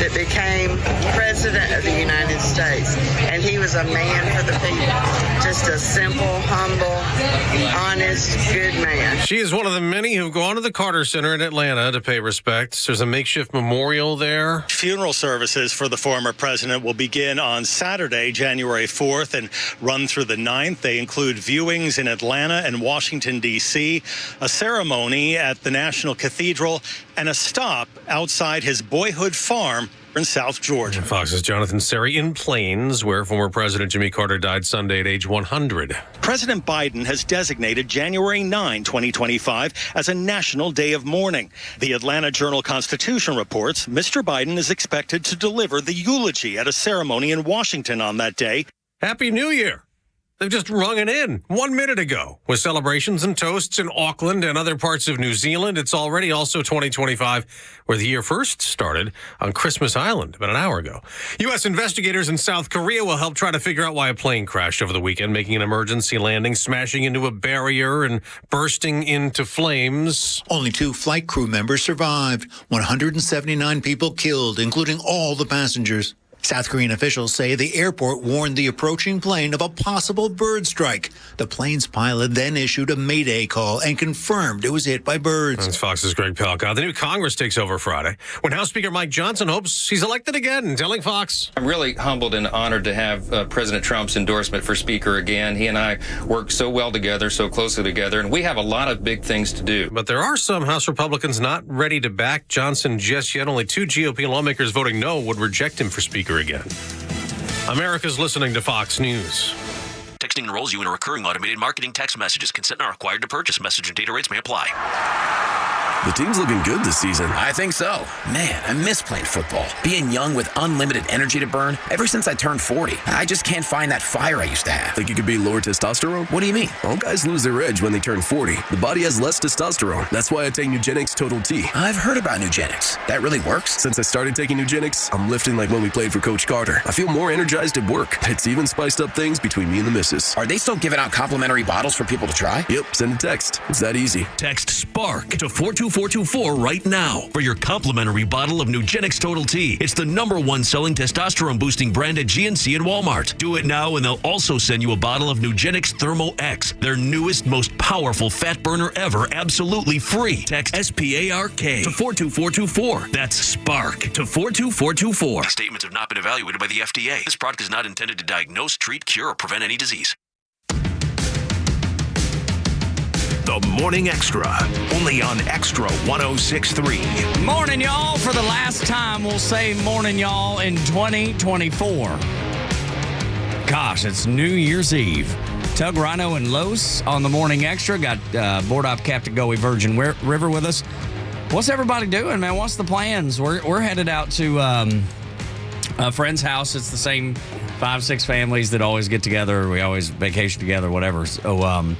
that became president of the United States. And he was a man for the people. Just a simple, humble, honest, good man. She is one of the many who've gone to the Carter Center in Atlanta to pay respects. There's a makeshift memorial there. Funeral services for the former president will begin on Saturday, January 4th, and run through the 9th. They include viewings in Atlanta and Washington, D.C., a ceremony at the National Cathedral, and a stop outside his boyhood farm in South Georgia. Fox's Jonathan Seri in Plains, where former President Jimmy Carter died Sunday at age 100. President Biden has designated January 9, 2025, as a national day of mourning. The Atlanta Journal-Constitution reports Mr. Biden is expected to deliver the eulogy at a ceremony in Washington on that day. Happy New Year. They've just rung it in 1 minute ago with celebrations and toasts in Auckland and other parts of New Zealand. It's already also 2025, where the year first started on Christmas Island about an hour ago. U.S. investigators in South Korea will help try to figure out why a plane crashed over the weekend, making an emergency landing, smashing into a barrier and bursting into flames. Only 2 flight crew members survived. 179 people killed, including all the passengers. South Korean officials say the airport warned the approaching plane of a possible bird strike. The plane's pilot then issued a mayday call and confirmed it was hit by birds. That's Fox's Greg Palka. The new Congress takes over Friday, when House Speaker Mike Johnson hopes he's elected again, telling Fox. I'm really humbled and honored to have President Trump's endorsement for Speaker again. He and I work so well together, so closely together, and we have a lot of big things to do. But there are some House Republicans not ready to back Johnson just yet. Only 2 GOP lawmakers voting no would reject him for Speaker again. America's listening to Fox News. Texting enrolls you in a recurring automated marketing text messages. Consent not required to purchase. Message and data rates may apply. The team's looking good this season. I think so. Man, I miss playing football. Being young with unlimited energy to burn. Ever since I turned 40, I just can't find that fire I used to have. Think it could be lower testosterone? What do you mean? All guys lose their edge when they turn 40. The body has less testosterone. That's why I take Nugenix Total T. I've heard about Nugenix. That really works? Since I started taking Nugenix, I'm lifting like when we played for Coach Carter. I feel more energized at work. It's even spiced up things between me and the missus. Are they still giving out complimentary bottles for people to try? Yep, send a text. It's that easy. Text SPARK to 42424 right now for your complimentary bottle of Nugenix Total T. It's the #1 selling testosterone boosting brand at GNC and Walmart. Do it now and they'll also send you a bottle of Nugenix Thermo X, their newest, most powerful fat burner ever, absolutely free. Text SPARK to 42424. That's SPARK to 42424. These statements have not been evaluated by the FDA. This product is not intended to diagnose, treat, cure, or prevent any disease. The Morning Extra, only on Extra 106.3. Morning, y'all. For the last time, we'll say morning, y'all, in 2024. Gosh, it's New Year's Eve. Tug, Rhino, and Los on the Morning Extra. Got board op Captain Goey Virgin River with us. What's everybody doing, man? What's the plans? We're headed out to a friend's house. It's the same 5-6 families that always get together. We always vacation together, whatever. So,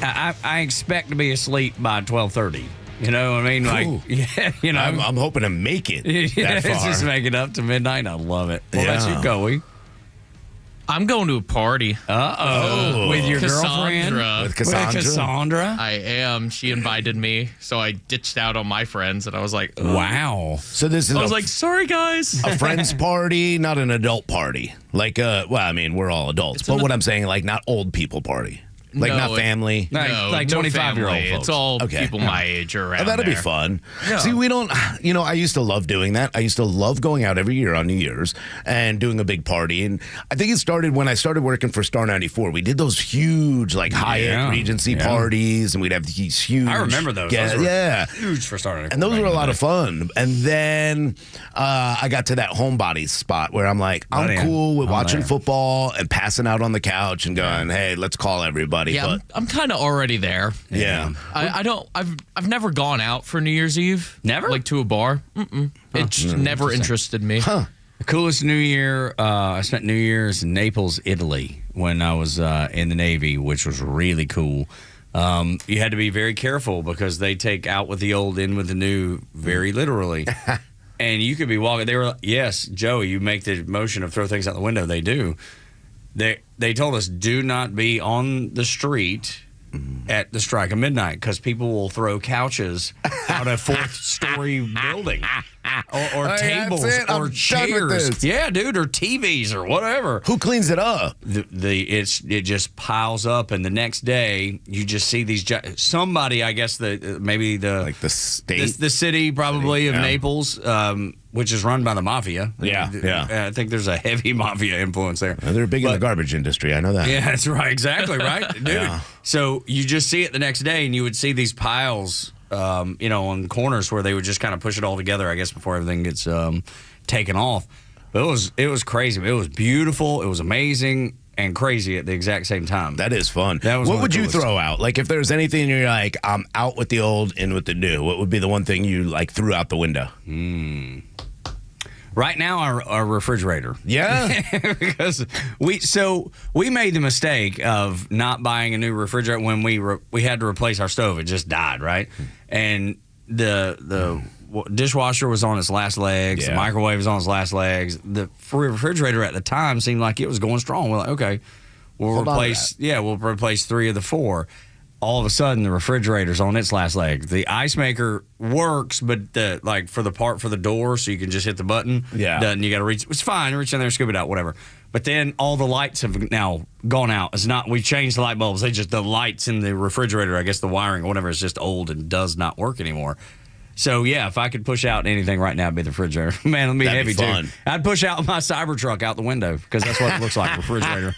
I expect to be asleep by 12:30. You know what I mean? Like, yeah, you know. I'm hoping to make it that far. Just make it up to midnight. I love it. Well, that's you, Goey. I'm going to a party. Uh-oh. With your girlfriend? With Cassandra? I am. She invited me, so I ditched out on my friends, and I was like, oh. Wow. So this is I was like, sorry, guys. A friend's party, not an adult party. Like, well, I mean, we're all adults. But what I'm saying, like, not old people party. Like, not family. Like 25-year-old folks. It's all people my age or around that'll there. be fun. Yeah. See, we don't, I used to love doing that. I used to love going out every year on New Year's and doing a big party. And I think it started when I started working for Star 94. We did those huge, like, Hyatt Regency parties, and we'd have these huge. I remember those. Those were huge for Star 94. And those were a lot of fun. And then I got to that homebodies spot where I'm like, I'm cool with watching football and passing out on the couch and going, hey, let's call everybody. Yeah, but I'm kind of already there. Yeah. I've never gone out for New Year's Eve. Never? Like to a bar. It just never interested me. The coolest New Year, I spent New Year's in Naples, Italy, when I was in the Navy, which was really cool. You had to be very careful because they take out with the old, in with the new very literally. And you could be walking. They were, yes, Joey, you make the motion of throw things out the window. They do. They told us do not be on the street at the strike of midnight because people will throw couches out a 4th-story building. or tables or chairs. Yeah, dude, or TVs or whatever. Who cleans it up? It just piles up, and the next day you just see these. Somebody, I guess maybe the state, the city probably of Naples, which is run by the mafia. Yeah. I think there's a heavy mafia influence there. They're big in the garbage industry. I know that. Yeah, that's right. Exactly right, dude. Yeah. So you just see it the next day, and you would see these piles. On corners where they would just kind of push it all together, I guess, before everything gets taken off. But it was crazy. It was beautiful. It was amazing and crazy at the exact same time. That is fun. What would you throw out? Like, if there's anything you're like, I'm out with the old, in with the new, what would be the one thing you like threw out the window? Right now, our refrigerator. Yeah. Because we made the mistake of not buying a new refrigerator when we had to replace our stove. It just died, right? And the dishwasher was on its last legs. The microwave was on its last legs. The refrigerator at the time seemed like it was going strong. We're like, okay, we'll replace 3 of the 4. All of a sudden, the refrigerator's on its last leg. The ice maker works, but for the part for the door, so you can just hit the button. Yeah. Doesn't. You got to reach. It's fine. Reach in there, scoop it out, whatever. But then all the lights have now gone out. It's not. We changed the light bulbs. The lights in the refrigerator. I guess the wiring or whatever is just old and does not work anymore. So, yeah, if I could push out anything right now, it'd be the refrigerator. Man, it'd be heavy, too. I'd push out my Cybertruck out the window because that's what it looks like, a refrigerator.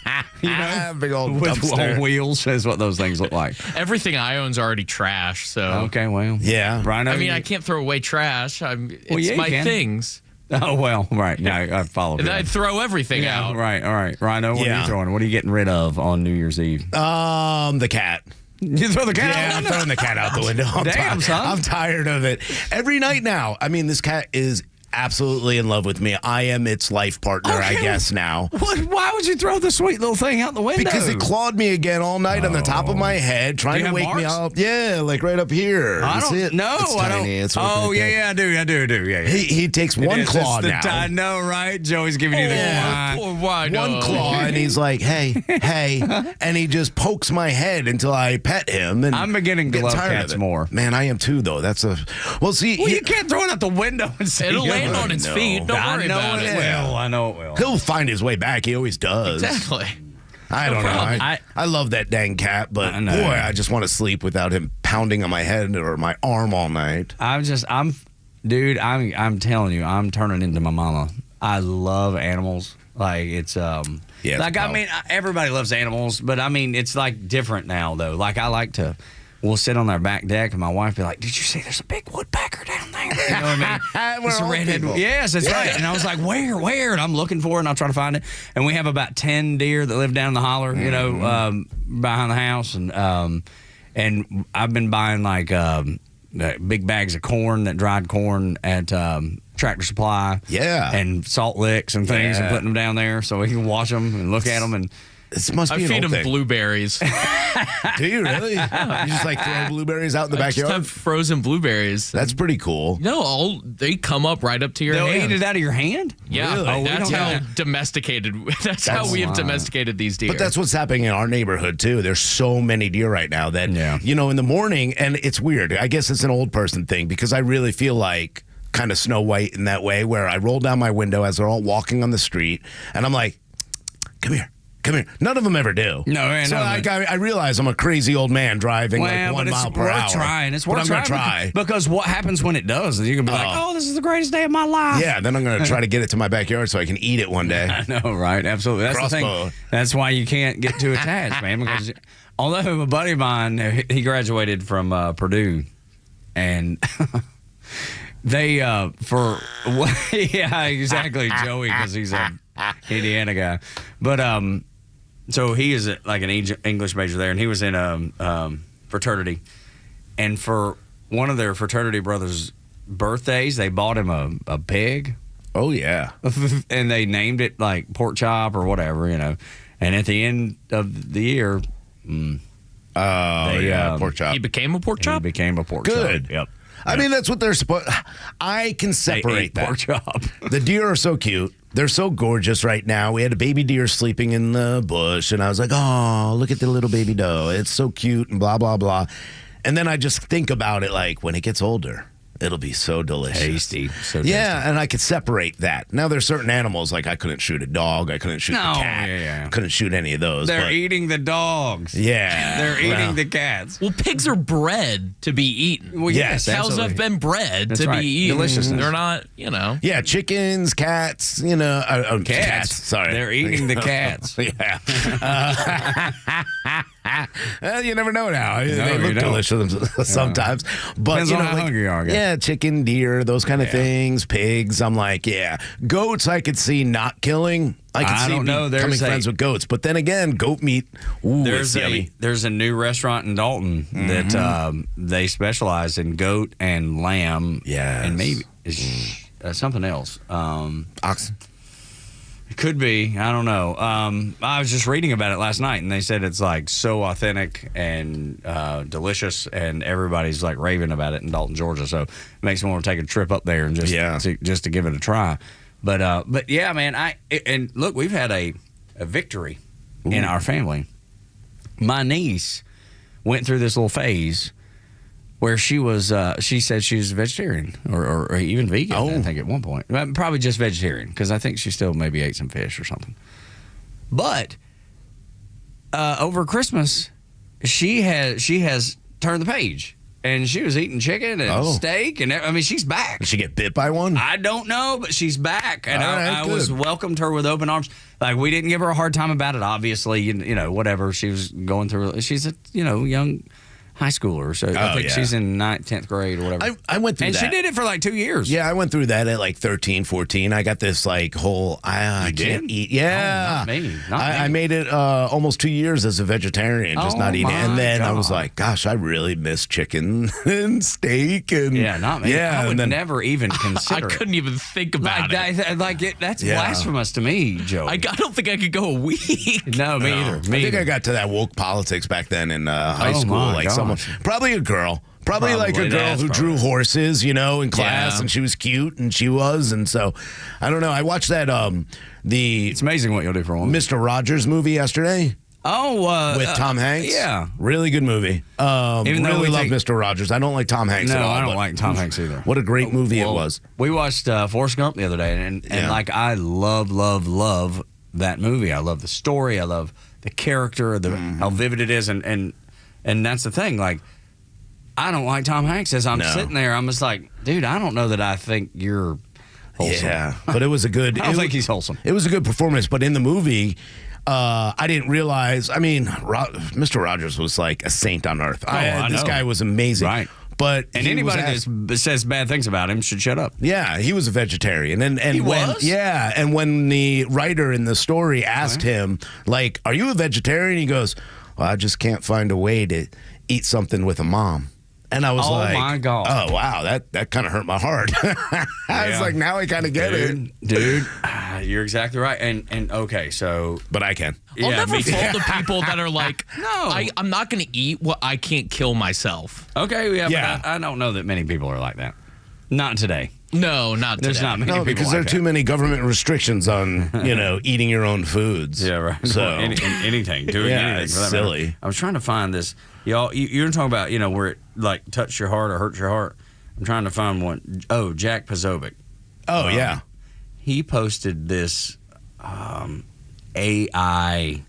Big old with dumpster. wheels is what those things look like. Everything I own's already trash, so. Okay, well. Yeah. Rhino, I can't throw away trash. It's my things. Oh, well, right. Yeah, I follow that. I'd throw everything out. Right, all right. Rhino, what are you throwing? What are you getting rid of on New Year's Eve? The cat. You throw the cat out the window? I'm throwing the cat out the window. Damn, son. I'm tired of it. Every night now. I mean, this cat is absolutely in love with me. I am its life partner, I guess, now. Why would you throw the sweet little thing out the window? Because it clawed me again all night on the top of my head, trying to wake me up. Yeah, like right up here. I don't, it's tiny. It's I do. Yeah. He takes one claw now. I know, right? Joey's giving you the poor Rhino. One claw, and he's like, hey, and he just pokes my head until I pet him. And I'm beginning to love cats more. Man, I am too, though. You can't throw it out the window and say it'll land on its feet. Don't worry about it. I know it will. He'll find his way back. He always does. Exactly. I don't know. I love that dang cat, but boy, I just want to sleep without him pounding on my head or my arm all night. I'm telling you, I'm turning into my mama. I love animals. Like it's everybody loves animals, but I mean it's like different now though. Like we'll sit on our back deck and my wife be like, "Did you see there's a big woodpecker down there?" You know what I mean? It's a redhead. Yes, that's right. And I was like, "Where?" And I'm looking for it and I'll try to find it. And we have about 10 deer that live down in the holler, behind the house. And I've been buying like big bags of corn, that dried corn at Tractor Supply. Yeah. And salt licks and things and putting them down there so we can wash them and look at them. And I feed them blueberries. Do you really? You just like throw blueberries out in the backyard? Just have frozen blueberries. That's pretty cool. No, they come up right up to your hand. They'll eat it out of your hand? Yeah. Really? That's how domesticated. That's how we have domesticated these deer. But that's what's happening in our neighborhood too. There's so many deer right now that in the morning, and it's weird. I guess it's an old person thing because I really feel like kind of Snow White in that way, where I roll down my window as they're all walking on the street, and I'm like, "Come here." None of them ever do. No, so I realize I'm a crazy old man driving 1 mile per hour. It's worth trying. Because what happens when it does? You can be like, "Oh, this is the greatest day of my life." Yeah, then I'm going to try to get it to my backyard so I can eat it one day. I know, right? Absolutely. That's the thing. That's why you can't get too attached, man. Because although a buddy of mine, he graduated from Purdue, and they exactly, Joey, because he's a Indiana guy, but so he is like an English major there, and he was in a fraternity. And for one of their fraternity brothers' birthdays, they bought him a pig. Oh, yeah. And they named it like pork chop or whatever, And at the end of the year, pork chop. He became a pork chop? He became a pork chop. Good. Yep. I mean, that's what they're supposed. I can separate that. Pork chop. The deer are so cute. They're so gorgeous right now. We had a baby deer sleeping in the bush, and I was like, "Oh, look at the little baby doe. It's so cute," and blah blah blah. And then I just think about it like when it gets older, It'll be so delicious. Tasty. So tasty. Yeah, and I could separate that. Now, there's certain animals, like I couldn't shoot a dog. I couldn't shoot the cat. Couldn't shoot any of those. They're eating the dogs. Yeah. They're eating the cats. Well, pigs are bred to be eaten. Well, yes, cows absolutely. have been bred That's to right. be eaten. Deliciousness. They're not, Yeah, chickens, cats, cats. Sorry. They're eating the cats. Yeah. Well, you never know now. No, They you look don't. delicious sometimes. But, Depends on how hungry you are, I guess. yeah, chicken, deer, those kind of things, pigs. I'm like, yeah. Goats, I could see not killing. I could see becoming friends with goats. But then again, goat meat, it's yummy. There's a new restaurant in Dalton that they specialize in goat and lamb. Yes. And maybe something else. Oxen. It could be. I don't know. I was just reading about it last night, and they said it's like so authentic and delicious, and everybody's like raving about it in Dalton, Georgia. So it makes me want to take a trip up there and just to give it a try. But yeah, man. And look, we've had a victory in our family. My niece went through this little phase where she said she was vegetarian or even vegan, I think, at one point. Probably just vegetarian, because I think she still maybe ate some fish or something. But over Christmas, she has turned the page. And she was eating chicken and steak, and I mean, she's back. Did she get bit by one? I don't know, but she's back, and I good. was welcomed her with open arms. Like, we didn't give her a hard time about it. Obviously, you know, whatever she was going through. She's a young high schooler, so I think she's in 9th, 10th grade or whatever. I went through and that. she did it for like 2 years. Yeah, I went through that at like 13, 14. I got this like whole, I can't eat. Yeah. Oh, not me. I made it almost 2 years as a vegetarian, just not eating. And then I was like, gosh, I really miss chicken and steak. And yeah, not me. Yeah, I would never even consider I couldn't even think about it. That's blasphemous to me, Joe. I don't think I could go a week. No, me either. I think I got to that woke politics back then in high school. Like someone, probably a girl. Probably like a girl who drew horses, in class, and she was cute, and she was, and so I don't know. I watched that it's amazing what you'll do for a woman. Mr. Rogers movie yesterday. Oh, with Tom Hanks. Yeah, really good movie. Even though we love Mr. Rogers, I don't like Tom Hanks at all. I don't like Tom Hanks either. What a great movie it was. We watched Forrest Gump the other day, and like I love that movie. I love the story. I love the character, how vivid it is, and that's the thing. Like, I don't like Tom Hanks. As I'm sitting there, I'm just like, dude, I don't know that I think you're wholesome. Yeah, but it was a good. I don't think he's wholesome. It was a good performance, but in the movie, I didn't realize. I mean, Mr. Rogers was like a saint on earth. This guy was amazing. Right. But anybody that says bad things about him should shut up. Yeah, he was a vegetarian, and he was? Yeah, and when the writer in the story asked him, like, "Are you a vegetarian?" He goes, "Well, I just can't find a way to eat something with a mom." And I was like, "Oh my God! Oh wow, that kind of hurt my heart." I was like, "Now I kind of get it, dude." You're exactly right. And okay, so but I can. I'll never fault the people that are like, "No, I'm not going to eat what I can't kill myself." Okay, yeah. But I don't know that many people are like that. Not today. No, not today. There's not many people because there are too many government restrictions on eating your own foods. Yeah, right. So anything, doing anything. It's silly. I was trying to find this. Y'all, you're talking about where it like touched your heart or hurt your heart. I'm trying to find one. Oh, Jack Posobiec. Oh yeah, he posted this AI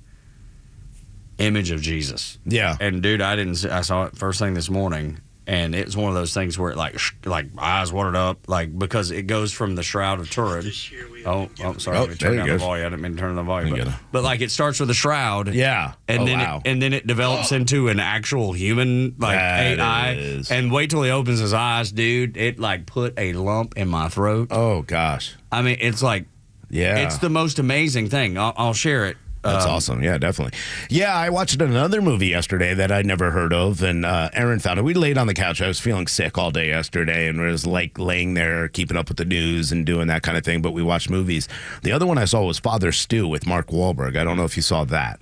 image of Jesus. Yeah, and dude, I saw it first thing this morning. And it's one of those things where it like eyes watered up, like, because it goes from the Shroud of Turin. Oh, sorry, let me turn down the volume. I didn't mean to turn the volume, but like it starts with the Shroud, and then it develops into an actual human like AI. And wait till he opens his eyes, dude! It like put a lump in my throat. Oh gosh! I mean, it's like, it's the most amazing thing. I'll share it. That's awesome. Yeah, definitely. Yeah, I watched another movie yesterday that I'd never heard of, and Aaron found it. We laid on the couch. I was feeling sick all day yesterday and was like laying there keeping up with the news and doing that kind of thing, but we watched movies. The other one I saw was Father Stew with Mark Wahlberg. I don't know if you saw that.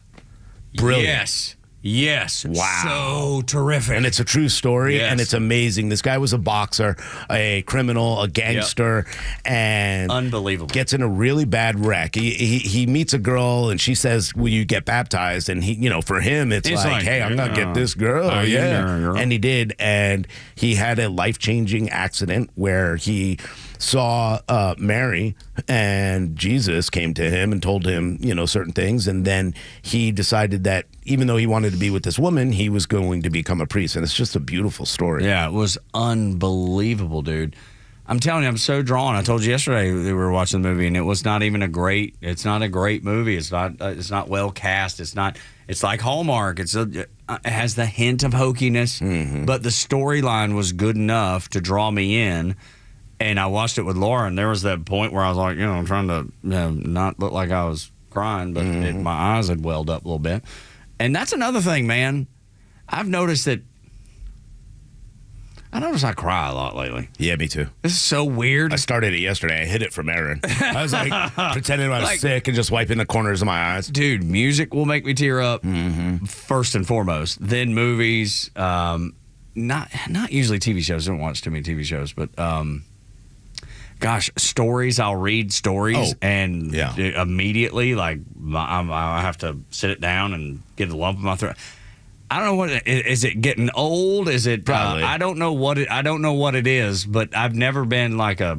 Brilliant. Yes. Yes. Wow. So terrific. And it's a true story, Yes. and it's amazing. This guy was a boxer, a criminal, a gangster, and unbelievable. Gets in a really bad wreck. He meets a girl, and she says, "Will you get baptized?" And he, for him, it's like, "Hey, I'm gonna get this girl." And he did, and he had a life-changing accident where he saw Mary, and Jesus came to him and told him, certain things, and then he decided that even though he wanted to be with this woman, he was going to become a priest, and it's just a beautiful story. Yeah, it was unbelievable, dude. I'm telling you, I'm so drawn. I told you yesterday we were watching the movie, and it was not even it's not a great movie. It's not well cast. It's like Hallmark. It has the hint of hokiness, but the storyline was good enough to draw me in. And I watched it with Laura, and there was that point where I was like, I'm trying to not look like I was crying, but my eyes had welled up a little bit. And that's another thing, man. I've noticed that I cry a lot lately. Yeah, me too. This is so weird. I started it yesterday. I hid it from Aaron. I was like pretending I was sick and just wiping the corners of my eyes. Dude, music will make me tear up first and foremost. Then movies. Not usually TV shows. I don't watch too many TV shows, but gosh, stories. I'll read stories and immediately, like, I have to sit it down and get a lump in my throat. I don't know what is it getting old? Is it? I don't know what it is, but I've never been like a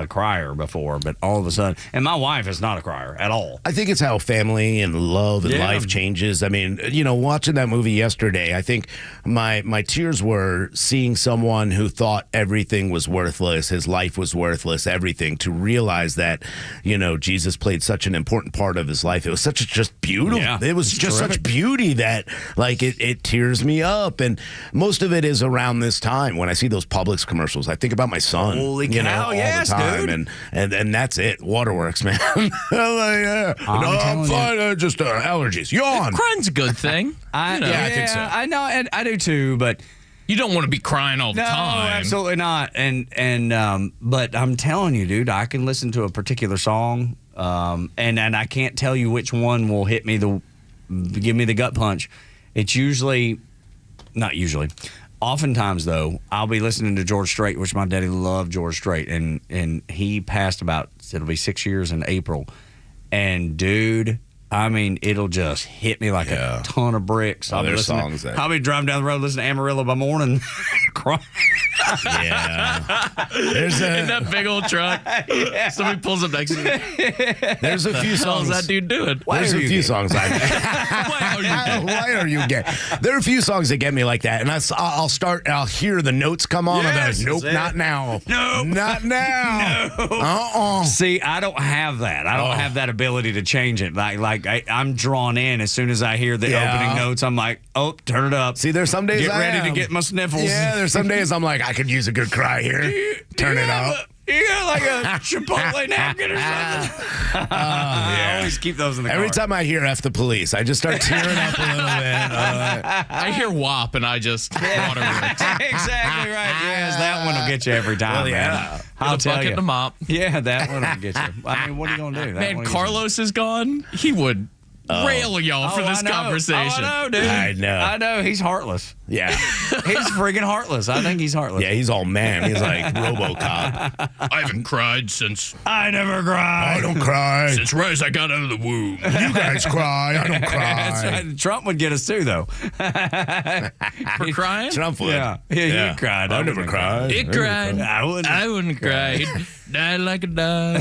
crier before. But all of a sudden, and my wife is not a crier at all. I think it's how family and love and life changes. I mean, watching that movie yesterday, I think my tears were seeing someone who thought everything was worthless, his life was worthless, everything, to realize that, Jesus played such an important part of his life. It was just beautiful. Yeah, it was just terrific. Such beauty that, like, it tears me up. And most of it is around this time when I see those Publix commercials. I think about my son. Holy cow, all yes, the time. dude. And that's it. Waterworks, man. I'm like, I'm fine. Just allergies. Yawn. Crying's a good thing. I think so. I know, and I do too, but you don't want to be crying all the time. No, absolutely not. And but I'm telling you, dude, I can listen to a particular song, and I can't tell you which one will give me the gut punch. It's not usually. Oftentimes, though, I'll be listening to George Strait, which my daddy loved George Strait, and he passed it'll be 6 years in April. And, dude, I mean, it'll just hit me like a ton of bricks. I'll be driving down the road listening to Amarillo by morning, crying. Yeah. In that big old truck. Yeah. Somebody pulls up next to you. There's a few songs. How's that dude doing? There's a few songs. Why are you gay? There are a few songs that get me like that, and I'll hear the notes come on, and I'm like, nope, not now. Nope. Not now. See, I don't have that. I don't have that ability to change it. Like I'm drawn in as soon as I hear the opening notes. I'm like, oh, turn it up. See, there's some days get ready to get my sniffles. Yeah, there's some days I'm like, I could use a good cry here. Turn it up. You got like a Chipotle napkin or something. I always keep those in the car. Every time I hear F the Police, I just start tearing up a little bit. I hear WAP and I just waterworks. Exactly right. Yes, that one will get you every time. Well, man. I'll tell you. Bucket and a mop. Yeah, that one will get you. I mean, what are you going to do? Man, Carlos is gone. He would rail y'all for this conversation. I know, dude. I know. He's heartless. Yeah. He's friggin' heartless. I think he's heartless. Yeah, he's all man. He's like RoboCop. I haven't cried since... I never cry. I don't cry. Since I got out of the womb. You guys cry. I don't cry. That's right. Trump would get us too, though. For crying? Trump would. Yeah. He cried. I never cried. It cried. I wouldn't cry. He died like a dog.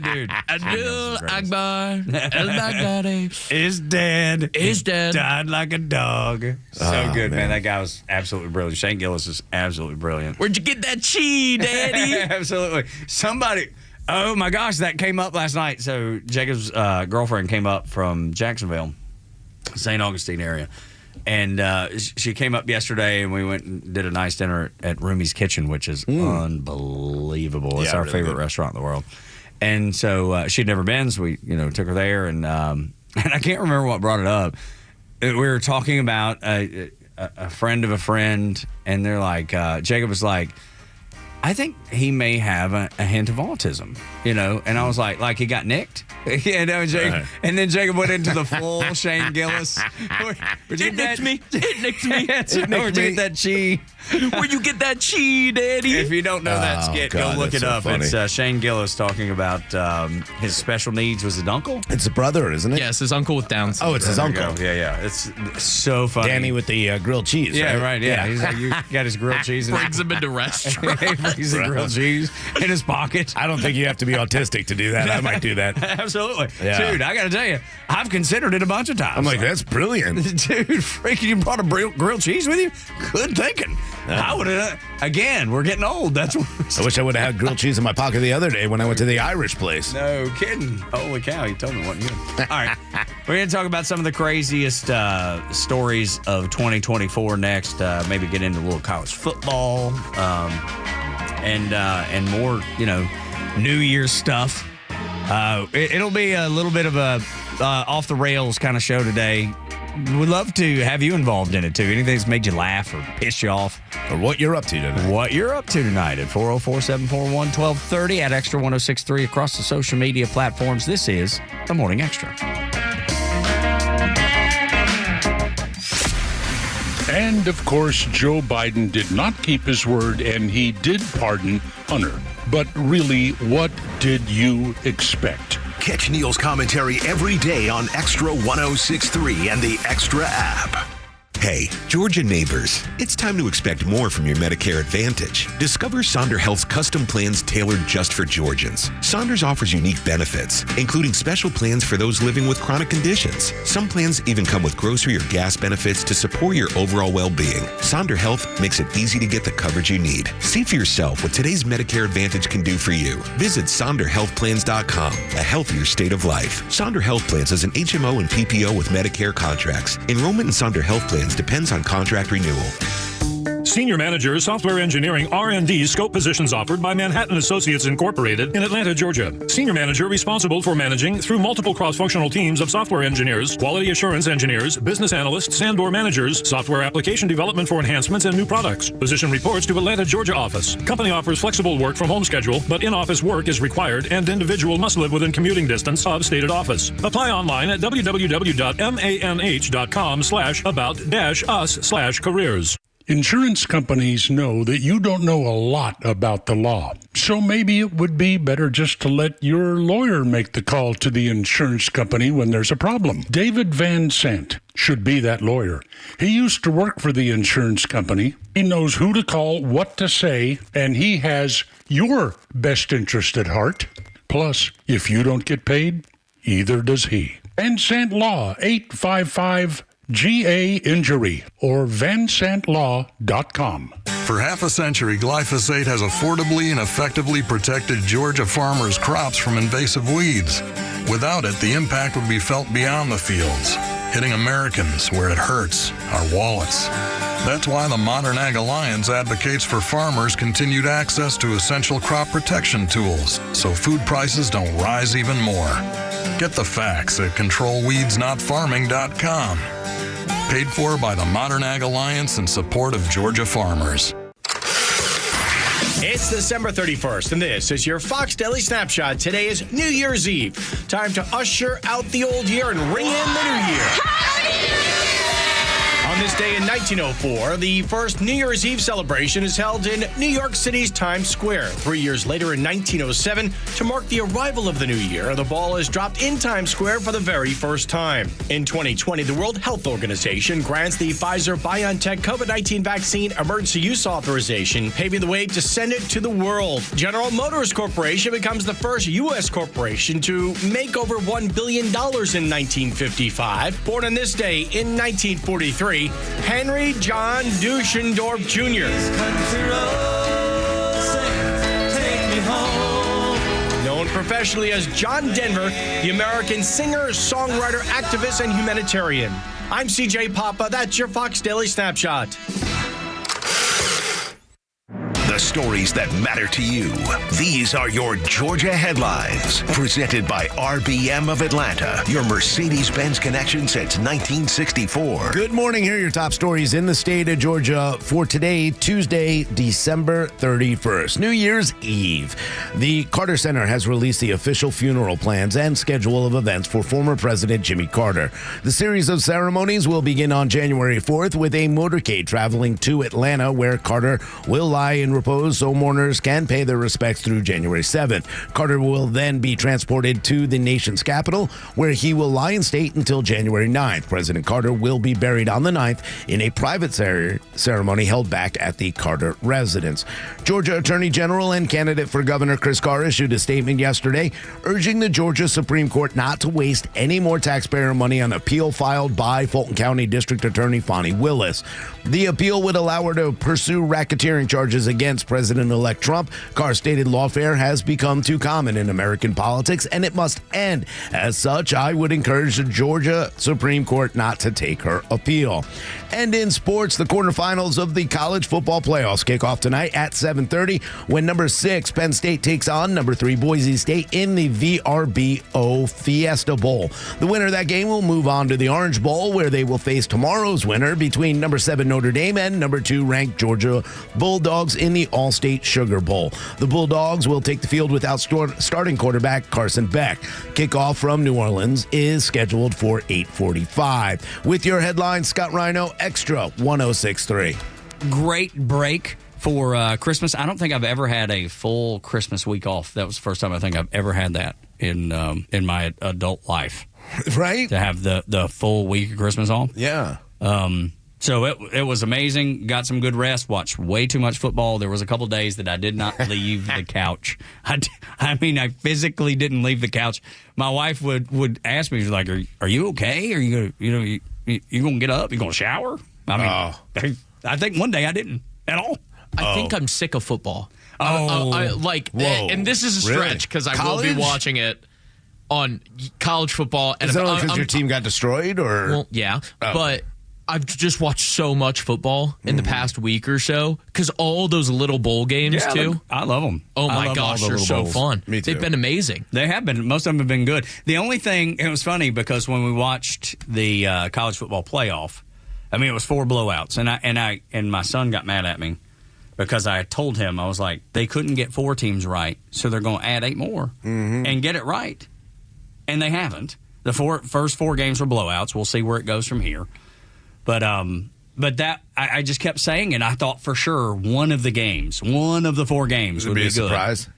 Dude. Abdul Akbar al-Baghdadi is dead. Is dead. Died like a dog. So good, man. That guy was absolutely brilliant. Shane Gillis is absolutely brilliant. Where'd you get that cheese, Daddy? Absolutely. Somebody... Oh, my gosh, that came up last night. So Jacob's girlfriend came up from Jacksonville, St. Augustine area. And she came up yesterday, and we went and did a nice dinner at Roomy's Kitchen, which is unbelievable. It's our really favorite restaurant in the world. And so she'd never been, so we took her there. And I can't remember what brought it up. We were talking about a friend of a friend, and they're like, Jacob was like, I think he may have a hint of autism, and I was like he got nicked. Jacob, and then Jacob went into the full Shane Gillis. Where'd you get that? It nicked me. Where'd you get that chi? Where'd you get that chi, Daddy? If you don't know that skit, God, go look it so up. funny. It's Shane Gillis talking about his special needs. Was it uncle? It's a brother, isn't it? Yes, his uncle with Down syndrome. Oh, it's his uncle. Yeah. It's so funny. Danny with the grilled cheese. Yeah, right. Yeah. He's like, you got his grilled cheese. Brings him into restaurants. He brings the grilled cheese in his pocket. I don't think you have to be autistic to do that. I might do that. Absolutely. Yeah. Dude, I got to tell you, I've considered it a bunch of times. I'm like, that's brilliant. Dude, freaking, you brought a grilled cheese with you? Good thinking. I would have. Again, we're getting old. That's what. I wish I would have had grilled cheese in my pocket the other day when I went to the Irish place. No kidding. Holy cow, you told me it wasn't good. All right. We're going to talk about some of the craziest stories of 2024 next. Maybe get into a little college football and more, New Year's stuff. It'll be a little bit of a off the rails kind of show today. We'd love to have you involved in it, too. Anything that's made you laugh or pissed you off. Or what you're up to tonight. What you're up to tonight at 404-741-1230 at Extra 106.3 across the social media platforms. This is The Morning Extra. And, of course, Joe Biden did not keep his word, and he did pardon Hunter. But really, what did you expect? Catch Neil's commentary every day on Extra 106.3 and the Extra app. Hey, Georgia neighbors, it's time to expect more from your Medicare Advantage. Discover Sonder Health's custom plans tailored just for Georgians. Saunders offers unique benefits, including special plans for those living with chronic conditions. Some plans even come with grocery or gas benefits to support your overall well-being. Sonder Health makes it easy to get the coverage you need. See for yourself what today's Medicare Advantage can do for you. Visit SonderHealthPlans.com, a healthier state of life. Sonder Health Plans is an HMO and PPO with Medicare contracts. Enrollment in Sonder Health Plans depends on contract renewal. Senior Manager, Software Engineering, R&D scope positions offered by Manhattan Associates Incorporated in Atlanta, Georgia. Senior Manager responsible for managing through multiple cross-functional teams of software engineers, quality assurance engineers, business analysts, and/or managers, software application development for enhancements and new products. Position reports to Atlanta, Georgia office. Company offers flexible work from home schedule, but in-office work is required and individual must live within commuting distance of stated office. Apply online at www.manih.com/about-us/careers. Insurance companies know that you don't know a lot about the law, so maybe it would be better just to let your lawyer make the call to the insurance company when there's a problem. David Van Sant should be that lawyer. He used to work for the insurance company. He knows who to call, what to say, and he has your best interest at heart. Plus, if you don't get paid, either does he. Van Sant Law, 855 GA Injury or vansantlaw.com. For half a century, glyphosate has affordably and effectively protected Georgia farmers' crops from invasive weeds. Without it, the impact would be felt beyond the fields, hitting Americans where it hurts, our wallets. That's why the Modern Ag Alliance advocates for farmers' continued access to essential crop protection tools so food prices don't rise even more. Get the facts at controlweedsnotfarming.com. Paid for by the Modern Ag Alliance in support of Georgia farmers. It's December 31st, and this is your Fox Daily Snapshot. Today is New Year's Eve. Time to usher out the old year and ring in the new year. On this day in 1904, the first New Year's Eve celebration is held in New York City's Times Square. 3 years later, in 1907, to mark the arrival of the new year, the ball is dropped in Times Square for the very first time. In 2020, the World Health Organization grants the Pfizer-BioNTech COVID-19 vaccine emergency use authorization, paving the way to send it to the world. General Motors Corporation becomes the first U.S. corporation to make over $1 billion in 1955. Born on this day in 1943, Henry John Duschendorf Jr. Known professionally as John Denver, the American singer, songwriter, activist, and humanitarian. I'm CJ Papa. That's your Fox Daily Snapshot. The stories that matter to you. These are your Georgia headlines, presented by RBM of Atlanta, your Mercedes-Benz connection since 1964. Good morning. Here are your top stories in the state of Georgia for today, Tuesday, December 31st, New Year's Eve. The Carter Center has released the official funeral plans and schedule of events for former President Jimmy Carter. The series of ceremonies will begin on January 4th with a motorcade traveling to Atlanta, where Carter will lie in repose so mourners can pay their respects through January 7th. Carter will then be transported to the nation's capital, where he will lie in state until January 9th. President Carter will be buried on the 9th in a private ceremony held back at the Carter residence. Georgia Attorney General and candidate for Governor Chris Carr issued a statement yesterday urging the Georgia Supreme Court not to waste any more taxpayer money on appeal filed by Fulton County District Attorney Fonnie Willis. The appeal would allow her to pursue racketeering charges against President-elect Trump. Carr stated lawfare has become too common in American politics, and it must end. As such, I would encourage the Georgia Supreme Court not to take her appeal. And in sports, the quarterfinals of the college football playoffs kick off tonight at 7:30 when number 6 Penn State takes on number 3 Boise State in the VRBO Fiesta Bowl. The winner of that game will move on to the Orange Bowl, where they will face tomorrow's winner between number 7 Notre Dame and number 2 ranked Georgia Bulldogs in the All-State Sugar Bowl. The Bulldogs will take the field without starting quarterback Carson Beck. Kickoff from New Orleans is scheduled for 8:45. With your headlines, Scott Rhino, Extra 106.3. Great break for Christmas. I don't think I've ever had a full Christmas week off. That was the first time I think I've ever had that in my adult life. Right? To have the full week of Christmas off. Yeah. So it was amazing. Got some good rest. Watched way too much football. There was a couple days that I did not leave the couch. I mean, I physically didn't leave the couch. My wife would ask me, she's like, "Are you okay? Are you gonna you gonna get up? You gonna shower?" I mean, I think one day I didn't at all. I think I'm sick of football. Whoa. And this is a stretch because I will be watching it on college football. And is that only because your team got destroyed, or? Well, yeah, but I've just watched so much football in the past week or so because all those little bowl games too. I love them. Oh my gosh, they're so fun. Me too. They've been amazing. They have been. Most of them have been good. The only thing, it was funny because when we watched the college football playoff, I mean, it was 4 blowouts, and my son got mad at me because I told him, I was like, they couldn't get 4 teams right, so they're going to add 8 more and get it right, and they haven't. The first 4 games were blowouts. We'll see where it goes from here. But that I just kept saying it. I thought for sure one of the 4 games would be a surprise.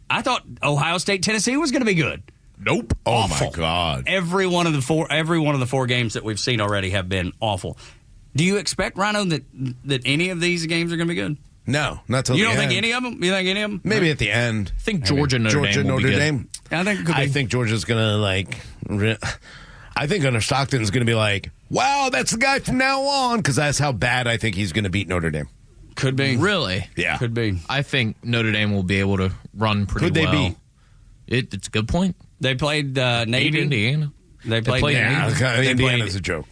I thought Ohio State, Tennessee was going to be good. Nope. Awful. Oh my God. Every one of the 4 games that we've seen already have been awful. Do you expect, Rhino, that any of these games are going to be good? No, not till you the don't end. think any of them? You think any of them? Maybe at the end. I think Georgia Notre Dame. I think it could be. I think Georgia's going to I think Gunnar Stockton's going to be like, wow, that's the guy from now on, because that's how bad I think he's going to beat Notre Dame. Could be. Really? Yeah. Could be. I think Notre Dame will be able to run pretty well. Could they be? It's a good point. They played Navy. Indiana. They played Navy. Yeah, Indiana's a joke.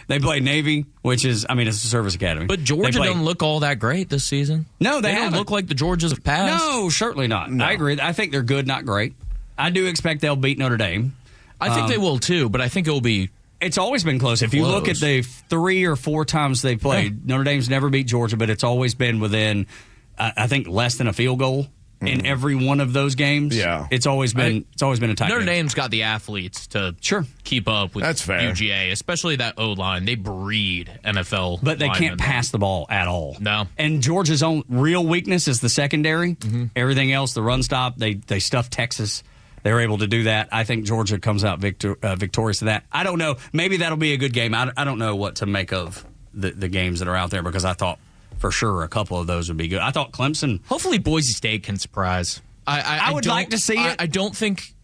They played Navy, which is, I mean, it's a service academy. But Georgia doesn't look all that great this season. No, they don't haven't. look like the Georgias of past. No, certainly not. No. I agree. I think they're good, not great. I do expect they'll beat Notre Dame. I think they will too, but I think it will be. It's always been close. If you look at the 3 or 4 times they've played, Notre Dame's never beat Georgia, but it's always been within, I think, less than a field goal in every one of those games. Yeah, it's always been a tight Notre game. Dame's got the athletes to keep up with That's fair. UGA, especially that O line. They breed NFL, but they linemen. can't pass the ball at all. No, and Georgia's own real weakness is the secondary. Everything else, the run stop, they stuffed Texas. They were able to do that. I think Georgia comes out victorious in that. I don't know. Maybe that'll be a good game. I don't know what to make of the games that are out there because I thought for sure a couple of those would be good. I thought Clemson. Hopefully Boise State can surprise. I would like to see it. I don't think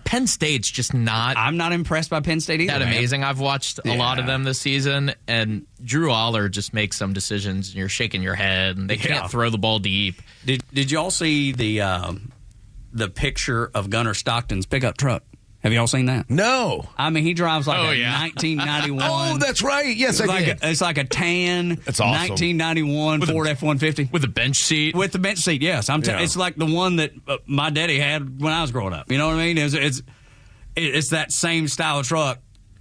Penn State's just not. I'm not impressed by Penn State either. That amazing. I've watched a lot of them this season, and Drew Aller just makes some decisions, and you're shaking your head, and they can't throw the ball deep. Did you all see the picture of Gunnar Stockton's pickup truck Have y'all seen that? No. I mean, he drives like 1991. Oh, that's right. Yes, I did. It's like a tan. That's awesome. 1991 Ford F-150 with a bench seat. With the bench seat, yes. It's like the one that my daddy had when I was growing up. You know what I mean? It's that same style of truck.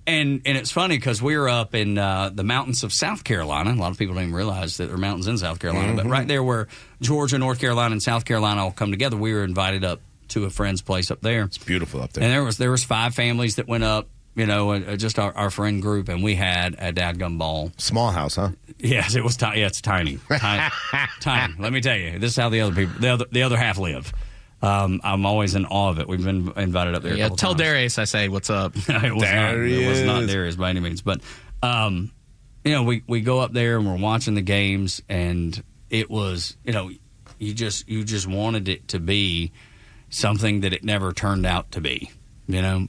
And it's funny because we were up in the mountains of South Carolina. A lot of people don't even realize that there are mountains in South Carolina. But right there where Georgia, North Carolina, and South Carolina all come together, we were invited up to a friend's place up there. It's beautiful up there. And there was 5 families that went up, just our friend group, and we had a dadgum ball. Small house, huh? Yes, it was tiny. Yeah, it's tiny. Tiny. Let me tell you, this is how the other half live. I'm always in awe of it. We've been invited up there. Yeah, tell Darius I say what's up. It was not Darius by any means, but we go up there and we're watching the games, and it was you just wanted it to be something that it never turned out to be, and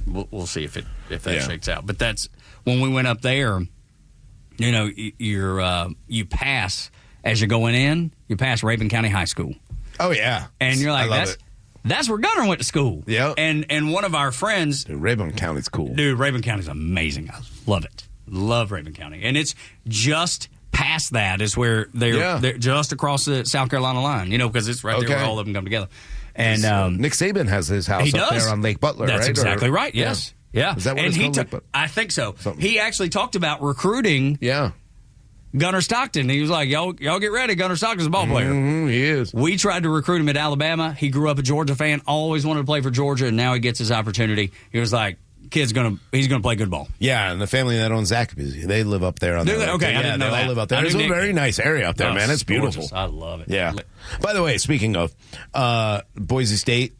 we'll see if that shakes out. But that's when we went up there. You pass as you're going in. You pass Rabun County High School. Oh yeah, and you're like, that's where Gunner went to school. Yeah, and one of our friends, dude, Rabun County's cool. Dude, Rabun County's amazing. I love it. Love Rabun County, and it's just past that is where they're just across the South Carolina line. Because it's right there where all of them come together. And Nick Saban has his house up there on Lake Butler. That's right? exactly right. Yes. Yeah. Is that what it's called? I think so. He actually talked about recruiting. Yeah. Gunner Stockton. He was like, y'all get ready. Gunner Stockton's a ball player. He is. We tried to recruit him at Alabama. He grew up a Georgia fan, always wanted to play for Georgia, and now he gets his opportunity. He was like, he's gonna play good ball. Yeah, and the family that owns Zaxby's, they live up there on the okay, I didn't know they that. all live up there. It's a very nice area up there, man. It's beautiful. Gorgeous. I love it. Yeah. By the way, speaking of Boise State,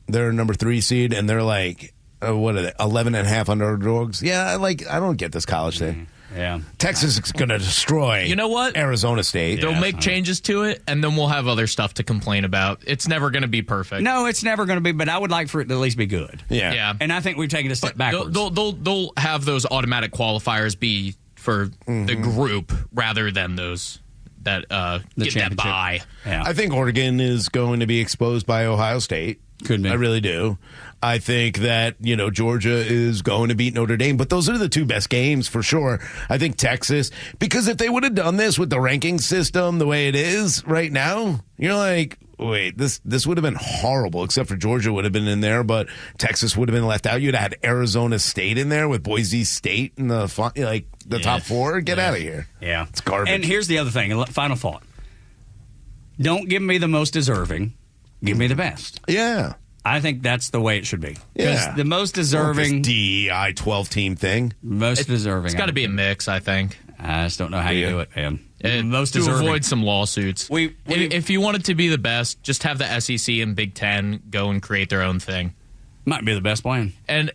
they're number 3 seed, and they're like, what are they, 11.5 underdogs? Yeah, I don't get this college thing. Yeah. Texas is going to destroy Arizona State. They'll make changes to it, and then we'll have other stuff to complain about. It's never going to be perfect. No, it's never going to be, but I would like for it to at least be good. Yeah. And I think we've taken a step backwards. They'll have those automatic qualifiers be for the group rather than those that get that bye. Yeah. I think Oregon is going to be exposed by Ohio State. Could be. I really do. I think that, Georgia is going to beat Notre Dame, but those are the 2 best games for sure. I think Texas, because if they would have done this with the ranking system the way it is right now, you're like, wait, this would have been horrible, except for Georgia would have been in there, but Texas would have been left out. You'd have had Arizona State in there with Boise State in the top 4. Get out of here. Yeah. It's garbage. And here's the other thing, final thought. Don't give me the most deserving. Give me the best. Yeah. I think that's the way it should be. Yeah. The most deserving. DEI 12-team thing. Most deserving. It's got to be a mix, I think. I just don't know how you do it, man. Most deserving. To avoid some lawsuits. If you want it to be the best, just have the SEC and Big Ten go and create their own thing. Might be the best plan. And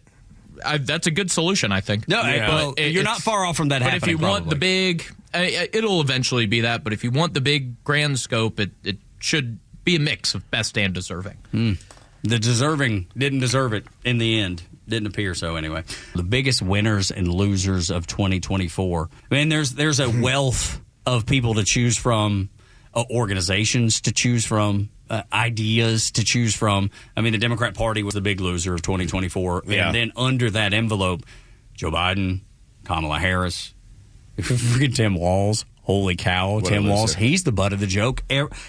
that's a good solution, I think. No, but you're not far off from that happening. But if you want the big, it'll eventually be that. But if you want the big grand scope, it should be a mix of best and deserving. The deserving didn't deserve it in the end. Didn't appear so anyway. The biggest winners and losers of 2024. I mean, there's a wealth of people to choose from, organizations to choose from, ideas to choose from. I mean, the Democrat Party was the big loser of 2024. Yeah. And then under that envelope, Joe Biden, Kamala Harris, freaking Tim Walz. Holy cow, Tim Walz. He's the butt of the joke.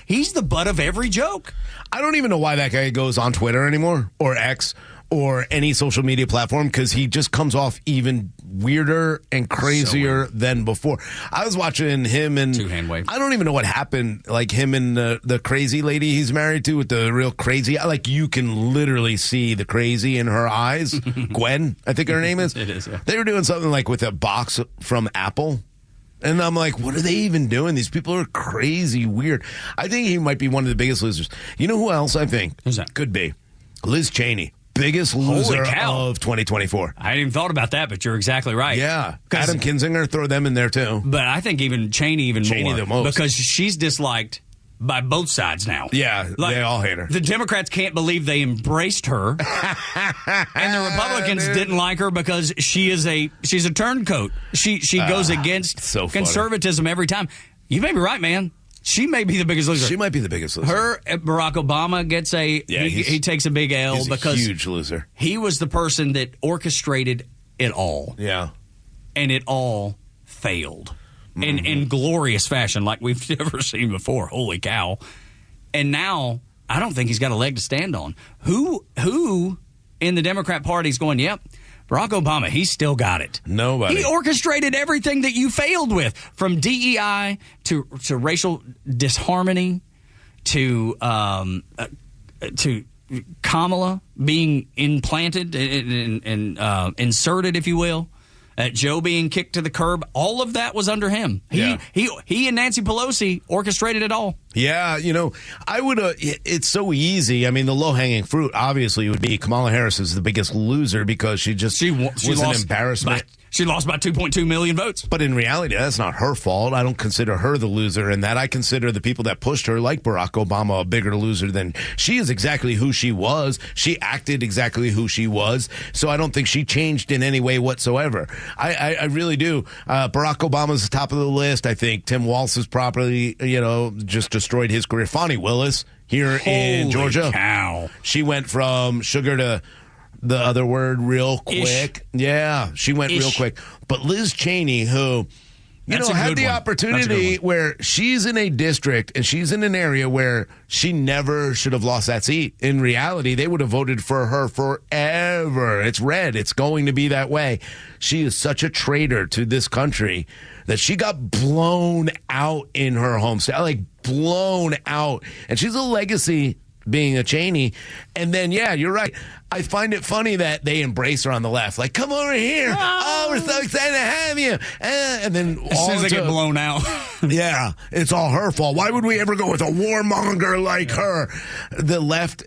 He's the butt of every joke. I don't even know why that guy goes on Twitter anymore or X or any social media platform, because he just comes off even weirder and crazier than before. I was watching him and two-hand wave. I don't even know what happened. Like him and the crazy lady he's married to with the real crazy. Like you can literally see the crazy in her eyes. Gwen, I think her name is. It is, yeah. They were doing something like with a box from Apple. And I'm like, what are they even doing? These people are crazy weird. I think he might be one of the biggest losers. You know who else I think? Who's that? Could be Liz Cheney. Biggest loser of 2024. I hadn't even thought about that, but you're exactly right. Yeah. Adam Kinzinger, throw them in there too. But I think even Cheney more. The most. Because she's disliked by both sides now. Yeah, they all hate her. The Democrats can't believe they embraced her. And the Republicans didn't like her because she's a turncoat. She goes against conservatism every time. You may be right, man. She may be the biggest loser. She might be the biggest loser. Barack Obama gets he takes a big L because huge loser. He was the person that orchestrated it all. Yeah. And it all failed in glorious fashion like we've never seen before. Holy cow. And now I don't think he's got a leg to stand on. Who in the Democrat Party is going, yep, Barack Obama, he's still got it. Nobody. He orchestrated everything that you failed with, from DEI to racial disharmony to Kamala being implanted and inserted, if you will. Joe being kicked to the curb. All of that was under him. He and Nancy Pelosi orchestrated it all. Yeah, I would. It's so easy. I mean, the low-hanging fruit obviously would be Kamala Harris is the biggest loser because she was an embarrassment. She lost by 2.2 million votes. But in reality, that's not her fault. I don't consider her the loser in that. I consider the people that pushed her, like Barack Obama, a bigger loser than she is. Exactly who she was. She acted exactly who she was. So I don't think she changed in any way whatsoever. I really do. Barack Obama's top of the list. I think Tim Walz has properly, just destroyed his career. Fani Willis here in Georgia. Cow. She went from sugar to the other word real quick. Yeah, she went real quick. But Liz Cheney, who, had the opportunity where she's in a district and she's in an area where she never should have lost that seat. In reality, they would have voted for her forever. It's red. It's going to be that way. She is such a traitor to this country that she got blown out in her home state, like blown out. And she's a legacy being a Cheney. And then, yeah, you're right. I find it funny that they embrace her on the left. Like, come over here. Oh, we're so excited to have you. And then as soon as they get blown out. Yeah, it's all her fault. Why would we ever go with a warmonger like her? The left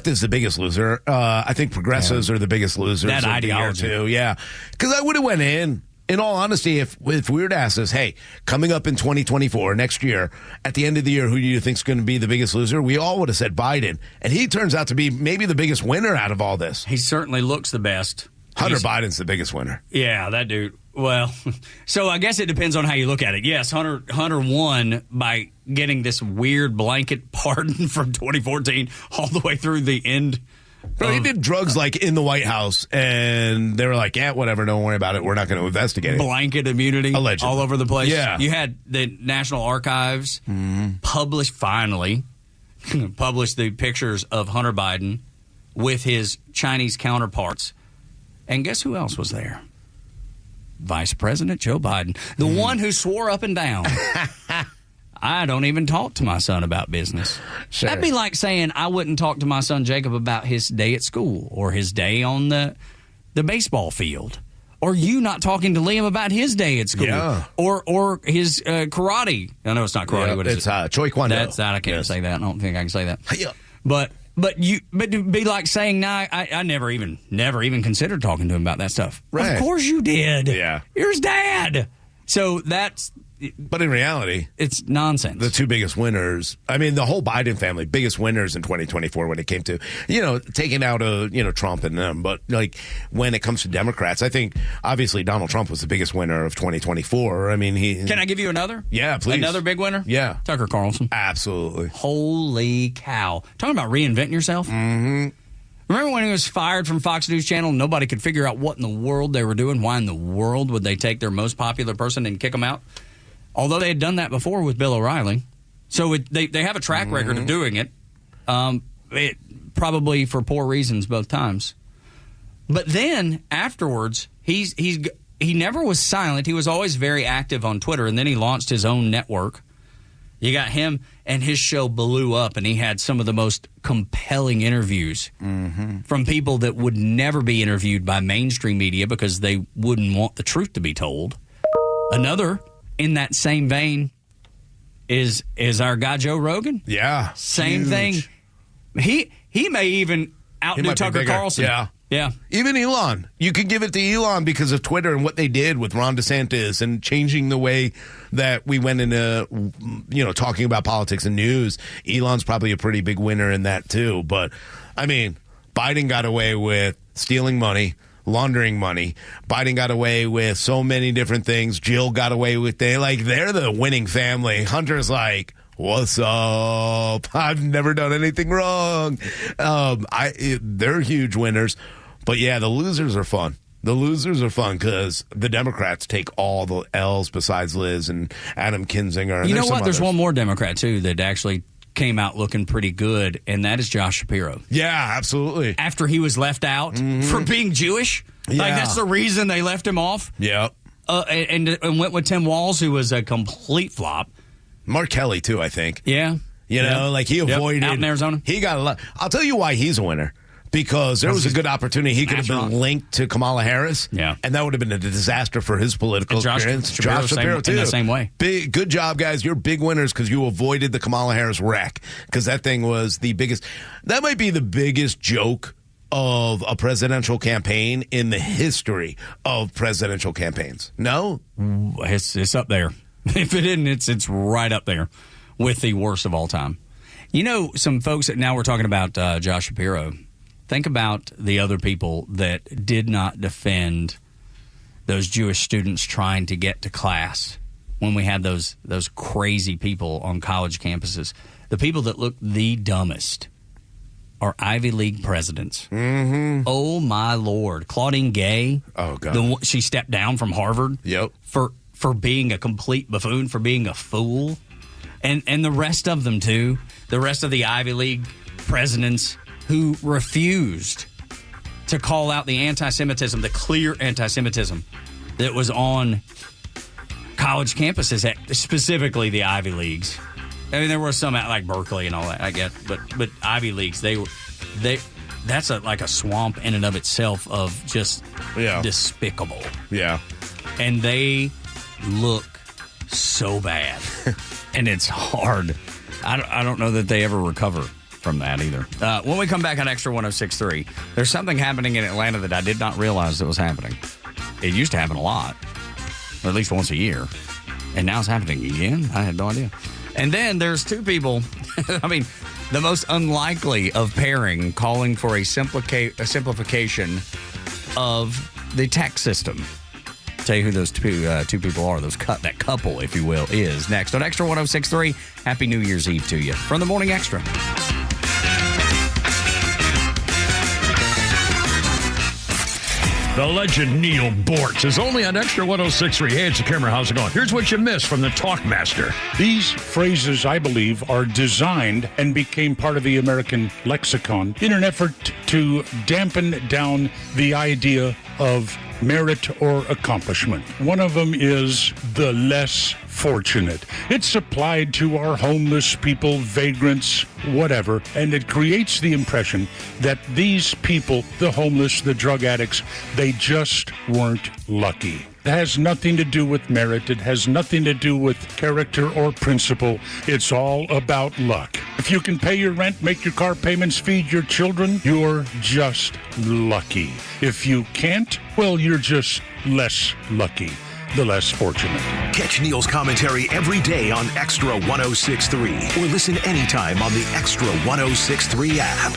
is the biggest loser. I think progressives are the biggest losers. That ideology. Too. Yeah. Because I would have went in all honesty, if we were to ask us, hey, coming up in 2024, next year, at the end of the year, who do you think is going to be the biggest loser? We all would have said Biden. And he turns out to be maybe the biggest winner out of all this. He certainly looks the best. Hunter Biden's the biggest winner. Yeah, that dude. Well, so I guess it depends on how you look at it. Yes, Hunter won by getting this weird blanket pardon from 2014 all the way through the end. Bro, he did drugs like in the White House, and they were like, yeah, whatever, don't worry about it. We're not going to investigate it. Blanket immunity allegedly all over the place. Yeah. You had the National Archives published the pictures of Hunter Biden with his Chinese counterparts. And guess who else was there? Vice President Joe Biden, the one who swore up and down, I don't even talk to my son about business. Sure. That'd be like saying I wouldn't talk to my son Jacob about his day at school or his day on the baseball field, or you not talking to Liam about his day at school, or his karate. I know it's not karate. Yeah, what is it's it? Choi Kwon Do. That's that. I can't say that. I don't think I can say that. Yeah. But it'd be like saying, nah, I never even considered talking to him about that stuff. Right. Of course you did. Yeah. You're his dad. So that's. But in reality, it's nonsense. The two biggest winners, I mean, the whole Biden family, biggest winners in 2024 when it came to, taking out Trump and them. But like when it comes to Democrats, I think obviously Donald Trump was the biggest winner of 2024. I mean, Can I give you another? Yeah, please. Another big winner? Yeah. Tucker Carlson. Absolutely. Holy cow. Talking about reinventing yourself. Mm-hmm. Remember when he was fired from Fox News Channel and nobody could figure out what in the world they were doing? Why in the world would they take their most popular person and kick him out? Although they had done that before with Bill O'Reilly. So they have a track record of doing it, probably for poor reasons both times. But then afterwards, he never was silent. He was always very active on Twitter, and then he launched his own network. You got him, and his show blew up, and he had some of the most compelling interviews from people that would never be interviewed by mainstream media because they wouldn't want the truth to be told. Another in that same vein is our guy Joe Rogan. Yeah. Same thing. He may even outdo Tucker Carlson. Yeah. Even Elon. You could give it to Elon because of Twitter and what they did with Ron DeSantis and changing the way that we went into, talking about politics and news. Elon's probably a pretty big winner in that too. But, I mean, Biden got away with stealing money, laundering money. Biden got away with so many different things. Jill got away with they're the winning family. Hunter's like, What's up? I've never done anything wrong. They're huge winners. But yeah, the losers are fun. The losers are fun because the Democrats take all the L's besides Liz and Adam Kinzinger. And you know what? There's one more Democrat, too, that actually came out looking pretty good, and that is Josh Shapiro. Yeah, absolutely. After he was left out for being Jewish. Yeah. Like, that's the reason they left him off. Yep. And went with Tim Walz, who was a complete flop. Mark Kelly, too, I think. Yeah. You know, like he avoided. Out in Arizona. He got a lot. I'll tell you why he's a winner. Because there was a good opportunity. He could have been linked to Kamala Harris. Yeah. And that would have been a disaster for his political experience. Josh Shapiro, too. In the same way. Good job, guys. You're big winners because you avoided the Kamala Harris wreck. Because that thing was the biggest. That might be the biggest joke of a presidential campaign in the history of presidential campaigns. No? It's up there. If it isn't, it's right up there with the worst of all time. You know, some folks that now we're talking about Josh Shapiro. Think about the other people that did not defend those Jewish students trying to get to class when we had those crazy people on college campuses. The people that look the dumbest are Ivy League presidents. Mm-hmm. Oh, my Lord. Claudine Gay. Oh, God. She stepped down from Harvard. Yep. For being a complete buffoon, for being a fool. And the rest of them, too. The rest of the Ivy League presidents who refused to call out the anti-Semitism, the clear anti-Semitism that was on college campuses, specifically the Ivy Leagues. I mean, there were some at like Berkeley and all that, I get, but Ivy Leagues, that's like a swamp in and of itself of just despicable. Yeah. And they look so bad, and it's hard. I don't know that they ever recover from that either. When we come back on Extra 106.3, there's something happening in Atlanta that I did not realize that was happening. It used to happen a lot, or at least once a year, and now it's happening again. I had no idea. And then there's two people, I mean, the most unlikely of pairing, calling for a simplification of the tax system. Tell you who those two people are. That couple, if you will, is next on Extra 106.3. Happy New Year's Eve to you from the Morning Extra. The legend Neil Bortz is only on Extra 106.3. Hey, it's the camera. How's it going? Here's what you missed from the Talkmaster. These phrases, I believe, are designed and became part of the American lexicon in an effort to dampen down the idea of merit or accomplishment. One of them is the less fortunate. It's applied to our homeless people, vagrants, whatever, and it creates the impression that these people, the homeless, the drug addicts, they just weren't lucky. It has nothing to do with merit. It has nothing to do with character or principle. It's all about luck. If you can pay your rent, make your car payments, feed your children, you're just lucky. If you can't, well, you're just less lucky. The less fortunate. Catch Neil's commentary every day on Extra 106.3 or listen anytime on the Extra 106.3 app.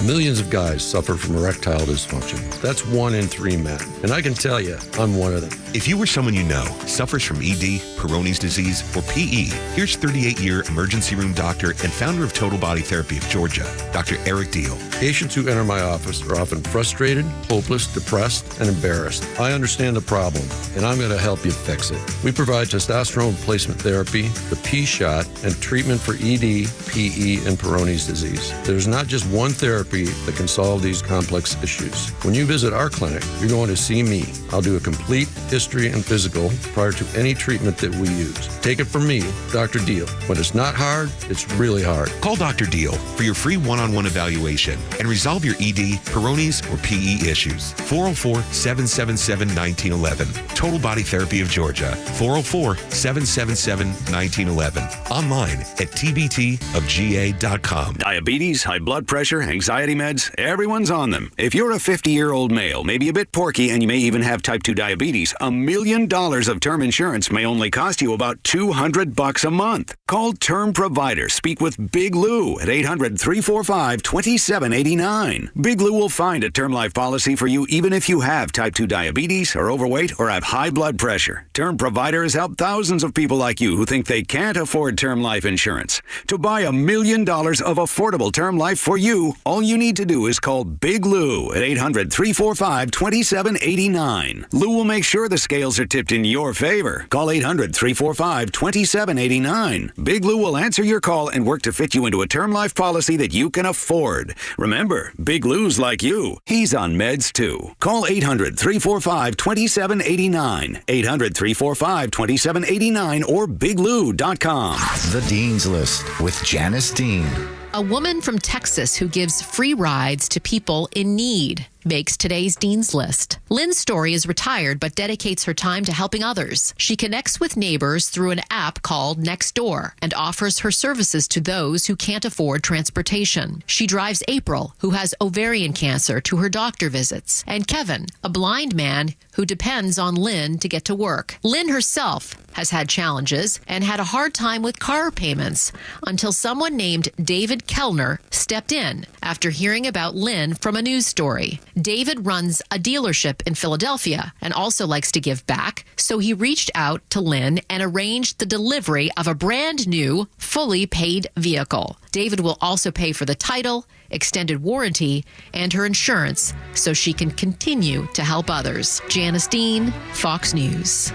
Millions of guys suffer from erectile dysfunction. That's 1 in 3 men. And I can tell you, I'm one of them. If you or someone you know suffers from ED, Peyronie's disease, or PE, here's 38-year emergency room doctor and founder of Total Body Therapy of Georgia, Dr. Eric Deal. Patients who enter my office are often frustrated, hopeless, depressed, and embarrassed. I understand the problem, and I'm going to help you fix it. We provide testosterone replacement therapy, the P-shot, and treatment for ED, PE, and Peyronie's disease. There's not just one therapy that can solve these complex issues. When you visit our clinic, you're going to see me. I'll do a complete history and physical prior to any treatment that we use. Take it from me, Dr. Deal. When it's not hard, it's really hard. Call Dr. Deal for your free one-on-one evaluation and resolve your ED, Peyronie's, or PE issues. 404-777-1911. Total Body Therapy of Georgia. 404-777-1911. Online at tbtofga.com. Diabetes, high blood pressure, anxiety, anxiety meds? Everyone's on them. If you're a 50-year-old male, maybe a bit porky, and you may even have type 2 diabetes, $1 million of term insurance may only cost you about $200 a month. Call Term Provider. Speak with Big Lou at 800-345-2789. Big Lou will find a term life policy for you even if you have type 2 diabetes, are overweight, or have high blood pressure. Term Provider has helped thousands of people like you who think they can't afford term life insurance. To buy $1 million of affordable term life for you, all you need to do is call Big Lou at 800-345-2789. Lou will make sure the scales are tipped in your favor. Call 800-345-2789. Big Lou will answer your call and work to fit you into a term life policy that you can afford. Remember, Big Lou's like you. He's on meds too. Call 800-345-2789. 800-345-2789 or biglou.com. The Dean's List with Janice Dean. A woman from Texas who gives free rides to people in need makes today's Dean's List. Lynn Story is retired but dedicates her time to helping others. She connects with neighbors through an app called Nextdoor and offers her services to those who can't afford transportation. She drives April, who has ovarian cancer, to her doctor visits, and Kevin, a blind man who depends on Lynn to get to work. Lynn herself has had challenges and had a hard time with car payments until someone named David Kellner stepped in after hearing about Lynn from a news story. David runs a dealership in Philadelphia and also likes to give back, so he reached out to Lynn and arranged the delivery of a brand new, fully paid vehicle. David will also pay for the title, extended warranty, and her insurance so she can continue to help others. Janice Dean, Fox News.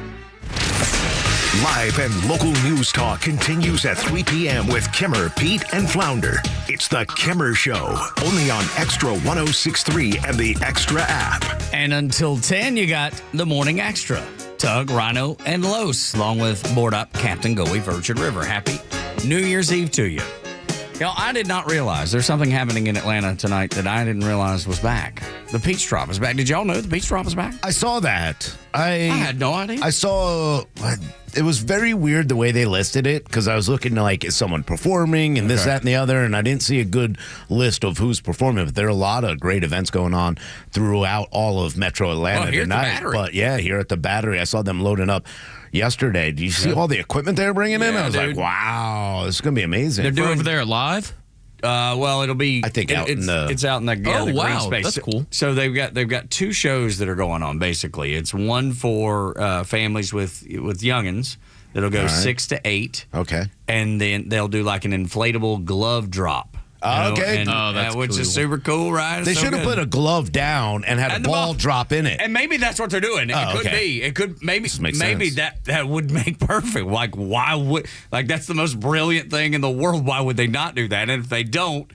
Live and local news talk continues at 3 p.m. with Kimmer, Pete, and Flounder. It's the Kimmer Show, only on Xtra 106.3 and the Xtra app. And until 10, you got the Morning Xtra. Tug, Rhino, and Los, along with Board Up Captain Goey, Virgin River. Happy New Year's Eve to you. I did not realize there's something happening in Atlanta tonight that I didn't realize was back. The Peach Drop is back. Did y'all know the Peach Drop is back? I saw that. I had no idea. I saw... It was very weird the way they listed it, because I was looking to, is someone performing and this, that, and the other, and I didn't see a good list of who's performing. But there are a lot of great events going on throughout all of Metro Atlanta tonight. But yeah, here at the Battery, I saw them loading up yesterday. Do you see all the equipment they're bringing in? I was like, wow, this is going to be amazing. They're doing over there live? Well, it'll be. I think it's out in the the green space. That's cool. So they've got two shows that are going on. Basically, it's one for families with youngins that'll go 6 to 8. Okay, and then they'll do like an inflatable glove drop. Okay. That's which is super cool, right? They should have put a glove down and had a ball drop in it. And maybe that's what they're doing. It could be. It could maybe that would make perfect. Like, why would that's the most brilliant thing in the world. Why would they not do that? And if they don't,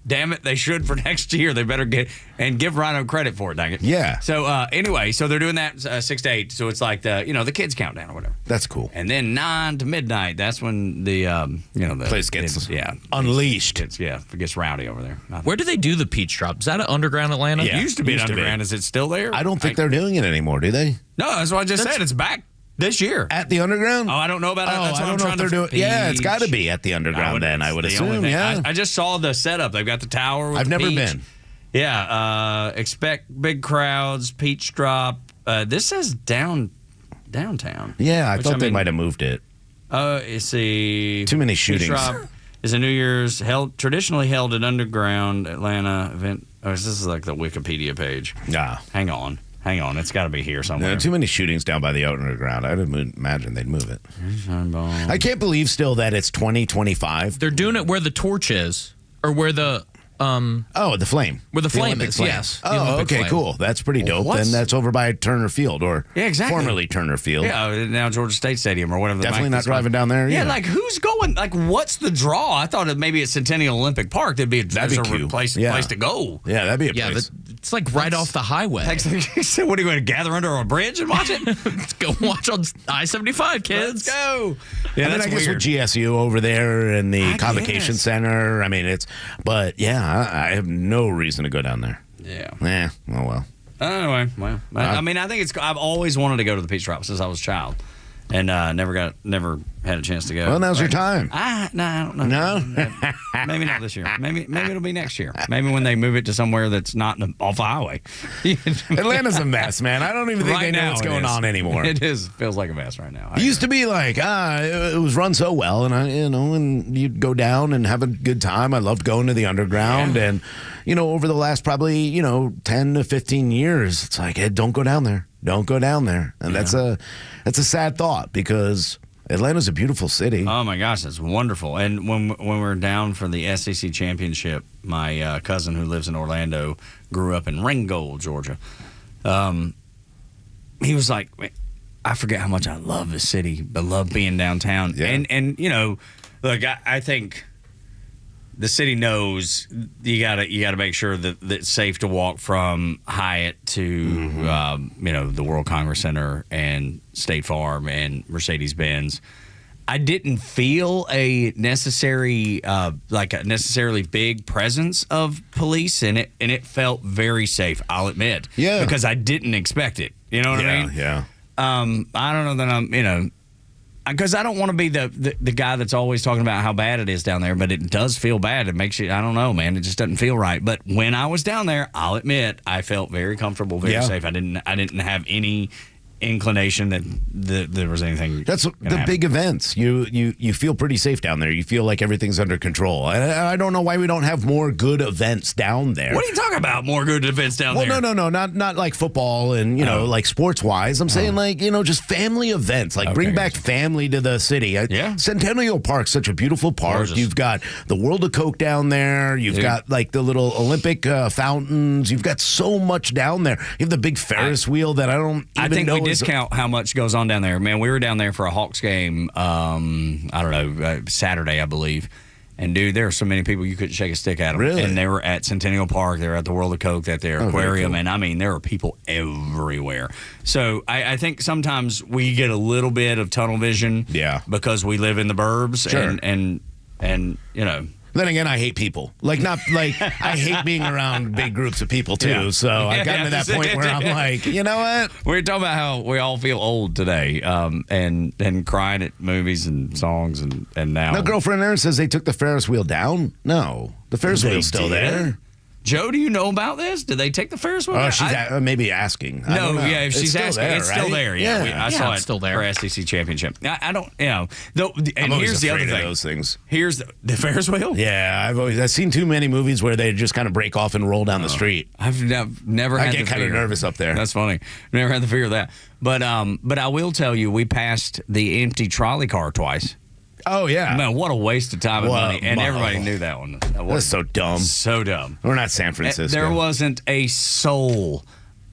damn it, they should for next year. They better give Rhino credit for it, dang it. Yeah. So anyway, so they're doing that 6 to 8. So it's like the kids countdown or whatever. That's cool. And then 9 to midnight. That's when the the place gets unleashed. It gets rowdy over there. Where do they do the Peach Drop? Is that an underground Atlanta? Yeah. It used to be underground. Is it still there? I don't think they're doing it anymore. Do they? No, that's what I just said. It's back this year at the underground. Oh, I don't know about it. That's I don't know if they're doing. Yeah, it's got to be at the underground. Then I would assume. Yeah, I just saw the setup. They've got the tower. With I've never Peach. been. Yeah, expect big crowds. Peach Drop. This says downtown. Yeah, I thought they might have moved it. You see, too many shootings. Peach Drop is a New Year's traditionally held at underground Atlanta event. Oh, this is like the Wikipedia page. Nah, hang on. It's got to be here somewhere. No, too many shootings down by the underground. I didn't imagine they'd move it. I can't believe still that it's 2025. They're doing it where the torch is, or where the the flame. Where the flame Olympic is, flame. yes. Oh, okay, flame. cool. That's pretty dope. Then that's over by Turner Field, or formerly Turner Field. Yeah, now Georgia State Stadium or whatever. Definitely not driving down there. Yeah, who's going? What's the draw? I thought maybe at Centennial Olympic Park there'd be a place to go. Yeah, that'd be a place. It's like right off the highway. So what are you going to gather under a bridge and watch it? Let's go watch on I-75, kids. Let's go. Yeah, I guess with GSU over there and the Convocation Center. I mean, I have no reason to go down there. Yeah. Oh well. Anyway, I think I've always wanted to go to the Peach Drop since I was a child. and never had a chance to go. Well, now's your time. I don't know. No? Maybe not this year. Maybe it'll be next year. Maybe when they move it to somewhere that's not off the highway. Atlanta's a mess, man. I don't even think they know what's going on anymore. It feels like a mess right now. It used to be like, it was run so well, and and you'd go down and have a good time. I loved going to the underground, and over the last probably 10 to 15 years, it's like, hey, don't go down there. Don't go down there. And that's a sad thought because Atlanta's a beautiful city. Oh my gosh, it's wonderful. And when we were down for the SEC championship, my cousin who lives in Orlando grew up in Ringgold, Georgia. He was like, I forget how much I love the city, but love being downtown. Yeah. And look, I think the city knows you gotta make sure that it's safe to walk from Hyatt to the World Congress Center and State Farm and Mercedes-Benz. I didn't feel a necessarily big presence of police in it, and it felt very safe, I'll admit. Yeah, because I didn't expect it. You know what I mean? Yeah. I don't know that I'm because I don't want to be the guy that's always talking about how bad it is down there, but it does feel bad. It makes you, I don't know, man. It just doesn't feel right. But when I was down there, I'll admit, I felt very comfortable, very safe. I didn't have any inclination that there was anything. That's the big events. You feel pretty safe down there. You feel like everything's under control. I don't know why we don't have more good events down there. What are you talking about? More good events down there? Well, no, not like football and like sports wise. I'm saying like just family events. Like bring back family to the city. Centennial Park's such a beautiful park. Gorgeous. You've got the World of Coke down there. You've got like the little Olympic fountains. You've got so much down there. You have the big Ferris wheel that I don't even know. Discount how much goes on down there. Man, we were down there for a Hawks game, Saturday, I believe. And, dude, there are so many people you couldn't shake a stick at them. Really? And they were at Centennial Park. They were at the World of Coke, at their aquarium. Cool. And, I mean, there are people everywhere. So I think sometimes we get a little bit of tunnel vision because we live in the burbs. Sure. And Then again, I hate people. I hate being around big groups of people, too. Yeah. So I've gotten to that point where I'm like, you know what? We're talking about how we all feel old today and crying at movies and songs and now. No, girlfriend there says they took the Ferris wheel down. No, the Ferris wheel's still there. Joe, do you know about this? Did they take the Ferris wheel? Oh, she's maybe asking. No, if she's asking, there, it's still there. Yeah, I saw it still there for SEC championship. I don't, and here's the other thing. Of those things. Here's the Ferris wheel. Yeah, I've seen too many movies where they just kind of break off and roll down the street. I've never had. I get kind of nervous up there. That's funny. Never had the fear of that. But I will tell you, we passed the empty trolley car twice. Oh, yeah. Man, what a waste of time and money. And everybody knew that one. That's so dumb. So dumb. We're not San Francisco. There wasn't a soul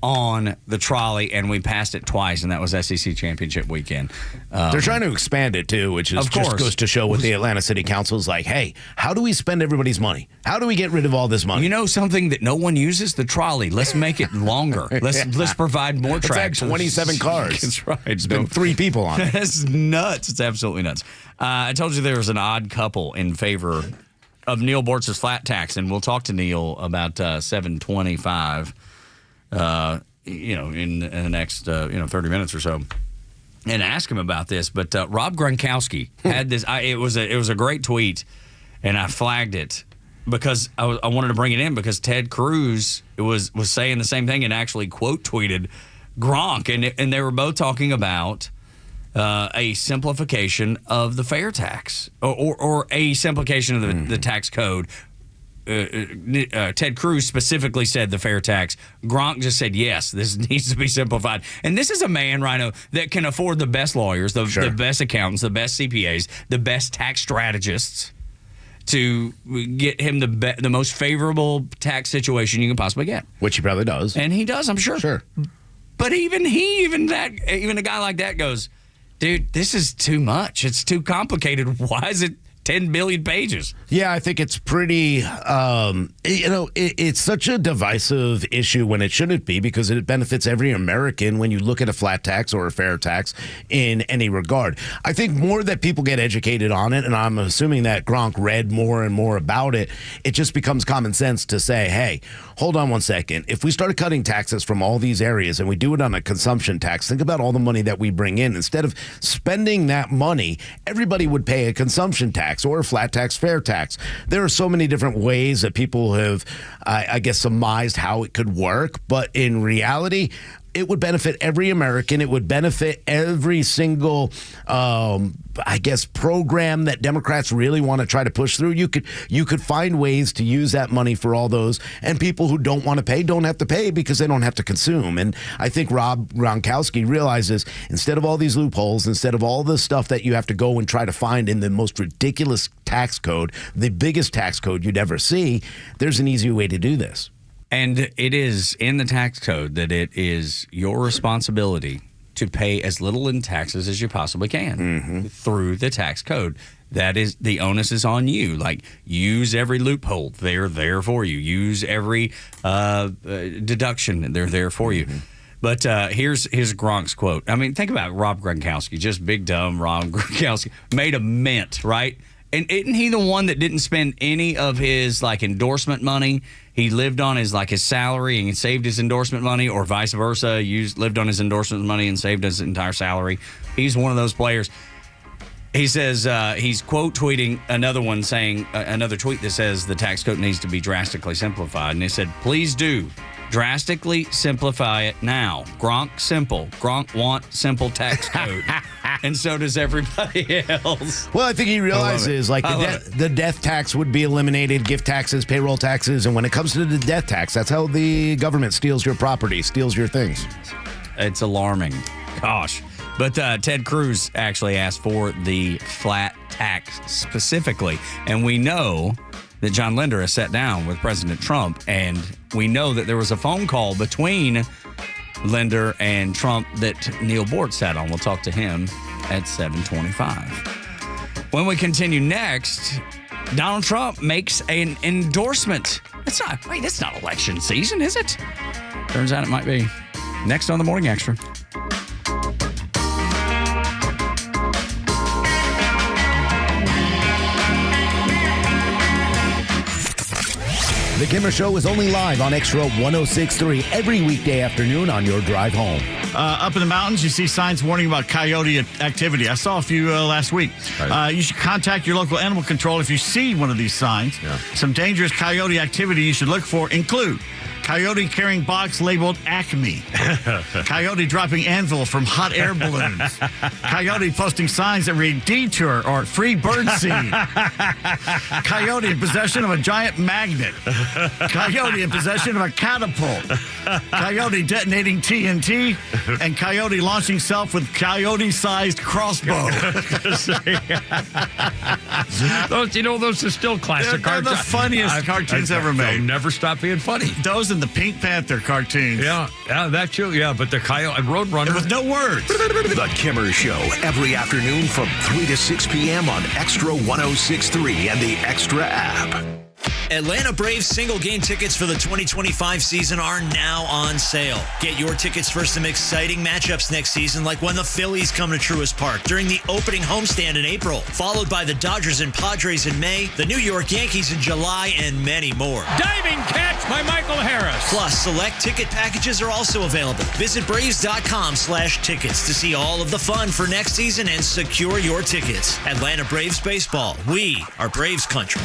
on the trolley, and we passed it twice, and that was SEC Championship weekend. They're trying to expand it, too, which is just goes to show what the Atlanta City Council is like. Hey, how do we spend everybody's money? How do we get rid of all this money? You know something that no one uses? The trolley. Let's make it longer. Let's provide more tracks. It's like 27 cars. That's right. It's been 3 people on it. That's nuts. It's absolutely nuts. I told you there was an odd couple in favor of Neil Bortz's flat tax, and we'll talk to Neil about 7:25. In the next 30 minutes or so, and ask him about this. But Rob Gronkowski had this. It was a great tweet, and I flagged it because I wanted to bring it in because Ted Cruz was saying the same thing and actually quote tweeted Gronk, and they were both talking about a simplification of the fair tax or a simplification of the tax code. Ted Cruz specifically said the fair tax. Gronk just said, yes, this needs to be simplified. And this is a man, Rhino, that can afford the best lawyers, the best accountants, the best CPAs, the best tax strategists to get him the most favorable tax situation you can possibly get. Which he probably does. And he does, I'm sure. Sure. But even a guy like that goes, dude, this is too much. It's too complicated. Why is it 10 billion pages. Yeah, I think it's pretty, it's such a divisive issue when it shouldn't be, because it benefits every American when you look at a flat tax or a fair tax in any regard. I think more that people get educated on it, and I'm assuming that Gronk read more and more about it, it just becomes common sense to say, hey, hold on one second. If we started cutting taxes from all these areas and we do it on a consumption tax, think about all the money that we bring in. Instead of spending that money, everybody would pay a consumption tax or a flat tax, fair tax. There are so many different ways that people have, I guess, surmised how it could work. But in reality, it would benefit every American. It would benefit every single, program that Democrats really want to try to push through. You could find ways to use that money for all those, and people who don't want to pay don't have to pay because they don't have to consume. And I think Rob Gronkowski realizes, instead of all these loopholes, instead of all the stuff that you have to go and try to find in the most ridiculous tax code, the biggest tax code you'd ever see, there's an easy way to do this. And it is in the tax code that it is your responsibility to pay as little in taxes as you possibly can through the tax code. That is, the onus is on you. Like, use every loophole. They're there for you. Use every deduction. They're there for you. But here's Gronk's quote. I mean, think about Rob Gronkowski, just big dumb Rob Gronkowski. Made a mint, right? And isn't he the one that didn't spend any of his endorsement money? He lived on his salary and saved his endorsement money, or vice versa. Lived on his endorsement money and saved his entire salary. He's one of those players. He says he's quote tweeting another one saying another tweet that says the tax code needs to be drastically simplified. And he said, please do. Drastically simplify it now. Gronk simple. Gronk want simple tax code. And so does everybody else. Well, I think he realizes the death tax would be eliminated, gift taxes, payroll taxes. And when it comes to the death tax, that's how the government steals your property, steals your things. It's alarming. Gosh. But Ted Cruz actually asked for the flat tax specifically. And we know that John Linder has sat down with President Trump, and we know that there was a phone call between Linder and Trump that Neil Bort sat on. We'll talk to him at 7:25. When we continue next, Donald Trump makes an endorsement. It's not election season, is it? Turns out it might be. Next on the Morning Extra. The Kimmer Show is only live on Xtra 106.3 every weekday afternoon on your drive home. Up in the mountains, you see signs warning about coyote activity. I saw a few last week. You should contact your local animal control if you see one of these signs. Yeah. Some dangerous coyote activity you should look for include coyote carrying box labeled Acme, coyote dropping anvil from hot air balloons, coyote posting signs that read detour or free bird seed, coyote in possession of a giant magnet, coyote in possession of a catapult, coyote detonating TNT, and coyote launching self with coyote-sized crossbow. Those are still classic cartoons. They're the funniest cartoons ever made. They'll never stop being funny. Those and the Pink Panther cartoons. Yeah, that too. Yeah, but the coyote and Roadrunner with no words. The Kimmer Show every afternoon from 3 to 6 p.m. on Xtra 106.3 and the Xtra app. Atlanta Braves single game tickets for the 2025 season are now on sale. Get your tickets for some exciting matchups next season, like when the Phillies come to Truist Park during the opening homestand in April, followed by the Dodgers and Padres in May, the New York Yankees in July, and many more. Diving catch by Michael Harris. Plus, select ticket packages are also available. Visit Braves.com/tickets to see all of the fun for next season and secure your tickets. Atlanta Braves baseball. We are Braves country.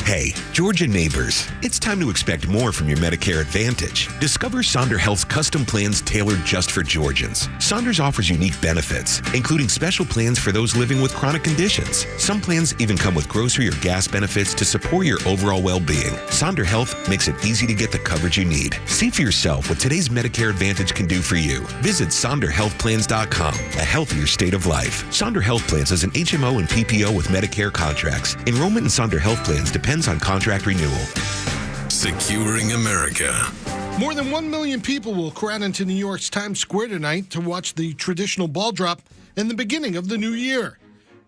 Hey, Georgia neighbors, it's time to expect more from your Medicare Advantage. Discover Sonder Health's custom plans tailored just for Georgians. Saunders offers unique benefits, including special plans for those living with chronic conditions. Some plans even come with grocery or gas benefits to support your overall well-being. Sonder Health makes it easy to get the coverage you need. See for yourself what today's Medicare Advantage can do for you. Visit SonderHealthPlans.com, a healthier state of life. Sonder Health Plans is an HMO and PPO with Medicare contracts. Enrollment in Sonder Health Plans depends on contract renewal. Securing America. More than 1 million people will crowd into New York's Times Square tonight to watch the traditional ball drop and the beginning of the new year.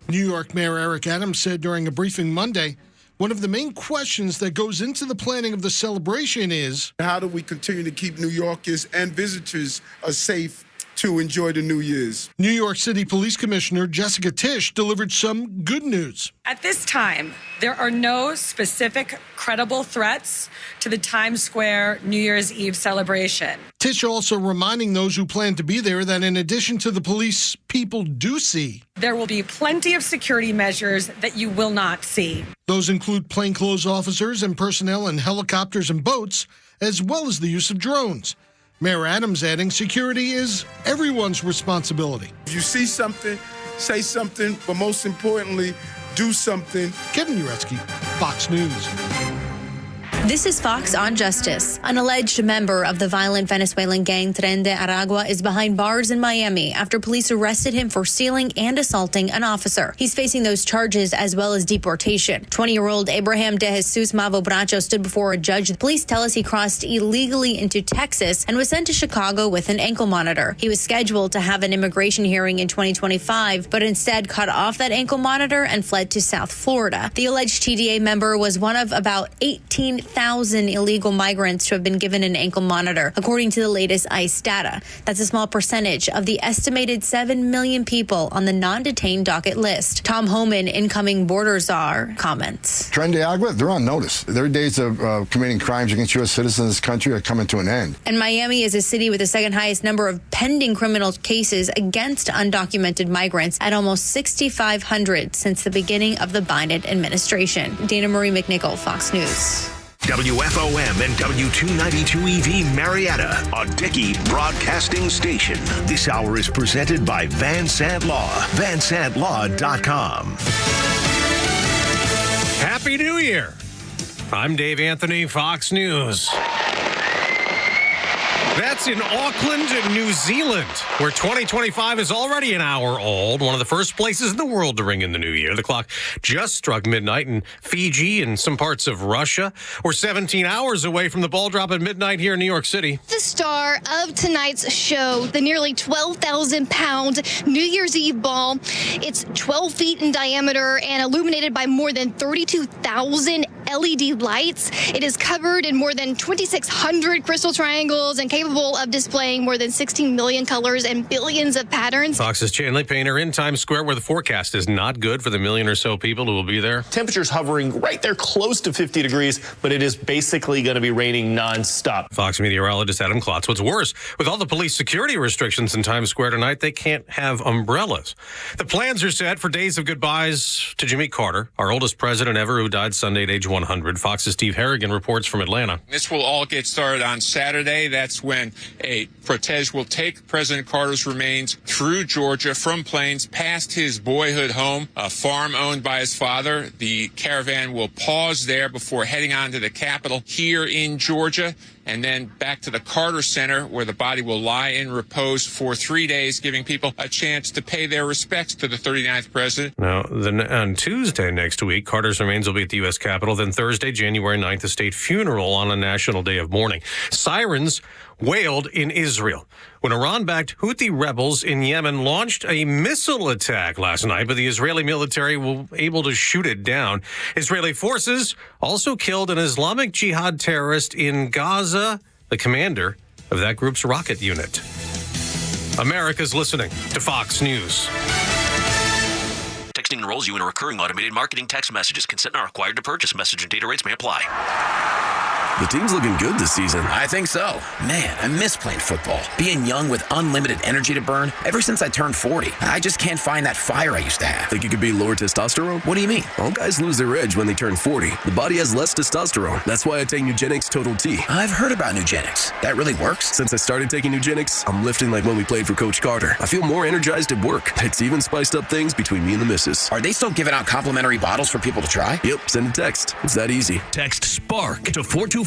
New York Mayor Eric Adams said during a briefing Monday, one of the main questions that goes into the planning of the celebration is, how do we continue to keep New Yorkers and visitors safe to enjoy the New Year's? New York City Police Commissioner Jessica Tisch delivered some good news. At this time, there are no specific credible threats to the Times Square New Year's Eve celebration. Tisch also reminding those who plan to be there that in addition to the police people do see, there will be plenty of security measures that you will not see. Those include plainclothes officers and personnel in helicopters and boats, as well as the use of drones. Mayor Adams adding security is everyone's responsibility. If you see something, say something, but most importantly, do something. Kevin Uretsky, Fox News. This is Fox on Justice. An alleged member of the violent Venezuelan gang Tren de Aragua is behind bars in Miami after police arrested him for stealing and assaulting an officer. He's facing those charges as well as deportation. 20-year-old Abraham de Jesus Mavo Bracho stood before a judge. The police tell us he crossed illegally into Texas and was sent to Chicago with an ankle monitor. He was scheduled to have an immigration hearing in 2025, but instead cut off that ankle monitor and fled to South Florida. The alleged TDA member was one of about 18,000 illegal migrants to have been given an ankle monitor, according to the latest ICE data. That's a small percentage of the estimated 7 million people on the non-detained docket list. Tom Homan, incoming border czar, comments. Tren de Agua, they're on notice. Their days of committing crimes against U.S. citizens in this country are coming to an end. And Miami is a city with the second highest number of pending criminal cases against undocumented migrants at almost 6,500 since the beginning of the Biden administration. Dana Marie McNichol, Fox News. WFOM and W292EV Marietta, a Dickey broadcasting station. This hour is presented by Van Sant Law, vansantlaw.com. Happy New Year. I'm Dave Anthony, Fox News. That's in Auckland, New Zealand, where 2025 is already an hour old, one of the first places in the world to ring in the new year. The clock just struck midnight in Fiji and some parts of Russia. We're 17 hours away from the ball drop at midnight here in New York City. The star of tonight's show, the nearly 12,000-pound New Year's Eve ball. It's 12 feet in diameter and illuminated by more than 32,000 LED lights. It is covered in more than 2,600 crystal triangles and capable of displaying more than 16 million colors and billions of patterns. Fox's Chanley Painter in Times Square, where the forecast is not good for the million or so people who will be there. Temperatures hovering right there close to 50 degrees, but it is basically going to be raining nonstop. Fox meteorologist Adam Klotz. What's worse, with all the police security restrictions in Times Square tonight, they can't have umbrellas. The plans are set for days of goodbyes to Jimmy Carter, our oldest president ever, who died Sunday at age 100. Fox's Steve Harrigan reports from Atlanta. This will all get started on Saturday. That's when a cortege will take President Carter's remains through Georgia from Plains past his boyhood home, a farm owned by his father. The caravan will pause there before heading on to the Capitol here in Georgia, and then back to the Carter Center, where the body will lie in repose for 3 days, giving people a chance to pay their respects to the 39th president. Now, on Tuesday next week, Carter's remains will be at the U.S. Capitol. Then Thursday, January 9th, a state funeral on a national day of mourning. Sirens wailed in Israel when Iran-backed Houthi rebels in Yemen launched a missile attack last night, but the Israeli military were able to shoot it down. Israeli forces also killed an Islamic Jihad terrorist in Gaza, the commander of that group's rocket unit. America's listening to Fox News. Texting enrolls you in a recurring automated marketing text messages. Consent not required to purchase. Message and data rates may apply. The team's looking good this season. I think so. Man, I miss playing football. Being young with unlimited energy to burn. Ever since I turned 40, I just can't find that fire I used to have. Think it could be lower testosterone? What do you mean? All guys lose their edge when they turn 40. The body has less testosterone. That's why I take Nugenix Total T. I've heard about Nugenix. That really works? Since I started taking Nugenix, I'm lifting like when we played for Coach Carter. I feel more energized at work. It's even spiced up things between me and the missus. Are they still giving out complimentary bottles for people to try? Yep, send a text. It's that easy. Text SPARK to 42424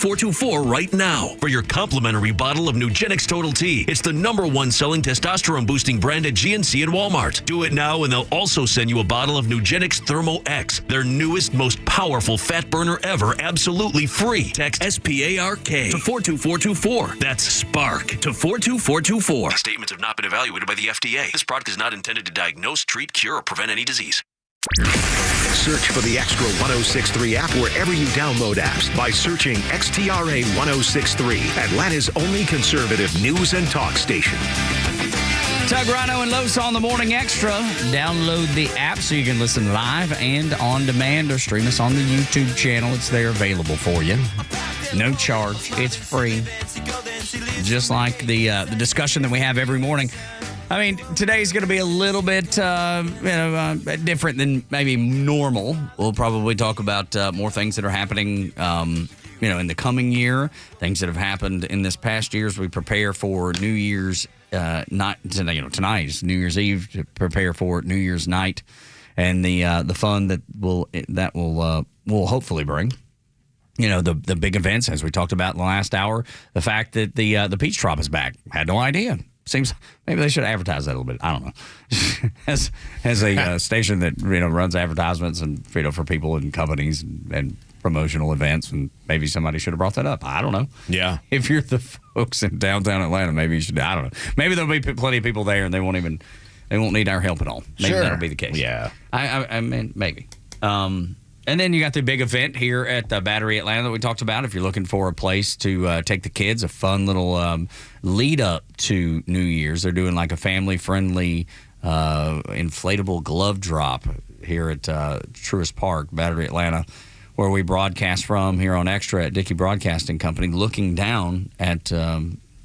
right now for your complimentary bottle of Nugenix Total T. It's the #1 selling testosterone boosting brand at GNC and Walmart. Do it now and they'll also send you a bottle of Nugenix Thermo X, their newest, most powerful fat burner ever, absolutely free. Text SPARK to 42424. That's SPARK to 42424. These statements have not been evaluated by the FDA. This product is not intended to diagnose, treat, cure, or prevent any disease. Search for the Extra 106.3 app wherever you download apps by searching XTRA 106.3, Atlanta's only conservative news and talk station. Tug, Rhino, and Los on the Morning Extra. Download the app so you can listen live and on demand or stream us on the YouTube channel. It's there available for you. No charge. It's free. Just like the discussion that we have every morning. I mean, today's going to be a little bit different than maybe normal. We'll probably talk about more things that are happening in the coming year, things that have happened in this past year as we prepare for New Year's night. Tonight is New Year's Eve, to prepare for New Year's night, and the fun that will hopefully bring. The big events, as we talked about in the last hour. The fact that the Peach Trop is back, had no idea. Seems maybe they should advertise that a little bit. I don't know. as a station that runs advertisements and for people and companies and promotional events, and maybe somebody should have brought that up. I don't know. Yeah. If you're the folks in downtown Atlanta, maybe you should. I don't know. Maybe there'll be plenty of people there, and they won't need our help at all. Maybe that'll be the case. Yeah. I mean, maybe. And then you got the big event here at the Battery Atlanta that we talked about. If you're looking for a place to take the kids, a fun little lead up to New Year's, they're doing like a family-friendly inflatable glove drop here at Truist Park, Battery Atlanta, where we broadcast from here on Extra at Dickey Broadcasting Company, looking down at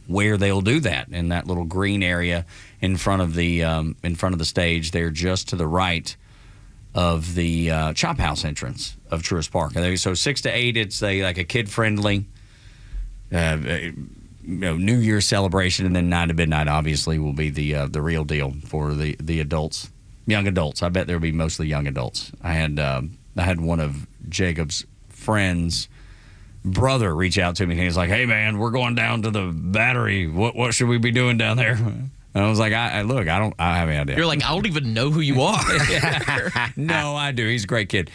where they'll do that in that little green area in front of the stage there, just to the right of the Chop House entrance of Truist Park. So 6 to 8, it's like a kid-friendly New Year's celebration, and then 9 to midnight obviously will be the real deal for the adults, young adults. I bet there'll be mostly young adults. I had one of Jacob's friends' brother reach out to me, and he was like, "Hey man, we're going down to the Battery. What should we be doing down there?" And I was like, I have any idea. You're like, I don't even know who you are. No, I do. He's a great kid.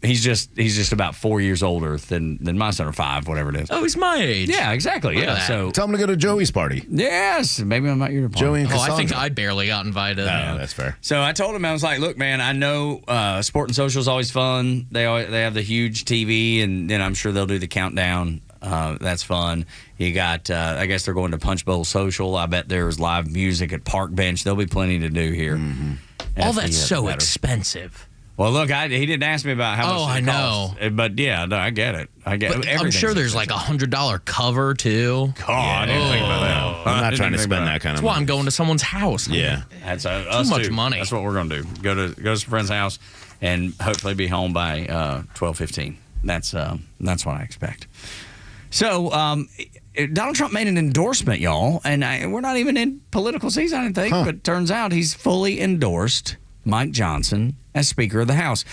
He's just about 4 years older than my son, or 5, whatever it is. Oh, he's my age. Yeah, exactly. Yeah. So tell him to go to Joey's party. Yes, maybe I'm not your party. Joey and Cassandra. I think I barely got invited. No, that's fair. So I told him, I was like, look, man, I know Sport and Social is always fun. They have the huge TV, and then I'm sure they'll do the countdown. That's fun. You got, I guess they're going to Punch Bowl Social. I bet there's live music at Park Bench. There'll be plenty to do here. Mm-hmm. All that's so expensive. Well, look, he didn't ask me about how much it costs. I know. But yeah, no, I get it. I'm sure there's like $100 cover too. God, I didn't think about that. I'm not trying to spend that kind of money. That's why I'm going to someone's house. Yeah. That's too much money. That's what we're going to do. Go to some friend's house and hopefully be home by 12:15. That's what I expect. So, Donald Trump made an endorsement, y'all, and we're not even in political season, I didn't think, but it turns out he's fully endorsed Mike Johnson as Speaker of the House.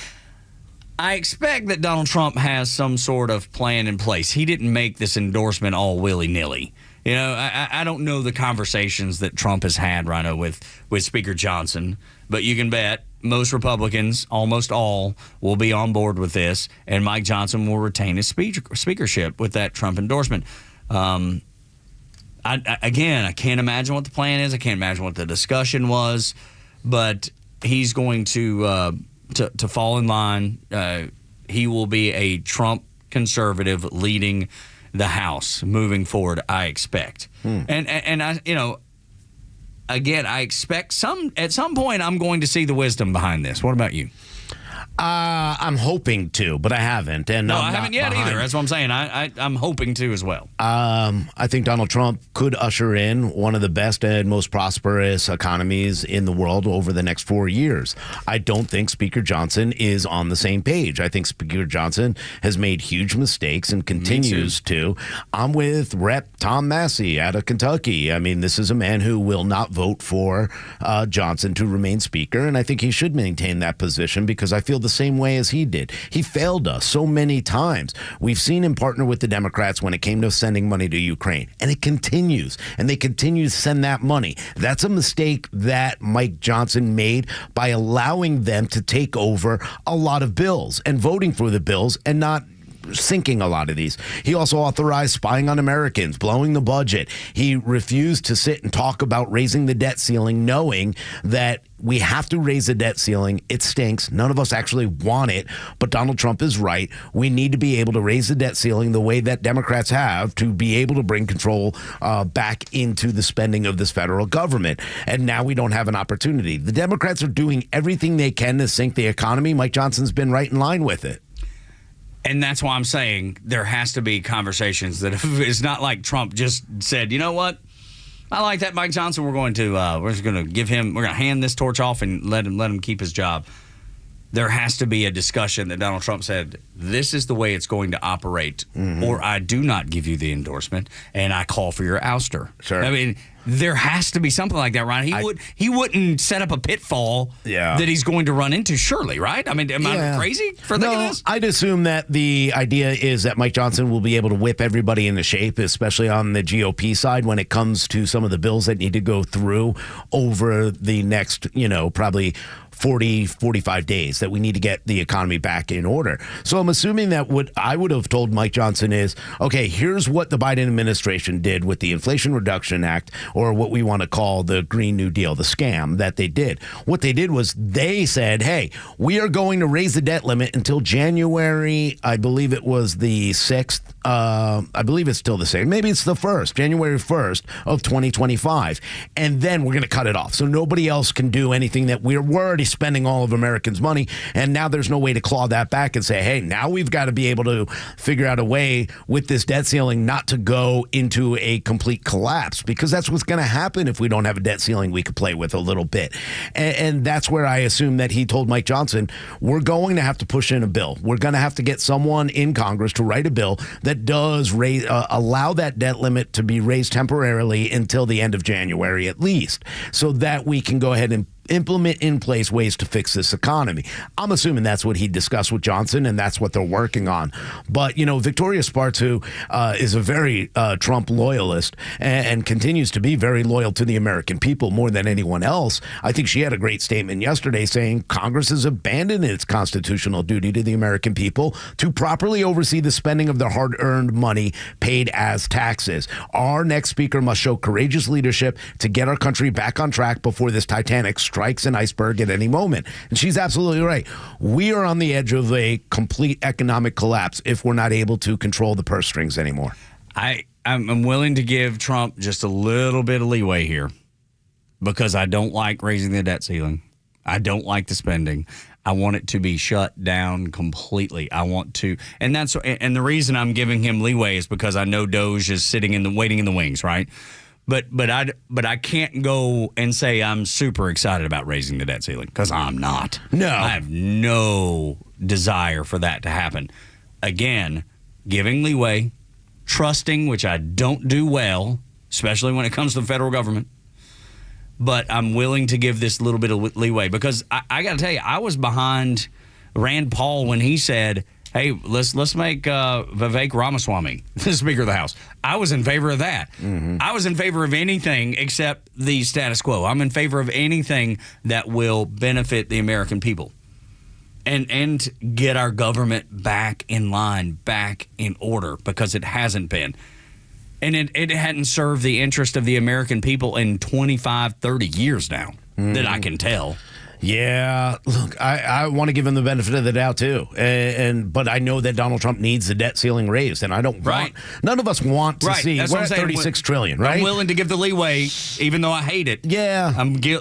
I expect that Donald Trump has some sort of plan in place. He didn't make this endorsement all willy-nilly. I don't know the conversations that Trump has had, Rhino, with Speaker Johnson, but you can bet most Republicans, almost all, will be on board with this, and Mike Johnson will retain his speakership with that Trump endorsement. I can't imagine what the plan is. I can't imagine what the discussion was, but he's going to fall in line. He will be a Trump conservative leading the House moving forward, I expect. And I, again, I expect at some point I'm going to see the wisdom behind this. What about you? I'm hoping to, but I haven't. And no, I haven't yet either. That's what I'm saying. I'm hoping to as well. I think Donald Trump could usher in one of the best and most prosperous economies in the world over the next 4 years. I don't think Speaker Johnson is on the same page. I think Speaker Johnson has made huge mistakes and continues to. I'm with Rep. Tom Massey out of Kentucky. I mean, this is a man who will not vote for Johnson to remain Speaker, and I think he should maintain that position because I feel the same way as he did. He failed us so many times. We've seen him partner with the Democrats when it came to sending money to Ukraine, and it continues, and they continue to send that money. That's a mistake that Mike Johnson made by allowing them to take over a lot of bills and voting for the bills and not sinking a lot of these. He also authorized spying on Americans, blowing the budget. He refused to sit and talk about raising the debt ceiling, knowing that we have to raise the debt ceiling. It stinks. None of us actually want it, but Donald Trump is right. We need to be able to raise the debt ceiling the way that Democrats have to be able to bring control back into the spending of this federal government. And now we don't have an opportunity. The Democrats are doing everything they can to sink the economy. Mike Johnson's been right in line with it. And that's why I'm saying there has to be conversations that it's not like Trump just said, you know what? I like that, Mike Johnson. We're just going to give him, we're going to hand this torch off and let him keep his job. There has to be a discussion that Donald Trump said, this is the way it's going to operate, or I do not give you the endorsement, and I call for your ouster. Sure. I mean, there has to be something like that, Ryan. He wouldn't set up a pitfall that he's going to run into, surely, right? I mean, am I crazy for thinking this? I'd assume that the idea is that Mike Johnson will be able to whip everybody into shape, especially on the GOP side when it comes to some of the bills that need to go through over the next, probably 40, 45 days, that we need to get the economy back in order. So I'm assuming that what I would have told Mike Johnson is, okay, here's what the Biden administration did with the Inflation Reduction Act, or what we want to call the Green New Deal, the scam that they did. What they did was they said, hey, we are going to raise the debt limit until January, I believe it was the 6th. I believe it's still the same. Maybe it's the 1st, January 1st of 2025. And then we're going to cut it off. So nobody else can do anything that we're already spending all of Americans' money. And now there's no way to claw that back and say, hey, now we've got to be able to figure out a way with this debt ceiling not to go into a complete collapse, because that's what's going to happen if we don't have a debt ceiling we could play with a little bit. And that's where I assume that he told Mike Johnson, we're going to have to push in a bill. We're going to have to get someone in Congress to write a bill that does allow that debt limit to be raised temporarily until the end of January at least, so that we can go ahead and implement in place ways to fix this economy. I'm assuming that's what he discussed with Johnson, and that's what they're working on. But, Victoria Spartz, who is a very Trump loyalist and continues to be very loyal to the American people more than anyone else, I think she had a great statement yesterday saying Congress has abandoned its constitutional duty to the American people to properly oversee the spending of their hard-earned money paid as taxes. Our next speaker must show courageous leadership to get our country back on track before this Titanic strikes an iceberg at any moment. And she's absolutely right. We are on the edge of a complete economic collapse if we're not able to control the purse strings anymore. I'm willing to give Trump just a little bit of leeway here, because I don't like raising the debt ceiling. I don't like the spending. I want it to be shut down completely. I want to, and the reason I'm giving him leeway is because I know Doge is waiting in the wings, right? But I can't go and say I'm super excited about raising the debt ceiling, because I'm not. No. I have no desire for that to happen. Again, giving leeway, trusting, which I don't do well, especially when it comes to the federal government. But I'm willing to give this little bit of leeway, because I got to tell you, I was behind Rand Paul when he said, hey, let's make Vivek Ramaswamy the Speaker of the House. I was in favor of that. I was in favor of anything except the status quo. I'm in favor of anything that will benefit the American people and get our government back in line, back in order, because it hasn't been. And it hadn't served the interest of the American people in 25, 30 years now, that I can tell. Yeah, look, I want to give him the benefit of the doubt too, but I know that Donald Trump needs the debt ceiling raised, and I don't want. None of us want to see. That's we're at 36 trillion, right? I'm willing to give the leeway, even though I hate it. Yeah,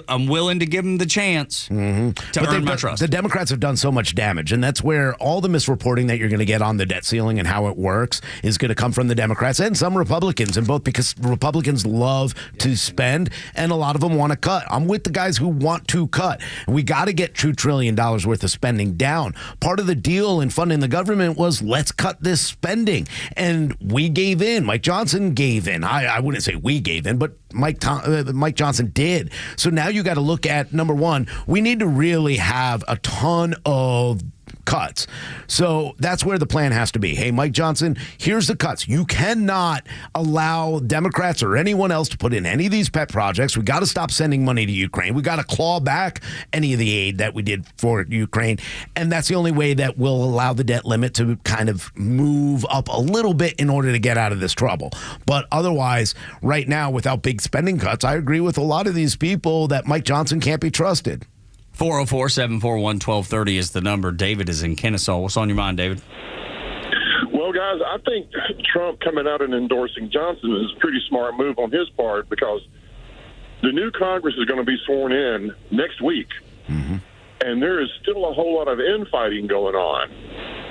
I'm willing to give him the chance to earn my trust. The Democrats have done so much damage, and that's where all the misreporting that you're going to get on the debt ceiling and how it works is going to come from the Democrats and some Republicans, and both because Republicans love to spend, and a lot of them want to cut. I'm with the guys who want to cut. We got to get $2 trillion worth of spending down. Part of the deal in funding the government was let's cut this spending. And we gave in. Mike Johnson gave in. I wouldn't say we gave in, but Mike Johnson did. So now you got to look at, number one, we need to really have a ton of cuts. So that's where the plan has to be. Hey, Mike Johnson, here's the cuts. You cannot allow Democrats or anyone else to put in any of these pet projects. We got to stop sending money to Ukraine. We got to claw back any of the aid that we did for Ukraine. And that's the only way that will allow the debt limit to kind of move up a little bit in order to get out of this trouble. But otherwise, right now, without big spending cuts, I agree with a lot of these people that Mike Johnson can't be trusted. 404-741-1230 is the number. David is in Kennesaw. What's on your mind, David? Well, guys, I think Trump coming out and endorsing Johnson is a pretty smart move on his part because the new Congress is going to be sworn in next week. Mm-hmm. And there is still a whole lot of infighting going on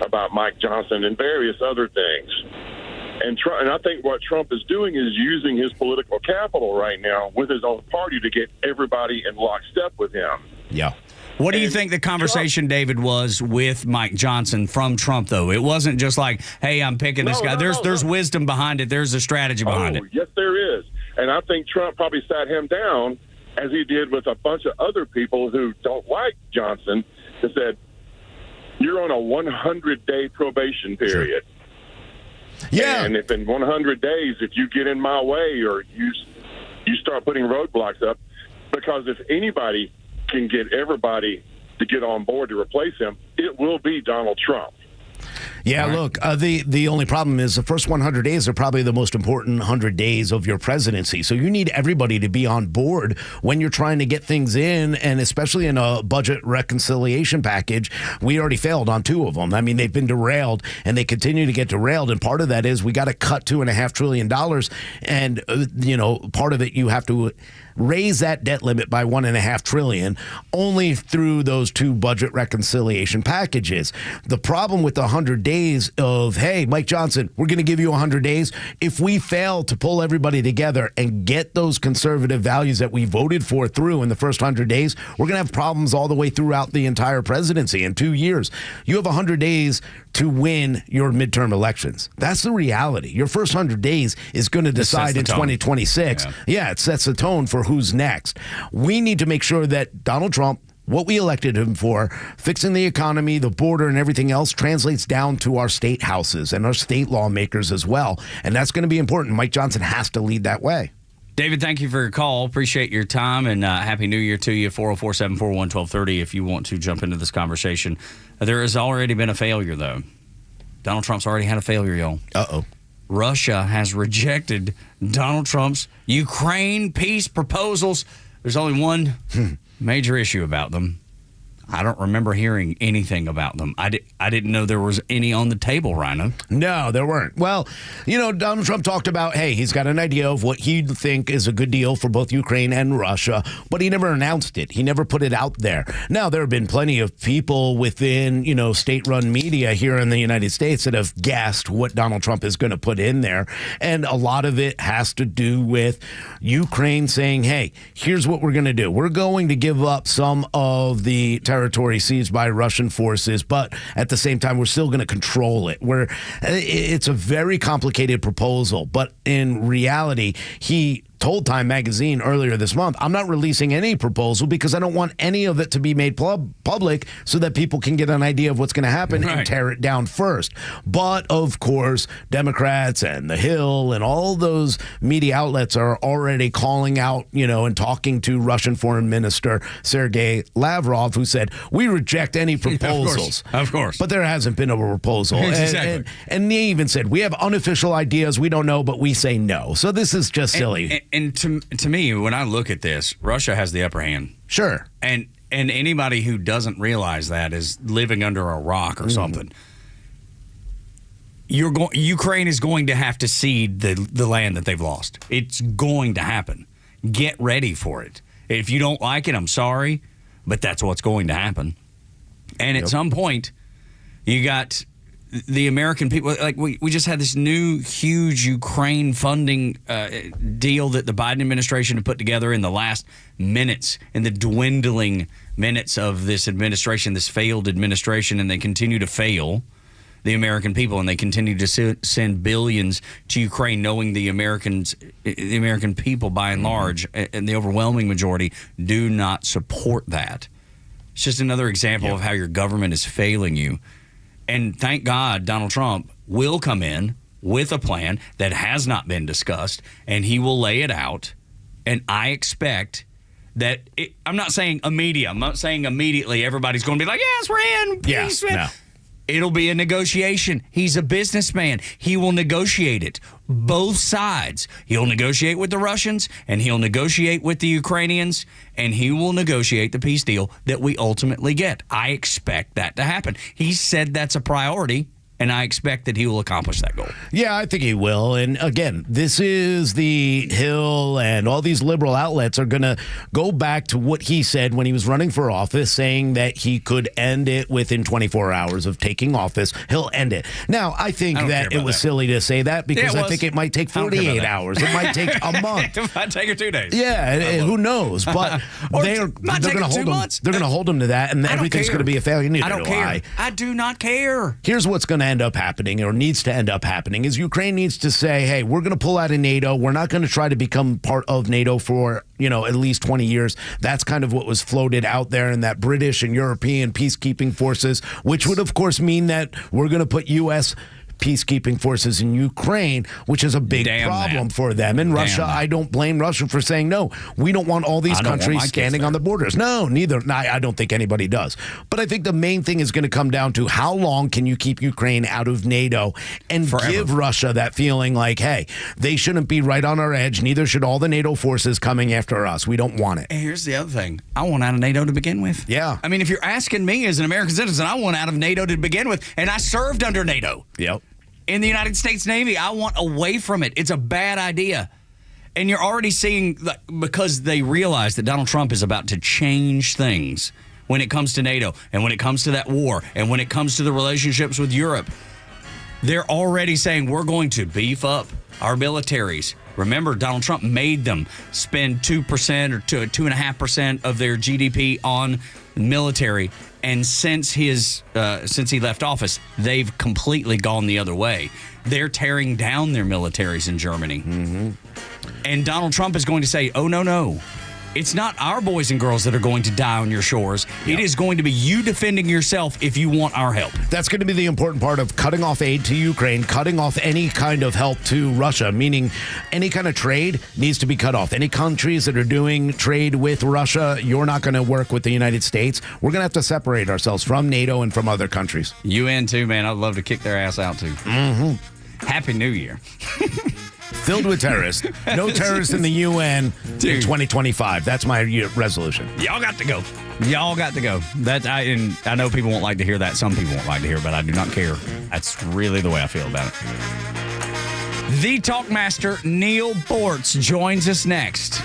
about Mike Johnson and various other things. And I think what Trump is doing is using his political capital right now with his own party to get everybody in lockstep with him. Yeah. What do you think the conversation, David, was with Mike Johnson from Trump, though? It wasn't just like, hey, I'm picking this guy. There's wisdom behind it. There's a strategy behind it. Yes, there is. And I think Trump probably sat him down, as he did with a bunch of other people who don't like Johnson, and said, you're on a 100-day probation period. Sure. Yeah. And if in 100 days, if you get in my way or you start putting roadblocks up, because if anybody can get everybody to get on board to replace him, it will be Donald Trump. Yeah, look, the only problem is the first 100 days are probably the most important 100 days of your presidency. So you need everybody to be on board when you're trying to get things in, and especially in a budget reconciliation package. We already failed on 2 of them. I mean, they've been derailed, and they continue to get derailed. And part of that is we got to cut $2.5 trillion. And, part of it you have to raise that debt limit by $1.5 trillion only through those 2 budget reconciliation packages. The problem with the 100 days of, hey, Mike Johnson, we're going to give you 100 days. If we fail to pull everybody together and get those conservative values that we voted for through in the first 100 days, we're going to have problems all the way throughout the entire presidency in 2 years. You have 100 days to win your midterm elections. That's the reality. Your first 100 days is going to decide in 2026. Yeah, it sets the tone for who's next. We need to make sure that Donald Trump, what we elected him for, fixing the economy, the border, and everything else, translates down to our state houses and our state lawmakers as well. And that's going to be important. Mike Johnson has to lead that way. David, thank you for your call. Appreciate your time, and Happy New Year to you. 404-741-1230 if you want to jump into this conversation. There has already been a failure, though. Donald Trump's already had a failure, y'all. Uh-oh. Russia has rejected Donald Trump's Ukraine peace proposals. There's only one major issue about them. I don't remember hearing anything about them. I didn't know there was any on the table, Rhino. No, there weren't. Well, Donald Trump talked about, hey, he's got an idea of what he'd think is a good deal for both Ukraine and Russia, but he never announced it. He never put it out there. Now, there have been plenty of people within, state-run media here in the United States that have guessed what Donald Trump is going to put in there, and a lot of it has to do with Ukraine saying, hey, here's what we're going to do. We're going to give up some of the territory seized by Russian forces, but at the same time, we're still going to control it. It's a very complicated proposal, but in reality, he told Time Magazine earlier this month, I'm not releasing any proposal because I don't want any of it to be made public so that people can get an idea of what's going to happen and tear it down first. But, of course, Democrats and The Hill and all those media outlets are already calling out, and talking to Russian Foreign Minister Sergei Lavrov, who said, we reject any proposals. Of course. But there hasn't been a proposal. Exactly. And they even said, we have unofficial ideas. We don't know, but we say no. So this is just silly. And to me, when I look at this, Russia has the upper hand. Sure. And anybody who doesn't realize that is living under a rock or something. Ukraine is going to have to cede the land that they've lost. It's going to happen. Get ready for it. If you don't like it, I'm sorry, but that's what's going to happen. And at some point, you got the American people, like we just had this new huge Ukraine funding deal that the Biden administration had put together in the last minutes, in the dwindling minutes of this administration, this failed administration, and they continue to fail the American people, and they continue to send billions to Ukraine, knowing the American people, by and large, and the overwhelming majority, do not support that. It's just another example of how your government is failing you. And thank God Donald Trump will come in with a plan that has not been discussed, and he will lay it out. And I expect that I'm not saying immediately everybody's going to be like, yes, we're in. Yes, no. It'll be a negotiation. He's a businessman. He will negotiate it. Both sides. He'll negotiate with the Russians, and he'll negotiate with the Ukrainians, and he will negotiate the peace deal that we ultimately get. I expect that to happen. He said that's a priority, and I expect that he will accomplish that goal. Yeah, I think he will. And again, this is the Hill, and all these liberal outlets are going to go back to what he said when he was running for office, saying that he could end it within 24 hours of taking office. He'll end it. Now, I think that it was silly to say that, because I think it might take 48 hours. It might take a month. It might take 2 days. Yeah, who knows? But they're going to hold him. They're going to hold him to that, and everything's going to be a failure. Neither I don't do care. I do not care. Here's what's going to end up happening, or needs to end up happening, is Ukraine needs to say, hey, we're going to pull out of NATO. We're not going to try to become part of NATO for, at least 20 years. That's kind of what was floated out there in that British and European peacekeeping forces, which would, of course, mean that we're going to put U.S. peacekeeping forces in Ukraine, which is a big problem for them. And Russia, I don't blame Russia for saying, no, we don't want all these countries standing on the borders. No, neither. No, I don't think anybody does. But I think the main thing is going to come down to how long can you keep Ukraine out of NATO and give Russia that feeling like, hey, they shouldn't be right on our edge. Neither should all the NATO forces coming after us. We don't want it. And here's the other thing. I want out of NATO to begin with. Yeah. I mean, if you're asking me as an American citizen, I want out of NATO to begin with. And I served under NATO. Yep. In the United States Navy, I want away from it. It's a bad idea. And you're already seeing, because they realize that Donald Trump is about to change things when it comes to NATO, and when it comes to that war, and when it comes to the relationships with Europe. They're already saying we're going to beef up our militaries. Remember, Donald Trump made them spend 2% or 2.5% of their GDP on military. And since he left office, they've completely gone the other way. They're tearing down their militaries in Germany. Mm-hmm. And Donald Trump is going to say, oh, no. It's not our boys and girls that are going to die on your shores. Yep. It is going to be you defending yourself if you want our help. That's going to be the important part of cutting off aid to Ukraine, cutting off any kind of help to Russia, meaning any kind of trade needs to be cut off. Any countries that are doing trade with Russia, you're not going to work with the United States. We're going to have to separate ourselves from NATO and from other countries. UN too, man. I'd love to kick their ass out too. Mm-hmm. Happy New Year. Filled with terrorists. No terrorists in the UN in 2025. That's my resolution. Y'all got to go. Y'all got to go. I know people won't like to hear that. Some people won't like to hear it, but I do not care. That's really the way I feel about it. The Talkmaster, Neil Bortz, joins us next.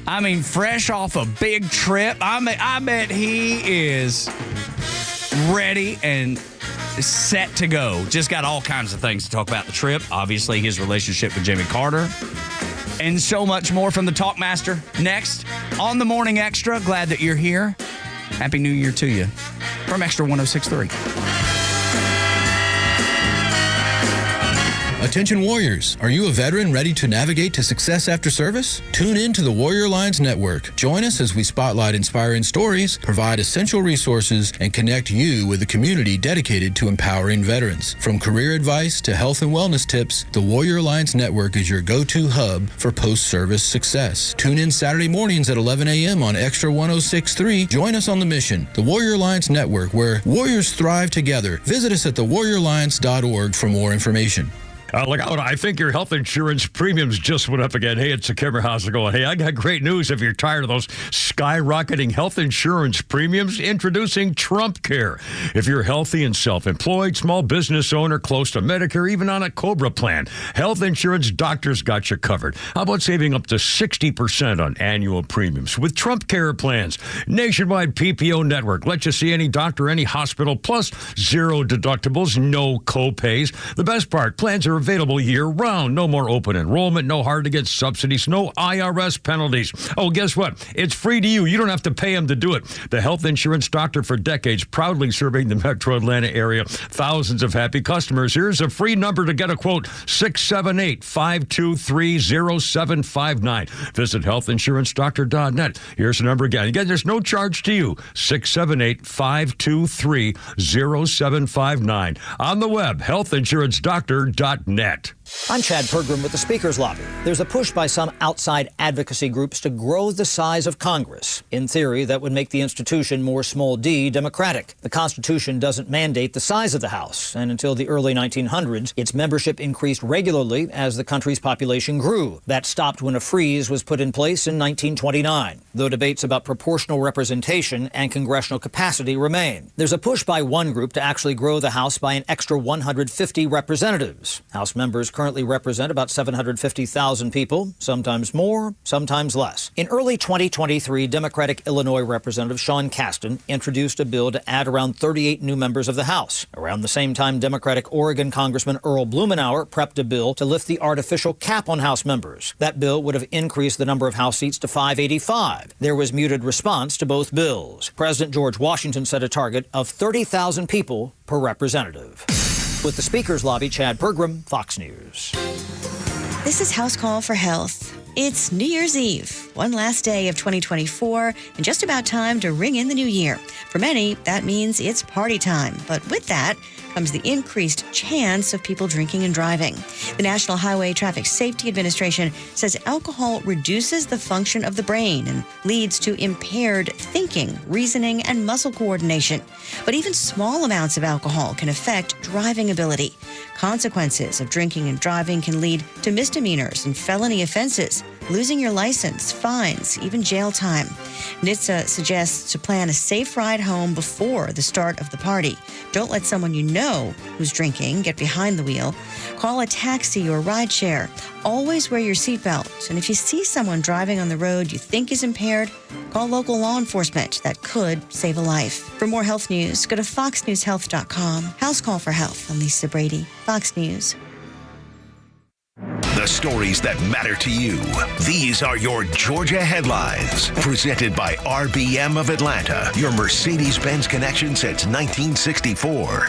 I mean, fresh off a big trip. I bet he is ready and set to go. Just got all kinds of things to talk about the trip. Obviously, his relationship with Jimmy Carter. And so much more from the Talkmaster next on the Morning Extra. Glad that you're here. Happy New Year to you from Extra 106.3. Attention Warriors, are you a veteran ready to navigate to success after service? Tune in to the Warrior Alliance Network. Join us as we spotlight inspiring stories, provide essential resources, and connect you with a community dedicated to empowering veterans. From career advice to health and wellness tips, the Warrior Alliance Network is your go-to hub for post-service success. Tune in Saturday mornings at 11 a.m. on Extra 106.3. Join us on the mission, the Warrior Alliance Network, where warriors thrive together. Visit us at thewarrioralliance.org for more information. Look out, I think your health insurance premiums just went up again. Hey, it's a Kimmer. How's it going? Hey, I got great news. If you're tired of those skyrocketing health insurance premiums, introducing Trump Care. If you're healthy and self-employed, small business owner, close to Medicare, even on a COBRA plan, Health Insurance Doctors got you covered. How about saving up to 60% on annual premiums with Trump Care plans? Nationwide PPO network. Let you see any doctor, any hospital, plus zero deductibles, no co-pays. The best part, plans are available year-round. No more open enrollment, no hard-to-get subsidies, no IRS penalties. Oh, guess what? It's free to you. You don't have to pay them to do it. The health insurance doctor for decades, proudly serving the metro Atlanta area. Thousands of happy customers. Here's a free number to get a quote, 678-523-0759. Visit healthinsurancedoctor.net. Here's the number again. Again, there's no charge to you, 678-523-0759. On the web, healthinsurancedoctor.net. I'm Chad Pergram with the Speaker's Lobby. There's a push by some outside advocacy groups to grow the size of Congress. In theory, that would make the institution more small d democratic. The Constitution doesn't mandate the size of the House, and until the early 1900s, its membership increased regularly as the country's population grew. That stopped when a freeze was put in place in 1929, though debates about proportional representation and congressional capacity remain. There's a push by one group to actually grow the House by an extra 150 representatives. House members currently represent about 750,000 people, sometimes more, sometimes less. In early 2023, Democratic Illinois Representative Sean Casten introduced a bill to add around 38 new members of the House. Around the same time, Democratic Oregon Congressman Earl Blumenauer prepped a bill to lift the artificial cap on House members. That bill would have increased the number of House seats to 585. There was muted response to both bills. President George Washington set a target of 30,000 people per representative. With the Speaker's Lobby, Chad Pergram, Fox News. This is House Call for Health. It's New Year's Eve, one last day of 2024, and just about time to ring in the new year. For many, that means it's party time. But with that comes the increased chance of people drinking and driving. The National Highway Traffic Safety Administration says alcohol reduces the function of the brain and leads to impaired thinking, reasoning, and muscle coordination. But even small amounts of alcohol can affect driving ability. Consequences of drinking and driving can lead to misdemeanors and felony offenses, losing your license, fines, even jail time. NHTSA suggests to plan a safe ride home before the start of the party. Don't let someone you know who's drinking get behind the wheel. Call a taxi or rideshare. Always wear your seatbelt. And if you see someone driving on the road you think is impaired, call local law enforcement. That could save a life. For more health news, go to foxnewshealth.com. House Call for Health. I'm Lisa Brady, Fox News. The stories that matter to you. These are your Georgia headlines. Presented by RBM of Atlanta, your Mercedes-Benz connection since 1964.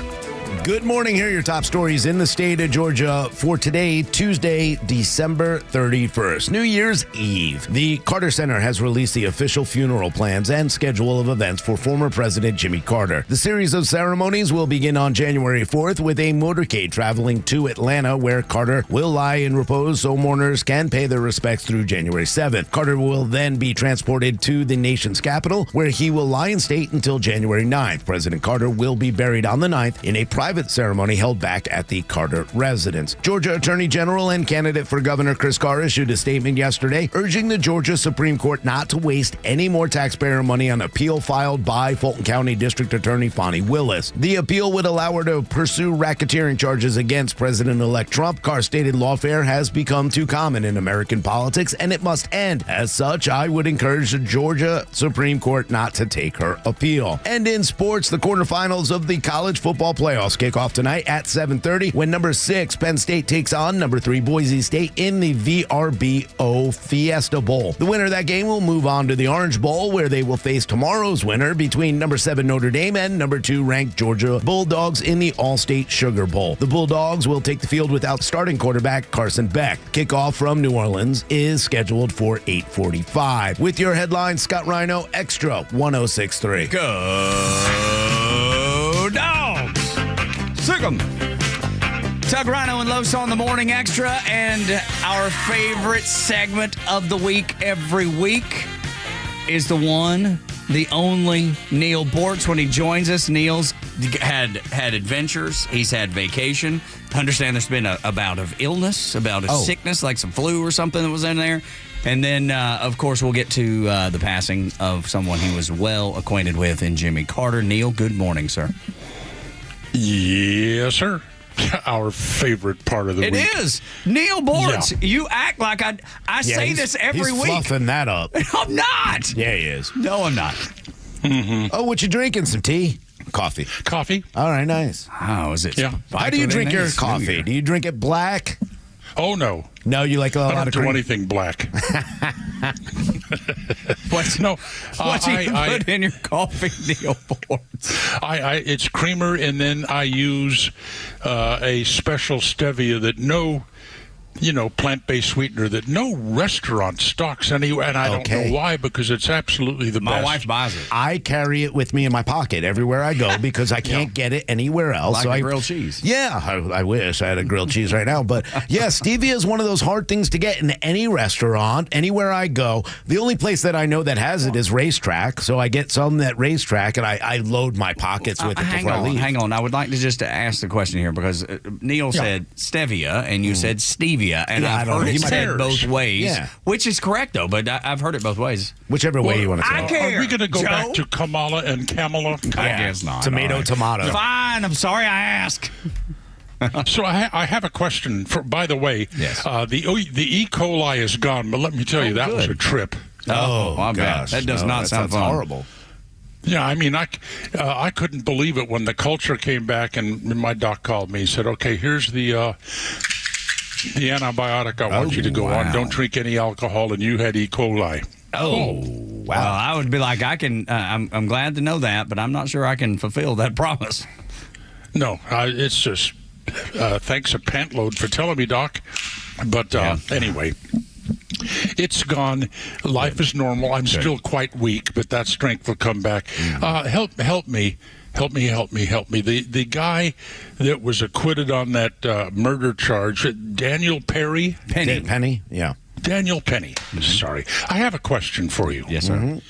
Good morning. Here are your top stories in the state of Georgia for today, Tuesday, December 31st, New Year's Eve. The Carter Center has released the official funeral plans and schedule of events for former President Jimmy Carter. The series of ceremonies will begin on January 4th with a motorcade traveling to Atlanta, where Carter will lie in repose so mourners can pay their respects through January 7th. Carter will then be transported to the nation's capital, where he will lie in state until January 9th. President Carter will be buried on the 9th in a private ceremony held back at the Carter residence. Georgia Attorney General and candidate for Governor Chris Carr issued a statement yesterday urging the Georgia Supreme Court not to waste any more taxpayer money on appeal filed by Fulton County District Attorney Fonnie Willis. The appeal would allow her to pursue racketeering charges against President-elect Trump. Carr stated lawfare has become too common in American politics and it must end. As such, I would encourage the Georgia Supreme Court not to take her appeal. And in sports, the quarterfinals of the college football playoffs kick off tonight at 7:30 when number 6 Penn State takes on number 3 Boise State in the VRBO Fiesta Bowl. The winner of that game will move on to the Orange Bowl, where they will face tomorrow's winner between number 7 Notre Dame and number 2 ranked Georgia Bulldogs in the All-State Sugar Bowl. The Bulldogs will take the field without starting quarterback Carson Beck. Kickoff from New Orleans is scheduled for 8:45. With your headlines, Scott Rhino, Extra 106.3. Go Dogs! Sick 'em. Tug Rhino and Los on the Morning Extra, and our favorite segment of the week every week is the one, the only Neil Bortz. When he joins us, Neil's had adventures. He's had vacation. I understand there's been a bout of illness, a bout of sickness, like some flu or something that was in there. And then, of course, we'll get to the passing of someone he was well acquainted with in Jimmy Carter. Neil, good morning, sir. Yes, sir. Our favorite part of the week. It is. Neil Bortz, you act like I say this every week. He's fluffing that up. I'm not. Yeah, he is. No, I'm not. Mm-hmm. Oh, what you drinking? Some tea? Coffee. Coffee. All right, nice. Oh, is it? Yeah. How do you drink your coffee? Do you drink it black? Oh, no. No, you like a lot I of don't do cream? anything black. What do you put in your coffee, Neil Boards? It's creamer, and then I use a special stevia that plant-based sweetener that no restaurant stocks anywhere, and I don't know why, because it's absolutely the best. My wife buys it. I carry it with me in my pocket everywhere I go because I can't get it anywhere else. Like grilled cheese. Yeah, I wish I had a grilled cheese right now. But yeah, stevia is one of those hard things to get in any restaurant, anywhere I go. The only place that I know that has it is Racetrack, so I get some at Racetrack, and I load my pockets with it before I leave. Hang on. I would like to just ask the question here because Neil said stevia, and you said stevia. And I've heard it said both ways, which is correct, though, but I've heard it both ways. Whichever way you want to say I it. care, Are we going to go Joe? back to Kamala and Kamala? I guess not. Tomato. Fine. I'm sorry I asked. So I have a question. By the way, the E. coli is gone, but let me tell you, that was a trip. Oh, my gosh. That does not sound fun. Horrible. Yeah, I mean, I couldn't believe it when the culture came back, and my doc called me and said, okay, here's the antibiotic I want you to go on. Don't drink any alcohol, and you had E. coli. Oh, wow. Well, I would be like, I'm glad to know that, but I'm not sure I can fulfill that promise. No, it's just, thanks a pant load for telling me, Doc. But anyway, it's gone. Life is normal. I'm still quite weak, but that strength will come back. Help me. Help me. The guy that was acquitted on that murder charge, Daniel Penny? Yeah. Daniel Penny. Sorry. I have a question for you. Yes, sir.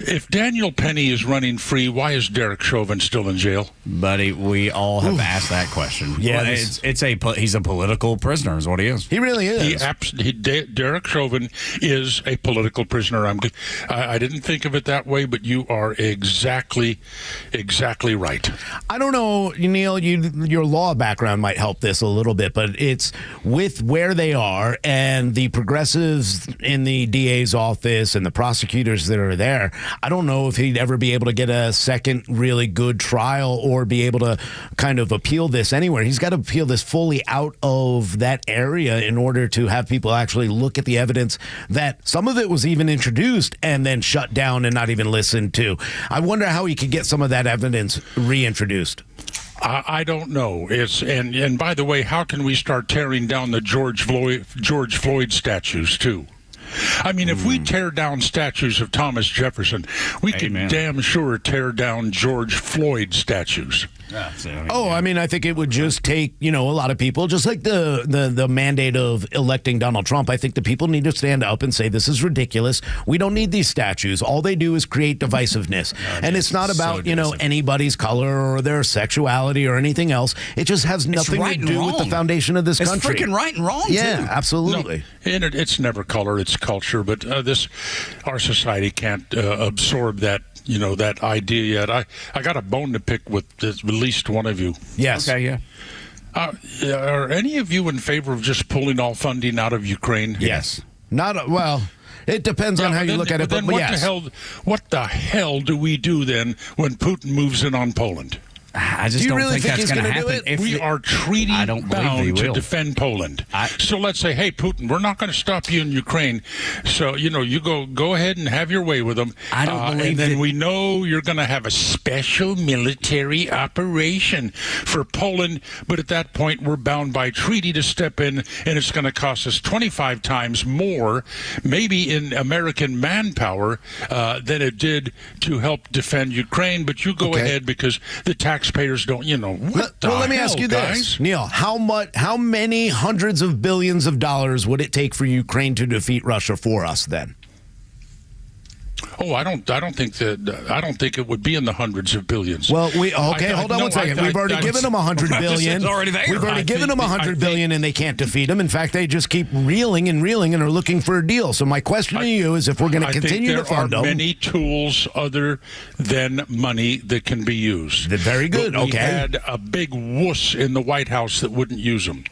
If Daniel Penny is running free, why is Derek Chauvin still in jail? Buddy, we all have asked that question. Yeah, well, he's a political prisoner is what he is. He really is. Derek Chauvin is a political prisoner. I didn't think of it that way, but you are exactly right. I don't know, Neil, your law background might help this a little bit, but it's with where they are and the progressives in the DA's office and the prosecutors that are there. I don't know if he'd ever be able to get a second really good trial or be able to kind of appeal this anywhere. He's got to appeal this fully out of that area in order to have people actually look at the evidence that some of it was even introduced and then shut down and not even listened to. I wonder how he could get some of that evidence reintroduced. I don't know. And by the way, how can we start tearing down the George Floyd statues too? I mean, if we tear down statues of Thomas Jefferson, we can damn sure tear down George Floyd statues. I think it would just take, a lot of people, just like the mandate of electing Donald Trump. I think the people need to stand up and say, this is ridiculous. We don't need these statues. All they do is create divisiveness. And it's not about, anybody's color or their sexuality or anything else. It just has nothing to do with the foundation of this country. It's freaking right and wrong, Yeah, too. absolutely. No, and it's never color, it's culture. But our society can't absorb that. That idea yet. I got a bone to pick with at least one of you. Yes. Okay, yeah. Are any of you in favor of just pulling all funding out of Ukraine? Yes. It depends on how you look at it, but yes. What the hell do we do then when Putin moves in on Poland? I just don't think that's going to happen. We are treaty bound to defend Poland. So let's say, hey, Putin, we're not going to stop you in Ukraine. So, you go ahead and have your way with them. I don't believe and then we know you're going to have a special military operation for Poland. But at that point, we're bound by treaty to step in, and it's going to cost us 25 times more, maybe in American manpower, than it did to help defend Ukraine. But you go ahead because the taxpayers don't, let me ask you this, Neil. How many hundreds of billions of dollars would it take for Ukraine to defeat Russia for us then? Oh, I don't think it would be in the hundreds of billions. Well, hold on one second. We've already given them $100 billion. We've already given them $100 billion, and they can't defeat them. In fact, they just keep reeling and are looking for a deal. So my question to you is, if we're going to continue to fund them, there are many tools other than money that can be used. Very good. But we had a big wuss in the White House that wouldn't use them.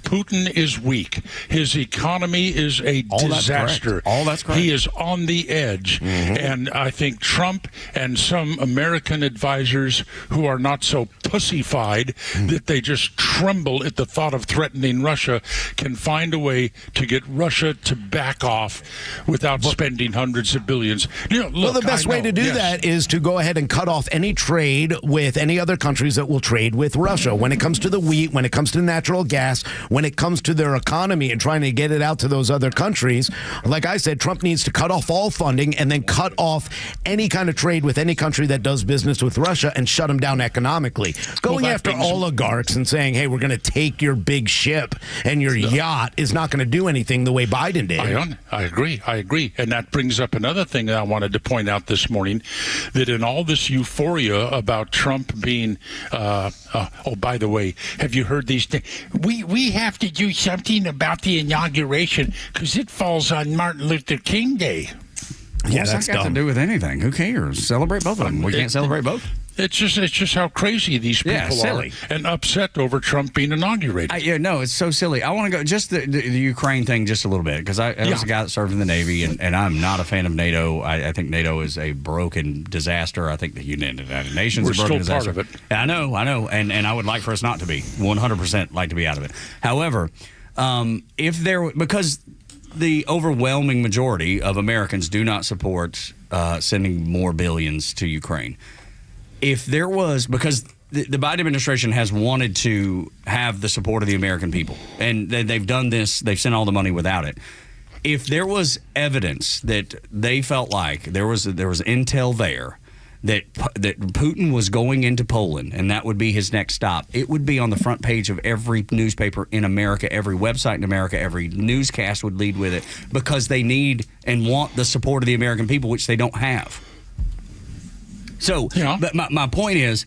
Putin is weak. His economy is a disaster. All that's correct. He is on the edge. And I think Trump and some American advisors who are not so pussyfied that they just tremble at the thought of threatening Russia can find a way to get Russia to back off without spending hundreds of billions. Look, the best way to do that is to go ahead and cut off any trade with any other countries that will trade with Russia. When it comes to the wheat, when it comes to natural gas, when it comes to their economy and trying to get it out to those other countries, like I said, Trump needs to cut off all funding and then cut off any kind of trade with any country that does business with Russia and shut them down economically. Going after oligarchs and saying, hey, we're going to take your big ship and your yacht is not going to do anything the way Biden did. I agree. And that brings up another thing that I wanted to point out this morning, that in all this euphoria about Trump being, by the way, have you heard these things? We have to do something about the inauguration because it falls on Martin Luther King Day. Yeah, that's got to do with anything. Who cares? Celebrate both of them. We can't celebrate both. It's just how crazy these people are and upset over Trump being inaugurated. It's so silly. I want to go just the Ukraine thing just a little bit because I was a guy that served in the Navy and I'm not a fan of NATO. I think NATO is a broken disaster. I think the United Nations is a broken disaster. We're still part of it. I know, and I would like for us not to be 100% like to be out of it. However, because the overwhelming majority of Americans do not support sending more billions to Ukraine. If there was, because the Biden administration has wanted to have the support of the American people, and they've done this, they've sent all the money without it. If there was evidence that they felt like there was intel there that Putin was going into Poland and that would be his next stop, it would be on the front page of every newspaper in America, every website in America, every newscast would lead with it because they need and want the support of the American people, which they don't have. So, but my point is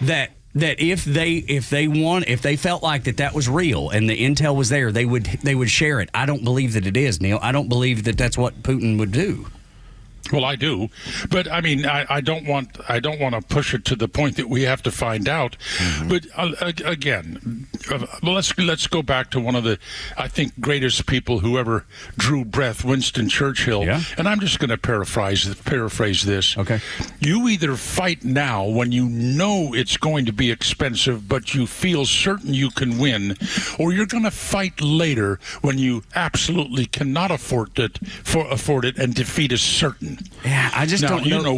that if they felt like that was real and the intel was there, they would share it. I don't believe that it is, Neil. I don't believe that that's what Putin would do. Well, I do, but I mean, I don't want to push it to the point that we have to find out. Mm-hmm. But again, let's go back to one of the, I think, greatest people who ever drew breath, Winston Churchill. Yeah. And I'm just going to paraphrase this. Okay. You either fight now when you know it's going to be expensive, but you feel certain you can win, or you're going to fight later when you absolutely cannot afford it, and defeat is certain. Yeah, I just don't know. You know,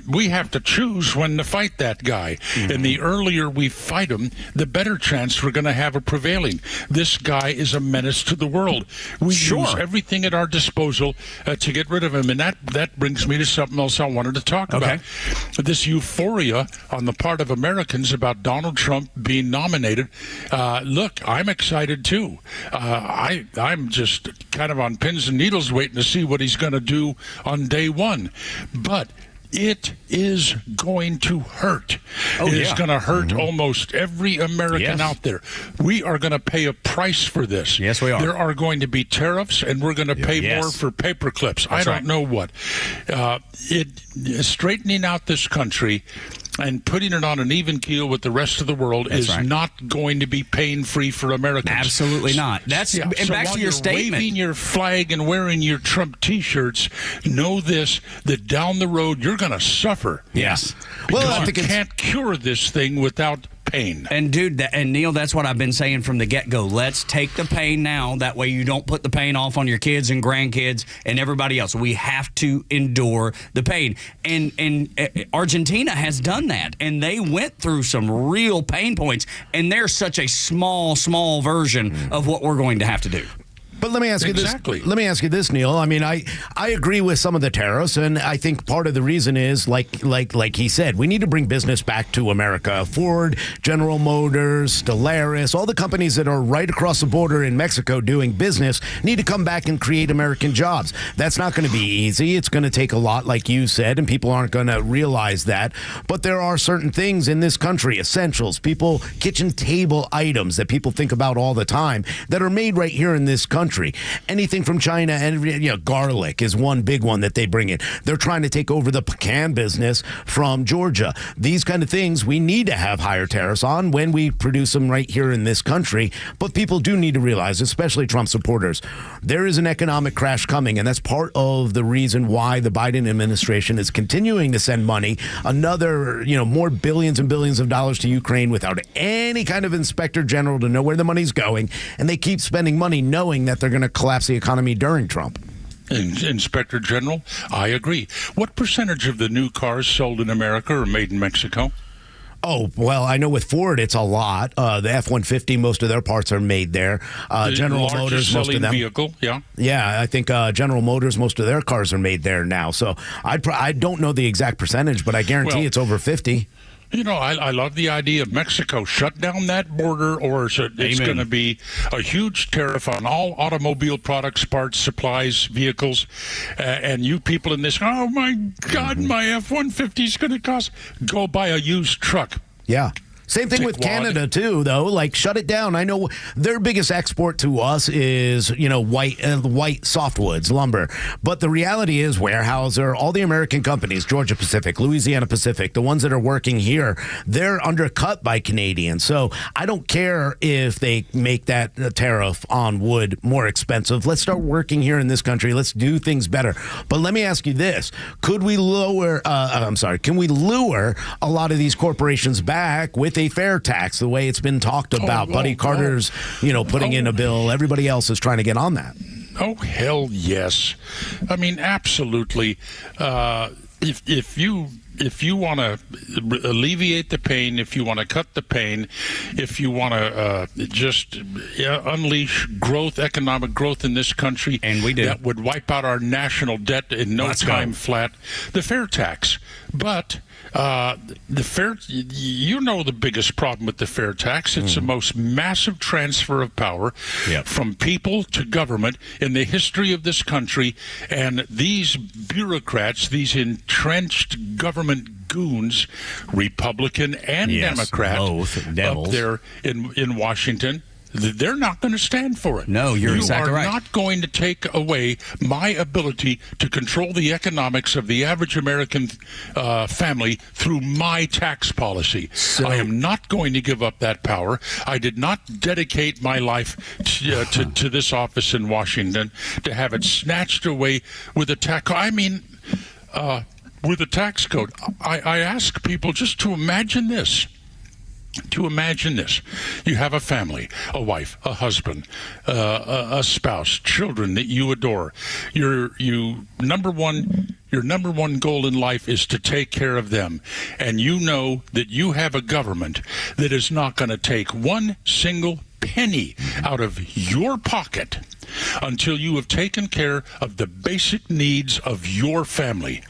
we have to choose when to fight that guy. Mm-hmm. And the earlier we fight him, the better chance we're going to have of prevailing. This guy is a menace to the world. We use everything at our disposal to get rid of him. And that brings me to something else I wanted to talk about. This euphoria on the part of Americans about Donald Trump being nominated. Look, I'm excited too. I'm just kind of on pins and needles waiting to see what he's going to do on day one. But it is going to hurt. It's going to hurt almost every American out there. We are going to pay a price for this. Yes, we are. There are going to be tariffs, and we're going to pay more for paper clips. I don't know what. Straightening out this country and putting it on an even keel with the rest of the world is not going to be pain-free for Americans. Absolutely not. And so back to your statement. Waving your flag and wearing your Trump T-shirts, know this, that down the road you're going to suffer. Yes. Well, you can't cure this thing without pain. And dude, and Neil, that's what I've been saying from the get-go. Let's take the pain now. That way you don't put the pain off on your kids and grandkids and everybody else. We have to endure the pain. And Argentina has done that. And they went through some real pain points. And they're such a small version of what we're going to have to do. But let me ask you this. Let me ask you this, Neil. I mean, I agree with some of the tariffs, and I think part of the reason is, like he said, we need to bring business back to America. Ford, General Motors, Stellaris, all the companies that are right across the border in Mexico doing business need to come back and create American jobs. That's not going to be easy. It's going to take a lot, like you said, and people aren't going to realize that. But there are certain things in this country, essentials, kitchen table items that people think about all the time that are made right here in this country country. Anything from China, and garlic is one big one that they bring in. They're trying to take over the pecan business from Georgia. These kind of things we need to have higher tariffs on when we produce them right here in this country. But people do need to realize, especially Trump supporters, there is an economic crash coming, and that's part of the reason why the Biden administration is continuing to send money, another, more billions and billions of dollars to Ukraine without any kind of inspector general to know where the money's going. And they keep spending money knowing that they're going to collapse the economy during Trump. Inspector General, I agree. What percentage of the new cars sold in America are made in Mexico? Oh, well, I know with Ford, it's a lot. The F-150, most of their parts are made there. General Motors, most of them. Vehicle, yeah. Yeah, I think General Motors, most of their cars are made there now. So I don't know the exact percentage, but I guarantee it's over 50. I love the idea of Mexico shut down that border, or it's going to be a huge tariff on all automobile products, parts, supplies, vehicles. And you people in this, oh, my God, my F-150 is going to cost. Go buy a used truck. Yeah. Same thing with Canada, too, though. Like, shut it down. I know their biggest export to us is, white softwoods, lumber. But the reality is Weyerhaeuser, all the American companies, Georgia Pacific, Louisiana Pacific, the ones that are working here, they're undercut by Canadians. So I don't care if they make that tariff on wood more expensive. Let's start working here in this country. Let's do things better. But let me ask you this. Can we lure a lot of these corporations back with a fair tax, the way it's been talked about? Buddy Carter's, putting in a bill. Everybody else is trying to get on that. Oh, hell yes. I mean, absolutely. If you want to alleviate the pain, if you want to cut the pain, if you want to just unleash growth, economic growth in this country, and we do, that would wipe out our national debt in no time flat, the fair tax. But the biggest problem with the fair tax, it's the most massive transfer of power from people to government in the history of this country. And these bureaucrats, these entrenched government goons, Republican and Democrat, both devils up there in Washington, they're not going to stand for it. No, you're exactly right. You are not going to take away my ability to control the economics of the average American family through my tax policy. I am not going to give up that power. I did not dedicate my life to this office in Washington to have it snatched away with a tax. With a tax code. I ask people just to imagine this. You have a family, a wife, a husband, a spouse, children that you adore. Your number one goal in life is to take care of them. And you know that you have a government that is not going to take one single penny out of your pocket until you have taken care of the basic needs of your family,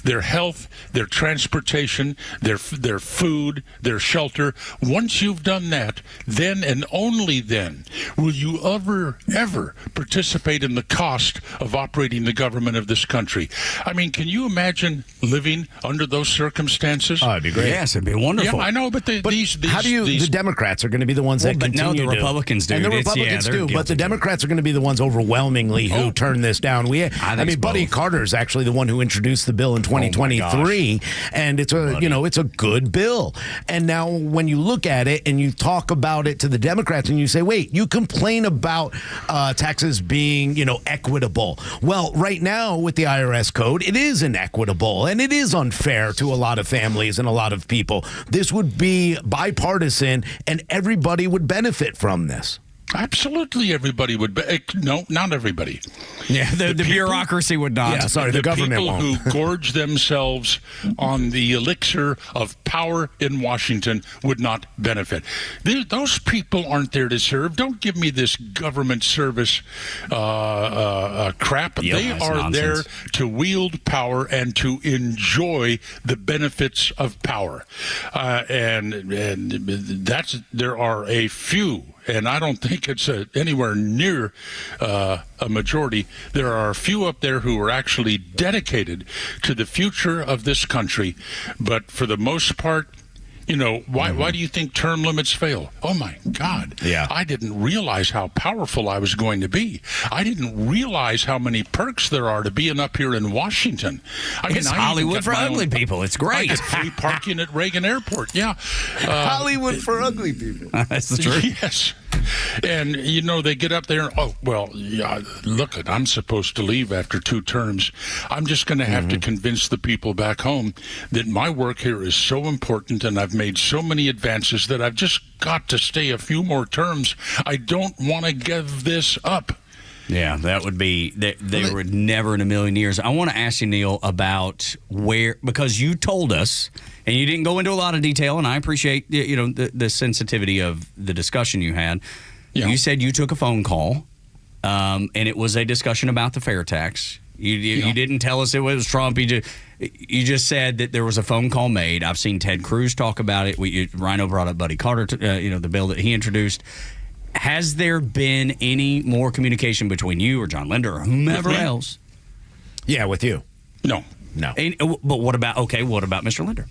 their health, their transportation, their food, their shelter. Once you've done that, then and only then will you ever participate in the cost of operating the government of this country. I mean, can you imagine living under those circumstances? Oh, it'd be great. Yes, it'd be wonderful. Yeah, I know, but these the Democrats are going to be the ones that continue to. No, the Republicans do. And the Republicans do, but the Democrats are going to be the ones overwhelmingly who turn this down. Buddy Carter's actually the one who introduced the bill in 2023, and it's a good bill. And now when you look at it and you talk about it to the Democrats and you say, wait, you complain about taxes being equitable. Well, right now with the IRS code, it is inequitable and it is unfair to a lot of families and a lot of people. This would be bipartisan and everybody would benefit from this. Absolutely, everybody would. No, not everybody. Yeah, the bureaucracy would not. Yeah, sorry, the government won't. The people who gorge themselves on the elixir of power in Washington would not benefit. Those people aren't there to serve. Don't give me this government service crap. They are there to wield power and to enjoy the benefits of power. And there are a few. And I don't think it's anywhere near a majority. There are a few up there who are actually dedicated to the future of this country. But for the most part, You know, why do you think term limits fail? Oh, my God. Yeah. I didn't realize how powerful I was going to be. I didn't realize how many perks there are to being up here in Washington. It's Hollywood for ugly people. It's great. I get free parking at Reagan Airport. Yeah. Hollywood for ugly people. That's the truth. Yes. And, you know, they get up there and, oh, well, yeah, look, I'm supposed to leave after 2 terms. I'm just going to have to convince the people back home that my work here is so important and I've made so many advances that I've just got to stay a few more terms. I don't want to give this up. Yeah, that would be, they would never in a million years. I want to ask you, Neil, about where, because you told us, and you didn't go into a lot of detail, and I appreciate, you know, the sensitivity of the discussion you had. Yeah. You said you took a phone call, and it was a discussion about the fair tax. You didn't tell us it was Trump. You just said that there was a phone call made. I've seen Ted Cruz talk about it. Rhino brought up Buddy Carter, the bill that he introduced. Has there been any more communication between you or John Linder or whomever else? Yeah, with you. No. But what about Mr. Linder?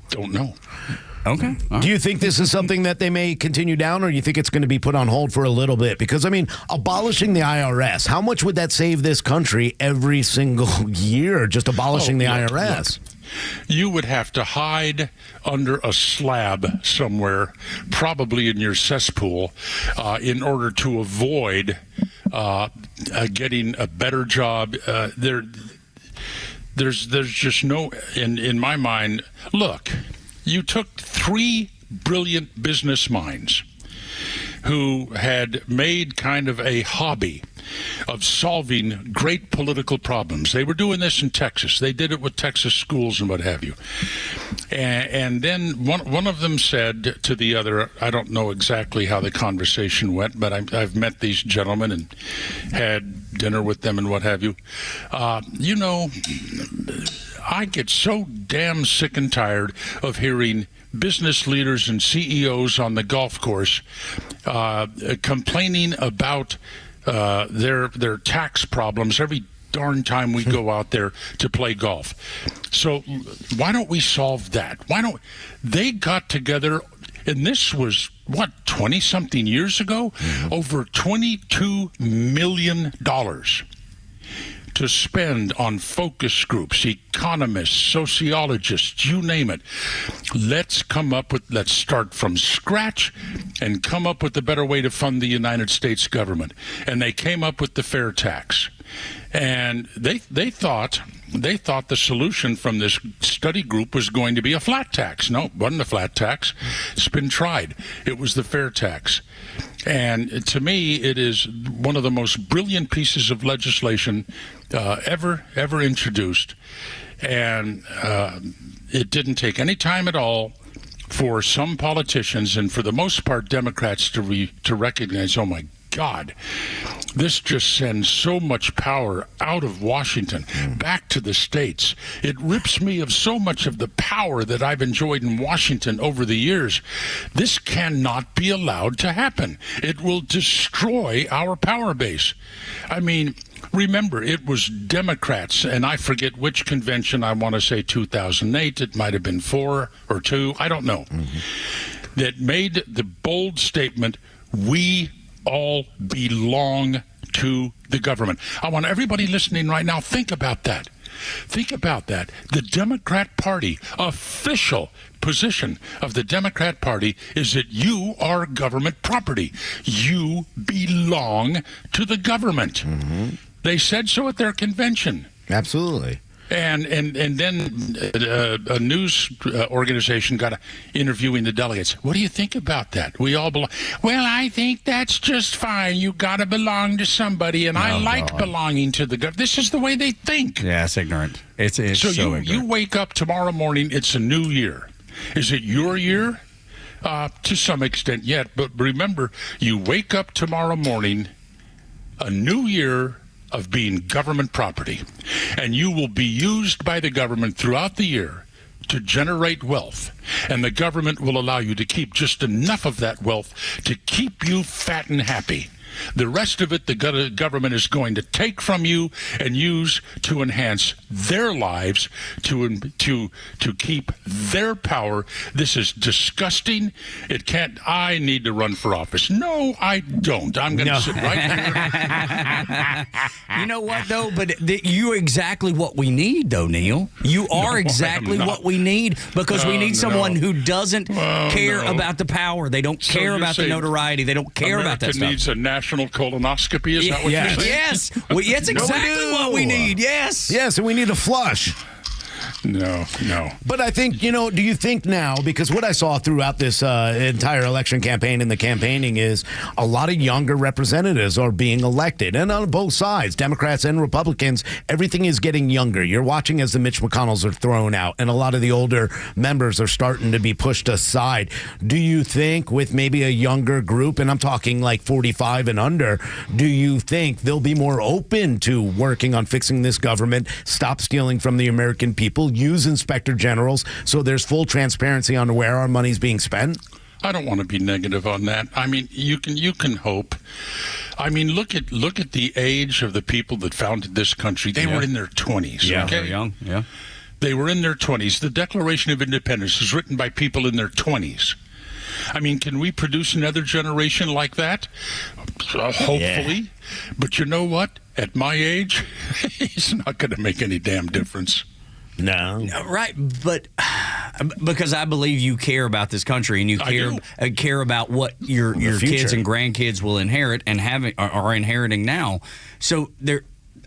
Don't know. Okay. Do you think this is something that they may continue down, or do you think it's going to be put on hold for a little bit? Because, I mean, abolishing the IRS, how much would that save this country every single year, just abolishing the IRS? Look. You would have to hide under a slab somewhere, probably in your cesspool, in order to avoid getting a better job. There's just no, in my mind, look, you took 3 brilliant business minds who had made kind of a hobby of solving great political problems. They were doing this in Texas. They did it with Texas schools and what have you. And then one of them said to the other, I don't know exactly how the conversation went, but I've met these gentlemen and had dinner with them and what have you. You know, I get so damn sick and tired of hearing business leaders and CEOs on the golf course complaining about their tax problems every darn time we go out there to play golf. So why don't we solve that? Why don't they got together, and this was, 20-something years ago? Over $22 million to spend on focus groups, economists, sociologists, you name it. Let's start from scratch and come up with a better way to fund the United States government. And they came up with the fair tax. And they thought the solution from this study group was going to be a flat tax. No, it wasn't a flat tax. It's been tried. It was the fair tax. And to me, it is one of the most brilliant pieces of legislation ever introduced. And it didn't take any time at all for some politicians, and for the most part Democrats, to recognize, oh my God, this just sends so much power out of Washington back to the states. It rips me of so much of the power that I've enjoyed in Washington over the years. This cannot be allowed to happen. It will destroy our power base. I mean, remember, it was Democrats, and I forget which convention, I want to say 2008, it might have been 4 or 2, I don't know, that made the bold statement, we all belong to the government. I want everybody listening right now, think about that. Think about that. The Democrat Party, official position of the Democrat Party is that you are government property. You belong to the government. They said so at their convention. Absolutely. And then a news organization got interviewing the delegates. What do you think about that? We all belong. Well, I think that's just fine. You got to belong to somebody, and I like belonging to the government. This is the way they think. Yeah, it's ignorant. It's so ignorant. You wake up tomorrow morning, it's a new year. Is it your year? To some extent, yet. But remember, you wake up tomorrow morning, a new year of being government property, and you will be used by the government throughout the year to generate wealth, and the government will allow you to keep just enough of that wealth to keep you fat and happy. The rest of it, the government is going to take from you and use to enhance their lives, to keep their power. This is disgusting. It can't. I need to run for office. No, I don't. I'm going to sit right here. You know what, though? But you're exactly what we need, though, Neil. You are exactly what we need, because we need someone who doesn't care about the power. They don't care about the notoriety. They don't care about that stuff. America needs a national colonoscopy. Is that what you're saying? Yes. That's exactly what we need. Yes. Yes, and we need a flush. No. But I think, do you think now, because what I saw throughout this entire election campaign and the campaigning is a lot of younger representatives are being elected, and on both sides, Democrats and Republicans, everything is getting younger. You're watching as the Mitch McConnells are thrown out, and a lot of the older members are starting to be pushed aside. Do you think with maybe a younger group, and I'm talking like 45 and under, do you think they'll be more open to working on fixing this government, stop stealing from the American people, use inspector generals so there's full transparency on where our money's being spent? I don't want to be negative on that. I mean, you can hope. I mean, look at the age of the people that founded this country. They were in their 20s. Yeah, okay? they're young. Yeah. They were in their 20s. The Declaration of Independence was written by people in their 20s. I mean, can we produce another generation like that? Hopefully. Yeah. But you know what? At my age, it's not going to make any damn difference. No. Right, but because I believe you care about this country, and you care about what your kids and grandkids will inherit and are inheriting now. So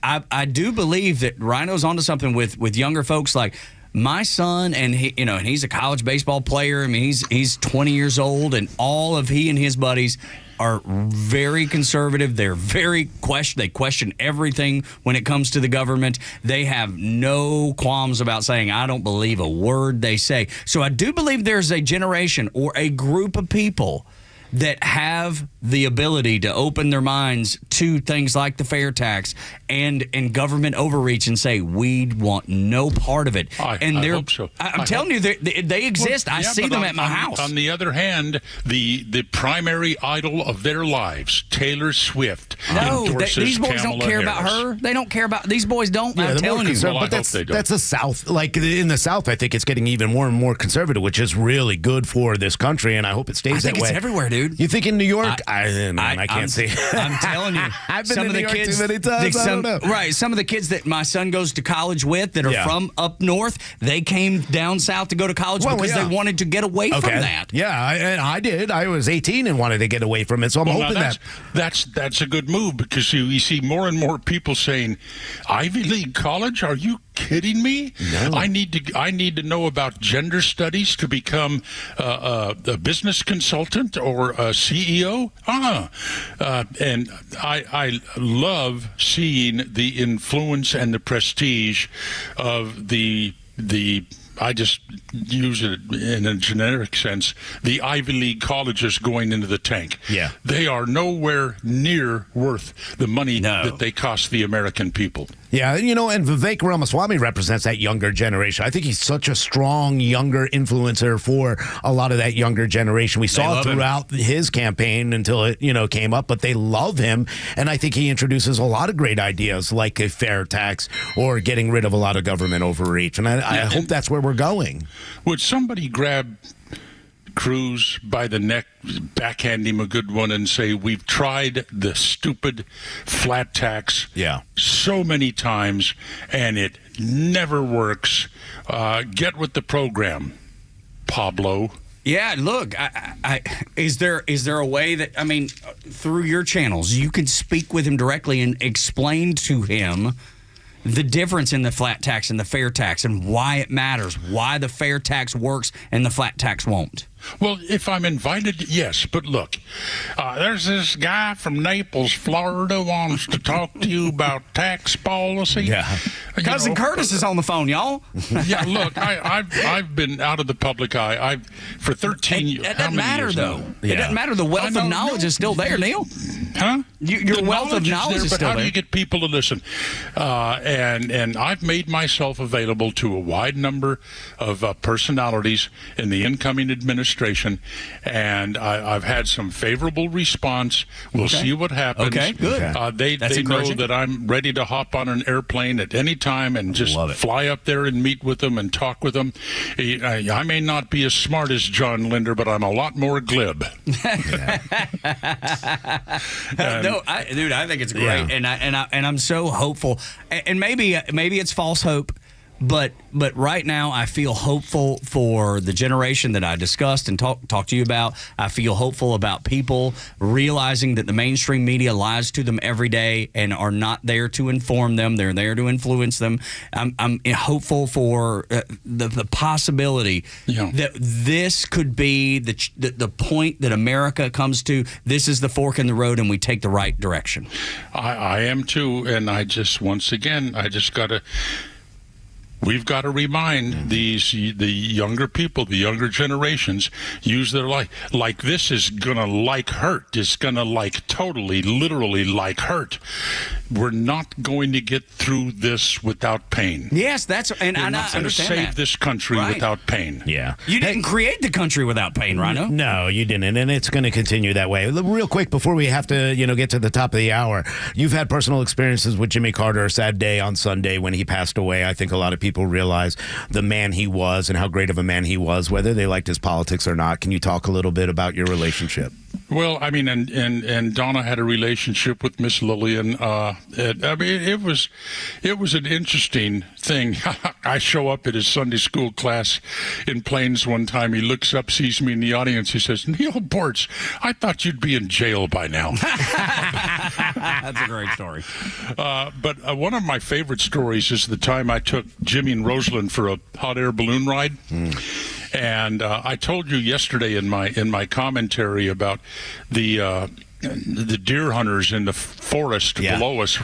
I do believe that Rhino's onto something with younger folks like my son, and he's a college baseball player. I mean, he's 20 years old, and all of he and his buddies are very conservative. They're they question everything when it comes to the government. They have no qualms about saying, I don't believe a word they say. So I do believe there's a generation or a group of people that have the ability to open their minds to things like the fair tax and government overreach and say, we want no part of it. I hope so. I'm telling you, they exist. I see them at my house. On the other hand, the primary idol of their lives, Taylor Swift, endorses these boys Kamala don't care about Harris. her. They don't care about these boys. Don't. Yeah, I'm telling you. Well, but that's the South. Like in the South, I think it's getting even more and more conservative, which is really good for this country, and I hope it stays that way. I think it's everywhere, dude. You think in New York? I can't see. I'm telling you. I've been to New York too many times. I don't know. Right. Some of the kids that my son goes to college with that are from up north, they came down south to go to college because they wanted to get away from that. Yeah, I did. I was 18 and wanted to get away from it, so I'm hoping that's a good move, because you see more and more people saying, Ivy League college? Are you kidding me? No. I need to know about gender studies to become a business consultant or a CEO. And I love seeing the influence and the prestige of the I just use it in a generic sense, the Ivy League colleges going into the tank. Yeah. They are nowhere near worth the money that they cost the American people. Yeah, and Vivek Ramaswamy represents that younger generation. I think he's such a strong, younger influencer for a lot of that younger generation. We saw it throughout his campaign until it, came up, but they love him. And I think he introduces a lot of great ideas like a fair tax or getting rid of a lot of government overreach. And I hope that's where we're going. Would somebody grab Cruz by the neck, backhand him a good one, and say, we've tried the stupid flat tax so many times and it never works. Get with the program, Pablo. Yeah, look, is there a way that, through your channels, you could speak with him directly and explain to him the difference in the flat tax and the fair tax and why it matters, why the fair tax works and the flat tax won't? Well, if I'm invited, yes. But look, there's this guy from Naples, Florida, wants to talk to you about tax policy. Yeah. Cousin Curtis is on the phone, y'all. Yeah, look, I've been out of the public eye. For 13 years. It doesn't matter, though. It doesn't matter. The wealth of knowledge is still there, Neil. Huh? Your wealth of knowledge is but still how there. do you get people to listen? And I've made myself available to a wide number of personalities in the incoming administration, and I've had some favorable response. We'll see what happens. Okay, good. They know that I'm ready to hop on an airplane at any time and just fly up there and meet with them and talk with them. I may not be as smart as John Linder, but I'm a lot more glib. No, I think it's great, and I'm so hopeful. And maybe it's false hope, but right now I feel hopeful for the generation that I discussed and talked to you about. I feel hopeful about people realizing that the mainstream media lies to them every day and are not there to inform them. They're there to influence them. I'm hopeful for the possibility that this could be the point that America comes to. This is the fork in the road, and we take the right direction. I am too, and we've got to remind the younger people, the younger generations, use their life. Like this is going to hurt. It's going to totally, literally hurt. We're not going to get through this without pain. Yes, we're not going to save this country without pain. Yeah. You didn't create the country without pain, Rhino. No, you didn't, and it's going to continue that way. Real quick, before we have to, get to the top of the hour, you've had personal experiences with Jimmy Carter. A sad day on Sunday when he passed away. I think a lot of people realize the man he was and how great of a man he was, whether they liked his politics or not. Can you talk a little bit about your relationship? Well, I mean, and Donna had a relationship with Miss Lillian. It was an interesting thing. I show up at his Sunday school class in Plains one time. He looks up, sees me in the audience. He says, "Neil Bortz, I thought you'd be in jail by now." That's a great story. But one of my favorite stories is the time I took Jimmy and Rosalind for a hot air balloon ride. And I told you yesterday in my commentary about the deer hunters in the forest below us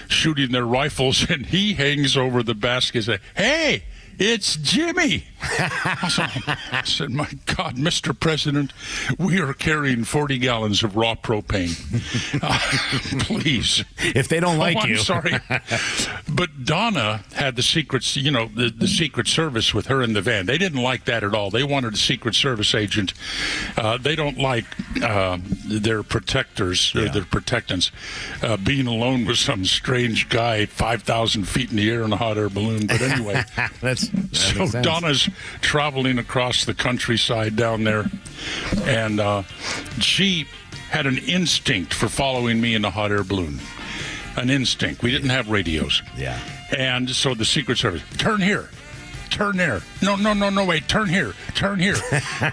shooting their rifles, and he hangs over the basket and says, "Hey, it's Jimmy." I said, "My God, Mr. President, we are carrying 40 gallons of raw propane. Please." If they don't like you. I'm sorry. But Donna had the secrets, the Secret Service with her in the van. They didn't like that at all. They wanted a Secret Service agent. They don't like their protectors, or their protectants, being alone with some strange guy 5,000 feet in the air in a hot air balloon. But anyway, so Donna's traveling across the countryside down there, and she had an instinct for following me in a hot air balloon. An instinct. We didn't have radios. Yeah. And so the Secret Service, "Turn here. Turn there. No, wait, turn here. Turn here."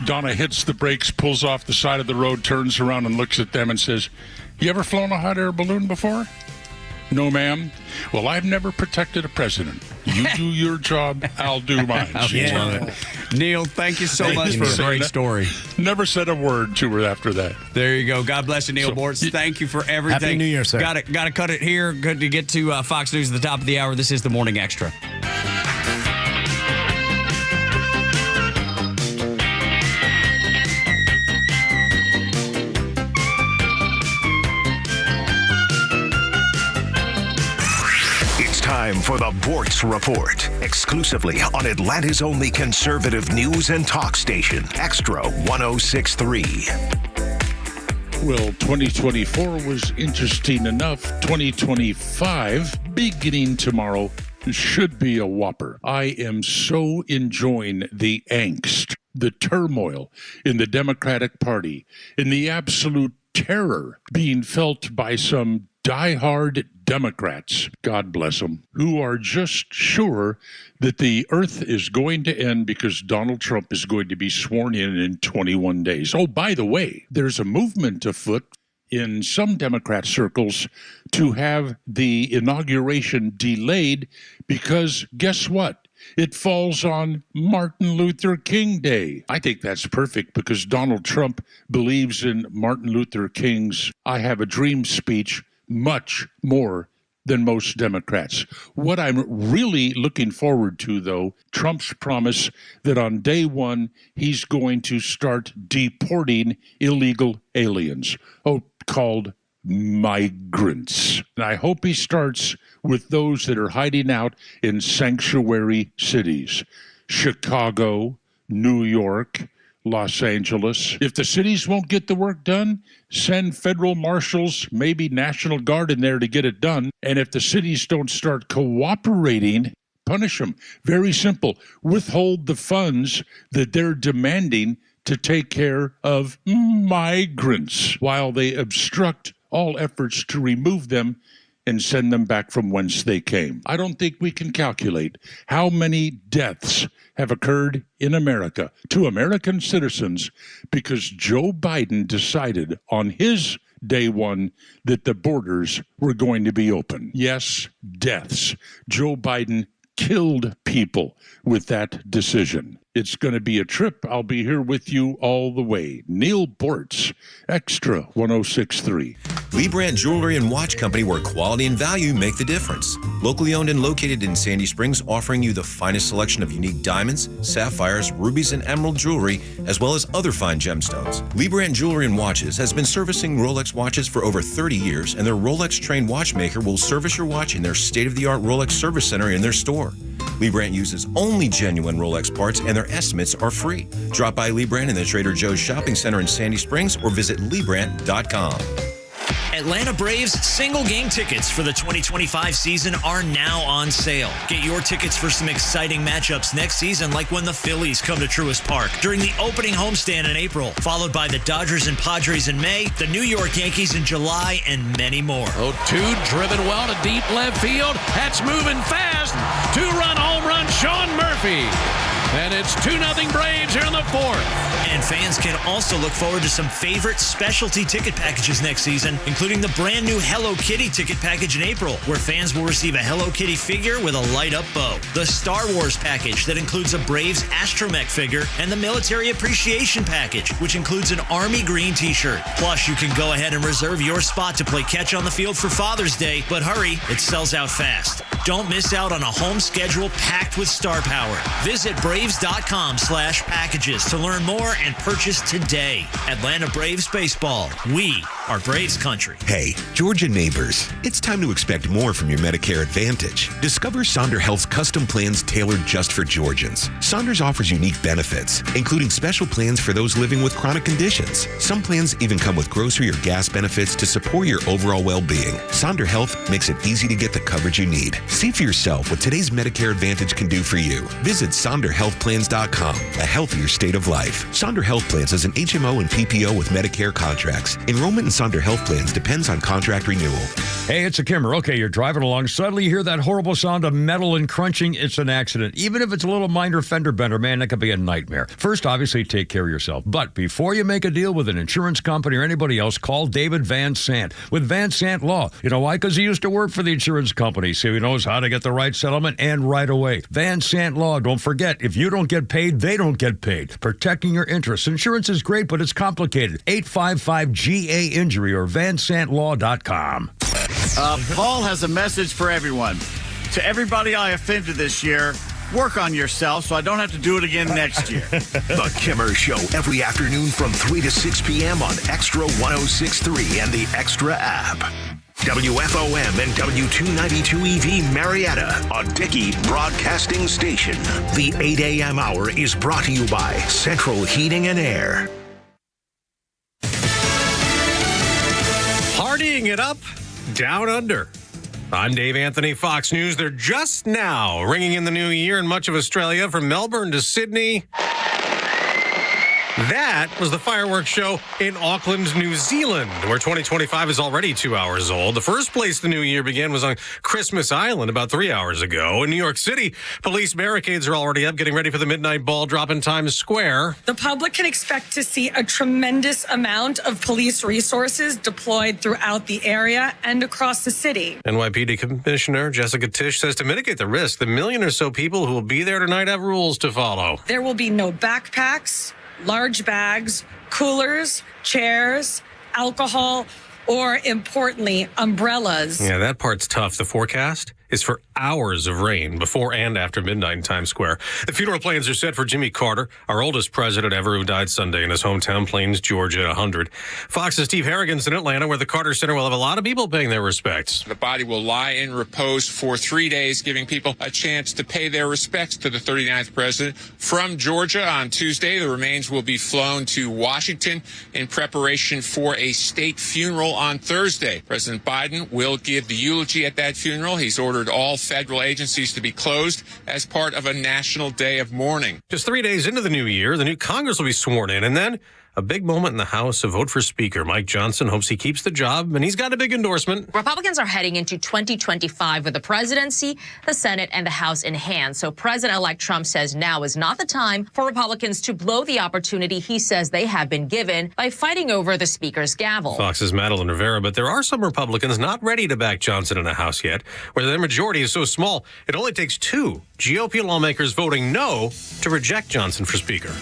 Donna hits the brakes, pulls off the side of the road, turns around and looks at them and says, "You ever flown a hot air balloon before?" "No, ma'am." "Well, I've never protected a president. You do your job, I'll do mine." Neil, thank you so much for a great story. Never said a word to her after that. There you go. God bless you, Neil Bortz. Thank you for everything. Happy New Year, sir. Got to cut it here. Good to get to Fox News at the top of the hour. This is the Morning Extra. Time for the Bortz Report, exclusively on Atlanta's only conservative news and talk station, Extra 106.3. Well, 2024 was interesting enough. 2025, beginning tomorrow, should be a whopper. I am so enjoying the angst, the turmoil in the Democratic Party, in the absolute terror being felt by some diehard Democrats, God bless them, who are just sure that the earth is going to end because Donald Trump is going to be sworn in 21 days. Oh, by the way, there's a movement afoot in some Democrat circles to have the inauguration delayed because guess what? It falls on Martin Luther King Day. I think that's perfect because Donald Trump believes in Martin Luther King's "I Have a Dream" speech much more than most Democrats. What I'm really looking forward to, though, Trump's promise that on day one, he's going to start deporting illegal aliens, called migrants. And I hope he starts with those that are hiding out in sanctuary cities. Chicago, New York, Los Angeles. If the cities won't get the work done, send federal marshals, maybe National Guard in there to get it done. And if the cities don't start cooperating, punish them. Very simple. Withhold the funds that they're demanding to take care of migrants while they obstruct all efforts to remove them and send them back from whence they came. I don't think we can calculate how many deaths have occurred in America to American citizens because Joe Biden decided on his day one that the borders were going to be open. Yes, deaths. Joe Biden killed people with that decision. It's going to be a trip. I'll be here with you all the way. Neil Bortz, Extra 106.3. Lee Brandt Jewelry and Watch Company, where quality and value make the difference. Locally owned and located in Sandy Springs, offering you the finest selection of unique diamonds, sapphires, rubies, and emerald jewelry, as well as other fine gemstones. Lee Brandt Jewelry and Watches has been servicing Rolex watches for over 30 years, and their Rolex-trained watchmaker will service your watch in their state-of-the-art Rolex service center in their store. Lee Brandt uses only genuine Rolex parts, and their estimates are free. Drop by Lee Brandt in the Trader Joe's Shopping Center in Sandy Springs or visit LeeBrandt.com. Atlanta Braves single-game tickets for the 2025 season are now on sale. Get your tickets for some exciting matchups next season, like when the Phillies come to Truist Park during the opening homestand in April, followed by the Dodgers and Padres in May, the New York Yankees in July, and many more. 0-2 driven well to deep left field. That's moving fast. Two-run home run, Sean Murphy. And it's 2-0 Braves here in the fourth. And fans can also look forward to some favorite specialty ticket packages next season, including the brand new Hello Kitty ticket package in April, where fans will receive a Hello Kitty figure with a light-up bow. The Star Wars package that includes a Braves Astromech figure, and the Military Appreciation package, which includes an Army Green t-shirt. Plus, you can go ahead and reserve your spot to play catch on the field for Father's Day, but hurry, it sells out fast. Don't miss out on a home schedule packed with star power. Visit Braves.com/packages to learn more and purchase today. Atlanta Braves Baseball. We are Braves country. Hey, Georgia neighbors, it's time to expect more from your Medicare Advantage. Discover Sonder Health's custom plans tailored just for Georgians. Saunders offers unique benefits, including special plans for those living with chronic conditions. Some plans even come with grocery or gas benefits to support your overall well-being. Sonder Health makes it easy to get the coverage you need. See for yourself what today's Medicare Advantage can do for you. Visit SonderHealthPlans.com, a healthier state of life. Sonder Health Plans is an HMO and PPO with Medicare contracts. Enrollment in Sonder Health Plans depends on contract renewal. Hey, it's a Kimmer. Okay, you're driving along. Suddenly you hear that horrible sound of metal and crunching. It's an accident. Even if it's a little minor fender bender, man, that could be a nightmare. First, obviously, take care of yourself. But before you make a deal with an insurance company or anybody else, call David Van Sant with Van Sant Law. You know why? Because he used to work for the insurance company, so he knows how to get the right settlement and right away. Van Sant Law. Don't forget, if you don't get paid, they don't get paid. Protecting your interests. Insurance is great, but it's complicated. 855-GA-INJURY or vansantlaw.com. Paul has a message for everyone. To everybody I offended this year, work on yourself so I don't have to do it again next year. The Kimmer Show every afternoon from 3 to 6 p.m. on Extra 106.3 and the Extra app. WFOM and W292EV Marietta, a Dickey Broadcasting Station. The 8 a.m. hour is brought to you by Central Heating and Air. Partying it up, down under. I'm Dave Anthony, Fox News. They're just now ringing in the new year in much of Australia, from Melbourne to Sydney. That was the fireworks show in Auckland, New Zealand, where 2025 is already 2 hours old. The first place the new year began was on Christmas Island about 3 hours ago. In New York City, police barricades are already up, getting ready for the midnight ball drop in Times Square. The public can expect to see a tremendous amount of police resources deployed throughout the area and across the city. NYPD Commissioner Jessica Tisch says to mitigate the risk, the million or so people who will be there tonight have rules to follow. There will be no backpacks, large bags, coolers, chairs, alcohol, or, importantly, umbrellas. Yeah, that part's tough. The forecast is for hours of rain before and after midnight in Times Square. The funeral plans are set for Jimmy Carter, our oldest president ever, who died Sunday in his hometown, Plains, Georgia, at 100. Fox's Steve Harrigan's in Atlanta, where the Carter Center will have a lot of people paying their respects. The body will lie in repose for 3 days, giving people a chance to pay their respects to the 39th president. From Georgia on Tuesday, the remains will be flown to Washington in preparation for a state funeral on Thursday. President Biden will give the eulogy at that funeral. He's ordered all federal agencies to be closed as part of a national day of mourning. Just 3 days into the new year, the new Congress will be sworn in, and then a big moment in the House, a vote for Speaker. Mike Johnson hopes he keeps the job, and he's got a big endorsement. Republicans are heading into 2025 with the presidency, the Senate, and the House in hand. So President-elect Trump says now is not the time for Republicans to blow the opportunity he says they have been given by fighting over the Speaker's gavel. Fox's Madeline Rivera, but there are some Republicans not ready to back Johnson in the House yet, where their majority is so small, it only takes 2 GOP lawmakers voting no to reject Johnson for Speaker.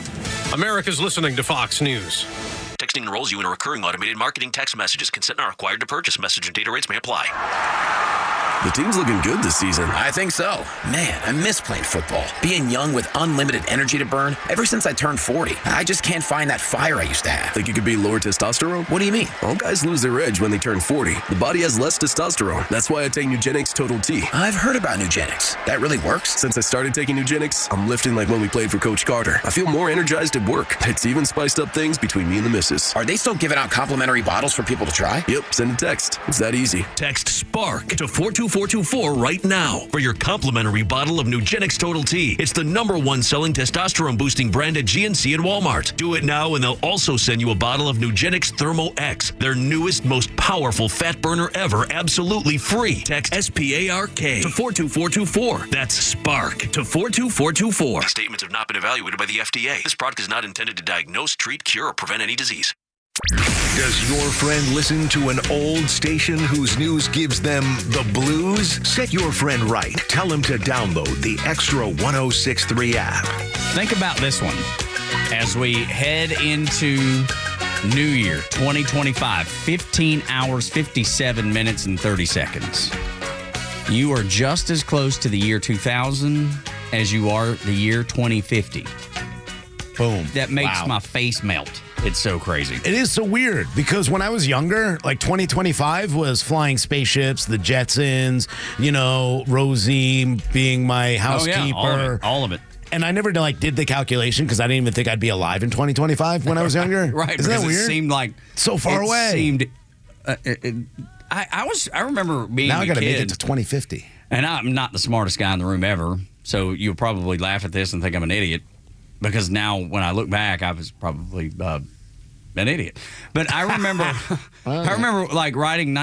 America's listening to Fox News. Texting enrolls you in a recurring automated marketing text messages. Consent not required to purchase. Message and data rates may apply. The team's looking good this season. I think so. Man, I miss playing football. Being young with unlimited energy to burn. Ever since I turned 40, I just can't find that fire I used to have. Think it could be lower testosterone? What do you mean? All guys lose their edge when they turn 40. The body has less testosterone. That's why I take Nugenix Total T. I've heard about Nugenix. That really works? Since I started taking Nugenix, I'm lifting like when we played for Coach Carter. I feel more energized at work. It's even spiced up things between me and the missus. Are they still giving out complimentary bottles for people to try? Yep, send a text. It's that easy. Text SPARK to 42424 right now for your complimentary bottle of Nugenix Total T. It's the #1 selling testosterone boosting brand at GNC and Walmart. Do it now and they'll also send you a bottle of Nugenix Thermo X, their newest, most powerful fat burner ever, absolutely free. Text SPARK to 42424. That's SPARK to 42424. These statements have not been evaluated by the FDA. This product is not intended to diagnose, treat, cure, or prevent any disease. Does your friend listen to an old station whose news gives them the blues? Set your friend right. Tell him to download the Extra 1063 app. Think about this one. As we head into New Year 2025, 15 hours, 57 minutes, and 30 seconds. You are just as close to the year 2000 as you are the year 2050. Boom. That makes my face melt. It's so crazy. It is so weird because when I was younger, like 2025 was flying spaceships, the Jetsons, Rosie being my housekeeper. Oh, yeah, all of it. And I never did the calculation because I didn't even think I'd be alive in 2025 when I was younger. Right. Isn't that weird? It seemed like so far away. Seemed. I remember being now I got to kid, make it to 2050. And I'm not the smartest guy in the room ever, so you'll probably laugh at this and think I'm an idiot. Because now, when I look back, I was probably an idiot. But I remember, writing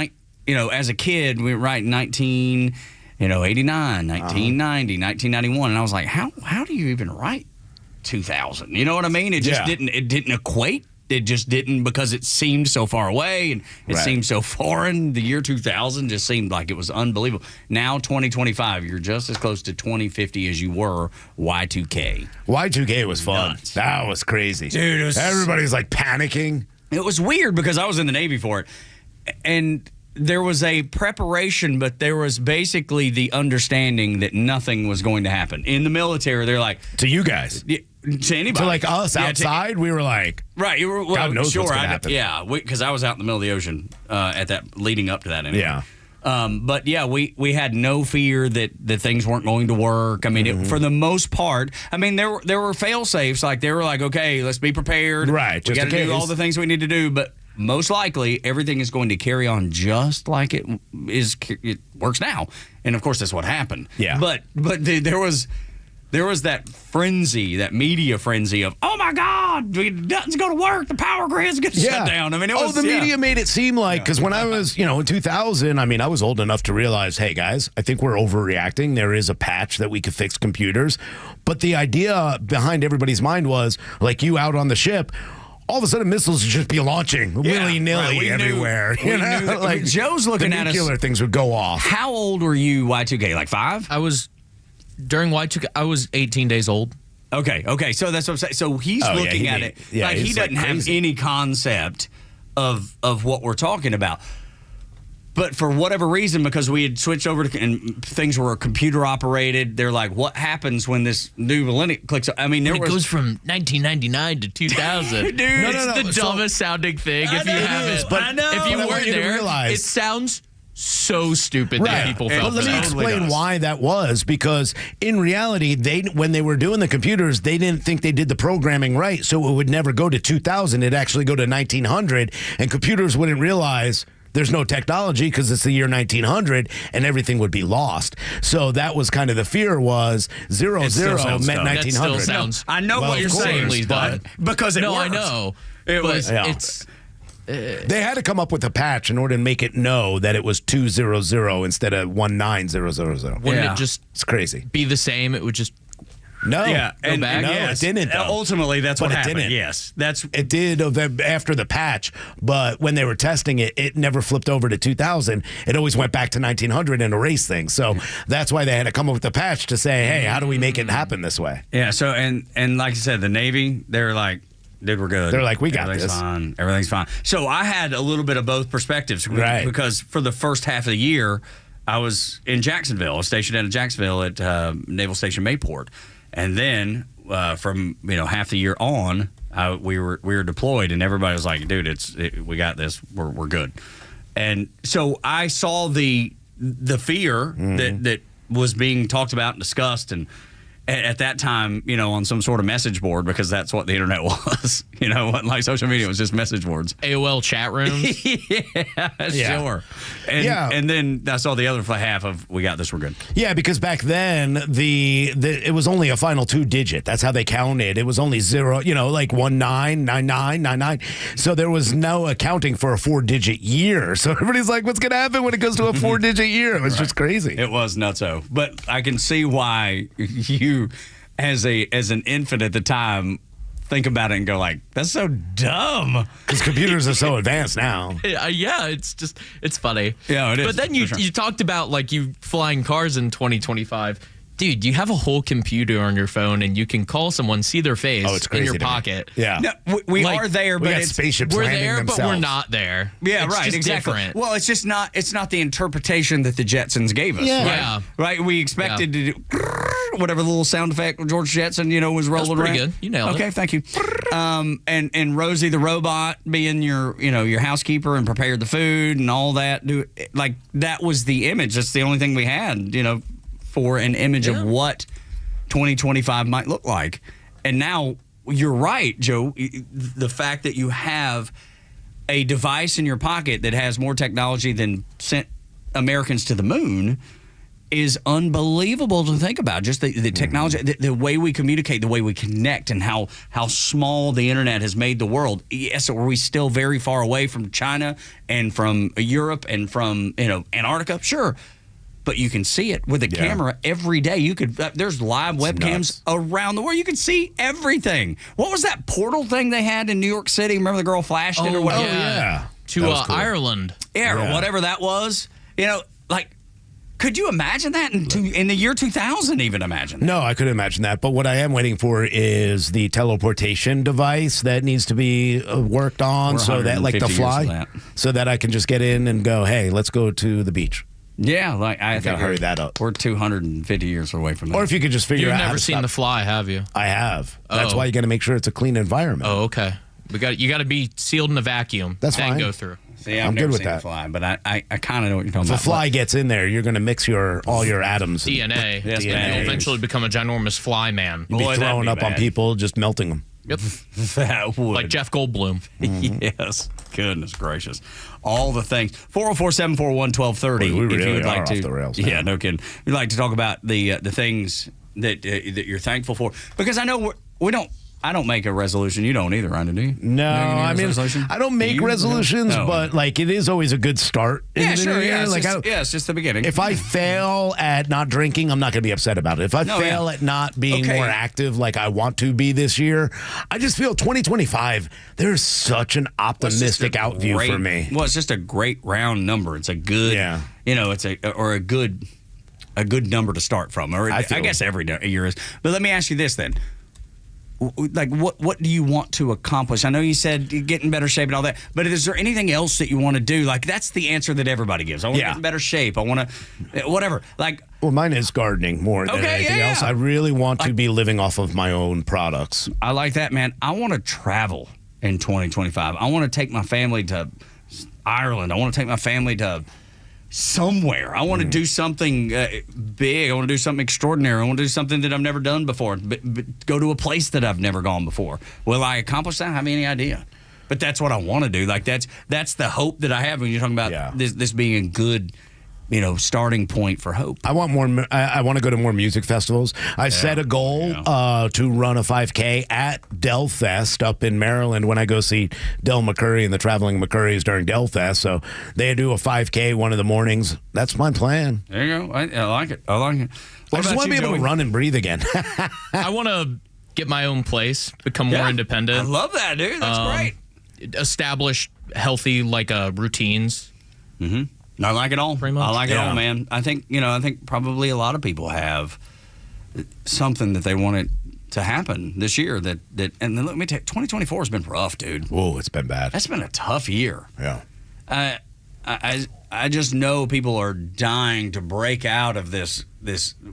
as a kid, we were writing 1989, 1990, 1991, and I was like, how do you even write 2000? You know what I mean? It just didn't equate. It just didn't, because it seemed so far away and it seemed so foreign. The year 2000 just seemed like it was unbelievable. Now, 2025, you're just as close to 2050 as you were Y2K. Y2K was fun. Nuts. That was crazy. Dude, everybody's panicking. It was weird because I was in the Navy for it. And there was a preparation, but there was basically the understanding that nothing was going to happen. In the military, they're like... To you guys. To anybody. To us outside, we were like... Right. You were, God knows what's going to happen. Yeah, because I was out in the middle of the ocean leading up to that anyway. Yeah. But yeah, we had no fear that things weren't going to work. I mean, for the most part, there were fail safes. Like they were like, okay, let's be prepared. Right. We got to do all the things we need to do. But most likely, everything is going to carry on just like it works now. And of course, that's what happened. Yeah. But there was that frenzy, that media frenzy of, oh my God, nothing's going to work. The power grid's going to shut down. I mean, the media made it seem like, because when I was, in 2000, I was old enough to realize, hey guys, I think we're overreacting. There is a patch that we could fix computers. But the idea behind everybody's mind was, like you out on the ship, all of a sudden missiles would just be launching willy-nilly everywhere. Joe's looking at us. The nuclear things would go off. How old were you, Y2K? Like 5? During Y2K, I was 18 days old. Okay. So that's what I'm saying. So he's looking at it like he doesn't have any concept of what we're talking about. But for whatever reason, because we had switched over to and things were computer operated, they're like, what happens when this new millennium clicks? I mean, it goes from 1999 to 2000. Dude, it's the dumbest sounding thing. If you haven't, I know. If you weren't there, it sounds so stupid that people felt. But let me explain why that was, because in reality, when they were doing the computers, they didn't think they did the programming right, so it would never go to 2000. It'd actually go to 1900, and computers wouldn't realize there's no technology because it's the year 1900 and everything would be lost. So that was kind of the fear was 00 meant 1900. I know what you're saying, but because it worked. I know. It's they had to come up with a patch in order to make it know that it was 200 instead of 19000. Wouldn't it just it's crazy. Be the same? It would just No, go back? It didn't. Though. Ultimately, that's what happened. Didn't. Yes, it did after the patch, but when they were testing it, it never flipped over to 2000. It always went back to 1900 and erased things. So that's why they had to come up with the patch to say, "Hey, how do we make it happen this way?" Yeah. So and like I said, the Navy, they're like, dude, we're good. They're like, we got this. Fine. Everything's fine. So I had a little bit of both perspectives, right? Because for the first half of the year, I was in Jacksonville. I was stationed out of Jacksonville at Naval Station Mayport. And then from half the year on, we were deployed, and everybody was like, "Dude, we got this. We're good." And so I saw the fear that was being talked about and discussed, and at that time, on some sort of message board, because that's what the internet was. It wasn't like social media; it was just message boards, AOL chat rooms. yeah, sure. And then I saw the other half of "We got this, we're good." Yeah, because back then it was only a final 2 digit. That's how they counted. It was only 0, like 199999. So there was no accounting for a 4-digit year. So everybody's like, "What's going to happen when it goes to a 4-digit year?" It was just crazy. It was nutso. But I can see why you, as an infant at the time, think about it and go like, that's so dumb. Because computers are so advanced now. Yeah, it's funny. Yeah, it is. But then you talked about like you flying cars in 2025. Dude, you have a whole computer on your phone, and you can call someone, see their face in your pocket. Yeah, no, we are there, but spaceships. We're there, but we're not there. Yeah, it's right. Just exactly. Different. Well, it's just not. It's not the interpretation that the Jetsons gave us. Yeah. Right. We expected to do whatever little sound effect George Jetson, was rolling around. That's pretty good. You nailed it. Okay, thank you. And Rosie the robot being your housekeeper and prepared the food and all that. Like that was the image. That's the only thing we had. For an image of what 2025 might look like. And now you're right, Joe. The fact that you have a device in your pocket that has more technology than sent Americans to the moon is unbelievable to think about. Just the technology, the way we communicate, the way we connect, and how small the internet has made the world. Yes, are we still very far away from China and from Europe and from Antarctica? Sure. But you can see it with a camera every day. There's live webcams around the world. You can see everything. What was that portal thing they had in New York City? Remember the girl flashed it or whatever? Yeah. To cool. Ireland. Yeah, or whatever that was. Could you imagine that in the year 2000? Even imagine that? No, I couldn't imagine that. But what I am waiting for is the teleportation device that needs to be worked on, so that like the fly, so that I can just get in and go, hey, let's go to the beach. Yeah, I think hurry that up. We're 250 years away from that. Or if you could just figure out. You've never seen The Fly, have you? I have. That's why you got to make sure it's a clean environment. Oh, okay. You got to be sealed in a vacuum. That's fine. Then go through. See, I'm good with that. The Fly, but I kind of know what you're talking about. If the fly gets in there, you're going to mix all your atoms. DNA. Yes, and you'll eventually become a ginormous fly man. You'll be throwing up on people, just melting them. Yep. That would. Like Jeff Goldblum. Yes. Goodness gracious. All the things. 404-741-1230. We really if you would are like off to. the rails. Yeah, no kidding. If you'd like to talk about the things that you're thankful for. Because I know I don't make a resolution. You don't either, Rhino, do you? No, I mean, I don't make resolutions, but like it is always a good start. Yeah, sure. Yeah, it's just the beginning. If I fail at not drinking, I'm not going to be upset about it. If I fail at not being more active like I want to be this year, I just feel 2025, there's such an optimistic outview for me. Well, it's just a great round number. It's a good, it's a good number to start from. Or I guess every year is. But let me ask you this then. like what do you want to accomplish? I know you said get in better shape and all that, but is there anything else that you want to do? Like, that's the answer that everybody gives. I want to get in better shape. I want to whatever. Like, well, mine is gardening more than anything else. I really want to be living off of my own products. I like that, man. I want to travel in 2025. I want to take my family to Ireland. I want to take my family to somewhere. I want to do something big. I want to do something extraordinary. I want to do something that I've never done before. But go to a place that I've never gone before. Will I accomplish that? I don't have any idea. But that's what I want to do. Like, that's the hope that I have when you're talking about this being a good, starting point for hope. I want more. I want to go to more music festivals. I set a goal to run a 5K at Del Fest up in Maryland when I go see Del McCurry and the Traveling McCurrys during Del Fest. So they do a 5K one of the mornings. That's my plan. There you go. I like it. I just want to be able to run and breathe again. I want to get my own place, become more independent. I love that, dude. That's great. Establish healthy routines. Mm-hmm. I like it all. I like it all, man. I think probably a lot of people have something that they want it to happen this year. And then let me tell you, 2024 has been rough, dude. Whoa, it's been bad. That's been a tough year. Yeah. I just know people are dying to break out of this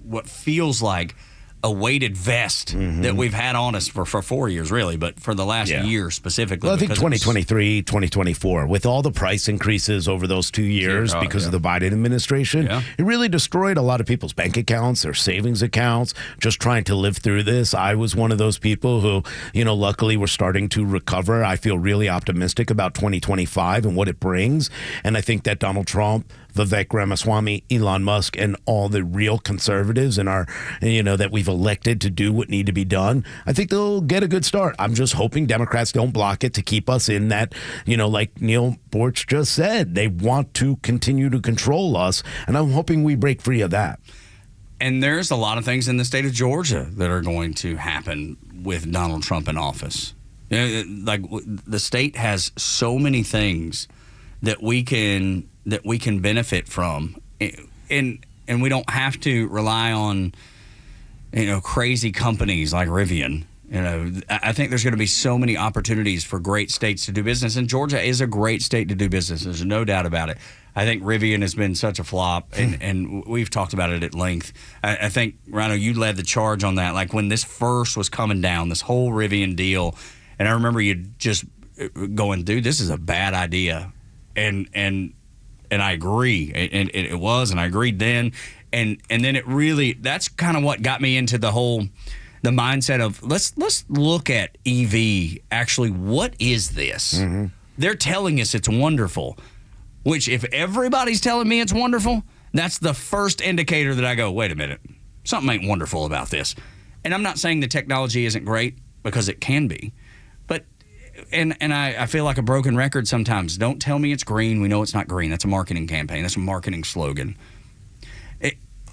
what feels like a weighted vest that we've had on us for 4 years, really, but for the last year specifically. Well, I think 2023, 2024, with all the price increases over those 2 years because of the Biden administration, it really destroyed a lot of people's bank accounts, their savings accounts, just trying to live through this. I was one of those people who, luckily we're starting to recover. I feel really optimistic about 2025 and what it brings. And I think that Donald Trump, Vivek Ramaswamy, Elon Musk, and all the real conservatives in our, that we've elected to do what need to be done, I think they'll get a good start. I'm just hoping Democrats don't block it to keep us in that, like Neil Borch just said, they want to continue to control us, and I'm hoping we break free of that. And there's a lot of things in the state of Georgia that are going to happen with Donald Trump in office. Like, the state has so many things that we can benefit from, and we don't have to rely on crazy companies like Rivian. I think there's going to be so many opportunities for great states to do business, and Georgia is a great state to do business. There's no doubt about it. I think Rivian has been such a flop, and we've talked about it at length. I think, Rhino, you led the charge on that. Like, when this first was coming down, this whole Rivian deal, and I remember you just going, dude, this is a bad idea. And I agree, and it was, and I agreed then, and then it really, that's kind of what got me into the mindset of let's look at EV. Actually, what is this? They're telling us it's wonderful, which if everybody's telling me it's wonderful, that's the first indicator that I go, wait a minute, something ain't wonderful about this. And I'm not saying the technology isn't great, because it can be. And I feel like a broken record sometimes. Don't tell me it's green. We know it's not green. That's a marketing campaign. That's a marketing slogan.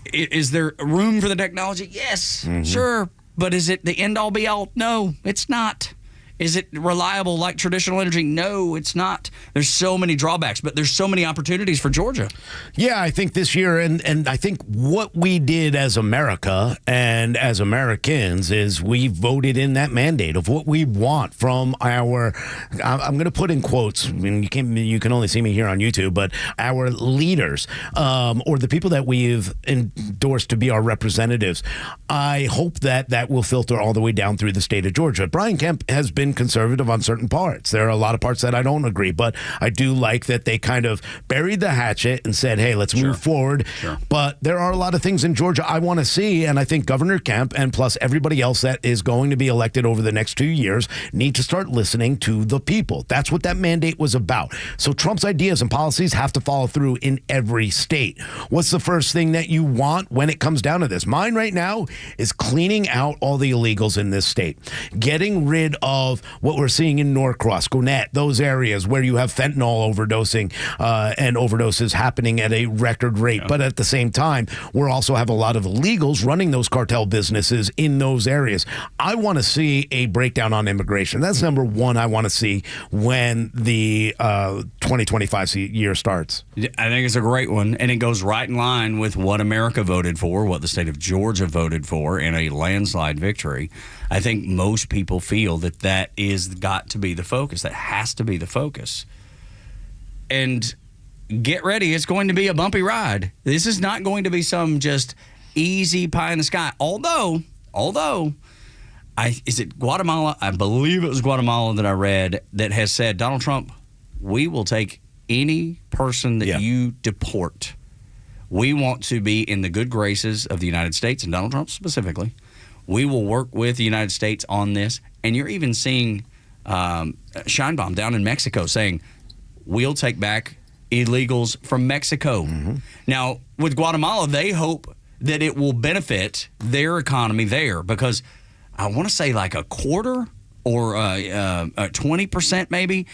Is there room for the technology? Yes, sure. But is it the end-all, be-all? No, it's not. Is it reliable like traditional energy? No, it's not. There's so many drawbacks, but there's so many opportunities for Georgia. Yeah, I think this year, and I think what we did as America and as Americans is we voted in that mandate of what we want from our, I'm going to put in quotes, I mean, you can only see me here on YouTube, but our leaders, or the people that we've endorsed to be our representatives. I hope that will filter all the way down through the state of Georgia. Brian Kemp has been conservative on certain parts. There are a lot of parts that I don't agree, but I do like that they kind of buried the hatchet and said, hey, let's move forward. But there are a lot of things in Georgia I want to see, and I think Governor Kemp and plus everybody else that is going to be elected over the next 2 years need to start listening to the people. That's what that mandate was about. So Trump's ideas and policies have to follow through in every state. What's the first thing that you want when it comes down to this? Mine right now is cleaning out all the illegals in this state, getting rid of what we're seeing in Norcross, Gwinnett, those areas where you have fentanyl overdosing and overdoses happening at a record rate. But at the same time, we also have a lot of illegals running those cartel businesses in those areas. I want to see a breakdown on immigration. That's number one I want to see when the 2025 year starts. I think it's a great one, and it goes right in line with what America voted for, what the state of Georgia voted for in a landslide victory. I think most people feel that is got to be the focus. That has to be the focus. And get ready, it's going to be a bumpy ride. This is not going to be some just easy pie in the sky. Although, is it Guatemala? I believe it was Guatemala that I read that has said, Donald Trump, we will take any person that you deport. We want to be in the good graces of the United States, and Donald Trump specifically. We will work with the United States on this. And you're even seeing Scheinbaum down in Mexico saying, we'll take back illegals from Mexico. Now, with Guatemala, they hope that it will benefit their economy there because I want to say like a quarter or 20% maybe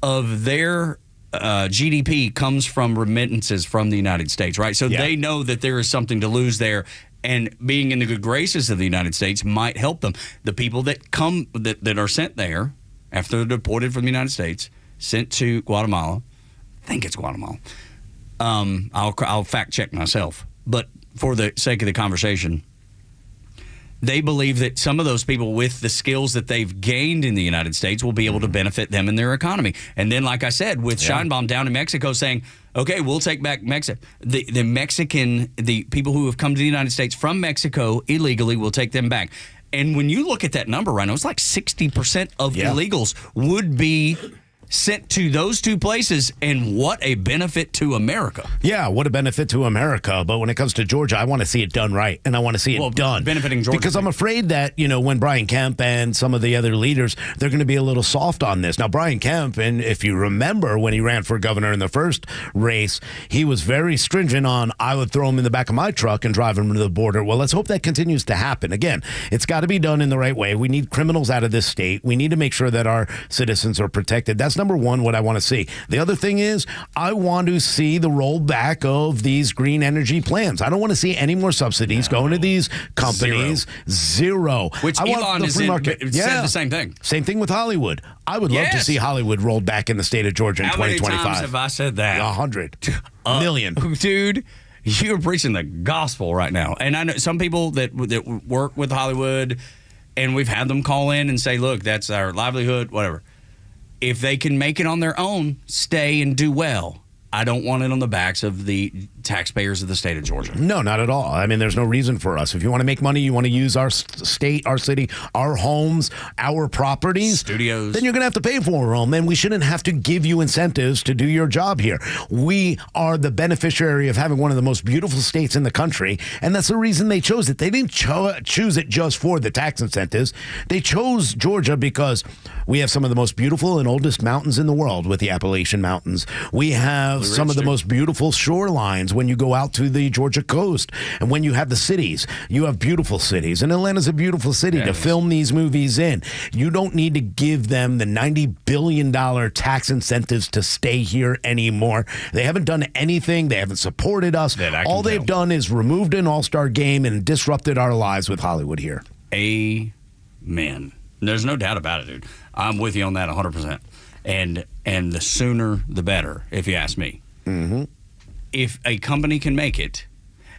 of their GDP comes from remittances from the United States, right? So they know that there is something to lose there, and being in the good graces of the United States might help them. The people that come that are sent there after they're deported from the United States, sent to Guatemala, I think it's Guatemala. I'll fact check myself, but for the sake of the conversation, they believe that some of those people with the skills that they've gained in the United States will be able to benefit them in their economy. And then, like I said, with Scheinbaum down in Mexico saying, okay, we'll take back Mexico. The people who have come to the United States from Mexico illegally, we'll take them back. And when you look at that number, Rhino, it's like 60% of illegals would be sent to those two places, and what a benefit to America. Yeah, what a benefit to America. But when it comes to Georgia, I want to see it done right, and I want to see it done. Benefiting Georgia. Because I'm afraid that, when Brian Kemp and some of the other leaders, they're going to be a little soft on this. Now, Brian Kemp, and if you remember when he ran for governor in the first race, he was very stringent on, I would throw him in the back of my truck and drive him to the border. Well, let's hope that continues to happen. Again, it's got to be done in the right way. We need criminals out of this state. We need to make sure that our citizens are protected. That's number one, what I want to see. The other thing is, I want to see the rollback of these green energy plans. I don't want to see any more subsidies going to these companies. Zero. Which Elon has said the same thing. Same thing with Hollywood. I would love to see Hollywood rolled back in the state of Georgia in 2025. How many times have I said that? 100 million. Dude, you're preaching the gospel right now. And I know some people that work with Hollywood, and we've had them call in and say, look, that's our livelihood, whatever. If they can make it on their own, stay and do well. I don't want it on the backs of the taxpayers of the state of Georgia. No, not at all. I mean, there's no reason for us. If you want to make money, you want to use our state, our city, our homes, our properties, studios, then you're going to have to pay for them. And we shouldn't have to give you incentives to do your job here. We are the beneficiary of having one of the most beautiful states in the country. And that's the reason they chose it. They didn't choose it just for the tax incentives. They chose Georgia because we have some of the most beautiful and oldest mountains in the world with the Appalachian Mountains. We have some of the most beautiful shorelines when you go out to the Georgia coast. And when you have the cities, you have beautiful cities. And Atlanta's a beautiful city to film these movies in. You don't need to give them the $90 billion tax incentives to stay here anymore. They haven't done anything. They haven't supported us. All they've done is removed an all-star game and disrupted our lives with Hollywood here. Amen. There's no doubt about it, dude. I'm with you on that 100%. And the sooner, the better, if you ask me. Mm-hmm. If a company can make it,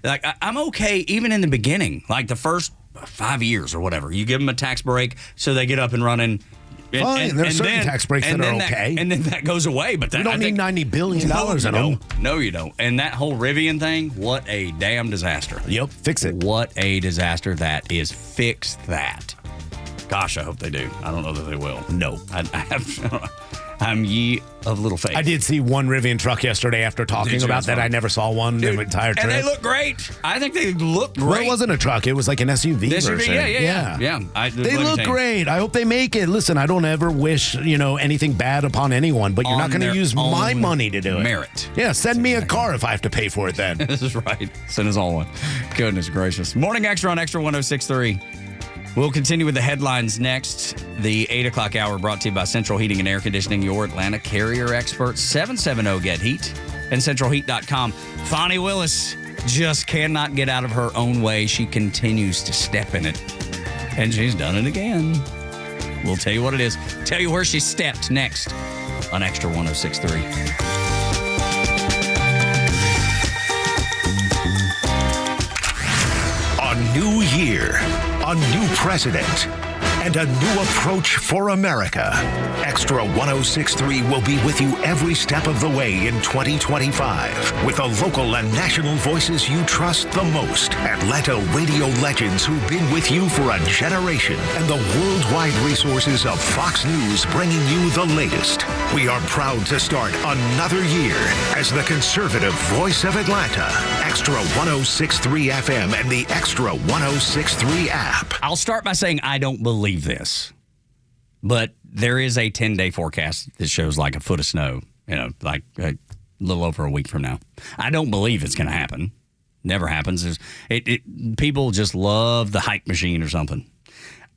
like I'm okay even in the beginning, like the first 5 years or whatever. You give them a tax break so they get up and running. Fine, there's certain tax breaks that are okay. And then that goes away. But you don't need $90 billion in them. No, you don't. And that whole Rivian thing, what a damn disaster. Yep, fix it. What a disaster that is. Fix that. Gosh, I hope they do. I don't know that they will. No. I'm ye of little faith. I did see one Rivian truck yesterday after talking about that. I never saw one the entire trip. And they look great. I think they look great. Well, it wasn't a truck. It was like an SUV version. Yeah. They look great. I hope they make it. Listen, I don't ever wish, anything bad upon anyone, but you're not going to use my money to do it. Merit. Yeah, send me a car if I have to pay for it then. This is right. Send us all one. Goodness gracious. Morning Extra on Extra 106.3. We'll continue with the headlines next. The 8 o'clock hour brought to you by Central Heating and Air Conditioning, your Atlanta carrier experts. 770-GET-HEAT and centralheat.com. Fonnie Willis just cannot get out of her own way. She continues to step in it. And she's done it again. We'll tell you what it is. Tell you where she stepped next on Extra 106.3. A new year, a new president, and a new approach for America. Extra 106.3 will be with you every step of the way in 2025 with the local and national voices you trust the most. Atlanta radio legends who've been with you for a generation and the worldwide resources of Fox News bringing you the latest. We are proud to start another year as the conservative voice of Atlanta. Extra 106.3 FM and the Extra 106.3 app. I'll start by saying I don't believe this, but there is a 10-day forecast that shows like a foot of snow, like a little over a week from now. I don't believe it's going to happen. Never happens. People just love the hype machine or something.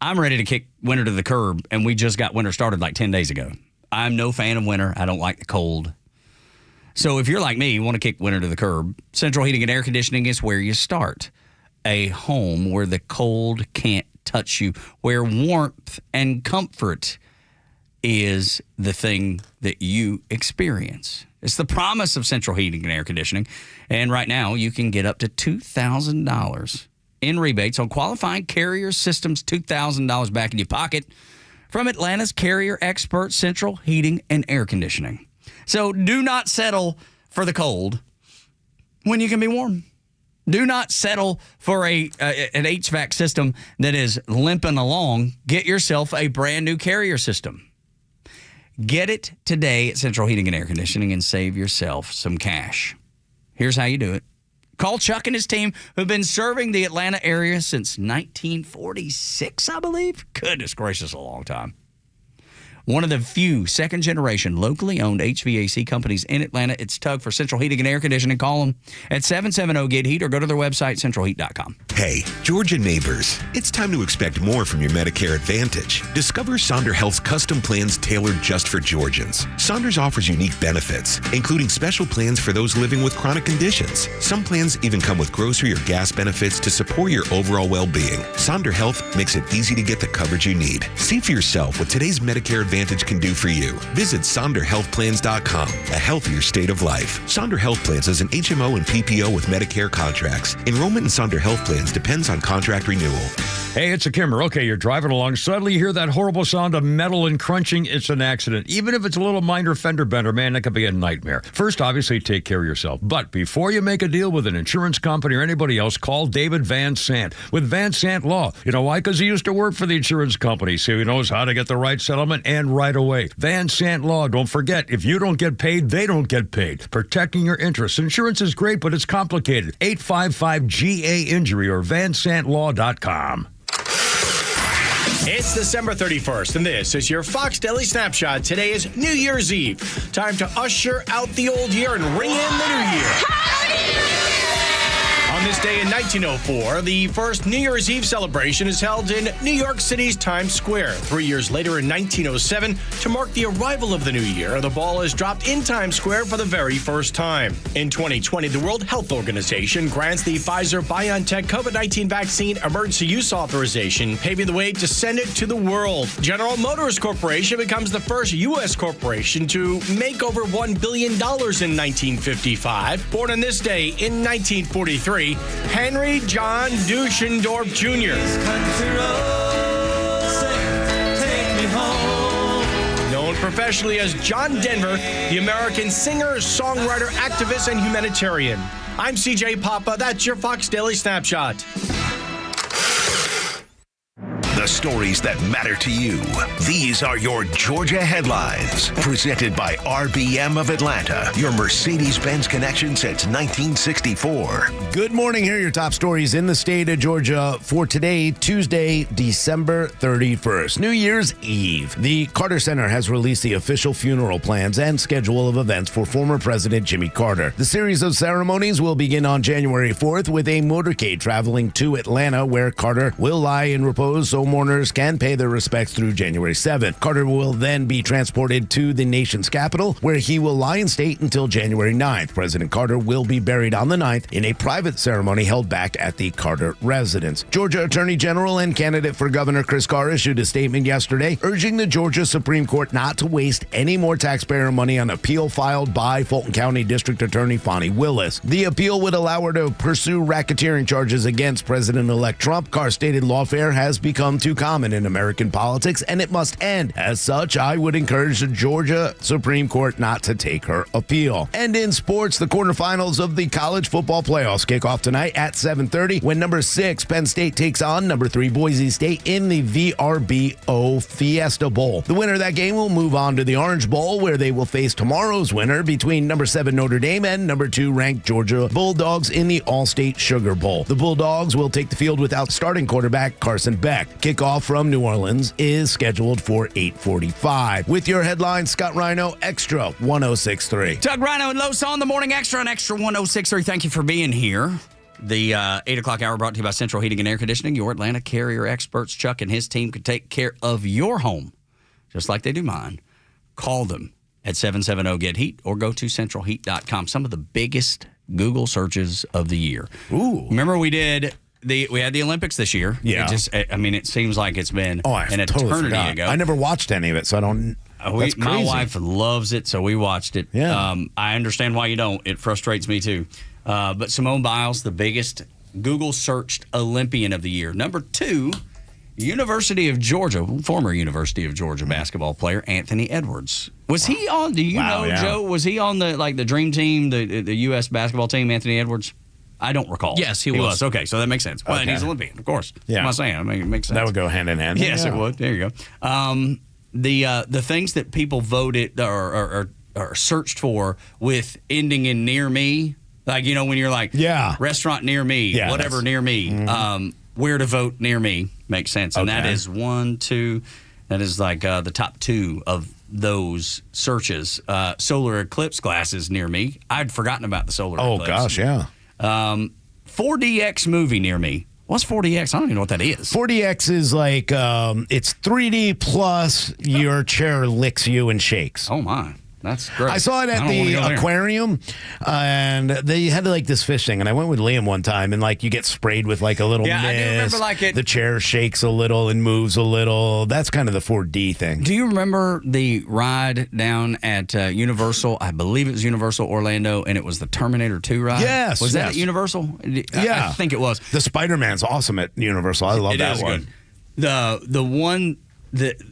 I'm ready to kick winter to the curb, and we just got winter started like 10 days ago. I'm no fan of winter. I don't like the cold. So if you're like me, you want to kick winter to the curb, central heating and air conditioning is where you start. A home where the cold can't touch you, where warmth and comfort is the thing that you experience. It's the promise of central heating and air conditioning. And right now, you can get up to $2,000 in rebates on qualifying Carrier Systems, $2,000 back in your pocket from Atlanta's Carrier Expert Central Heating and Air Conditioning. So do not settle for the cold when you can be warm. Do not settle for an HVAC system that is limping along. Get yourself a brand new Carrier system. Get it today at Central Heating and Air Conditioning and save yourself some cash. Here's how you do it. Call Chuck and his team who've been serving the Atlanta area since 1946, I believe. Goodness gracious, a long time. One of the few second-generation locally owned HVAC companies in Atlanta. It's Tug for Central Heating and Air Conditioning. Call them at 770-GET-HEAT or go to their website, centralheat.com. Hey, Georgia neighbors, it's time to expect more from your Medicare Advantage. Discover Sonder Health's custom plans tailored just for Georgians. Saunders offers unique benefits, including special plans for those living with chronic conditions. Some plans even come with grocery or gas benefits to support your overall well-being. Sonder Health makes it easy to get the coverage you need. See for yourself what today's Medicare Advantage can do for you. Visit SonderHealthPlans.com, a healthier state of life. Sonder Health Plans is an HMO and PPO with Medicare contracts. Enrollment in Sonder Health Plans depends on contract renewal. Hey, it's a Kimmer. Okay, you're driving along. Suddenly you hear that horrible sound of metal and crunching. It's an accident. Even if it's a little minor fender bender, man, that could be a nightmare. First, obviously, take care of yourself. But before you make a deal with an insurance company or anybody else, call David Van Sant with Van Sant Law. You know why? Because he used to work for the insurance company, so he knows how to get the right settlement and right away. Van Sant Law. Don't forget, if you don't get paid, they don't get paid. Protecting your interests. Insurance is great, but it's complicated. 855-GA-INJURY or vansantlaw.com. It's December 31st, and this is your Fox Daily Snapshot. Today is New Year's Eve. Time to usher out the old year and ring in the new year. On this day in 1904, the first New Year's Eve celebration is held in New York City's Times Square. 3 years later, in 1907, to mark the arrival of the new year, the ball is dropped in Times Square for the very first time. In 2020, the World Health Organization grants the Pfizer-BioNTech COVID-19 vaccine emergency use authorization, paving the way to send it to the world. General Motors Corporation becomes the first U.S. corporation to make over $1 billion in 1955. Born on this day in 1943, Henry John Duschendorf Jr. Known professionally as John Denver, the American singer, songwriter, activist, and humanitarian. I'm CJ Papa. That's your Fox Daily Snapshot. The stories that matter to you. These are your Georgia headlines. Presented by RBM of Atlanta, your Mercedes-Benz connection since 1964. Good morning. Here are your top stories in the state of Georgia for today, Tuesday, December 31st, New Year's Eve. The Carter Center has released the official funeral plans and schedule of events for former President Jimmy Carter. The series of ceremonies will begin on January 4th with a motorcade traveling to Atlanta, where Carter will lie in repose so mourners can pay their respects through January 7th. Carter will then be transported to the nation's capital, where he will lie in state until January 9th. President Carter will be buried on the 9th in a private ceremony held back at the Carter residence. Georgia Attorney General and candidate for Governor Chris Carr issued a statement yesterday urging the Georgia Supreme Court not to waste any more taxpayer money on appeal filed by Fulton County District Attorney Fonnie Willis. The appeal would allow her to pursue racketeering charges against President-elect Trump. Carr stated lawfare has become too common in American politics, and it must end. As such, I would encourage the Georgia Supreme Court not to take her appeal. And in sports, the quarterfinals of the college football playoffs kick off tonight at 7:30 when number 6 Penn State takes on number 3 Boise State in the VRBO Fiesta Bowl. The winner of that game will move on to the Orange Bowl, where they will face tomorrow's winner between number 7 Notre Dame and number 2 ranked Georgia Bulldogs in the All-State Sugar Bowl. The Bulldogs will take the field without starting quarterback Carson Beck. Kickoff from New Orleans is scheduled for 8:45. With your headlines, Scott Rhino, Extra 106.3. Doug Rhino and Los on the Morning Extra on Extra 106.3. Thank you for being here. The 8 o'clock hour brought to you by Central Heating and Air Conditioning. Your Atlanta carrier experts, Chuck and his team, could take care of your home just like they do mine. Call them at 770-GET-HEAT or go to centralheat.com. Some of the biggest Google searches of the year. Ooh. Remember we had the Olympics this year. Yeah. It seems like it's been an totally eternity forgot. ago. I never watched any of it, so I don't... That's My crazy. wife loves it, so we watched it. Yeah. I understand why you don't. It frustrates me too. But Simone Biles, the biggest Google searched Olympian of the year. Number 2, University of Georgia, former University of Georgia basketball player Anthony Edwards. Was he on? Do you know, yeah. Joe? Was he on the dream team, the U.S. basketball team? Anthony Edwards. I don't recall. Yes, he was. Okay, so that makes sense. Well, and he's Olympian, of course. Yeah. What am I saying? I mean, it makes sense. That would go hand in hand. Yes, Yeah. it would. There you go. The things that people voted or searched for with ending in near me, like, you know, when you're like, restaurant near me, whatever near me, where to vote near me makes sense. And that is 1, 2, that is like the top 2 of those searches. Solar eclipse glasses near me. I'd forgotten about the solar eclipse. Oh, gosh, yeah. 4DX movie near me. What's 4DX? I don't even know what that is. 4DX is like, it's 3D plus your chair licks you and shakes. Oh, my. That's great. I saw it at the aquarium, and they had like this fish thing, and I went with Liam one time, and like you get sprayed with like a little mist. I do remember like it. The chair shakes a little and moves a little. That's kind of the 4D thing. Do you remember the ride down at Universal? I believe it was Universal Orlando, and it was the Terminator 2 ride? Yes. Was that at Universal? Yeah. I think it was. The Spider-Man's awesome at Universal. I love that one. Good. The one that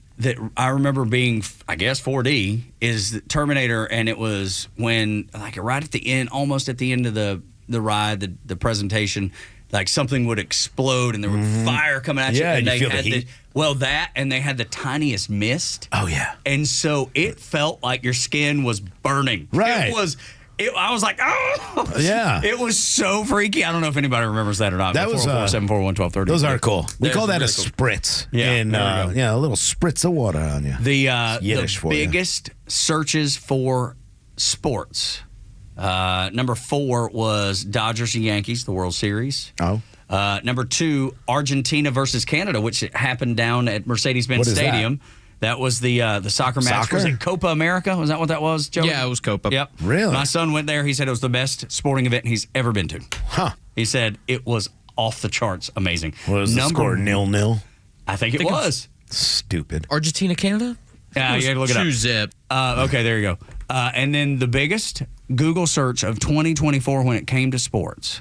I remember being, I guess, 4D is Terminator, and it was when, like, right at the end, almost at the end of the ride, the presentation, like something would explode and there would fire coming at you. Yeah, and you they feel had the heat. and they had the tiniest mist. Oh, yeah. And so it felt like your skin was burning. Right. I was like, oh! Yeah. It was so freaky. I don't know if anybody remembers that or not. That was 447-441-1230. Those are cool. We That's call that a really cool. spritz. Yeah, And, there we go. a little spritz of water on you. Yiddish The for you. biggest searches for sports. Number 4 was Dodgers and Yankees, the World Series. Oh. Number 2, Argentina versus Canada, which happened down at Mercedes-Benz What is Stadium. That was the soccer match. Soccer? Was it Copa America? Was that what that was, Joe? Yeah, it was Copa. Yep. Really? My son went there. He said it was the best sporting event he's ever been to. Huh. He said it was off the charts amazing. What was the score? 0-0? I think it was. Stupid. Argentina, Canada? Yeah, you had to look it up. True zip. Okay, there you go. And then the biggest Google search of 2024 when it came to sports.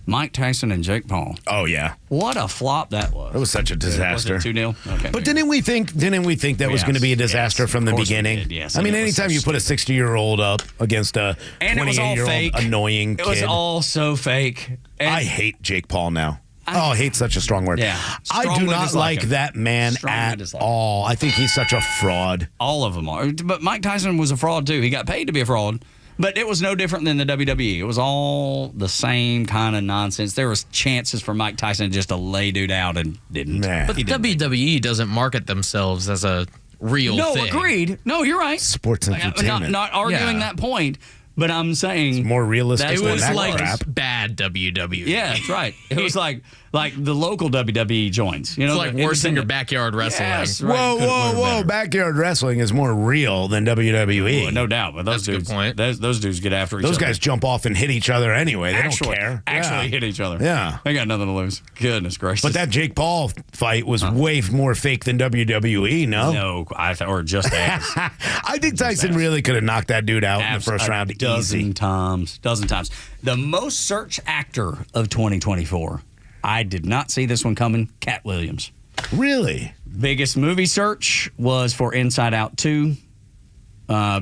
Mike Tyson and Jake Paul. Oh, yeah. What a flop that was. It was such a disaster. Was it 2-0? Okay. But didn't we think that was going to be a disaster from the of course we beginning? did, yes. I mean, And it was anytime so you put a 60-year-old up against a And it was all 28-year-old fake. annoying kid. It was all so fake. And I hate Jake Paul now. Hate's such a strong word. Yeah. I do Strongly not dislike like him. that man Strongly at dislike him. all. I think he's such a fraud. All of them are. But Mike Tyson was a fraud, too. He got paid to be a fraud. But it was no different than the WWE. It was all the same kind of nonsense. There was chances for Mike Tyson just to lay dude out and didn't. But the WWE doesn't market themselves as a real thing. No, agreed. No, you're right. Sports entertainment. Not arguing that point, but I'm saying It's more realistic It than was that like crap. bad WWE. Yeah, that's right. It was like the local WWE joints. You know, It's like the worse than your independent- backyard wrestling. Yes, right. Whoa, Couldn't whoa, word whoa. better. Backyard wrestling is more real than WWE. Well, no doubt. But those That's a good dudes, point. those dudes get after each Those other. guys jump off and hit each other anyway. They don't care. Actually Yeah. hit each other. Yeah. They got nothing to lose. Goodness gracious. But that Jake Paul fight was way more fake than WWE, no? No, or just as. I think Tyson really could have knocked that dude out in the first round a dozen easy. times. The most searched actor of 2024. I did not see this one coming. Cat Williams. Really? Biggest movie search was for Inside Out 2.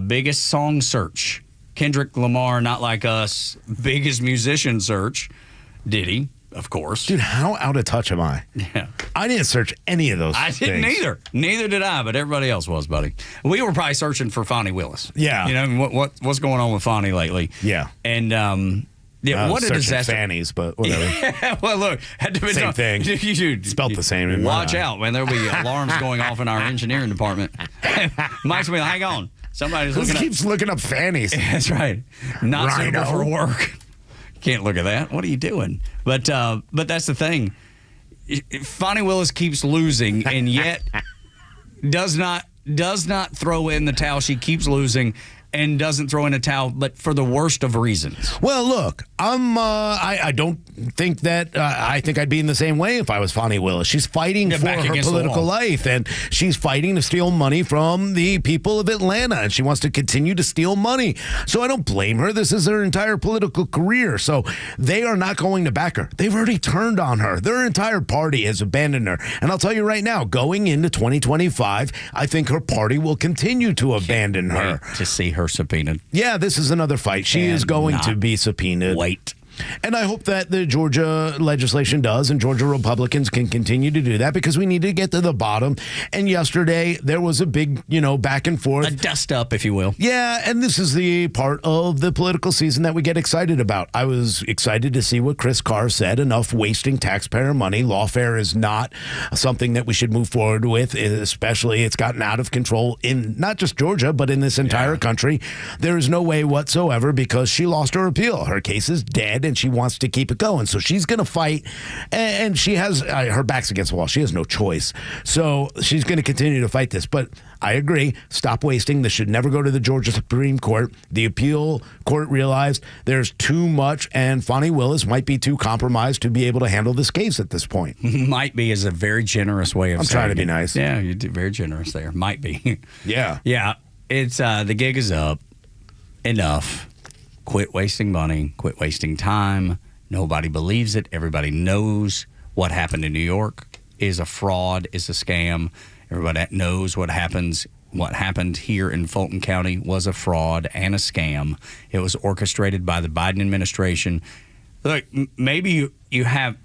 Biggest song search, Kendrick Lamar, Not Like Us. Biggest musician search, Diddy, of course. Dude, how out of touch am I? Yeah. I didn't search any of those I didn't things. either. Neither did I, but everybody else was, buddy. We were probably searching for Fonnie Willis. Yeah. You know, what's going on with Fonnie lately? Yeah. And, what a searching disaster. fannies, but whatever. Yeah, well, look. Same thing. Spelt the same. In Watch out, man. There'll be alarms going off in our engineering department. Mike's going to be like, hang on. Somebody's Who looking keeps looking up fannies? That's right. Not Rhino. suitable for work. Can't look at that. What are you doing? But that's the thing. Fonnie Willis keeps losing, and yet does not throw in the towel. She keeps losing and doesn't throw in a towel, but for the worst of reasons. Well, look, I don't think that I think I'd be in the same way if I was Fonnie Willis. She's fighting for her political life, and she's fighting to steal money from the people of Atlanta, and she wants to continue to steal money. So I don't blame her. This is her entire political career. So they are not going to back her. They've already turned on her. Their entire party has abandoned her. And I'll tell you right now, going into 2025, I think her party will continue to abandon her. To see her subpoenaed. Yeah, this is another fight. She is going to be subpoenaed. Wait. And I hope that the Georgia legislation does, and Georgia Republicans can continue to do that, because we need to get to the bottom. And yesterday, there was a big, back and forth. A dust up, if you will. Yeah, and this is the part of the political season that we get excited about. I was excited to see what Chris Carr said. Enough wasting taxpayer money. Lawfare is not something that we should move forward with, especially it's gotten out of control in not just Georgia, but in this entire country. There is no way whatsoever, because she lost her appeal. Her case is dead, and she wants to keep it going. So she's going to fight, and she has her back's against the wall. She has no choice. So she's going to continue to fight this. But I agree. Stop wasting. This should never go to the Georgia Supreme Court. The appeal court realized there's too much, and Fonnie Willis might be too compromised to be able to handle this case at this point. Might be is a very generous way of I'm saying trying to be it. nice. Yeah, you do very generous there. Might be. Yeah. Yeah. It's the gig is up. Enough. Quit wasting money. Quit wasting time. Nobody believes it. Everybody knows what happened in New York is a fraud, is a scam. Everybody knows what happens. What happened here in Fulton County was a fraud and a scam. It was orchestrated by the Biden administration. Look, maybe you have,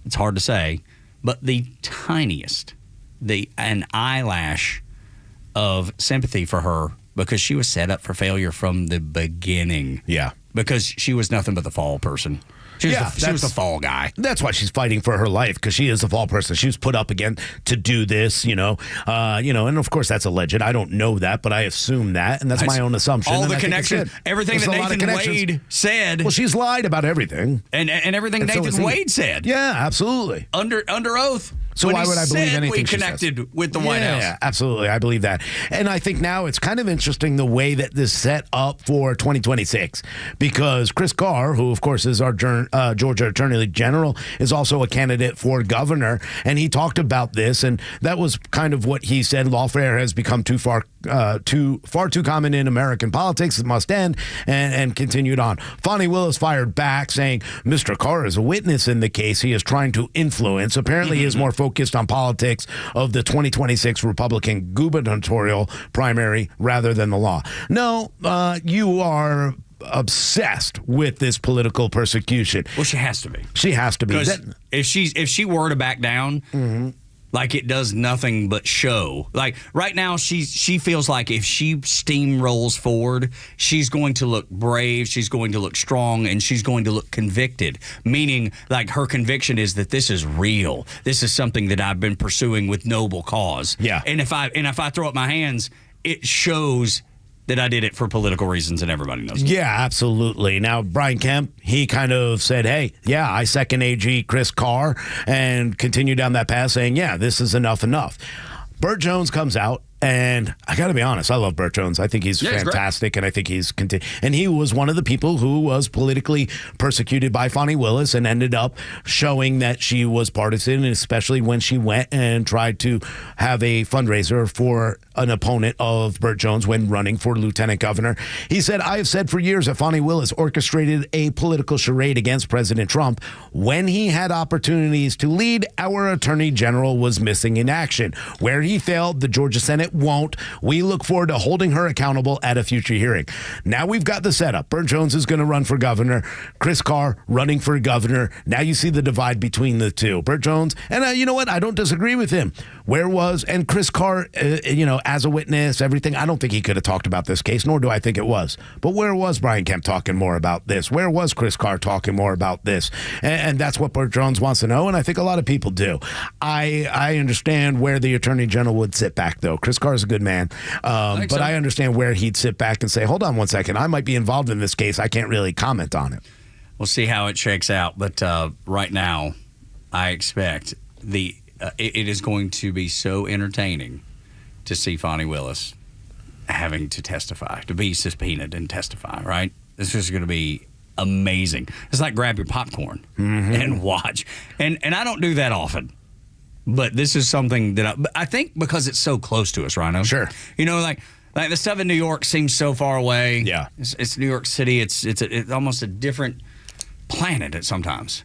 it's hard to say, but the tiniest, an eyelash of sympathy for her, because she was set up for failure from the beginning. Yeah. Because she was nothing but the fall person. She was the fall guy. That's why she's fighting for her life, because she is the fall person. She was put up again to do this, and of course that's alleged. I don't know that, but I assume that, and that's my own assumption. All the connections, everything that Nathan Wade said. Well, she's lied about everything, and everything Nathan Wade said. Yeah, absolutely. Under oath. So why would I believe anything we connected with the White House? Yeah, absolutely. I believe that. And I think now it's kind of interesting the way that this set up for 2026, because Chris Carr, who of course is our Georgia Attorney General, is also a candidate for governor, and he talked about this, and that was kind of what he said. Lawfare has become far too common in American politics. It must end, and continued on. Fonnie Willis fired back, saying Mr. Carr is a witness in the case he is trying to influence. Apparently, he is more focused on politics of the 2026 Republican gubernatorial primary rather than the law. No, you are obsessed with this political persecution. Well, she has to be. She has to be. Because if she were to back down, like it does nothing but show. Like right now, she feels like if she steamrolls forward, she's going to look brave, she's going to look strong, and she's going to look convicted. Meaning, like her conviction is that this is real. This is something that I've been pursuing with noble cause. Yeah. And if I throw up my hands, it shows that I did it for political reasons, and everybody knows it. Yeah, absolutely. Now, Brian Kemp, he kind of said, hey, yeah, I second AG Chris Carr, and continued down that path saying, yeah, this is enough. Burt Jones comes out, and I got to be honest, I love Burt Jones. I think he's fantastic, and I think he's and he was one of the people who was politically persecuted by Fonnie Willis and ended up showing that she was partisan, especially when she went and tried to have a fundraiser for an opponent of Burt Jones when running for lieutenant governor. He said, I have said for years that Fani Willis orchestrated a political charade against President Trump. When he had opportunities to lead, our attorney general was missing in action. Where he failed, the Georgia Senate won't. We look forward to holding her accountable at a future hearing. Now we've got the setup. Burt Jones is going to run for governor. Chris Carr running for governor. Now you see the divide between the two. Burt Jones, and you know what? I don't disagree with him. And Chris Carr, as a witness, everything, I don't think he could have talked about this case, nor do I think it was. But where was Brian Kemp talking more about this? Where was Chris Carr talking more about this? And that's what Burt Jones wants to know, and I think a lot of people do. I understand where the attorney general would sit back, though. Chris Carr is a good man, but I understand where he'd sit back and say, hold on one second, I might be involved in this case. I can't really comment on it. We'll see how it shakes out, but right now, I expect it is going to be so entertaining to see Fani Willis having to testify, to be subpoenaed and testify, right? This is going to be amazing. It's like grab your popcorn and watch. And I don't do that often, but this is something that I think because it's so close to us, Rhino. Sure. Like the stuff in New York seems so far away. Yeah. It's New York City. It's almost a different planet at sometimes.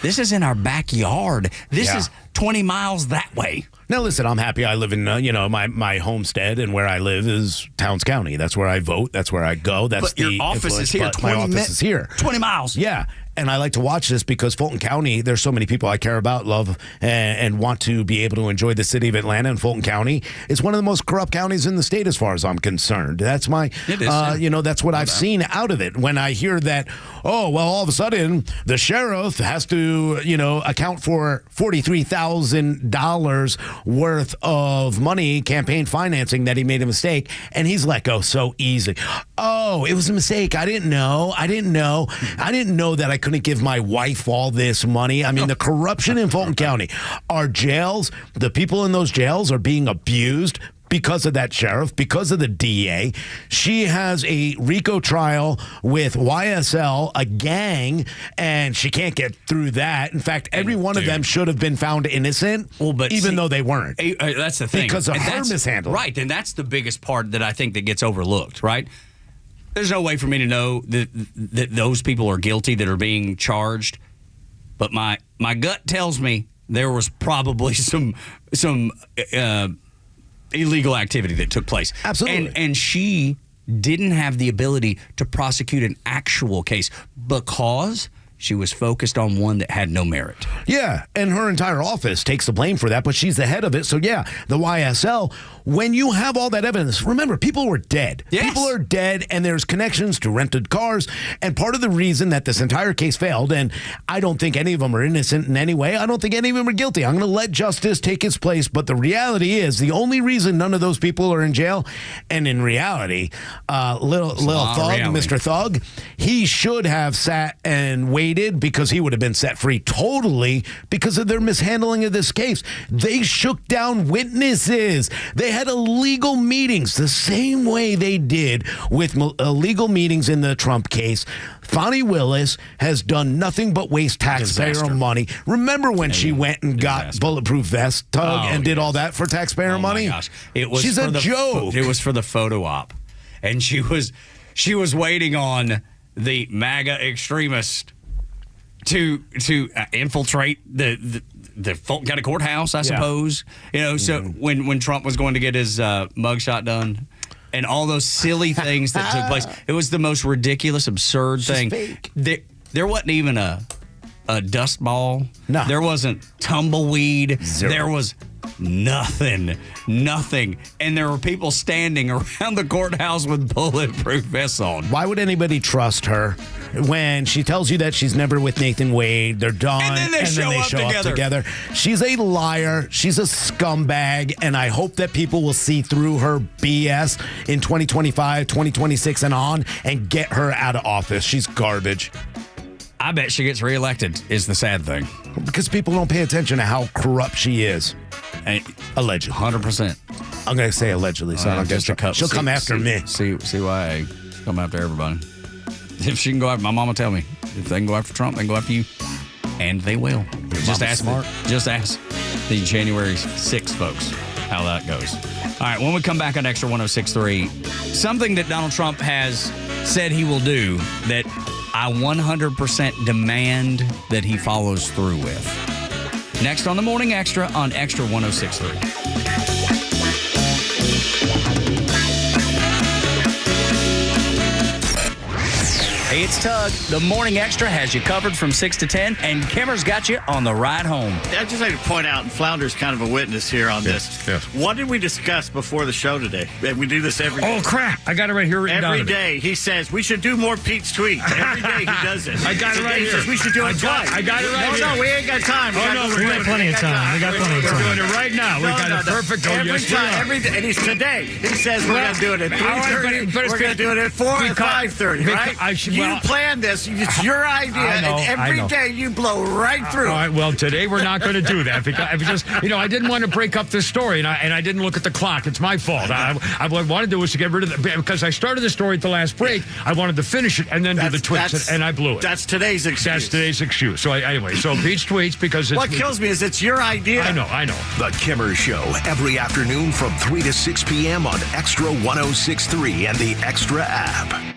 This is in our backyard. This is 20 miles that way. Now, listen, I'm happy I live in, my homestead, and where I live is Towns County. That's where I vote. That's where I go. That's but your office is here. My office is here. 20 miles. Yeah. And I like to watch this because Fulton County, there's so many people I care about, love, and want to be able to enjoy the city of Atlanta. And Fulton County is one of the most corrupt counties in the state as far as I'm concerned. That's that's what I've seen out of it. When I hear that, all of a sudden the sheriff has to, account for $43,000 worth of money, campaign financing, that he made a mistake, and he's let go so easy. Oh, it was a mistake. I didn't know that I couldn't give my wife all this money. I mean, the corruption in Fulton County, our jails, the people in those jails are being abused because of that sheriff, because of the DA. She has a RICO trial with YSL, a gang, and she can't get through that. In fact, every one of them should have been found innocent, even though they weren't. That's the thing. Because of her mishandling. Right, and that's the biggest part that I think that gets overlooked, right? There's no way for me to know that those people are guilty that are being charged, but my gut tells me there was probably some illegal activity that took place. Absolutely. And she didn't have the ability to prosecute an actual case because she was focused on one that had no merit. Yeah, and her entire office takes the blame for that, but she's the head of it. So, yeah, the YSL, when you have all that evidence, remember, people were dead. Yes. People are dead, and there's connections to rented cars. And part of the reason that this entire case failed, and I don't think any of them are innocent in any way, I don't think any of them are guilty. I'm going to let justice take its place. But the reality is, the only reason none of those people are in jail, and in reality, Lil Thug, Mr. Thug, he should have sat and waited because he would have been set free totally because of their mishandling of this case. They shook down witnesses. They had illegal meetings the same way they did with illegal meetings in the Trump case. Fani Willis has done nothing but waste taxpayer money. Remember when she went and got bulletproof vest, Tug, and did all that for taxpayer money? My gosh. She's a joke. It was for the photo op. And she was waiting on the MAGA extremist to infiltrate the Fulton County Courthouse, I suppose. So when Trump was going to get his mugshot done and all those silly things that took place, it was the most ridiculous, absurd thing. Fake. There wasn't even a dust ball. No. There wasn't tumbleweed. Zero. There was nothing. And there were people standing around the courthouse with bulletproof vests on. Why would anybody trust her when she tells you that she's never with Nathan Wade? They're done. And then they show up together. She's a liar. She's a scumbag. And I hope that people will see through her BS in 2025, 2026 and on and get her out of office. She's garbage. I bet she gets reelected is the sad thing. Because people don't pay attention to how corrupt she is. Allegedly. 100%. I'm going to say allegedly, so I don't get she'll come after me. CYA. She'll come after everybody. If she can go after, my mama tell me, if they can go after Trump, they can go after you. And they will. Just ask the January 6th folks. how that goes. All right, when we come back on Extra 106.3, something that Donald Trump has said he will do that I 100% demand that he follows through with. Next on the Morning Extra on Extra 106.3. Hey, it's Tug. The Morning Extra has you covered from 6 to 10, and Kimmer's got you on the ride home. I'd just like to point out, and Flounder's kind of a witness here on this. Yes. What did we discuss before the show today? We do this every day. Oh, crap. I got it right here written down. Every day he says, we should do more Pete's tweets. Every day he does this. I got it right He here. says we should do it twice. I got it right here. No, we ain't got time. We got plenty of time. We got plenty of time. We're doing it right now. We got it perfect. Every time. Every day. And he's today. He says we're going to do it at 3:30. We're going to do it at 4 and 5:30, right? You planned this. It's your idea. And every day you blow right through. All right, well, today we're not going to do that because I didn't want to break up this story, and I didn't look at the clock. It's my fault. What I wanted to do was to get rid of it because I started the story at the last break. I wanted to finish it and then do the tweets, and I blew it. That's today's excuse. That's today's excuse. So anyway, Pete's tweets because it's... What kills me is it's your idea. I know. The Kimmer Show, every afternoon from 3 to 6 p.m. on Extra 106.3 and the Extra app.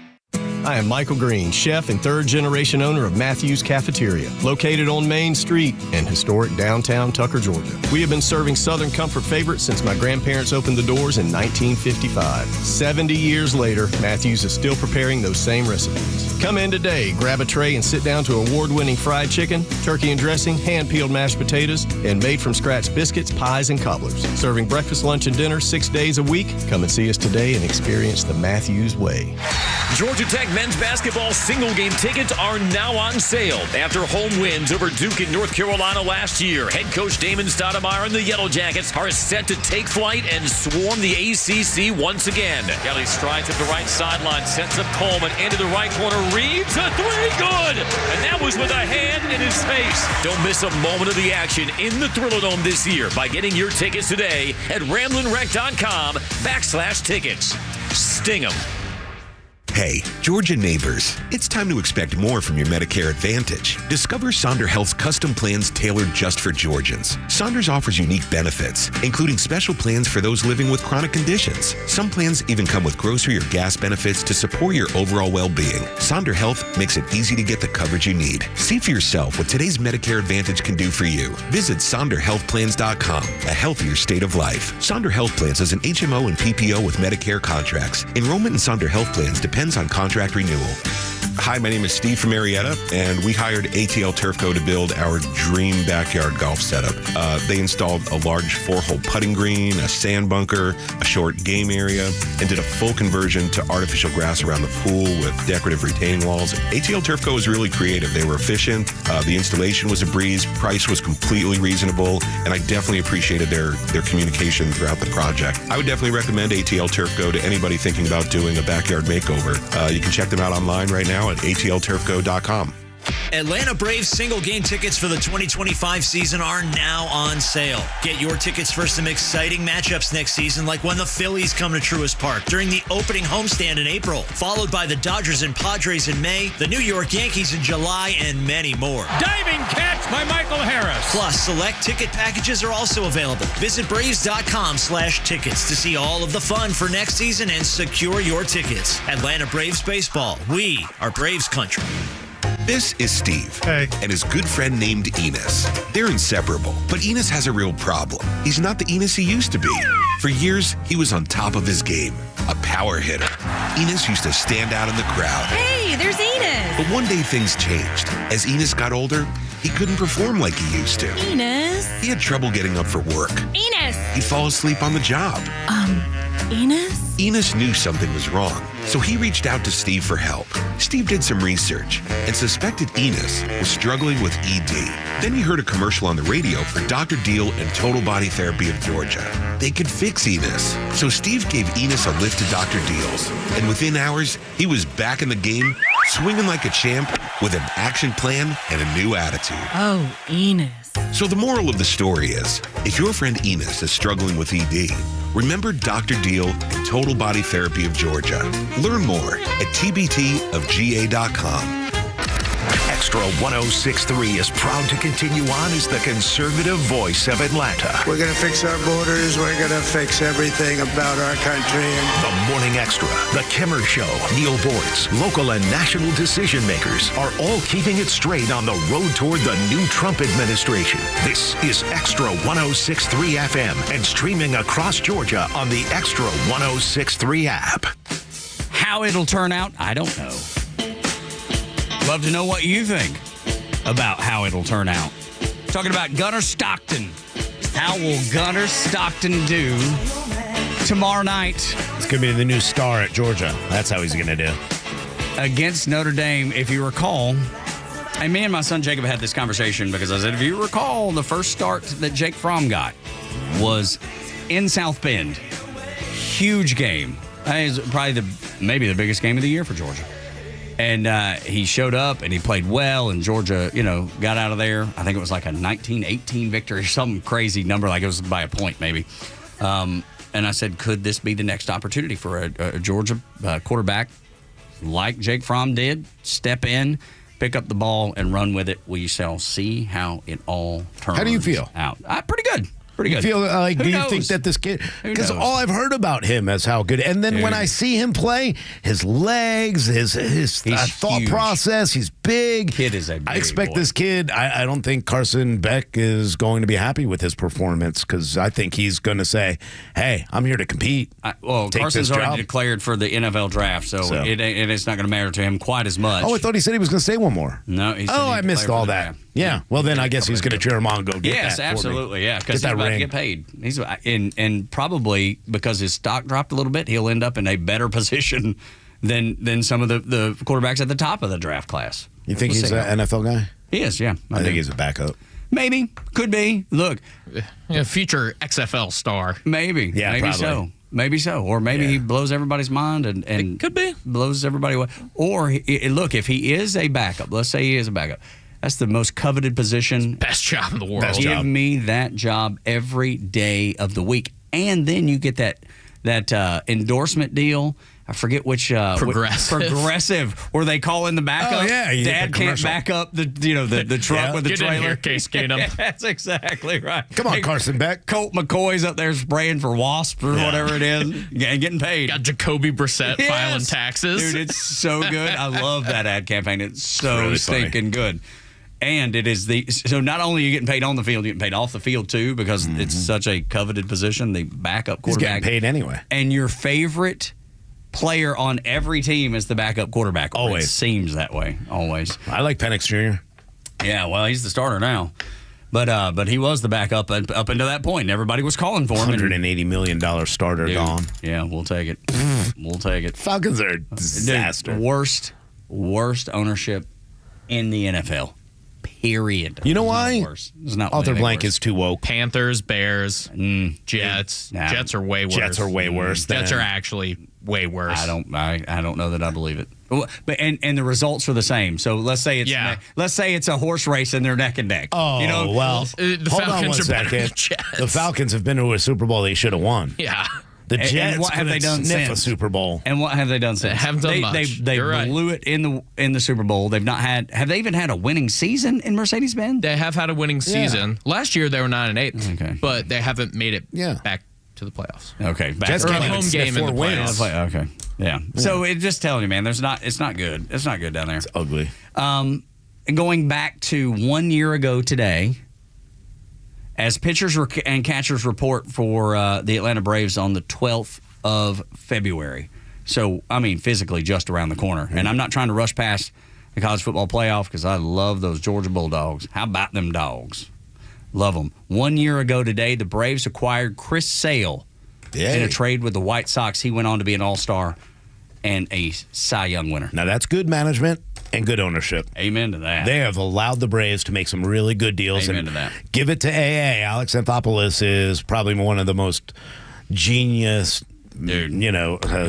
I am Michael Green, chef and third-generation owner of Matthew's Cafeteria, located on Main Street in historic downtown Tucker, Georgia. We have been serving Southern comfort favorites since my grandparents opened the doors in 1955. 70 years later, Matthew's is still preparing those same recipes. Come in today, grab a tray and sit down to award-winning fried chicken, turkey and dressing, hand-peeled mashed potatoes, and made-from-scratch biscuits, pies, and cobblers. Serving breakfast, lunch, and dinner 6 days a week. Come and see us today and experience the Matthew's way. Georgia Tech men's basketball single-game tickets are now on sale. After home wins over Duke and North Carolina last year, head coach Damon Stoudemire and the Yellow Jackets are set to take flight and swarm the ACC once again. Kelly strides up the right sideline, sets up Coleman into the right corner. Reeves a three, good! And that was with a hand in his face. Don't miss a moment of the action in the Thriller Dome this year by getting your tickets today at RamblinWreck.com/tickets. Sting 'em. Hey, Georgia neighbors, it's time to expect more from your Medicare Advantage. Discover Sonder Health's custom plans tailored just for Georgians. Saunders offers unique benefits, including special plans for those living with chronic conditions. Some plans even come with grocery or gas benefits to support your overall well-being. Sonder Health makes it easy to get the coverage you need. See for yourself what today's Medicare Advantage can do for you. Visit SonderHealthPlans.com, a healthier state of life. Sonder Health Plans is an HMO and PPO with Medicare contracts. Enrollment in Sonder Health Plans depends on contract renewal. Hi, my name is Steve from Marietta, and we hired ATL Turf Co. to build our dream backyard golf setup. They installed a large 4-hole putting green, a sand bunker, a short game area, and did a full conversion to artificial grass around the pool with decorative retaining walls. ATL Turf Co. was really creative. They were efficient. The installation was a breeze. Price was completely reasonable, and I definitely appreciated their communication throughout the project. I would definitely recommend ATL Turf Co. to anybody thinking about doing a backyard makeover. You can check them out online right now at atlturfco.com. Atlanta Braves single-game tickets for the 2025 season are now on sale. Get your tickets for some exciting matchups next season, like when the Phillies come to Truist Park during the opening homestand in April, followed by the Dodgers and Padres in May, the New York Yankees in July, and many more. Diving catch by Michael Harris. Plus, select ticket packages are also available. Visit Braves.com/tickets to see all of the fun for next season and secure your tickets. Atlanta Braves baseball. We are Braves country. This is Steve and his good friend named Enos. They're inseparable, but Enos has a real problem. He's not the Enos he used to be. For years, he was on top of his game, a power hitter. Enos used to stand out in the crowd. Hey, there's Enos. But one day things changed. As Enos got older, he couldn't perform like he used to. Enos. He had trouble getting up for work. Enos. He'd fall asleep on the job. Enos? Enos knew something was wrong, so he reached out to Steve for help. Steve did some research and suspected Enos was struggling with ED. Then he heard a commercial on the radio for Dr. Deal and Total Body Therapy of Georgia. They could fix Enos. So Steve gave Enos a lift to Dr. Deal's, and within hours, he was back in the game, swinging like a champ with an action plan and a new attitude. Oh, Enos. So the moral of the story is, if your friend Enos is struggling with ED, remember Dr. Deal and Total Body Therapy of Georgia. Learn more at tbtofga.com. Extra 106.3 is proud to continue on as the conservative voice of Atlanta. We're going to fix our borders. We're going to fix everything about our country. The Morning Extra, The Kimmer Show, Neil Boyce, local and national decision makers are all keeping it straight on the road toward the new Trump administration. This is Extra 106.3 FM and streaming across Georgia on the Extra 106.3 app. How it'll turn out, I don't know. Love to know what you think about how it'll turn out. Talking about Gunnar Stockton. How will Gunnar Stockton do tomorrow night? It's going to be the new star at Georgia. That's how he's going to do. Against Notre Dame, if you recall. And me and my son Jacob had this conversation because I said, if you recall, the first start that Jake Fromm got was in South Bend. Huge game. It was probably maybe the biggest game of the year for Georgia. And he showed up and he played well, and Georgia, got out of there. I think it was like a 19-18 victory, some crazy number, like it was by a point maybe. And I said, could this be the next opportunity for a Georgia quarterback like Jake Fromm did? Step in, pick up the ball, and run with it. We shall see how it all turns out. How do you feel? Pretty good. Pretty good. You feel like, do you knows? think that this kid, because knows? all I've heard about him is how good, and then when I see him play, his legs, his thought process, he's big. Kid is a big I expect boy. this kid, I don't think Carson Beck is going to be happy with his performance, because I think he's going to say, hey, I'm here to compete. Carson's already declared for the NFL draft, so. It's not going to matter to him quite as much. Oh, I thought he said he was going to stay one more. No, he said I missed all that. Yeah, well, then I guess he's going to cheer him on and go get that. Yes, absolutely, yeah, because he's that about ring. to get paid. He's and probably because his stock dropped a little bit, he'll end up in a better position than some of the quarterbacks at the top of the draft class. You think he's an NFL guy? He is, yeah. I think he's a backup. Maybe, could be. Look, future XFL star. Maybe, yeah, maybe probably. so. Maybe so, or maybe he blows everybody's mind and it could be blows everybody away. Or look, if he is a backup, let's say he is a backup. That's the most coveted position. Best job in the world. Give me that job every day of the week. And then you get that endorsement deal. I forget which progressive, where they call in the backup. Oh, yeah, Dad can't back up the truck with the Get trailer. in here, Case Keenum. That's exactly right. Come on, Carson Beck. Colt McCoy's up there spraying for wasps or whatever it is, and getting paid. Got Jacoby Brissett filing taxes. Dude, it's so good. I love that ad campaign. It's so really stinking good. And it is so not only are you getting paid on the field, you're getting paid off the field too, because it's such a coveted position, the backup quarterback. He's getting paid anyway. And your favorite player on every team is the backup quarterback. Always. It seems that way. Always. I like Penix Jr. Yeah, well, he's the starter now. But he was the backup up until that point. And everybody was calling for him. $180 million starter gone. Yeah, we'll take it. We'll take it. Falcons are a disaster. Dude, worst ownership in the NFL. Period. You know why? There's not Arthur Blank worse. is too woke. Panthers, Bears, Jets. Nah. Jets are way worse. Jets are way worse. Jets are actually way worse. I don't know that I believe it. But and the results are the same. So let's say it's a horse race and they're neck and neck. Oh, well. The hold on Falcons one are better than second. Jets. The Falcons have been to a Super Bowl they should have won. Yeah. The Jets and what have they done sniff since? a Super Bowl. And what have they done since? They haven't done much. They You're right. blew it in the Super Bowl. They've not had. Have they even had a winning season in Mercedes-Benz? They have had a winning season. Last year they were 9-8. Okay. But they haven't made it back to the playoffs. Okay. Jets Or a can't even home sniff game in the 4 wins. playoffs. Okay. Yeah. So it just telling you, man. It's not good. It's not good down there. It's ugly. And going back to 1 year ago today, as pitchers and catchers report for the Atlanta Braves on the 12th of February. So, I mean, physically just around the corner. And I'm not trying to rush past the college football playoff because I love those Georgia Bulldogs. How about them dogs? Love them. 1 year ago today, the Braves acquired Chris Sale in a trade with the White Sox. He went on to be an All-Star and a Cy Young winner. Now, that's good management and good ownership. Amen to that. They have allowed the Braves to make some really good deals. Amen and to that. Give it to AA. Alex Anthopoulos is probably one of the most genius, dude. In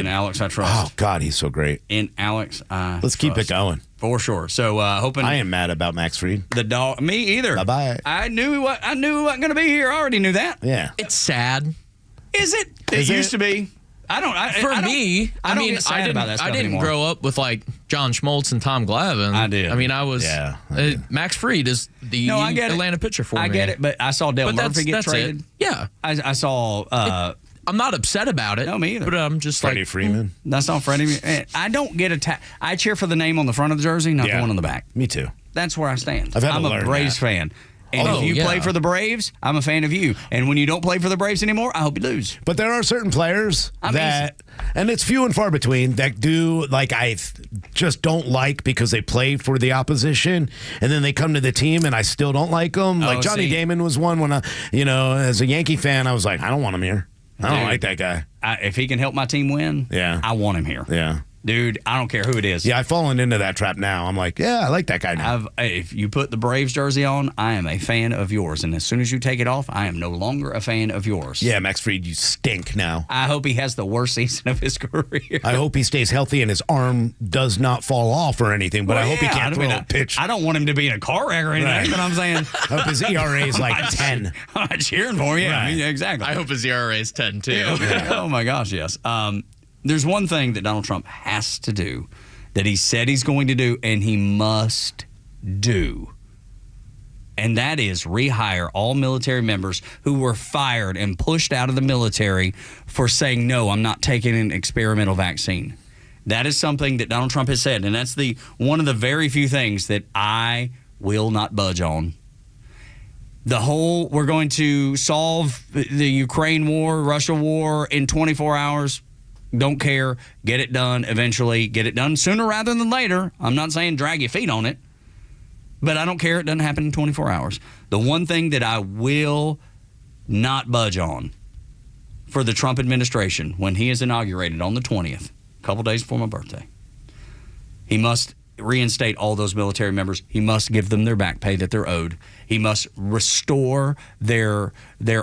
Alex, I trust. Oh, God, he's so great. In Alex, I Let's keep it going. For sure. So hoping I am mad about Max Fried. The dog. Me either. Bye-bye. I knew he wasn't going to be here. I already knew that. Yeah. It's sad. Is it? Is It it? used to be. I don't I didn't grow up with like John Schmaltz and Tom Glavine. I did. I mean, I was. Yeah. Max Fried is the Atlanta pitcher for me. I get it, but I saw Dale Murphy get traded. It. Yeah. I saw. I'm not upset about it. No, me either. But I'm just Freddie Freeman. That's not Freddie. I don't get attacked. I cheer for the name on the front of the jersey, not the one on the back. Me too. That's where I stand. I'm a Braves fan. And if you play for the Braves, I'm a fan of you. And when you don't play for the Braves anymore, I hope you lose. But there are certain players and it's few and far between, that do, like, I just don't like because they play for the opposition, and then they come to the team and I still don't like them. Like Johnny Damon was one when as a Yankee fan, I was like, I don't want him here. I don't like that guy. If he can help my team win, I want him here. Yeah. Dude, I don't care who it is. Yeah, I've fallen into that trap now. I'm like, I like that guy now. If you put the Braves jersey on, I am a fan of yours. And as soon as you take it off, I am no longer a fan of yours. Yeah, Max Fried, you stink now. I hope he has the worst season of his career. I hope he stays healthy and his arm does not fall off or anything, but I hope he can't throw a pitch. I don't want him to be in a car wreck or anything, but I'm saying. I hope his ERA is like 10. I'm not cheering for him. Yeah, exactly. I hope his ERA is 10, too. Oh, my gosh, yes. There's one thing that Donald Trump has to do, that he said he's going to do, and he must do. And that is rehire all military members who were fired and pushed out of the military for saying, no, I'm not taking an experimental vaccine. That is something that Donald Trump has said, and that's one of the very few things that I will not budge on. We're going to solve the Ukraine war, Russia war in 24 hours. Don't care. Get it done eventually. Get it done sooner rather than later. I'm not saying drag your feet on it, but I don't care. It doesn't happen in 24 hours. The one thing that I will not budge on for the Trump administration when he is inaugurated on the 20th, a couple days before my birthday, he must reinstate all those military members. He must give them their back pay that they're owed. He must restore their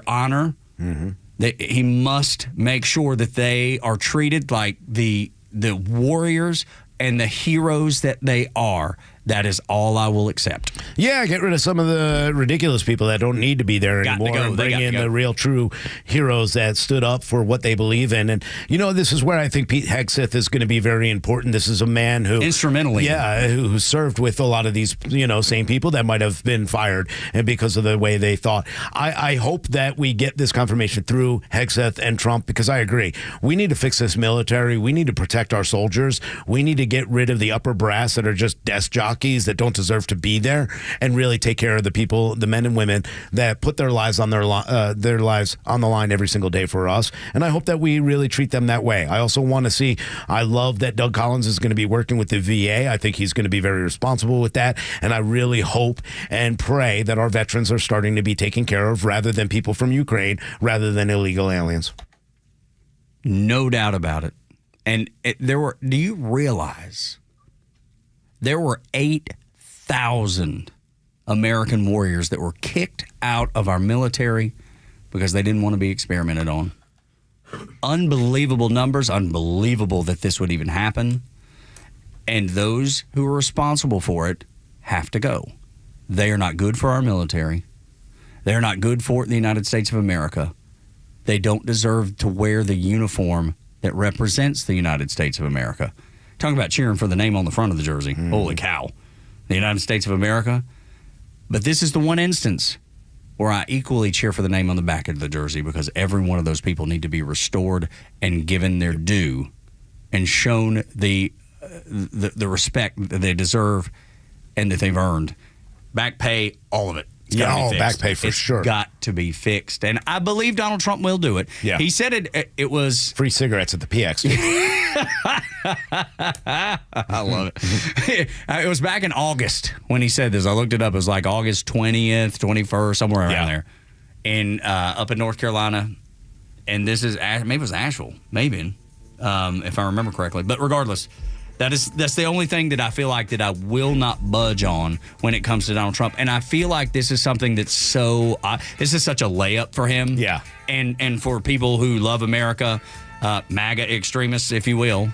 honor. Mm-hmm. He must make sure that they are treated like the warriors and the heroes that they are. That is all I will accept. Yeah, get rid of some of the ridiculous people that don't need to be there anymore and bring in the real, true heroes that stood up for what they believe in. And, this is where I think Pete Hegseth is going to be very important. This is a man who... Instrumentally. Yeah, who served with a lot of these, same people that might have been fired and because of the way they thought. I hope that we get this confirmation through Hegseth and Trump, because I agree. We need to fix this military. We need to protect our soldiers. We need to get rid of the upper brass that are just desk jockeys that don't deserve to be there, and really take care of the people, the men and women that put their lives on their lives on the line every single day for us. And I hope that we really treat them that way. I also want to see. I love that Doug Collins is going to be working with the VA. I think he's going to be very responsible with that. And I really hope and pray that our veterans are starting to be taken care of rather than people from Ukraine, rather than illegal aliens. No doubt about it. And do you realize there were 8,000 American warriors that were kicked out of our military because they didn't want to be experimented on? Unbelievable numbers, unbelievable that this would even happen. And those who are responsible for it have to go. They are not good for our military. They're not good for the United States of America. They don't deserve to wear the uniform that represents the United States of America. Talking about cheering for the name on the front of the jersey. Holy cow. The United States of America. But this is the one instance where I equally cheer for the name on the back of the jersey, because every one of those people need to be restored and given their due and shown the respect that they deserve and that they've earned. Back pay, all of it. Back pay for sure. It's got to be fixed. And I believe Donald Trump will do it. Yeah. He said it was... Free cigarettes at the PX. I love it. It was back in August when he said this. I looked it up. It was like August 20th, 21st, somewhere around there. And up in North Carolina. And this is... Maybe it was Asheville. Maybe. If I remember correctly. But regardless... That's the only thing that I feel like that I will not budge on when it comes to Donald Trump. And I feel like this is something that's this is such a layup for him. Yeah. And for people who love America, MAGA extremists, if you will,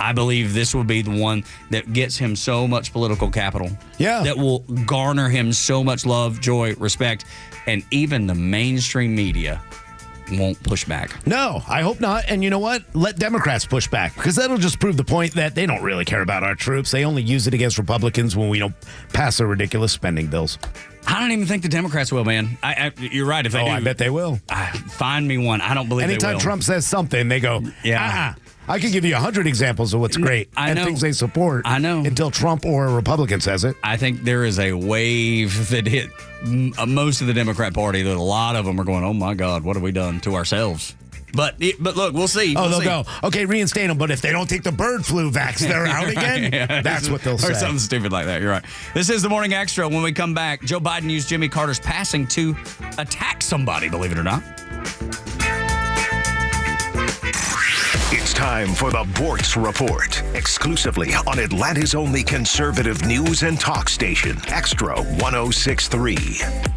I believe this will be the one that gets him so much political capital. Yeah. That will garner him so much love, joy, respect, and even the mainstream media won't push back. No, I hope not. And you know what? Let Democrats push back, because that'll just prove the point that they don't really care about our troops. They only use it against Republicans when we don't pass their ridiculous spending bills. I don't even think the Democrats will, man. You're right. If they do, I bet they will. Find me one. I don't believe they will. Anytime Trump says something, they go, yeah. I can give you 100 examples of what's great and things they support. I know. Until Trump or a Republican says it. I think there is a wave that hit most of the Democrat Party that a lot of them are going, oh, my God, what have we done to ourselves? But look, we'll see. They'll go, okay, reinstate them, but if they don't take the bird flu vax, they're out again? Yeah, that's what they'll say. Or something stupid like that. You're right. This is the Morning Extra. When we come back, Joe Biden used Jimmy Carter's passing to attack somebody, believe it or not. It's time for the Bortz Report, exclusively on Atlanta's only conservative news and talk station, Xtra 106.3.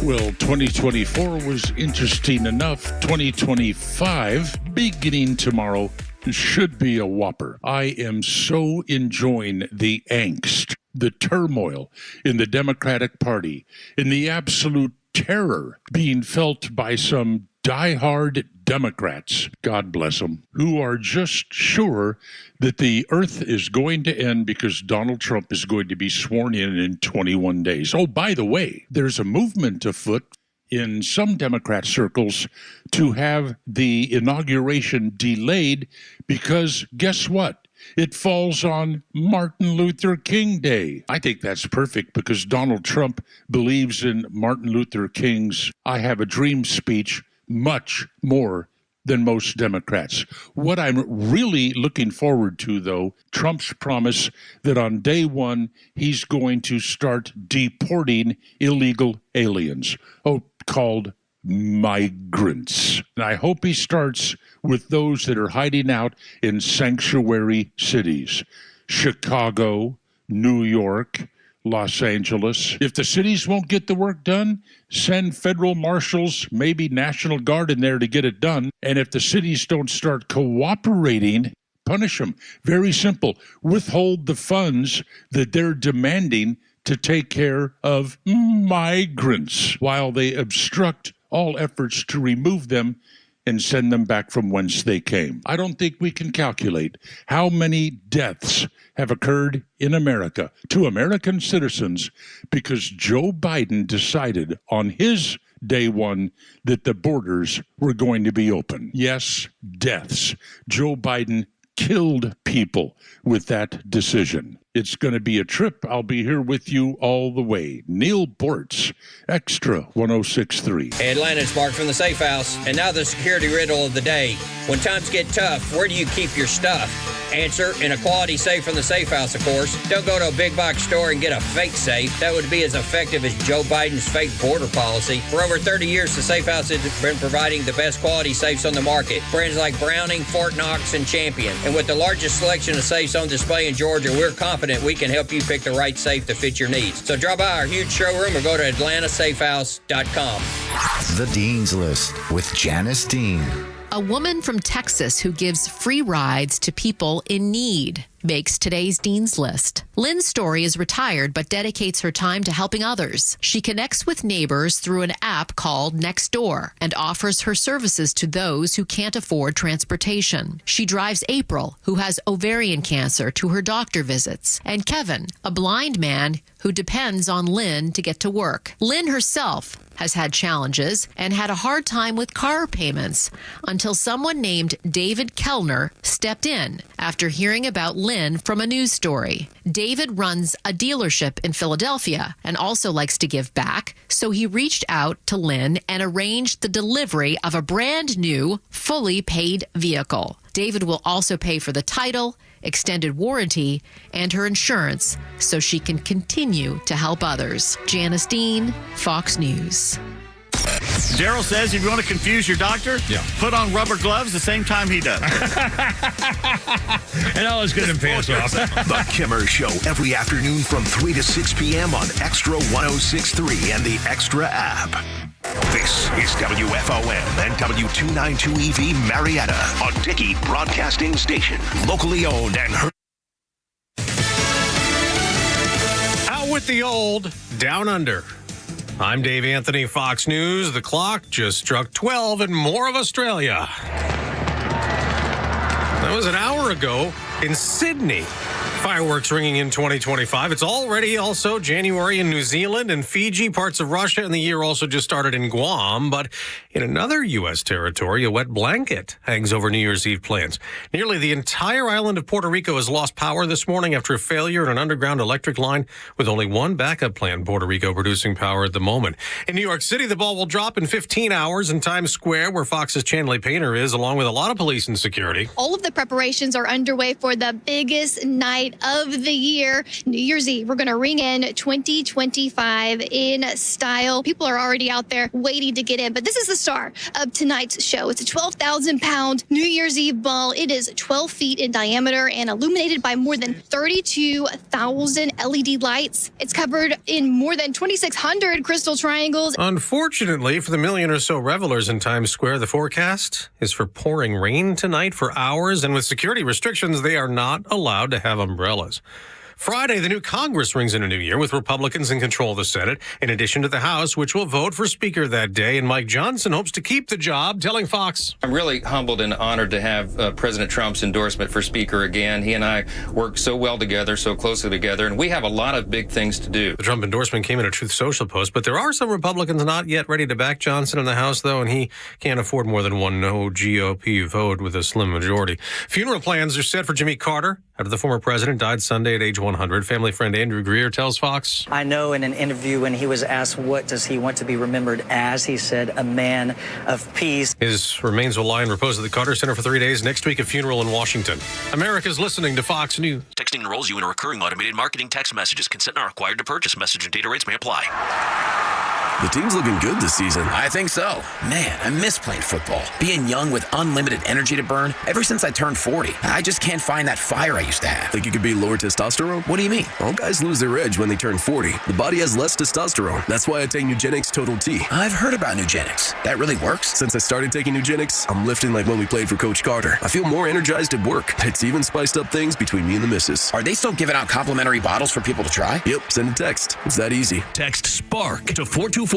Well, 2024 was interesting enough. 2025, beginning tomorrow, should be a whopper. I am so enjoying the angst, the turmoil in the Democratic Party, and the absolute terror being felt by some diehard Democrats, God bless them, who are just sure that the earth is going to end because Donald Trump is going to be sworn in 21 days. Oh, by the way, there's a movement afoot in some Democrat circles to have the inauguration delayed because guess what? It falls on Martin Luther King Day. I think that's perfect because Donald Trump believes in Martin Luther King's I Have a Dream speech much more than most Democrats. What I'm really looking forward to, though, Trump's promise that on day one, he's going to start deporting illegal aliens, called migrants. And I hope he starts with those that are hiding out in sanctuary cities, Chicago, New York, Los Angeles. If the cities won't get the work done, send federal marshals, maybe National Guard in there to get it done. And if the cities don't start cooperating, punish them. Very simple. Withhold the funds that they're demanding to take care of migrants while they obstruct all efforts to remove them and send them back from whence they came. I don't think we can calculate how many deaths have occurred in America to American citizens because Joe Biden decided on his day one that the borders were going to be open. Yes, deaths. Joe Biden killed people with that decision. It's going to be a trip. I'll be here with you all the way. Neil Bortz, Xtra 106.3. Hey, Atlanta, it's Mark from the Safe House. And now the security riddle of the day. When times get tough, where do you keep your stuff? Answer, in a quality safe from the Safe House, of course. Don't go to a big box store and get a fake safe. That would be as effective as Joe Biden's fake border policy. For over 30 years, the Safe House has been providing the best quality safes on the market. Brands like Browning, Fort Knox, and Champion. And with the largest selection of safes on display in Georgia, we're confident we can help you pick the right safe to fit your needs. So drop by our huge showroom or go to atlantasafehouse.com. The Dean's List with Janice Dean. A woman from Texas who gives free rides to people in need makes today's Dean's List. Lynn Story is retired but dedicates her time to helping others. She connects with neighbors through an app called Nextdoor and offers her services to those who can't afford transportation. She drives April, who has ovarian cancer, to her doctor visits, and Kevin, a blind man who depends on Lynn to get to work. Lynn herself has had challenges and had a hard time with car payments until someone named David Kellner stepped in after hearing about Lynn from a news story. David runs a dealership in Philadelphia and also likes to give back, so he reached out to Lynn and arranged the delivery of a brand new, fully paid vehicle. David will also pay for the title, extended warranty, and her insurance so she can continue to help others. Janice Dean, Fox News. Daryl says if you want to confuse your doctor, put on rubber gloves the same time he does. And all his good and pants off. The Kimmer Show every afternoon from 3 to 6 p.m. on Xtra 106.3 and the Xtra app. This is WFOM and W292EV Marietta, a Dickey Broadcasting Station, locally owned and heard. Out with the old, down under. I'm Dave Anthony, Fox News. The clock just struck 12 and more of Australia. That was an hour ago in Sydney. Fireworks ringing in 2025. It's already also January in New Zealand and Fiji, parts of Russia, and the year also just started in Guam. But in another U.S. territory, a wet blanket hangs over New Year's Eve plans. Nearly the entire island of Puerto Rico has lost power this morning after a failure in an underground electric line, with only one backup plant in Puerto Rico producing power at the moment. In New York City, the ball will drop in 15 hours in Times Square, where Fox's Chanley Painter is, along with a lot of police and security. All of the preparations are underway for the biggest night of the year, New Year's Eve. We're going to ring in 2025 in style. People are already out there waiting to get in, but this is the star of tonight's show. It's a 12,000-pound New Year's Eve ball. It is 12 feet in diameter and illuminated by more than 32,000 LED lights. It's covered in more than 2,600 crystal triangles. Unfortunately, for the million or so revelers in Times Square, the forecast is for pouring rain tonight for hours, and with security restrictions, they are not allowed to have umbrellas. Friday, the new Congress rings in a new year with Republicans in control of the Senate, in addition to the House, which will vote for Speaker that day. And Mike Johnson hopes to keep the job, telling Fox, I'm really humbled and honored to have President Trump's endorsement for Speaker again. He and I work so well together, so closely together, and we have a lot of big things to do. The Trump endorsement came in a Truth Social post, but there are some Republicans not yet ready to back Johnson in the House, though, and he can't afford more than one no GOP vote with a slim majority. Funeral plans are set for Jimmy Carter, after the former president died Sunday at age 100. Family friend Andrew Greer tells Fox, I know in an interview when he was asked what does he want to be remembered as, he said, a man of peace. His remains will lie in repose at the Carter Center for 3 days. Next week, a funeral in Washington. America's listening to Fox News. Texting enrolls you in a recurring automated marketing text messages. Consent not required to purchase. Message and data rates may apply. The team's looking good this season. I think so. Man, I miss playing football. Being young with unlimited energy to burn. Ever since I turned 40, I just can't find that fire I used to have. Think you could be lower testosterone? What do you mean? All guys lose their edge when they turn 40. The body has less testosterone. That's why I take Nugenix Total T. I've heard about Nugenix. That really works? Since I started taking Nugenix, I'm lifting like when we played for Coach Carter. I feel more energized at work. It's even spiced up things between me and the missus. Are they still giving out complimentary bottles for people to try? Yep, send a text. It's that easy. Text SPARK to 42424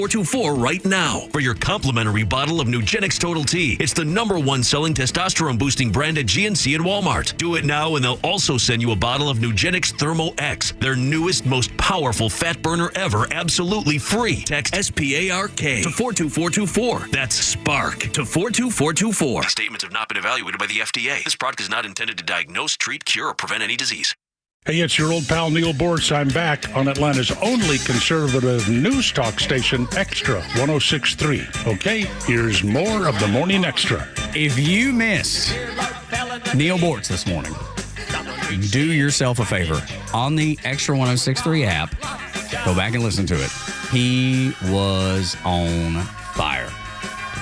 right now for your complimentary bottle of Nugenix Total T. It's the #1 selling testosterone boosting brand at GNC and Walmart. Do it now and they'll also send you a bottle of Nugenix Thermo X, their newest, most powerful fat burner ever, absolutely free. Text SPARK to 42424. That's SPARK to 42424. These statements have not been evaluated by the FDA. This product is not intended to diagnose, treat, cure, or prevent any disease. Hey, it's your old pal Neil Bortz. I'm back on Atlanta's only conservative news talk station, Extra 106.3. Okay, here's more of the Morning Extra. If you missed Neil Bortz this morning, do yourself a favor. On the Extra 106.3 app, go back and listen to it. He was on fire.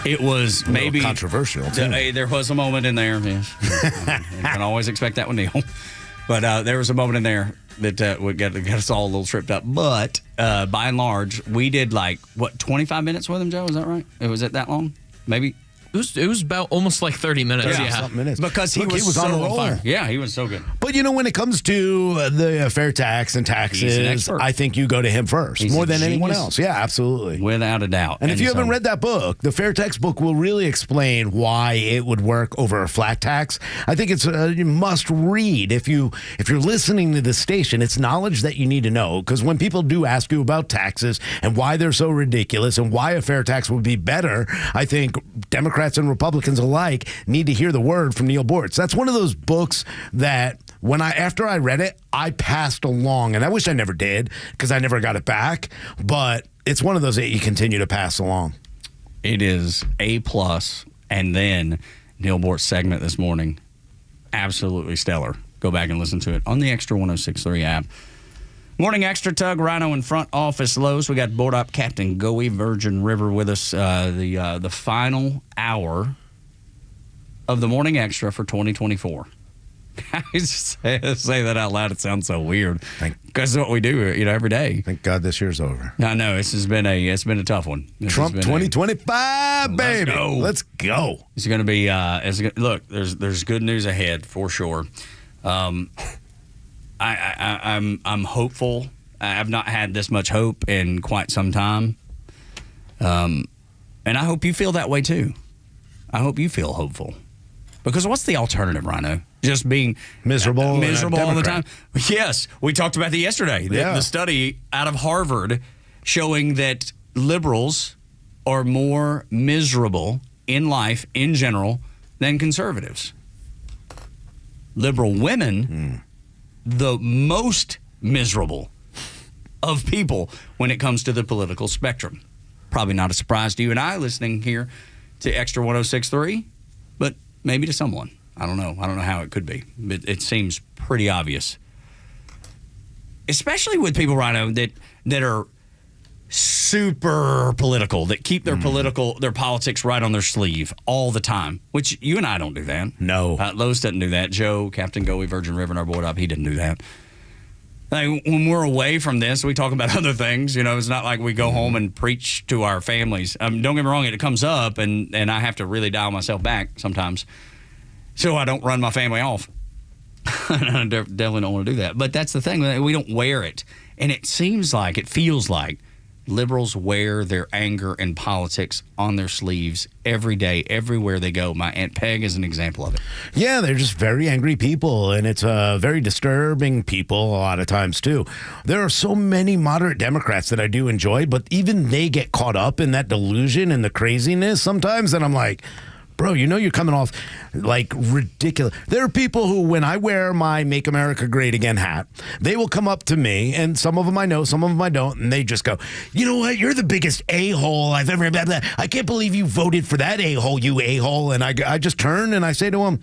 It was maybe controversial, too. There was a moment in there. Yes. You can always expect that with Neil. But there was a moment in there that got us all a little tripped up. But by and large, we did 25 minutes with him, Joe? Is that right? Was it that long? Maybe. It was about almost like 30 minutes. Yeah. Minutes. Because he was on a so roll. fire. Yeah, he was so good. But, when it comes to the fair tax and taxes, I think you go to him first, more than anyone else. Yeah, absolutely. Without a doubt. And if you haven't read that book, the fair tax book will really explain why it would work over a flat tax. I think it's you must read. If you're listening to this station, it's knowledge that you need to know. Because when people do ask you about taxes and why they're so ridiculous and why a fair tax would be better, I think Democrats and Republicans alike need to hear the word from Neil Bortz. That's one of those books that after I read it, I passed along, and I wish I never did because I never got it back, but it's one of those that you continue to pass along. It is A+, and then Neil Bortz segment this morning, absolutely stellar. Go back and listen to it on the Extra 106.3 app. Morning Extra, Tug, Rhino in front office, Lowe's. We got board up Captain Goey, Virgin River with us. The final hour of the Morning Extra for 2024. I just say that out loud. It sounds so weird. Because it's what we do, every day. Thank God this year's over. I know it's been a tough one. Trump 2025, baby. Let's go. It's going to be. Look, there's good news ahead for sure. I'm hopeful. I've not had this much hope in quite some time. And I hope you feel that way too. I hope you feel hopeful. Because what's the alternative, Rhino? Just being miserable all the time? Yes. We talked about that yesterday. The study out of Harvard showing that liberals are more miserable in life in general than conservatives. Liberal women, the most miserable of people when it comes to the political spectrum. Probably not a surprise to you and I listening here to Extra 106.3, but maybe to someone. I don't know. I don't know how it could be. It seems pretty obvious. Especially with people, Rhino, that are super political, that keep their politics right on their sleeve all the time, which you and I don't do that. No. Lowe's doesn't do that. Joe, Captain Goey, Virgin River, and our board up, he didn't do that. Like, when we're away from this, we talk about other things. You know, it's not like we go home and preach to our families. Don't get me wrong, it comes up, and I have to really dial myself back sometimes so I don't run my family off. I definitely don't want to do that. But that's the thing. We don't wear it. And it feels like liberals wear their anger and politics on their sleeves every day, everywhere they go. My Aunt Peg is an example of it. Yeah, they're just very angry people, and it's very disturbing people a lot of times, too. There are so many moderate Democrats that I do enjoy, but even they get caught up in that delusion and the craziness sometimes, and I'm like, bro, you know you're coming off like ridiculous. There are people who, when I wear my Make America Great Again hat, they will come up to me, and some of them I know, some of them I don't, and they just go, you know what, you're the biggest a-hole I've ever, blah, blah. I can't believe you voted for that a-hole, you a-hole. And I just turn and I say to them,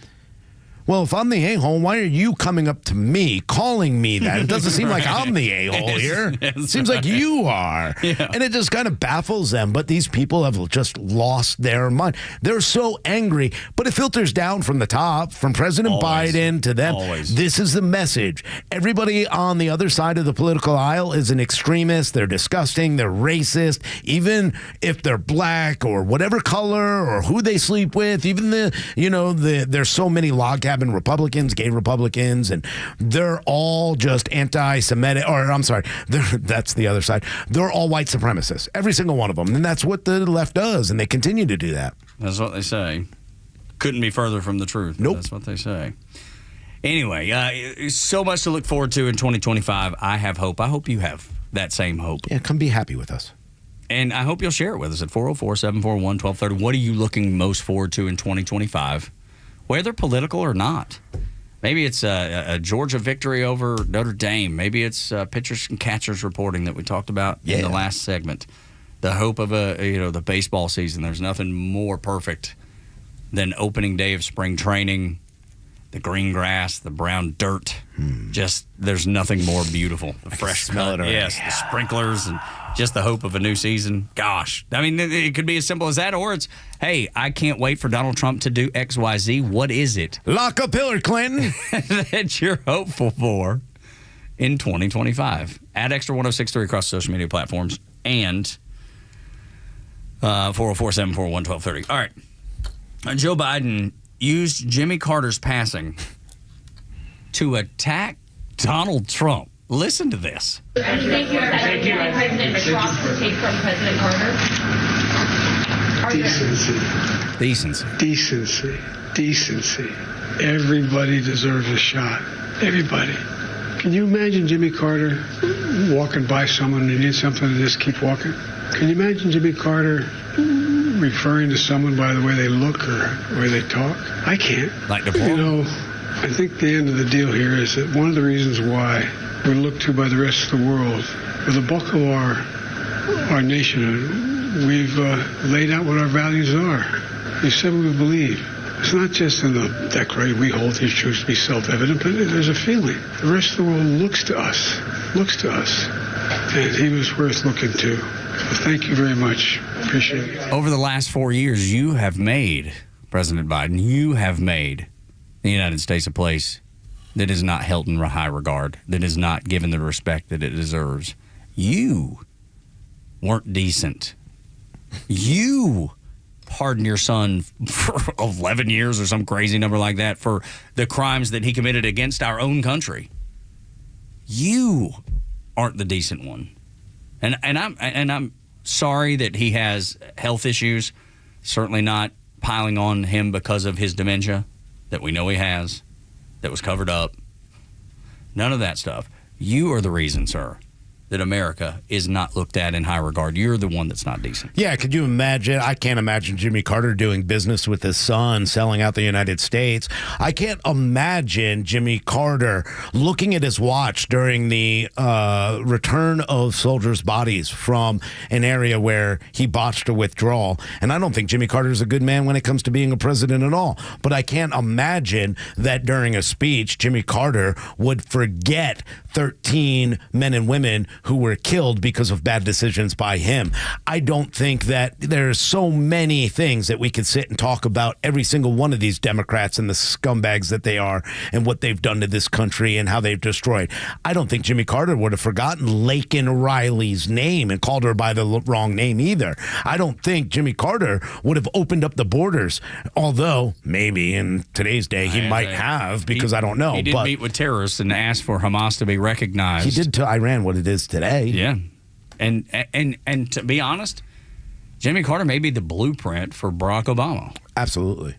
well, if I'm the a-hole, why are you coming up to me, calling me that? It doesn't seem like I'm the a-hole here. It seems like you are. Yeah. And it just kind of baffles them. But these people have just lost their mind. They're so angry, but it filters down from the top, from President Biden to them. This is the message. Everybody on the other side of the political aisle is an extremist. They're disgusting. They're racist. Even if they're black or whatever color or who they sleep with, even there's so many log cabin Republicans, gay Republicans, and they're all just anti-Semitic, or I'm sorry, that's the other side. They're all white supremacists, every single one of them, and that's what the left does, and they continue to do that. That's what they say. Couldn't be further from the truth. Nope. That's what they say. Anyway, so much to look forward to in 2025. I have hope. I hope you have that same hope. Yeah, come be happy with us. And I hope you'll share it with us at 404-741-1230. What are you looking most forward to in 2025? Whether political or not. Maybe it's a Georgia victory over Notre Dame. Maybe it's pitchers and catchers reporting that we talked about in the last segment. The hope of the baseball season. There's nothing more perfect than opening day of spring training, the green grass, the brown dirt. Just there's nothing more beautiful. The fresh smell, the sprinklers, and just the hope of a new season. Gosh, I mean, it could be as simple as that, or it's, hey, I can't wait for Donald Trump to do X, Y, Z. What is it? Lock up Hillary Clinton that you're hopeful for in 2025? At Extra 106.3 across social media platforms and 404-741-1230. All right, Joe Biden used Jimmy Carter's passing to attack Donald Trump. Listen to this. Thank you. President Trump to take from President Decency. Decency. Everybody deserves a shot. Everybody. Can you imagine Jimmy Carter walking by someone who needs something and just keep walking? Can you imagine Jimmy Carter referring to someone by the way they look or the way they talk? I can't. Like the I think the end of the deal here is that one of the reasons why we're looked to by the rest of the world, for the bulk of our nation, we've laid out what our values are. We've said what we believe. It's not just in the Declaration we hold these truths to be self-evident, but there's a feeling. The rest of the world looks to us, and he was worth looking to. So thank you very much. Appreciate it. Over the last 4 years, you have made, President Biden, you have made the United States a place that is not held in high regard, that is not given the respect that it deserves. You weren't decent. You pardoned your son for 11 years or some crazy number like that for the crimes that he committed against our own country. You aren't the decent one. And I'm sorry that he has health issues. Certainly not piling on him because of his dementia that we know he has, that was covered up. None of that stuff. You are the reason, sir, that America is not looked at in high regard. You're the one that's not decent. Yeah, could you imagine? I can't imagine Jimmy Carter doing business with his son, selling out the United States. I can't imagine Jimmy Carter looking at his watch during the return of soldiers' bodies from an area where he botched a withdrawal. And I don't think Jimmy Carter is a good man when it comes to being a president at all. But I can't imagine that during a speech, Jimmy Carter would forget 13 men and women who were killed because of bad decisions by him. I don't think that there's so many things that we could sit and talk about every single one of these Democrats and the scumbags that they are and what they've done to this country and how they've destroyed. I don't think Jimmy Carter would have forgotten Laken Riley's name and called her by the wrong name either. I don't think Jimmy Carter would have opened up the borders, although maybe in today's day he might have, because I don't know. He did meet with terrorists and asked for Hamas to be recognized. He did to Iran what it is today. Yeah. And to be honest, Jimmy Carter may be the blueprint for Barack Obama. Absolutely.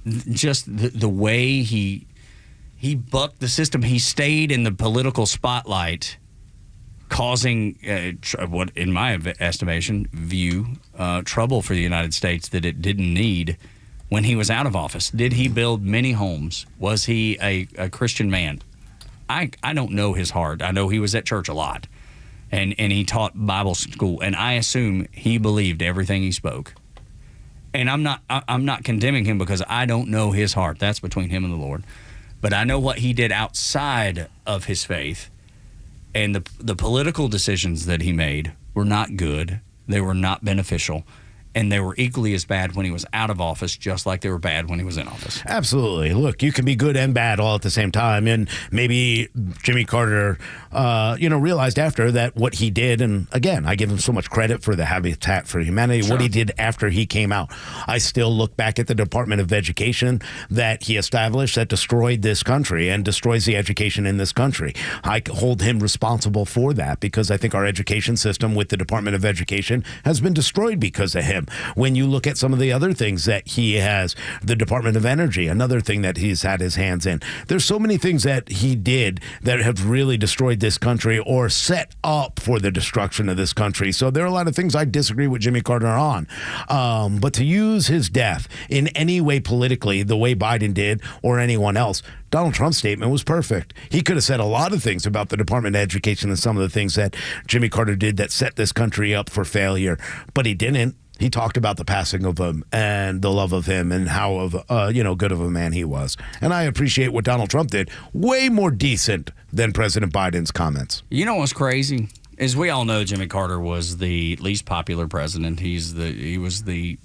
Just the way he bucked the system. He stayed in the political spotlight, causing what, in my estimation, trouble for the United States that it didn't need when he was out of office. Did he build many homes? Was he a Christian man? I don't know his heart. I know he was at church a lot, and he taught Bible school, and I assume he believed everything he spoke. And I'm not condemning him because I don't know his heart. That's between him and the Lord. But I know what he did outside of his faith, and the political decisions that he made were not good. They were not beneficial. And they were equally as bad when he was out of office, just like they were bad when he was in office. Absolutely. Look, you can be good and bad all at the same time. And maybe Jimmy Carter, realized after that what he did. And again, I give him so much credit for the Habitat for Humanity, what he did after he came out. I still look back at the Department of Education that he established that destroyed this country and destroys the education in this country. I hold him responsible for that because I think our education system with the Department of Education has been destroyed because of him. When you look at some of the other things that he has, the Department of Energy, another thing that he's had his hands in. There's so many things that he did that have really destroyed this country or set up for the destruction of this country. So there are a lot of things I disagree with Jimmy Carter on. But to use his death in any way politically, the way Biden did or anyone else, Donald Trump's statement was perfect. He could have said a lot of things about the Department of Education and some of the things that Jimmy Carter did that set this country up for failure, but he didn't. He talked about the passing of him and the love of him and how good of a man he was. And I appreciate what Donald Trump did. Way more decent than President Biden's comments. You know what's crazy? As we all know, Jimmy Carter was the least popular president. He was the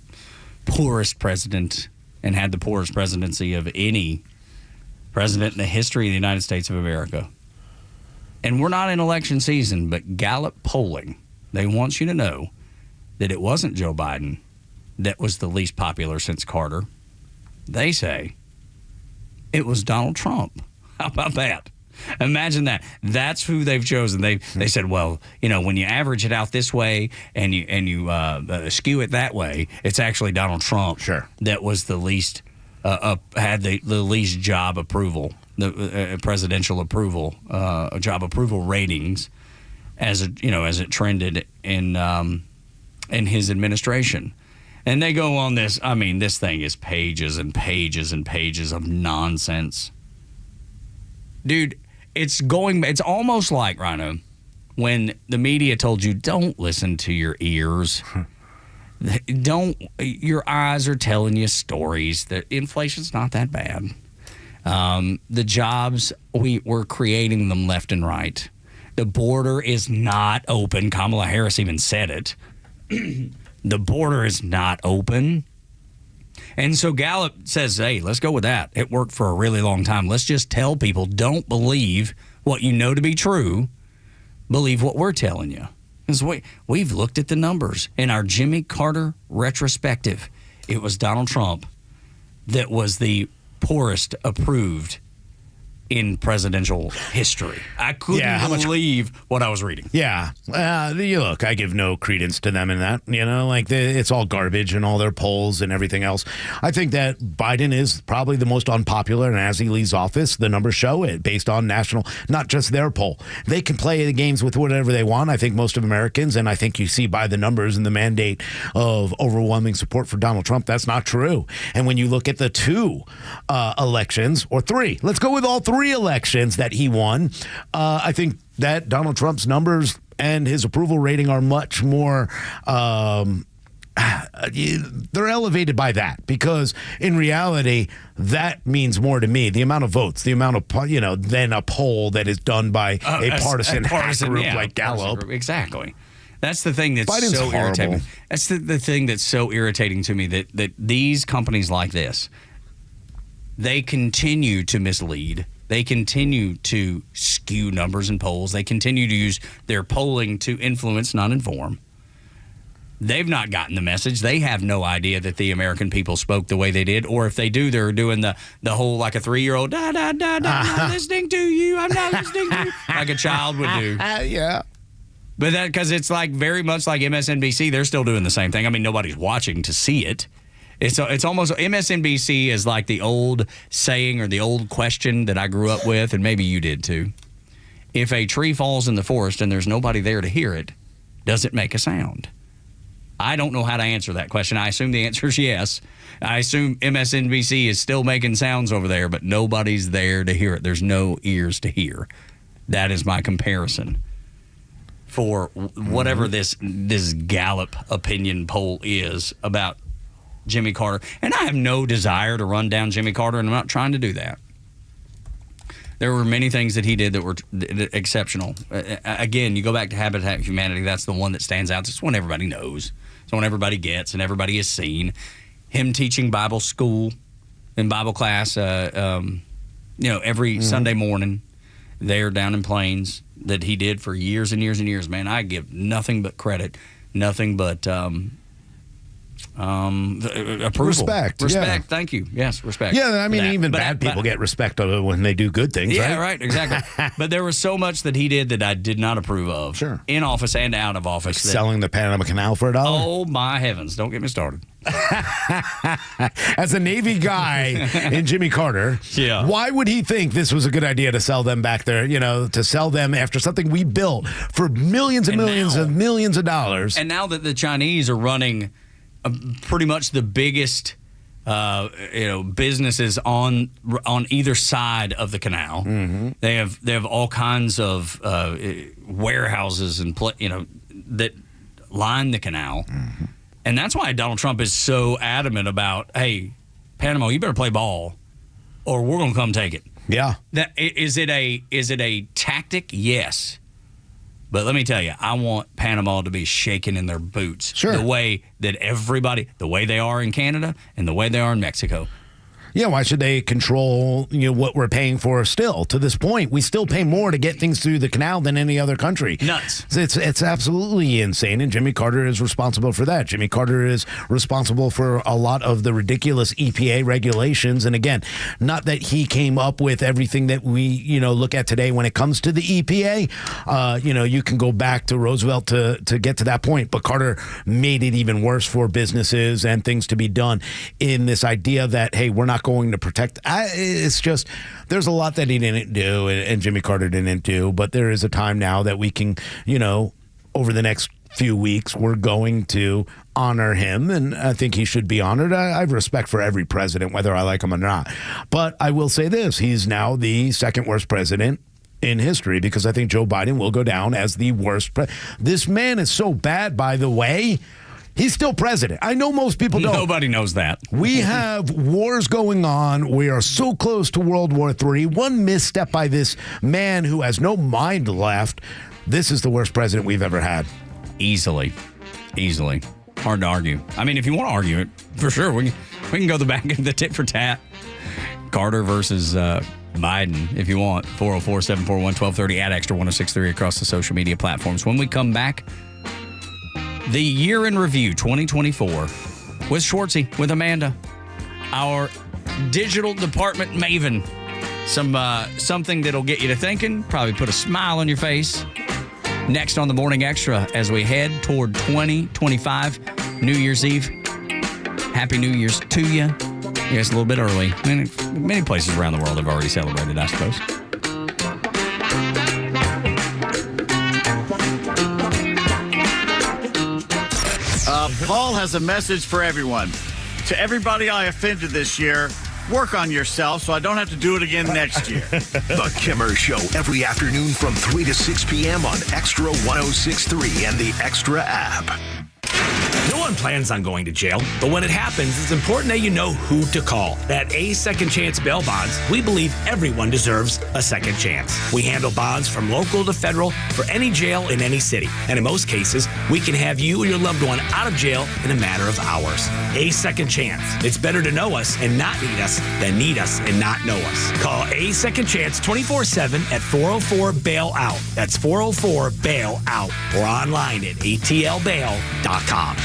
poorest president and had the poorest presidency of any president in the history of the United States of America. And we're not in election season, but Gallup polling, they want you to know that it wasn't Joe Biden that was the least popular since Carter. They say it was Donald Trump. How about that? Imagine that. That's who they've chosen. They said, well, when you average it out this way and you skew it that way, it's actually Donald Trump that was the least had the least job approval, the presidential approval, job approval ratings as it trended in his administration. And they go on this. I mean, this thing is pages and pages and pages of nonsense. Dude, it's almost like, Rhino, when the media told you, don't listen to your ears. Your eyes are telling you stories. That inflation's not that bad. The jobs, we're creating them left and right. The border is not open. Kamala Harris even said it. The border is not open. And so Gallup says, hey, let's go with that. It worked for a really long time. Let's just tell people, don't believe what you know to be true. Believe what we're telling you. Because we've looked at the numbers. In our Jimmy Carter retrospective, it was Donald Trump that was the poorest approved in presidential history. I couldn't believe what I was reading. Yeah. Look, I give no credence to them in that. It's all garbage and all their polls and everything else. I think that Biden is probably the most unpopular, and as he leaves office, the numbers show it based on national, not just their poll. They can play the games with whatever they want, I think most of Americans, and I think you see by the numbers and the mandate of overwhelming support for Donald Trump, that's not true. And when you look at the 2 elections, or 3, let's go with all 3 elections that he won, I think that Donald Trump's numbers and his approval rating are much more they're elevated by that, because in reality that means more to me, the amount of votes, the amount of than a poll that is done by a partisan group like Gallup. Exactly. That's the thing that's Biden's so horrible. irritating. That's the thing that's so irritating to me, that these companies like this, they continue to mislead. They continue to skew numbers and polls. They continue to use their polling to influence, not inform. They've not gotten the message. They have no idea that the American people spoke the way they did. Or if they do, they're doing the whole, like a 3-year-old, I'm not listening to you. I'm not listening to you. Like a child would do. Yeah. But that, because it's like very much like MSNBC, they're still doing the same thing. I mean, nobody's watching to see it. It's almost, MSNBC is like the old saying or the old question that I grew up with, and maybe you did too. If a tree falls in the forest and there's nobody there to hear it, does it make a sound? I don't know how to answer that question. I assume the answer is yes. I assume MSNBC is still making sounds over there, but nobody's there to hear it. There's no ears to hear. That is my comparison for whatever this Gallup opinion poll is about Jimmy Carter. And I have no desire to run down Jimmy Carter, and I'm not trying to do that. There were many things that he did that were exceptional. Again, you go back to Habitat for Humanity, that's the one that stands out. It's one everybody knows. It's one everybody gets and everybody has seen. Him teaching Bible school and Bible class, every Sunday morning there down in Plains, that he did for years and years and years. Man, I give nothing but credit, nothing but approval. Respect. Yeah. Thank you. Yes, respect. Yeah, I mean, even bad people get respect when they do good things, yeah, right? right, exactly. But there was so much that he did that I did not approve of. Sure. In office and out of office. Like selling the Panama Canal for $1? Oh, my heavens. Don't get me started. As a Navy guy in Jimmy Carter, why would he think this was a good idea to sell them back there, to sell them after something we built for millions and millions and millions of dollars? And now that the Chinese are running pretty much the biggest businesses on either side of the canal. Mm-hmm. They have all kinds of warehouses and that line the canal. Mm-hmm. And that's why Donald Trump is so adamant about, hey, Panama, you better play ball or we're going to come take it. Yeah. Is it a tactic? Yes. But let me tell you, I want Panama to be shaking in their boots. Sure. The way that the way they are in Canada and the way they are in Mexico. Yeah, why should they control what we're paying for still? To this point, we still pay more to get things through the canal than any other country. Nuts. It's absolutely insane, and Jimmy Carter is responsible for that. Jimmy Carter is responsible for a lot of the ridiculous EPA regulations, and again, not that he came up with everything that we look at today when it comes to the EPA. You can go back to Roosevelt to get to that point, but Carter made it even worse for businesses and things to be done in this idea that, hey, we're not going to protect. It's just, there's a lot that he didn't do and Jimmy Carter didn't do, but there is a time now that we can, over the next few weeks, we're going to honor him, and I think he should be honored. I have respect for every president, whether I like him or not. But I will say this, he's now the second worst president in history, because I think Joe Biden will go down as the worst. This man is so bad, by the way. He's still president. I know most people don't. Nobody knows that. We have wars going on. We are so close to World War III. One misstep by this man who has no mind left. This is the worst president we've ever had. Easily. Hard to argue. I mean, if you want to argue it, for sure, we can go the back of the tit for tat. Carter versus Biden, if you want. 404-741-1230 at Extra 1063 across the social media platforms. When we come back, the year in review 2024 with Schwartzy, with Amanda, our digital department maven. Something that'll get you to thinking, probably put a smile on your face. Next on the Morning Extra as we head toward 2025, New Year's Eve. Happy New Year's to you. Yeah, it's a little bit early. Many places around the world have already celebrated, I suppose. Paul has a message for everyone. To everybody I offended this year, work on yourself so I don't have to do it again next year. The Kimmer Show every afternoon from 3 to 6 p.m. on Extra 106.3 and the Extra app. No one plans on going to jail, but when it happens, it's important that you know who to call. At A Second Chance Bail Bonds, we believe everyone deserves a second chance. We handle bonds from local to federal for any jail in any city. And in most cases, we can have you or your loved one out of jail in a matter of hours. A Second Chance. It's better to know us and not need us than need us and not know us. Call A Second Chance 24/7 at 404-BAIL-OUT. That's 404-BAIL-OUT. Or online at atlbail.com.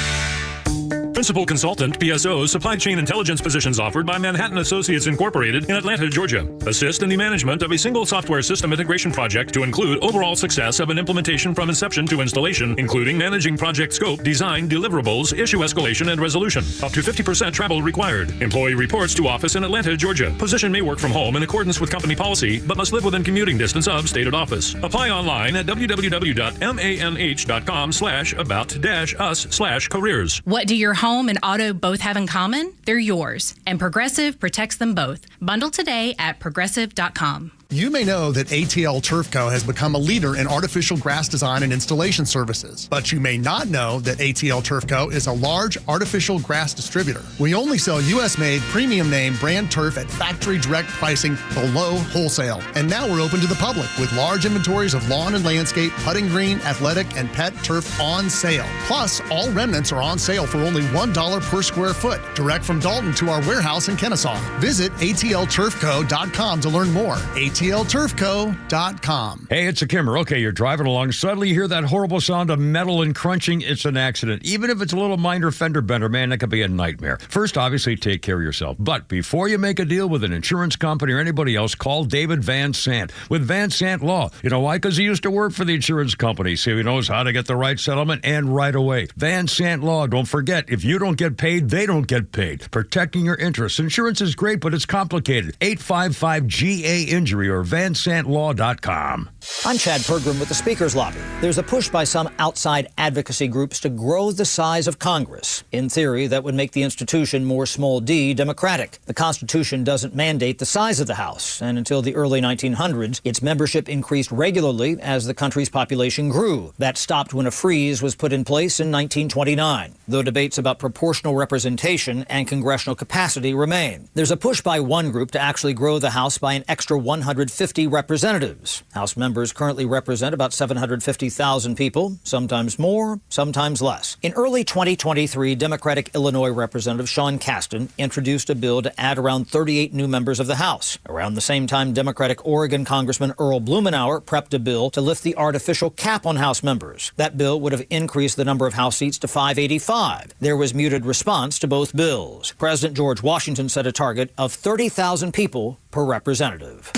Principal Consultant, PSO, Supply Chain Intelligence positions offered by Manhattan Associates Incorporated in Atlanta, Georgia. Assist in the management of a single software system integration project to include overall success of an implementation from inception to installation, including managing project scope, design, deliverables, issue escalation, and resolution. Up to 50% travel required. Employee reports to office in Atlanta, Georgia. Position may work from home in accordance with company policy, but must live within commuting distance of stated office. Apply online at www.manh.com/about-us/careers. What do your home and auto both have in common? They're yours, and Progressive protects them both. Bundle today at progressive.com. You may know that ATL Turf Co. has become a leader in artificial grass design and installation services, but you may not know that ATL Turf Co. is a large artificial grass distributor. We only sell U.S.-made premium name brand turf at factory direct pricing below wholesale. And now we're open to the public with large inventories of lawn and landscape, putting green, athletic, and pet turf on sale. Plus, all remnants are on sale for only $1 per square foot, direct from Dalton to our warehouse in Kennesaw. Visit atlturfco.com to learn more. atlturfco.com. Hey, it's a Kimmer. Okay, you're driving along. Suddenly you hear that horrible sound of metal and crunching. It's an accident. Even if it's a little minor fender bender, man, that could be a nightmare. First, obviously, take care of yourself. But before you make a deal with an insurance company or anybody else, call David Van Sant with Van Sant Law. You know why? Because he used to work for the insurance company, so he knows how to get the right settlement and right away. Van Sant Law. Don't forget, if you don't get paid, they don't get paid. Protecting your interests. Insurance is great, but it's complicated. 855-GA-INJURY or VanSantLaw.com. I'm Chad Pergram with the Speaker's Lobby. There's a push by some outside advocacy groups to grow the size of Congress. In theory, that would make the institution more small d democratic. The Constitution doesn't mandate the size of the House, and until the early 1900s, its membership increased regularly as the country's population grew. That stopped when a freeze was put in place in 1929, though debates about proportional representation and congressional capacity remain. There's a push by one group to actually grow the House by an extra 150 representatives. House members currently represent about 750,000 people, sometimes more, sometimes less. In early 2023, Democratic Illinois Representative Sean Casten introduced a bill to add around 38 new members of the House. Around the same time, Democratic Oregon Congressman Earl Blumenauer prepped a bill to lift the artificial cap on House members. That bill would have increased the number of House seats to 585. There was muted response to both bills. President George Washington set a target of 30,000 people per representative.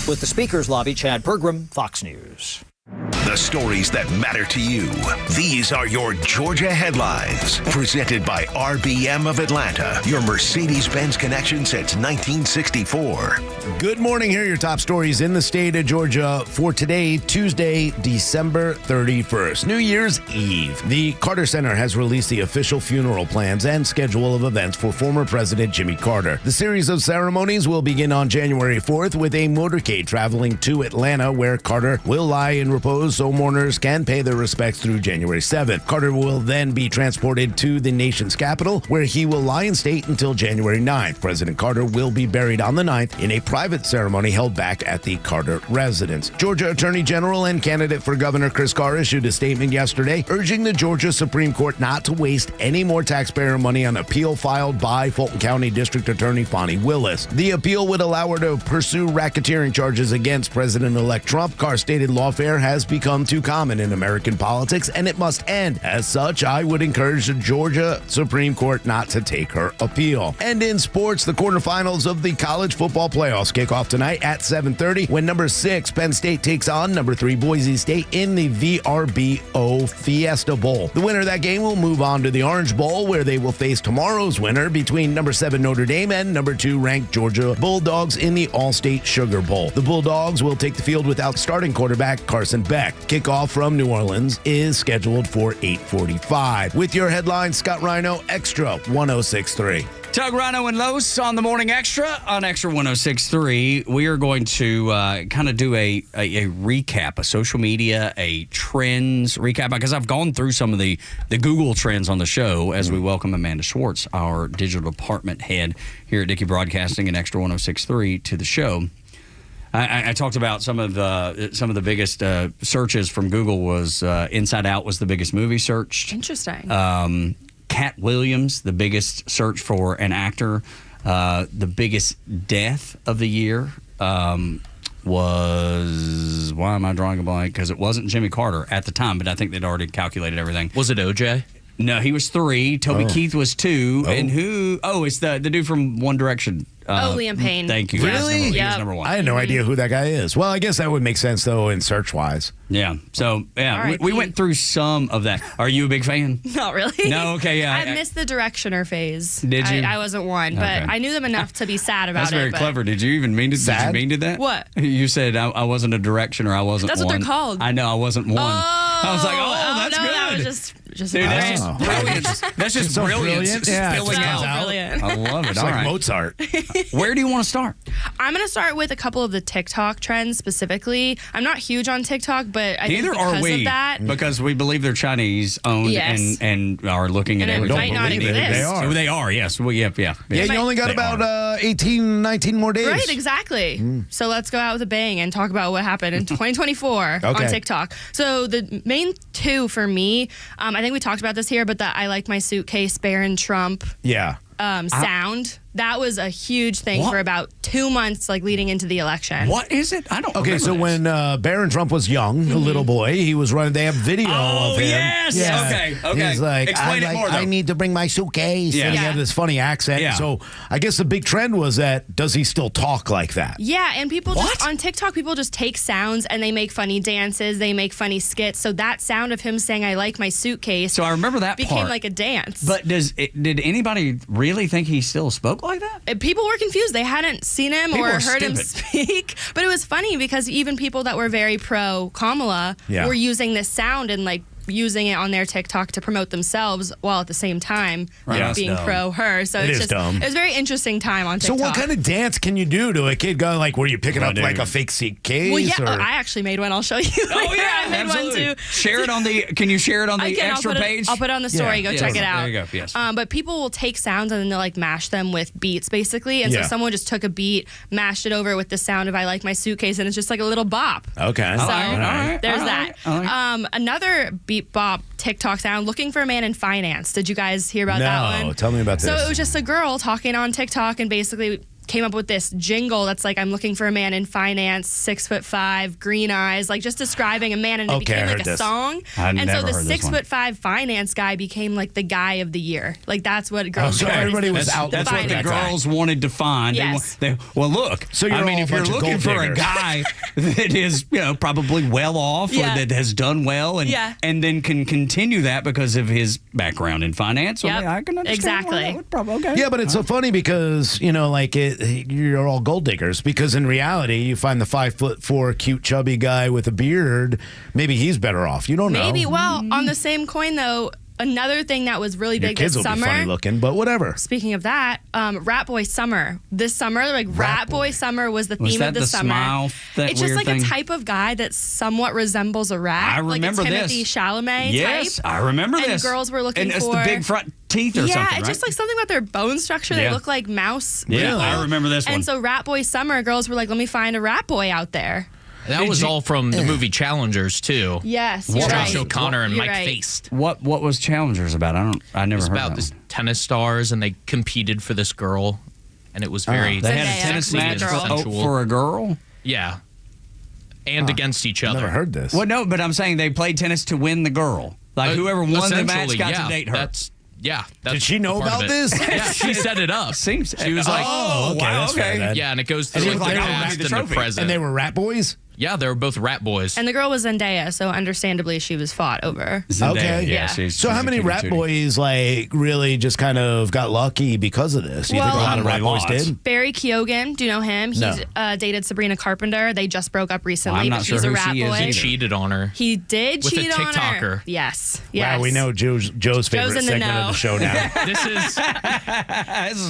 With the Speaker's Lobby, Chad Pergram, Fox News. The stories that matter to you. These are your Georgia headlines. Presented by RBM of Atlanta, your Mercedes-Benz connection since 1964. Good morning. Here are your top stories in the state of Georgia for today, Tuesday, December 31st, New Year's Eve. The Carter Center has released the official funeral plans and schedule of events for former President Jimmy Carter. The series of ceremonies will begin on January 4th with a motorcade traveling to Atlanta, where Carter will lie in repose so mourners can pay their respects through January 7th. Carter will then be transported to the nation's capital, where he will lie in state until January 9th. President Carter will be buried on the 9th in a private ceremony held back at the Carter residence. Georgia Attorney General and candidate for Governor Chris Carr issued a statement yesterday urging the Georgia Supreme Court not to waste any more taxpayer money on appeal filed by Fulton County District Attorney Fonnie Willis. The appeal would allow her to pursue racketeering charges against President-elect Trump. Carr stated lawfare has become become too common in American politics, and it must end. As such, I would encourage the Georgia Supreme Court not to take her appeal. And in sports, the quarterfinals of the college football playoffs kick off tonight at 7:30 when number 6 Penn State takes on number 3 Boise State in the VRBO Fiesta Bowl. The winner of that game will move on to the Orange Bowl, where they will face tomorrow's winner between number 7 Notre Dame and number 2 ranked Georgia Bulldogs in the All-State Sugar Bowl. The Bulldogs will take the field without starting quarterback Carson Beck. Kickoff from New Orleans is scheduled for 8:45. With your headlines, Scott Rhino, Extra 106.3. Tug, Rhino, and Los on the Morning Extra on Extra 106.3. We are going to kind of do a recap, a social media, a trends recap, because I've gone through some of the Google trends on the show as we welcome Amanda Schwartz, our digital department head here at Dickey Broadcasting and Extra 106.3 to the show. I talked about some of the biggest searches from Google was Inside Out was the biggest movie searched. Interesting. Cat Williams, the biggest search for an actor. The biggest death of the year was, why am I drawing a blank? Because it wasn't Jimmy Carter at the time, but I think they'd already calculated everything. Was it OJ? No, he was 3. Toby Keith was 2. And who? Oh, it's the dude from One Direction. Liam Payne. Thank you. Really? He was number 1. I had no idea who that guy is. Well, I guess that would make sense, though, in search-wise. Yeah. So, yeah, we went through some of that. Are you a big fan? Not really. No? Okay, yeah. I missed the Directioner phase. Did you? I wasn't one, but Okay. I knew them enough to be sad about That's very it. but- clever. Did you even mean to? Sad? Did you mean to that? What? You said I wasn't a Directioner. I wasn't That's one. what they're called. I know. I wasn't one. I was like, that's no, good. That was just Dude, that's just brilliance. That's just so brilliance. brilliant. Yeah, spilling it's out. so brilliant. I love it. It's All like right. Mozart. Where do you want to start? I'm going to start with a couple of the TikTok trends specifically. I'm not huge on TikTok, but I Neither think because are we, of that. because we believe they're Chinese owned Yes. and are looking at And it everything. might not believe it. exist. They are. Oh, they are. Yes. Well, yeah. Yeah, you only got They about 18, 19 more days. Right, exactly. So let's go out with a bang and talk about what happened in 2024 on Okay. TikTok. So the main 2 for me, I think we talked about this here, but the I Like My Suitcase, Barron Trump Yeah. sound. That was a huge thing for about 2 months, like leading into the election. What is it? I don't. Okay, so when Barron Trump was young, a little boy, he was running. They have video of him. Yes. Yeah. Okay. He's like, Explain it more, though. I need to bring my suitcase. Yeah. And he Yeah. had this funny accent. Yeah. So I guess the big trend was that, does he still talk like that? Yeah, and people What? just on TikTok, people just take sounds and they make funny dances, they make funny skits. So that sound of him saying "I like my suitcase" So I remember that became part. like a dance. But did anybody really think he still spoke like that? People were confused. They hadn't seen him People or are heard him stupid. speak. But it was funny because even people that were very pro Kamala Yeah. were using this sound and like using it on their TikTok to promote themselves while at the same time Right, that's being dumb. pro her. So It it's is just dumb. it was a very interesting time on So TikTok. what kind of dance can you do to a kid going like, were you picking up like a fake suitcase? well, yeah, or? I actually made one. I'll show you. Oh later. yeah, I made absolutely. one too. Share it on the. Can you share it on the Again, extra page? I'll put it on the story. Yeah. Go check Yes. it out. There you go. Yes. But people will take sounds and then they'll like mash them with beats, basically. And Yeah. so someone just took a beat, mashed it over with the sound of "I Like My Suitcase," and it's just like a little bop. Okay. So All right. there's All that. right. Another beat bop TikTok sound, "Looking for a Man in Finance." Did you guys hear about that No, one? tell me about So this. it was just a girl talking on TikTok and basically came up with this jingle that's like, "I'm looking for a man in finance, 6'5", green eyes," like just describing a man, and it Okay, I became heard like a this. song. I've and so never the heard this one. 6'5" finance guy became like the guy of the year. Like that's what girls. so did. everybody was That's, out that's looking what the for that guy. girls wanted to find. Yes. Well, look. So you're I mean, all if a you're bunch of looking gold for a diggers. guy that is, probably well off Yeah. or that has done well, and then can continue that because of his background in finance, Yep. I can understand why Exactly. that would probably okay. Yeah, but it's so funny because, you're all gold diggers because in reality, you find the 5'4" cute chubby guy with a beard, maybe he's better off. You don't know. Maybe. Well, on the same coin though, another thing that was really Your big kids this will summer. be funny looking, but whatever. Speaking of that, Rat Boy Summer. This summer, like Rat Boy Summer was the Was theme that of the the summer. smile, that it's just weird like thing? a type of guy that somewhat resembles a rat. I remember like a this. Timothy Chalamet Yes, type. I remember and this. girls were looking and it's for the big front teeth or yeah, something, it's right? just like something about their bone structure. Yeah. They look like mouse. Yeah, people. I remember this one. And so Rat Boy Summer, girls were like, "Let me find a rat boy out there." That was all from the movie Challengers too. Yes, With you're Josh right. O'Connor and You're Mike right. Feist. What was Challengers about? I never It's heard about that this one. tennis stars, and they competed for this girl, and it was very They had a tennis sexy match and sensual. for a girl? Yeah. and against each other. Never heard this. Well, no, but I'm saying they played tennis to win the girl. Like whoever won the match got to date her. That's Did she know part of about it. this? Yeah, she set it up. She was like, okay, that's fair then. yeah, and it goes through And like they the were past the and the trophy. present. And they were rat boys? Yeah, they were both rat boys. And the girl was Zendaya, so understandably she was fought over. Okay. Yeah. So how many rat boys like really just kind of got lucky because of this? You think a lot of rat boys did? Barry Keoghan, do you know him? No. He's dated Sabrina Carpenter. They just broke up recently, I'm but not he's sure a who rat she is. boy. He cheated on her. He did With a cheat on her. TikToker. Yes. Wow, we know Joe's favorite in the segment know. of the show now. This is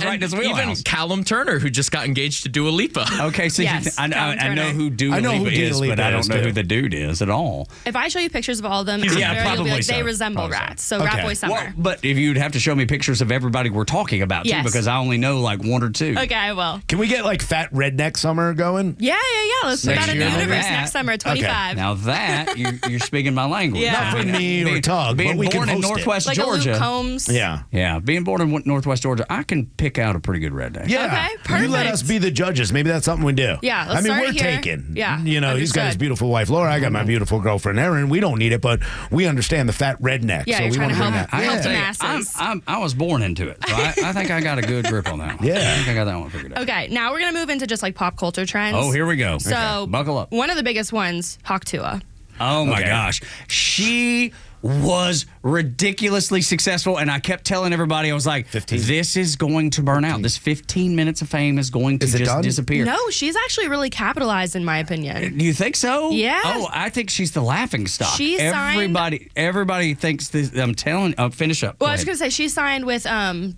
right in his wheelhouse. Even Callum Turner, who just got engaged to Dua Lipa. Okay, so Yes, I Callum know Turner. who Dua I know who Lipa Dua is, Lipa but I don't is, know too. who the dude is at all. If I show you pictures of all of them, Yeah, Barry will be probably like, so. they resemble Probably so. rats. So Rat Boy Summer. Well, but if you'd have to show me pictures of everybody we're talking about, too, Yes. because I only know like one or two. Okay, I will. Can we get like fat redneck summer going? Yeah. Let's put Next that in the year. universe That- next summer at 25. Now that, you're speaking my language. Yeah. Not for me or Tug, being but we can born in host it. Northwest Like a Luke Georgia. Combs. Yeah. Being born in Northwest Georgia, I can pick out a pretty good redneck. Yeah. Okay, perfect. You let us be the judges. Maybe that's something we do. Yeah, let's I mean, start we're here. taken. Yeah, You know, he's got his understood. beautiful wife, Laura. I got my beautiful girlfriend, Erin. We don't need it, but we understand the fat redneck. Yeah, so you're we trying want to bring help- that. help the Yeah. masses. I was born into it, so I think I got a good grip on that one. Yeah. I think I got that one figured out. Okay, now we're going to move into just like pop culture trends. Oh, here we go. So, Okay, buckle up. One of the biggest ones, Hawk Tuah. Oh my Okay. gosh. She was ridiculously successful, and I kept telling everybody, I was like, 15. this is going to burn out. This 15 minutes of fame is going to Is it just done? disappear. No, she's actually really capitalized, in my opinion. Do you think so? Yeah. Oh, I think she's the laughing stock. She signed- Everybody thinks this. I'm telling. Finish up. Well, Go I was ahead. going to say she signed with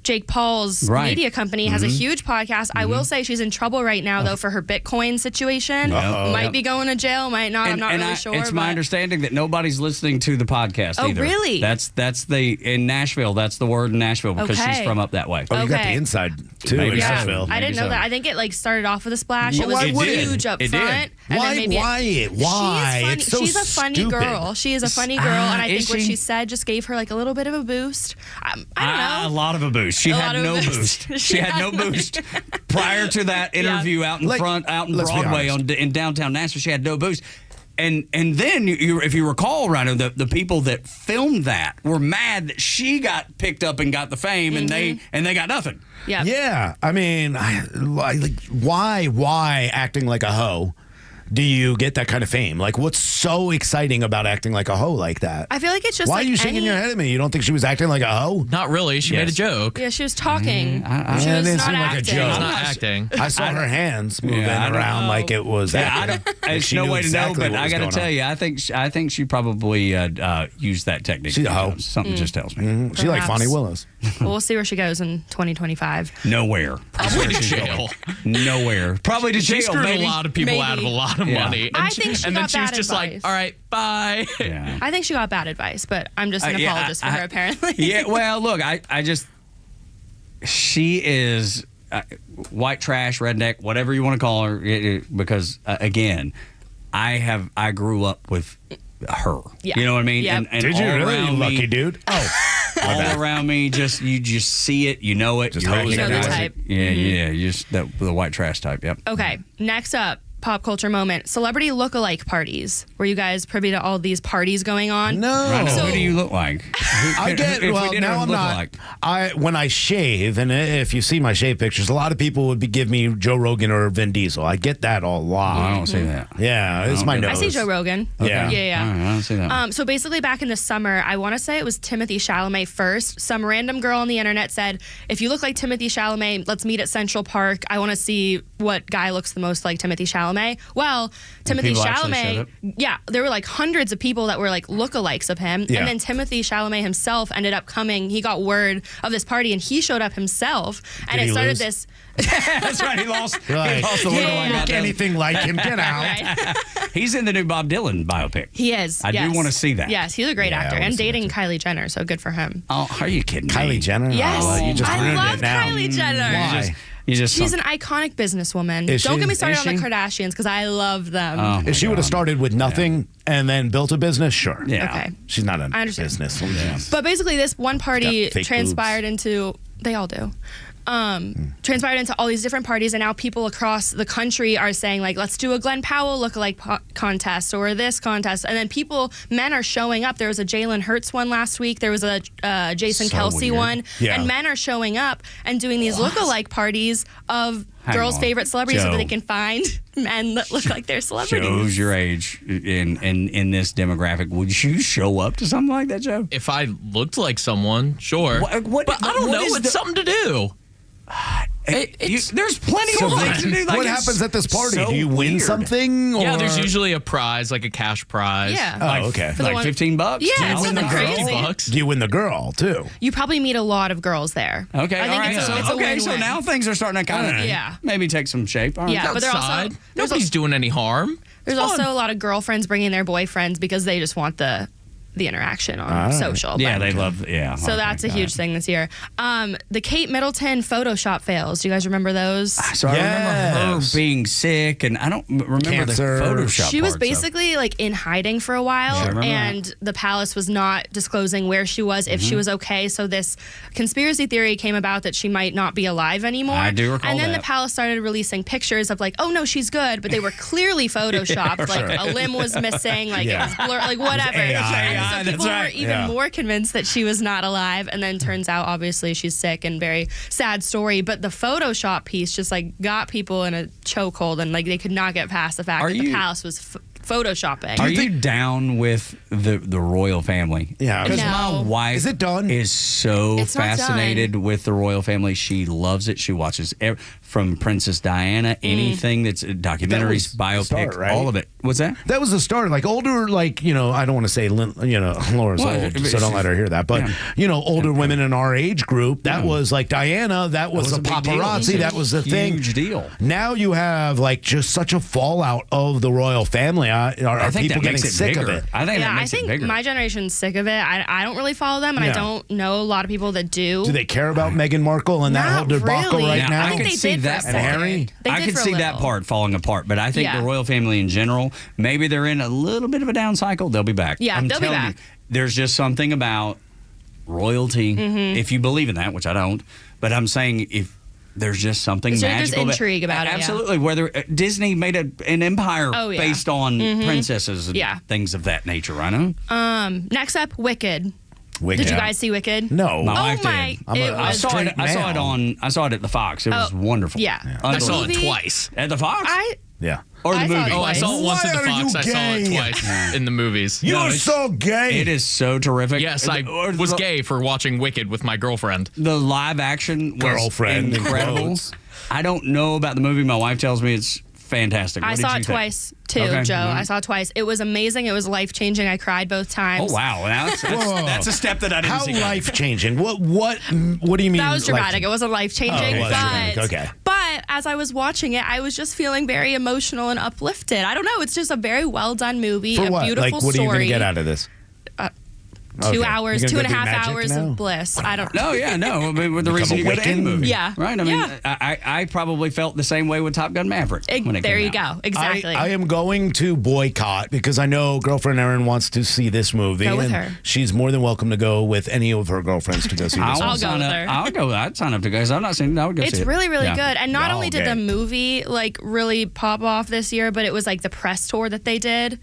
Jake Paul's Right. media company, has a huge podcast. I will say she's in trouble right now, though, for her Bitcoin situation. Uh-oh. Might Yep. be going to jail, might not. I'm not really sure. It's my but- understanding that nobody's listening to the podcast Oh, either. really? That's in Nashville. That's the word in Nashville because she's Okay. from up that way. Oh, you got Okay. the inside, too, Maybe in so. Nashville. I didn't know so. that. I think it like started off with a splash. Well, It was why would it? huge up It did. front. And Why? then maybe Why? She is Why? funny. It's so She's a funny stupid. girl. She is a funny girl, and I is think what she? she said just gave her like a little bit of a boost. I don't know. A lot of a boost. She A had lot of no a boost. boost. She had no boost prior to that interview out in Like, front, out in let's be Broadway honest. in downtown Nashville. She had no boost. And then, if you recall, Rhino, the people that filmed that were mad that she got picked up and got the fame, and they got nothing. Yeah. Yeah, I mean, why acting like a hoe? Do you get that kind of fame? Like, what's so exciting about acting like a hoe like that? I feel like it's just Why like are you shaking any- your head at me? You don't think she was acting like a hoe? Not really. She made a Yes. joke. Yeah, she was talking. Yeah, She it was didn't not seem like a acting. joke. She's not acting. I saw her hands moving Yeah, I don't around know. like it was. Yeah, acting. Like there's she no knew way to know, exactly but what I was got to going tell on. you, I think she probably used that technique. She's a hoe. Something just tells me. Mhm. She like Perhaps. Fonnie Willis. Well, we'll see where she goes in 2025. Nowhere. Probably to jail. Nowhere. Probably to jail. She screwed maybe. a lot of people Maybe. out of a lot of Yeah. money. I think she and then got she was bad just advice. like, all right, bye. Yeah. I think she got bad advice, but I'm just an Yeah, apologist for her, apparently. Yeah, well, look, she is white trash, redneck, whatever you want to call her, because, again, I grew up with her. Yeah. You know what I mean? Yep. And Did you all really, you around lucky me, dude? Oh, all around me, you just see it, you know it. Just you hanging out. You know the recognize type. it. Yeah, yeah, just the white trash type, yep. Okay, next up, pop culture moment. Celebrity lookalike parties. Were you guys privy to all these parties going on? no. Rhino, So- who do you look like? I get, If we well, did now her I'm not. look-alike. When I shave, and if you see my shave pictures, a lot of people would give me Joe Rogan or Vin Diesel. I get that a lot. I don't see that. Yeah, it's my Okay. nose. I see Joe Rogan. Yeah. Yeah. All right, I don't see that. So basically, back in the summer, I want to say it was Timothée Chalamet first. Some random girl on the internet said, "If you look like Timothée Chalamet, let's meet at Central Park. I want to see what guy looks the most like Timothée Chalamet." Well, Timothée people actually showed Chalamet, yeah, there were like hundreds of people that were like lookalikes of him, Yeah. and then Timothée Chalamet himself ended up coming. He got word of this party, and he showed up himself, and Did it he started lose? this. That's right. He lost. Right. He lost the little Yeah. one. Look anything like him. Get out. Right. He's in the new Bob Dylan biopic. He is. I do yes. wanna see that. Yes, he's a great Yeah, I actor wanna and see that dating Kylie Jenner, so good for him. Oh, are you kidding me? Kylie Jenner? Yes, Oh, you just I ruined love it now. Kylie Jenner. Why? You just She's an iconic businesswoman. Is Don't she? get me started Is on the she? Kardashians because I love them. Oh, If she would have started with nothing and then built a business, sure. Yeah. Okay. She's not a I understand. businesswoman. But basically, this one party Got fake transpired into, they all do. transpired into all these different parties, and now people across the country are saying, like, let's do a Glenn Powell lookalike contest or this contest. And then men are showing up. There was a Jalen Hurts one last week. There was a Jason Kelce one. Yeah. And men are showing up and doing these lookalike parties of girls' favorite celebrities so that they can find men that look like they're celebrities. Shows your age in this demographic. Would you show up to something like that, Joe? If I looked like someone, sure. But I don't know. It's something to do. There's plenty of things to do. What happens at this party? Do you win something? Or? Yeah, there's usually a prize, like a cash prize. Yeah. Okay. Like $15? Yeah, Do you win the crazy. $50? Do you win the girl, too? You probably meet a lot of girls there. Okay, I think all right. it's a win-win. So now things are starting to kind of maybe take some shape. All right. Yeah, but they're Outside. also Nobody's doing any harm. There's also a lot of girlfriends bringing their boyfriends because they just want the interaction on social. Yeah, but- they love. Yeah. So that's a huge thing this year. The Kate Middleton Photoshop fails. Do you guys remember those? So I remember her being sick, and I don't remember Cancer. the Photoshop. She was part, so- basically like in hiding for a while, Yeah, I remember and the palace was not disclosing where she was, if she was okay. So this conspiracy theory came about that she might not be alive anymore. I do recall And then that. the palace started releasing pictures of like, oh no, she's good, but they were clearly photoshopped. Like a limb was missing, like it was blurred, like whatever. And so people were even more convinced that she was not alive, and then turns out obviously she's sick, and very sad story. But the Photoshop piece just like got people in a chokehold, and like they could not get past the fact that the palace was photoshopping. Are you down with the royal family? Yeah. Because No. my wife Is it done? is so It's not fascinated with the royal family. She loves it. She watches from Princess Diana, anything that's documentaries, biopics, start, right? all of it. What's that? That was the start. Like older, like, I don't want to say, Laura's old, so don't let her hear that. But, older women in our age group, that was like Diana, that was the paparazzi, that was the thing. Huge deal. Now you have like just such a fallout of the royal family. Are people getting sick of it? I think that I makes it think bigger. my generation's sick of it. I don't really follow them, and I don't know a lot of people that do. Do they care about Meghan Markle and that whole Not debacle really. right now? I think could they see did for that a and second. Harry? They I did could for a see that little. part falling apart, but I think Yeah. the royal family in general, maybe they're in a little bit of a down cycle. They'll be back. Yeah, I'm they'll be telling back. you, there's just something about royalty, if you believe in that, which I don't, but I'm saying if there's just something There's magical. intrigue about it, yeah. Absolutely. Whether Disney made an empire based on princesses and things of that nature, Rhino. Next up, Wicked. Wicked. Did you guys see Wicked? No. My Oh wife my! did. It I was saw it at the Fox. It was wonderful. Yeah. I saw it movie- twice. At the Fox? Yeah. Or the I saw movie? it Oh, I saw it once at the Why are Fox. you I saw it gay? twice in the movies. You're so gay. It is so terrific. Yes, I was gay for watching Wicked with my girlfriend. The live action was Girlfriend in incredible. quotes. I don't know about the movie. My wife tells me it's fantastic. I What did saw you it think? twice too, Okay. Joe. Mhm. I saw it twice. It was amazing. It was life changing. I cried both times. Oh wow! Now that's a step that I didn't How see. coming. life changing? What do you mean? That was dramatic. It wasn't life changing, Oh, it was dramatic. Okay. But as I was watching it, I was just feeling very emotional and uplifted. I don't know. It's just a very well done movie. For a what? beautiful Like, what story. are you going to get out of this? 2 Okay. hours, You're gonna 2.5 go do magic hours now? of bliss. I don't No, yeah, no. I mean, the Become reason a you go to any Wiccan? movie, Yeah. right? I mean, Yeah. I probably felt the same way with Top Gun Maverick. When it there came you out. go. Exactly. I am going to boycott because I know girlfriend Erin wants to see this movie. Go with and her. She's more than welcome to go with any of her girlfriends to go see this I'll movie. go sign with up. her. I'll go. I'd sign up to go. 'Cause I'm not saying I would go see It's it. really, really Yeah. good. And not Y'all only did gay. the movie like really pop off this year, but it was like the press tour that they did.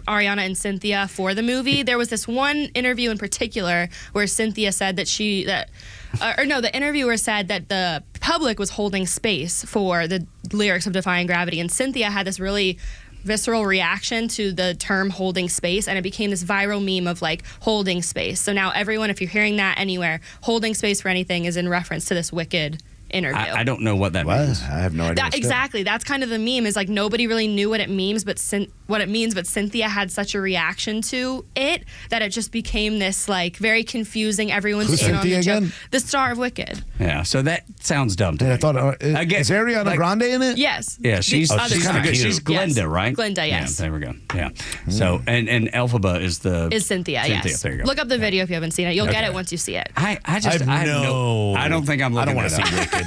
Ariana and Cynthia for the movie. There was this one interview in particular where Cynthia said that the interviewer said that the public was holding space for the lyrics of Defying Gravity, and Cynthia had this really visceral reaction to the term holding space, and it became this viral meme of like holding space. So now everyone, if you're hearing that anywhere, holding space for anything is in reference to this Wicked interview. I don't know what that means. I have no idea. Exactly. That's kind of the meme. Is like nobody really knew what it means, but Cynthia had such a reaction to it that it just became this like very confusing. Everyone's Who's in on Cynthia the joke. again? The star of Wicked. Yeah. So that sounds dumb to me. I thought Again, is Ariana like- Grande in it? Yes. Yeah, she's The other she's star. kinda cute. she's Glinda, Yes. right? Glinda, yes. Yeah, there we go. Yeah. So and Elphaba is Is Cynthia, yes. There you go. Look up the video if you haven't seen it. You'll get it once you see it. I don't think I'm looking I don't want to that see up. Wicked.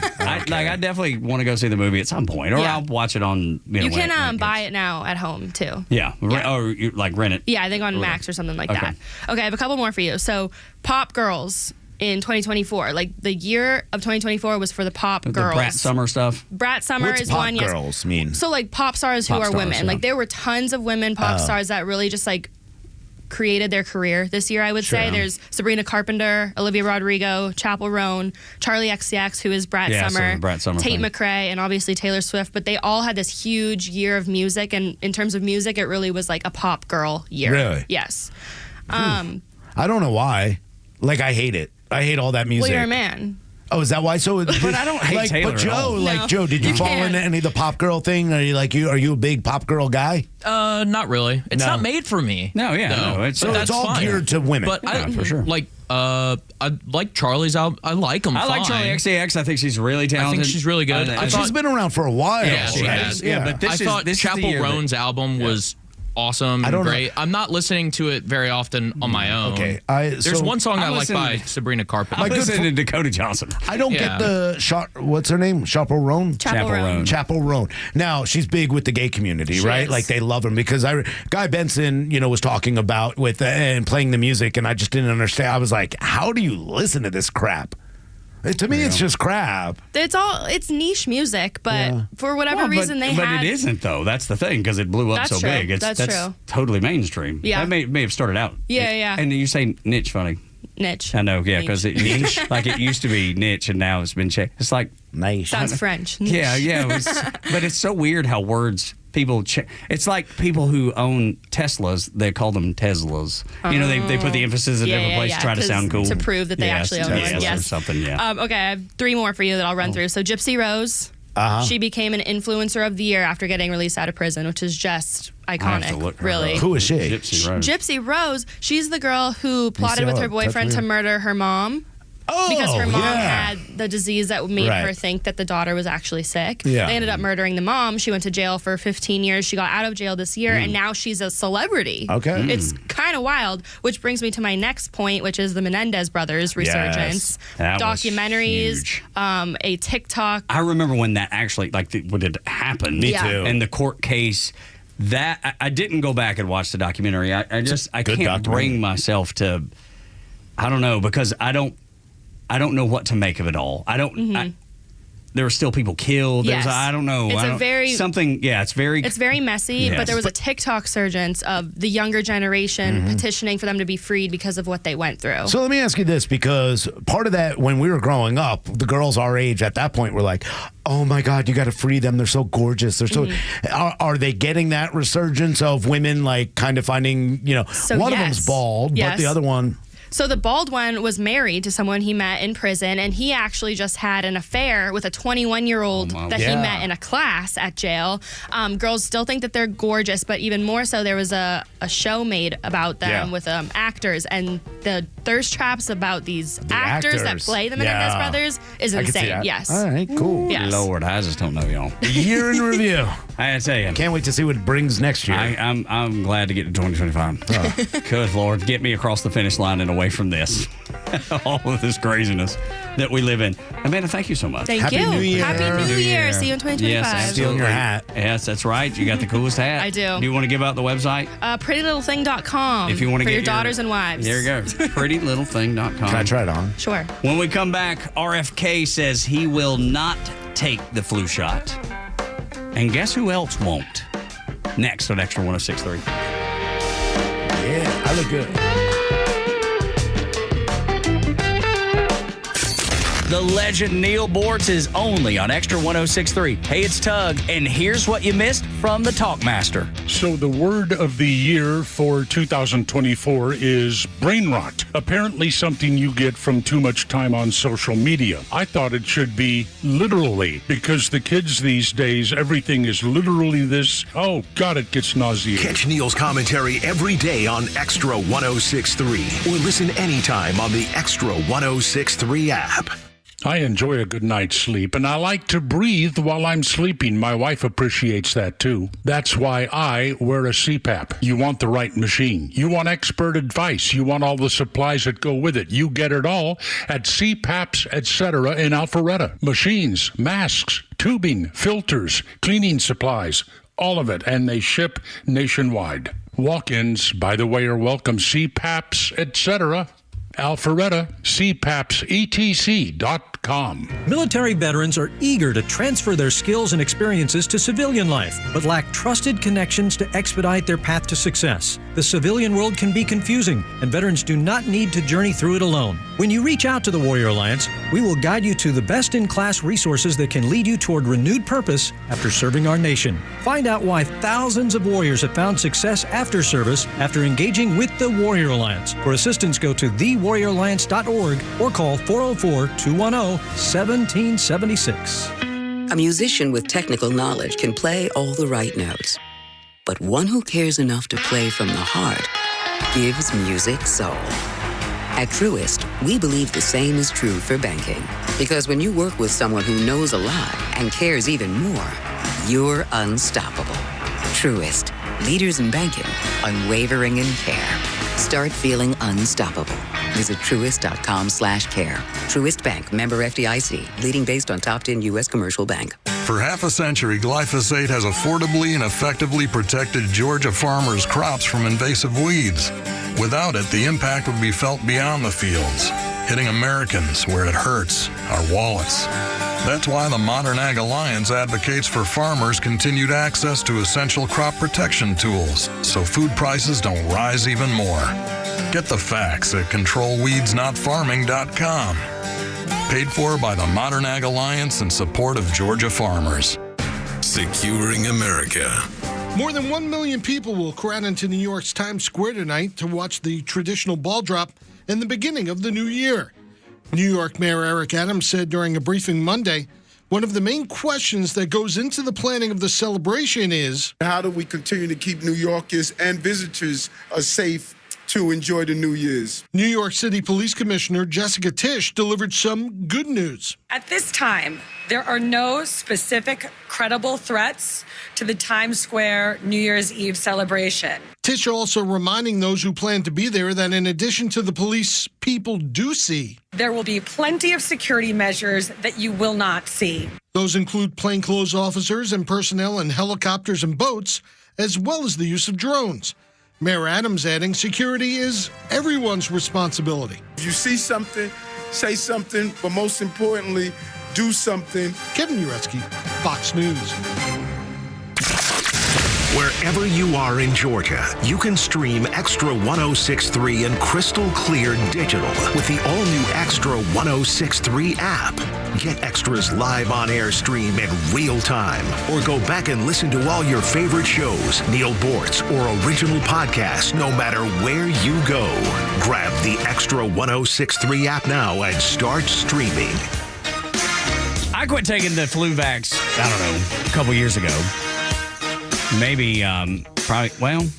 I definitely want to go see the movie at some point, or Yeah. I'll watch it on. You when can it buy it now at home too. Yeah, or you, like rent it. Yeah, I think on Max or something like Okay. that. Okay, I have a couple more for you. So, Pop Girls. in 2024. Like the year of 2024 was for the pop girls. The Brat Summer stuff. Brat Summer What's is pop one. Yes. girls mean? So like pop stars who Pop are stars, women. yeah. Like there were tons of women pop stars that really just like created their career this year, I would say. There's Sabrina Carpenter, Olivia Rodrigo, Chappell Roan, Charlie XCX, who is Brat Summer, Brat Summer Tate thing. McRae, and obviously Taylor Swift. But they all had this huge year of music, and in terms of music, it really was like a pop girl year. Really? Yes. I don't know why. Like, I hate it. I hate all that music. Well, you're a man. Oh, is that why? So, but I don't hate like, Taylor But at all. Joe, like No, Joe, did you you fall can't. into any of the pop girl thing? Are you a big pop girl guy? Not really. It's No. not made for me. No, it's So it's all geared to women. But I, for sure. Like, I like Charlie's album. I like them. I like Charlie XCX. I think she's really talented. I think she's really good. But she's been around for a while. Yeah, she right? has. Yeah, but I thought this is the Chappell year that- Roan's album was awesome and don't know. great. I'm not listening to it very often on my own. Okay, There's one song I like listening by to- Sabrina Carpenter. I'm listening to Dakota Johnson. I don't Yeah. get the what's her name? Chappell Roan? Chappell Roan. Chappell Roan. Now, she's big with the gay community, She right? is. Like, they love her because Guy Benson, was talking about with and playing the music, and I just didn't understand. I was like, how do you listen to this crap? To me, it's just crap. It's niche music, but for whatever reason they but had. it isn't though. That's the thing because it blew up That's so true. big. That's true. Totally mainstream. Yeah. that may have started out. Yeah. And you say niche funny. Niche. I know, yeah, because niche, like it used to be niche, and now it's been changed. It's like niche. Sounds French. Yeah. But it's so weird how words people. It's like people who own Teslas. They call them Teslas. They put the emphasis in different places to try to sound cool to prove that they actually own one. Yes, or something. Yeah. Okay, I have 3 more for you that I'll run through. So Gypsy Rose. She became an influencer of the year after getting released out of prison, which is just iconic, really. Who is she? Gypsy Rose. She's the girl who plotted with her boyfriend to murder her mom. Because her mom had the disease that made her think that the daughter was actually sick. Yeah. They ended up murdering the mom. She went to jail for 15 years. She got out of jail this year, and now she's a celebrity. Okay. It's kind of wild, which brings me to my next point, which is the Menendez brothers resurgence. That was Documentaries, huge. A TikTok. I remember when that actually, when it happened. Me too. And the court case. That I didn't go back and watch the documentary. I can't bring myself to. I don't know because I don't know what to make of it all. There were still people killed. Yes. I don't know. It's It's very messy, Yes. but there was a TikTok surge of the younger generation petitioning for them to be freed because of what they went through. So let me ask you this, because part of that, when we were growing up, the girls our age at that point were like, oh my God, you got to free them. They're so gorgeous. They're so. Are they getting that resurgence of women like kind of finding, one of them's bald, but the other one. So the bald one was married to someone he met in prison, and he actually just had an affair with a 21-year-old that he met in a class at jail. Girls still think that they're gorgeous, but even more so, there was a show made about them with actors, and the thirst traps about these actors that play the Menendez brothers is insane. Yes. All right, cool. Yes. Lord, I just don't know, y'all. Year in review. I tell you. Can't wait to see what it brings next year. I'm glad to get to 2025. Good Lord, get me across the finish line and away from this. All of this craziness that we live in. Amanda, thank you so much. Thank you. New Year. Happy New Year. See you in 2025. Yes, Stealing your hat. Yes, that's right. You got the coolest hat. I do. Do you want to give out the website? PrettyLittleThing.com. If you want to for get your daughters and wives. There you go. PrettyLittleThing.com. Can I try it on? Sure. When we come back, RFK says he will not take the flu shot. And guess who else won't? Next on Extra 106.3. Yeah, I look good. The legend Neil Bortz is only on Extra 106.3. Hey, it's Tug, and here's what you missed from the Talkmaster. So the word of the year for 2024 is brain rot. Apparently something you get from too much time on social media. I thought it should be literally, because the kids these days, everything is literally this. Oh, God, it gets nauseating. Catch Neil's commentary every day on Extra 106.3 or listen anytime on the Extra 106.3 app. I enjoy a good night's sleep, and I like to breathe while I'm sleeping. My wife appreciates that, too. That's why I wear a CPAP. You want the right machine. You want expert advice. You want all the supplies that go with it. You get it all at CPAPs, etc. in Alpharetta. Machines, masks, tubing, filters, cleaning supplies, all of it, and they ship nationwide. Walk-ins, by the way, are welcome. CPAPs, etc. Alpharetta, cpapsetc.com. Military veterans are eager to transfer their skills and experiences to civilian life, but lack trusted connections to expedite their path to success. The civilian world can be confusing, and veterans do not need to journey through it alone. When you reach out to the Warrior Alliance, we will guide you to the best-in-class resources that can lead you toward renewed purpose after serving our nation. Find out why thousands of warriors have found success after service after engaging with the Warrior Alliance. For assistance, go to thewarrioralliance.org or call 404-210-1776. A musician with technical knowledge can play all the right notes, but one who cares enough to play from the heart gives music soul. At Truist, we believe the same is true for banking. Because when you work with someone who knows a lot and cares even more, you're unstoppable. Truist, leaders in banking, unwavering in care. Start feeling unstoppable. Visit truist.com/care. Truist Bank, member FDIC, leading based on top 10 U.S. commercial bank. For half a century, glyphosate has affordably and effectively protected Georgia farmers' crops from invasive weeds. Without it, the impact would be felt beyond the fields, hitting Americans where it hurts, our wallets. That's why the Modern Ag Alliance advocates for farmers' continued access to essential crop protection tools so food prices don't rise even more. Get the facts at controlweedsnotfarming.com. Paid for by the Modern Ag Alliance in support of Georgia farmers. Securing America. More than 1 million people will crowd into New York's Times Square tonight to watch the traditional ball drop and the beginning of the new year. New York Mayor Eric Adams said during a briefing Monday, one of the main questions that goes into the planning of the celebration is, how do we continue to keep New Yorkers and visitors safe to enjoy the New Year's? New York City Police Commissioner Jessica Tisch delivered some good news. At this time, there are no specific credible threats to the Times Square New Year's Eve celebration. Tisch also reminding those who plan to be there that in addition to the police people do see, there will be plenty of security measures that you will not see. Those include plainclothes officers and personnel in helicopters and boats, as well as the use of drones. Mayor Adams adding security is everyone's responsibility. If you see something, say something, but most importantly, do something. Kevin Uretsky, Fox News. Wherever you are in Georgia, you can stream Xtra 106.3 and crystal clear digital with the all-new Xtra 106.3 app. Get Extra's live on-air stream in real time, or go back and listen to all your favorite shows, Neil Bortz, or original podcasts, no matter where you go. Grab the Xtra 106.3 app now and start streaming. I quit taking the flu vax, I don't know, a couple years ago. Maybe, probably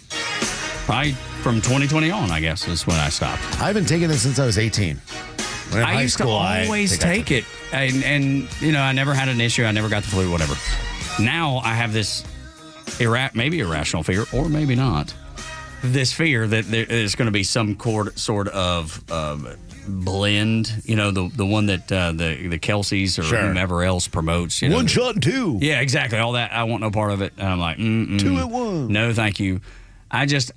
from 2020 on, I guess, is when I stopped. I haven't taken it since I was 18. I used to always take it. And, you know, I never had an issue. I never got the flu, whatever. Now I have this maybe irrational fear, or maybe not. This fear that there's going to be some sort of blend, you know, the one that the Kelseys or whomever else promotes. You know, 1 shot and 2. Yeah, exactly. All that. I want no part of it. And I'm like, 2 at 1. No, thank you. I've just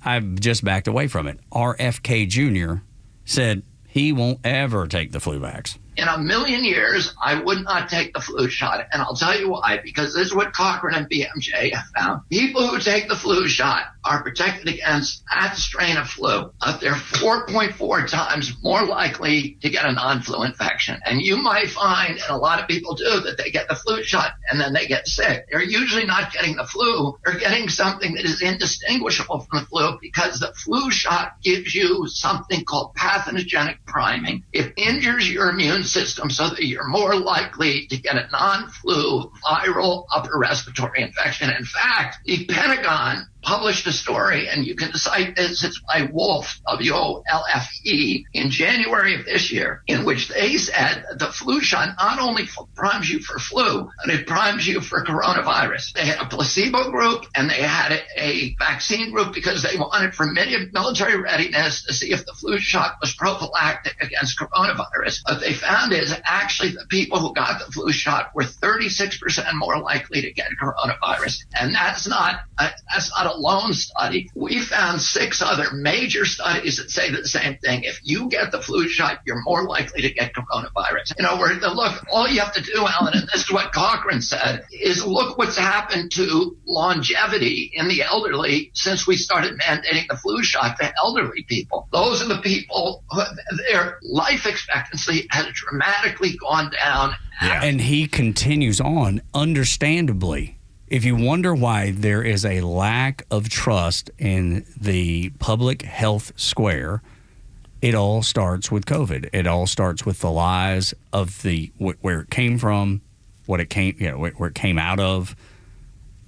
backed away from it. RFK Jr. said he won't ever take the flu vax. In a million years, I would not take the flu shot. And I'll tell you why, because this is what Cochrane and BMJ have found. People who take the flu shot are protected against that strain of flu. They're 4.4 times more likely to get a non-flu infection. And you might find, and a lot of people do, that they get the flu shot and then they get sick. They're usually not getting the flu. They're getting something that is indistinguishable from the flu, because the flu shot gives you something called pathogenic priming. It injures your immune system so that you're more likely to get a non-flu viral upper respiratory infection. In fact, the Pentagon published a story, and you can cite this, it's by Wolfe, W-O-L-F-E, in January of this year, in which they said that the flu shot not only primes you for flu, but it primes you for coronavirus. They had a placebo group and they had a vaccine group because they wanted for military readiness to see if the flu shot was prophylactic against coronavirus. What they found is actually the people who got the flu shot were 36% more likely to get coronavirus. And that's not a alone study. We found 6 other major studies that say the same thing. If you get the flu shot, you're more likely to get coronavirus. Look, all you have to do, Alan, and this is what Cochrane said, is look what's happened to longevity in the elderly since we started mandating the flu shot for elderly people. Those are the people who, their life expectancy has dramatically gone down. Yeah. And he continues on, understandably. If you wonder why there is a lack of trust in the public health square, it all starts with COVID. It all starts with the lies of where it came from, where it came out of,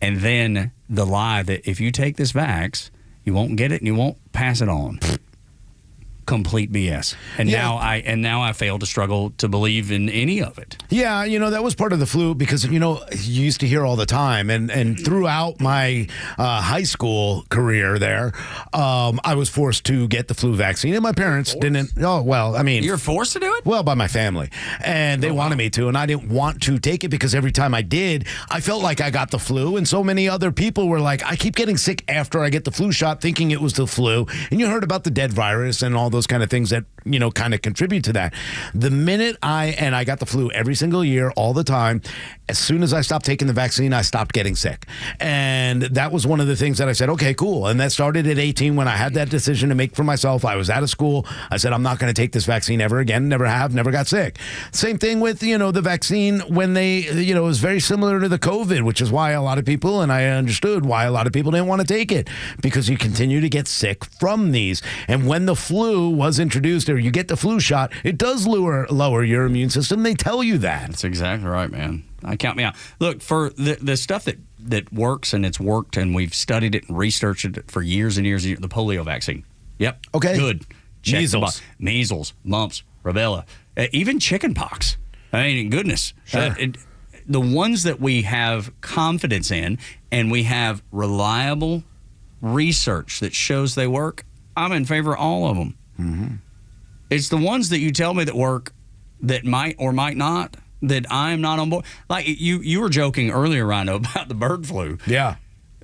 and then the lie that if you take this vax, you won't get it and you won't pass it on. Complete BS. And now I fail to struggle to believe in any of it. Yeah, that was part of the flu because, you used to hear all the time. And throughout my high school career there, I was forced to get the flu vaccine. And my parents didn't. Oh, well, I mean. You're forced to do it? Well, by my family. And they wanted me to. And I didn't want to take it because every time I did, I felt like I got the flu. And so many other people were like, I keep getting sick after I get the flu shot thinking it was the flu. And you heard about the dead virus and all those kind of things that, kind of contribute to that. The minute I got the flu every single year, all the time, as soon as I stopped taking the vaccine, I stopped getting sick. And that was one of the things that I said, okay, cool. And that started at 18 when I had that decision to make for myself. I was out of school. I said, I'm not going to take this vaccine ever again. Never have, never got sick. Same thing with, the vaccine when they, it was very similar to the COVID, which is why a lot of people, and I understood why a lot of people didn't want to take it because you continue to get sick from these. And when the flu was introduced or you get the flu shot, it does lower your immune system. They tell you that. That's exactly right, man. Count me out. Look, for the stuff that works and it's worked and we've studied it and researched it for years and years, the polio vaccine. Yep. Okay. Good. Measles, mumps, rubella, even chicken pox. I mean, goodness. Sure. The ones that we have confidence in and we have reliable research that shows they work, I'm in favor of all of them. Mm-hmm. It's the ones that you tell me that work that might or might not that I'm not on board. Like you were joking earlier, Rhino, about the bird flu. Yeah.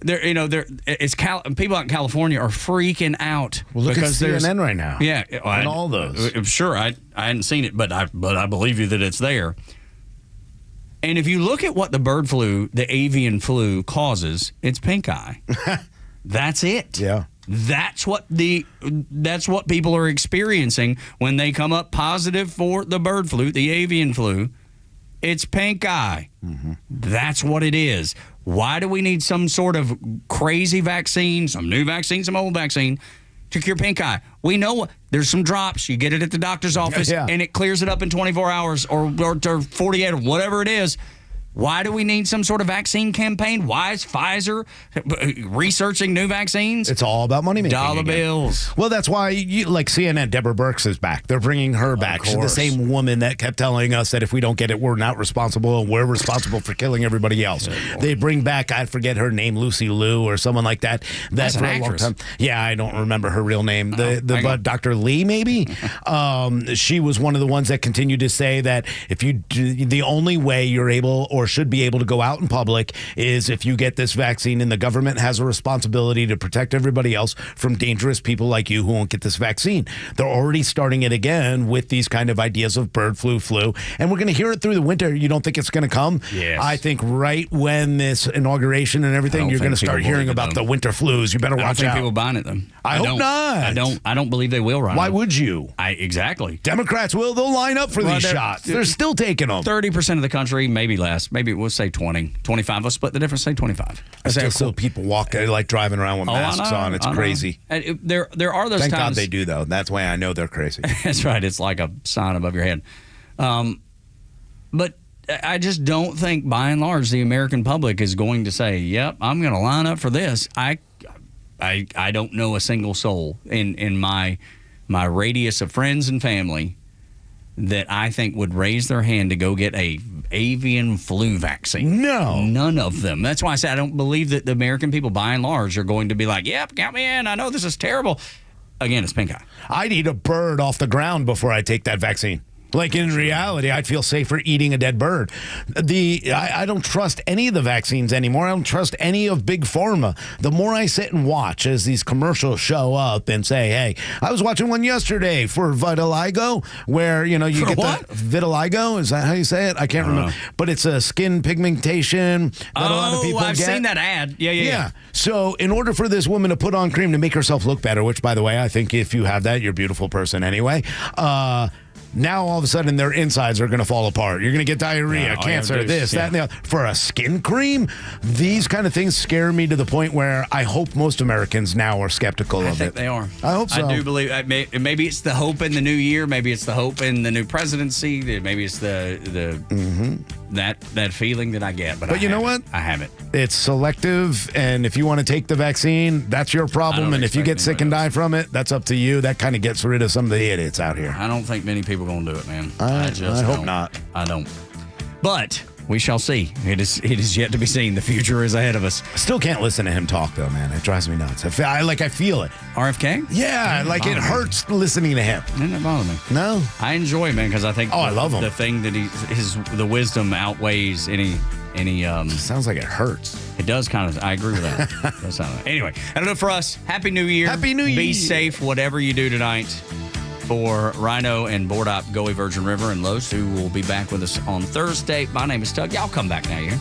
People out in California are freaking out. Well, look because at CNN right now. Yeah. And all those. I'm sure I hadn't seen it, but I believe you that it's there. And if you look at what the bird flu, the avian flu causes, it's pink eye. That's it. Yeah. That's what people are experiencing when they come up positive for the bird flu, the avian flu. It's pink eye. Mm-hmm. That's what it is. Why do we need some sort of crazy vaccine, some new vaccine, some old vaccine to cure pink eye? We know there's some drops. You get it at the doctor's office and it clears it up in 24 hours or 48 or whatever it is. Why do we need some sort of vaccine campaign? Why is Pfizer researching new vaccines? It's all about money making. Dollar bills. Well, that's why, like CNN, Deborah Birx is back. They're bringing her back. She's the same woman that kept telling us that if we don't get it, we're not responsible and we're responsible for killing everybody else. They bring back, I forget her name, Lucy Liu or someone like that. That's for an a long actress. time. Yeah, I don't remember her real name. Dr. Lee, maybe? She was one of the ones that continued to say that the only way you're able or should be able to go out in public is if you get this vaccine, and the government has a responsibility to protect everybody else from dangerous people like you who won't get this vaccine. They're already starting it again with these kind of ideas of bird flu, and we're going to hear it through the winter. You don't think it's going to come? Yes. I think right when this inauguration and everything, you're going to start hearing about the winter flus. You better watch out. I don't think people buying it, though. I hope not. I don't believe they will, Ryan. Why would you? Exactly. Democrats will. They'll line up for these shots. They're still taking them. 30% of the country, maybe less. Maybe we'll say 20, 25. Let's split the difference. Say 25. I still see people walking, like driving around with masks on. It's crazy. There are those Thank times. God they do, though. That's why I know they're crazy. That's right. It's like a sign above your head. But I just don't think, by and large, the American public is going to say, "Yep, I'm going to line up for this." I don't know a single soul in my radius of friends and family that I think would raise their hand to go get a avian flu vaccine. No. None of them. That's why I said I don't believe that the American people, by and large, are going to be like, yep, count me in. I know this is terrible. Again, it's pink eye. I'd eat a bird off the ground before I take that vaccine. Like in reality, I'd feel safer eating a dead bird. I don't trust any of the vaccines anymore. I don't trust any of Big Pharma. The more I sit and watch as these commercials show up and say, hey, I was watching one yesterday for vitiligo where, you get what? the vitiligo. Is that how you say it? I can't remember. But it's a skin pigmentation that a lot of people I've get. seen that ad. Yeah. So in order for this woman to put on cream to make herself look better, which, by the way, I think if you have that, you're a beautiful person anyway, now all of a sudden their insides are going to fall apart. You're going to get diarrhea, cancer, that, and the other. For a skin cream, these kind of things scare me to the point where I hope most Americans now are skeptical of it. I think they are. I hope so. I do believe. Maybe it's the hope in the new year. Maybe it's the hope in the new presidency. Maybe it's that feeling that I get. But you know what? I have it. It's selective, and if you want to take the vaccine, that's your problem. And if you get sick and die from it, that's up to you. That kind of gets rid of some of the idiots out here. I don't think many people are going to do it, man. I hope not. I don't. But we shall see. It is yet to be seen. The future is ahead of us. I still can't listen to him talk, though, man. It drives me nuts. I feel it. RFK? Yeah, like it hurts listening to him. Doesn't bother me. No? I enjoy it, man, because I think I love him. The thing that the wisdom outweighs any sounds like it hurts. It does kind of. I agree with that. Anyway, that'll do it for us. Happy New Year. Happy New Year. Be safe, whatever you do tonight. For Rhino and Board Op, Goey Virgin River, and Los, who will be back with us on Thursday. My name is Doug. Y'all come back now, you hear?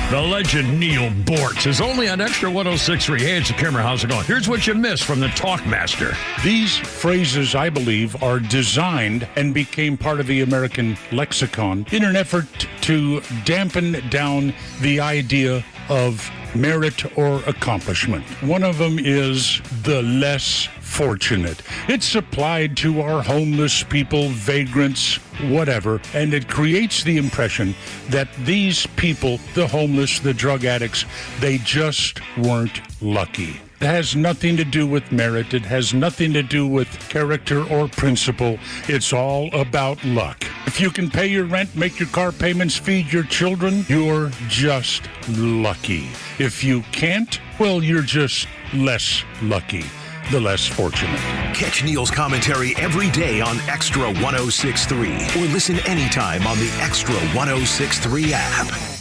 The legend Neil Bortz is only on Extra 106.3. Hey, it's Kimmer. How's it going? Here's what you missed from the Talkmaster. These phrases, I believe, are designed and became part of the American lexicon in an effort to dampen down the idea of merit or accomplishment. One of them is the less fortunate. It's applied to our homeless people, vagrants, whatever, and it creates the impression that these people, the homeless, the drug addicts, they just weren't lucky. It has nothing to do with merit. It has nothing to do with character or principle. It's all about luck. If you can pay your rent, make your car payments, feed your children, you're just lucky. If you can't, well, you're just less lucky. The less fortunate. Catch Neil's commentary every day on Extra 106.3 or listen anytime on the Extra 106.3 app.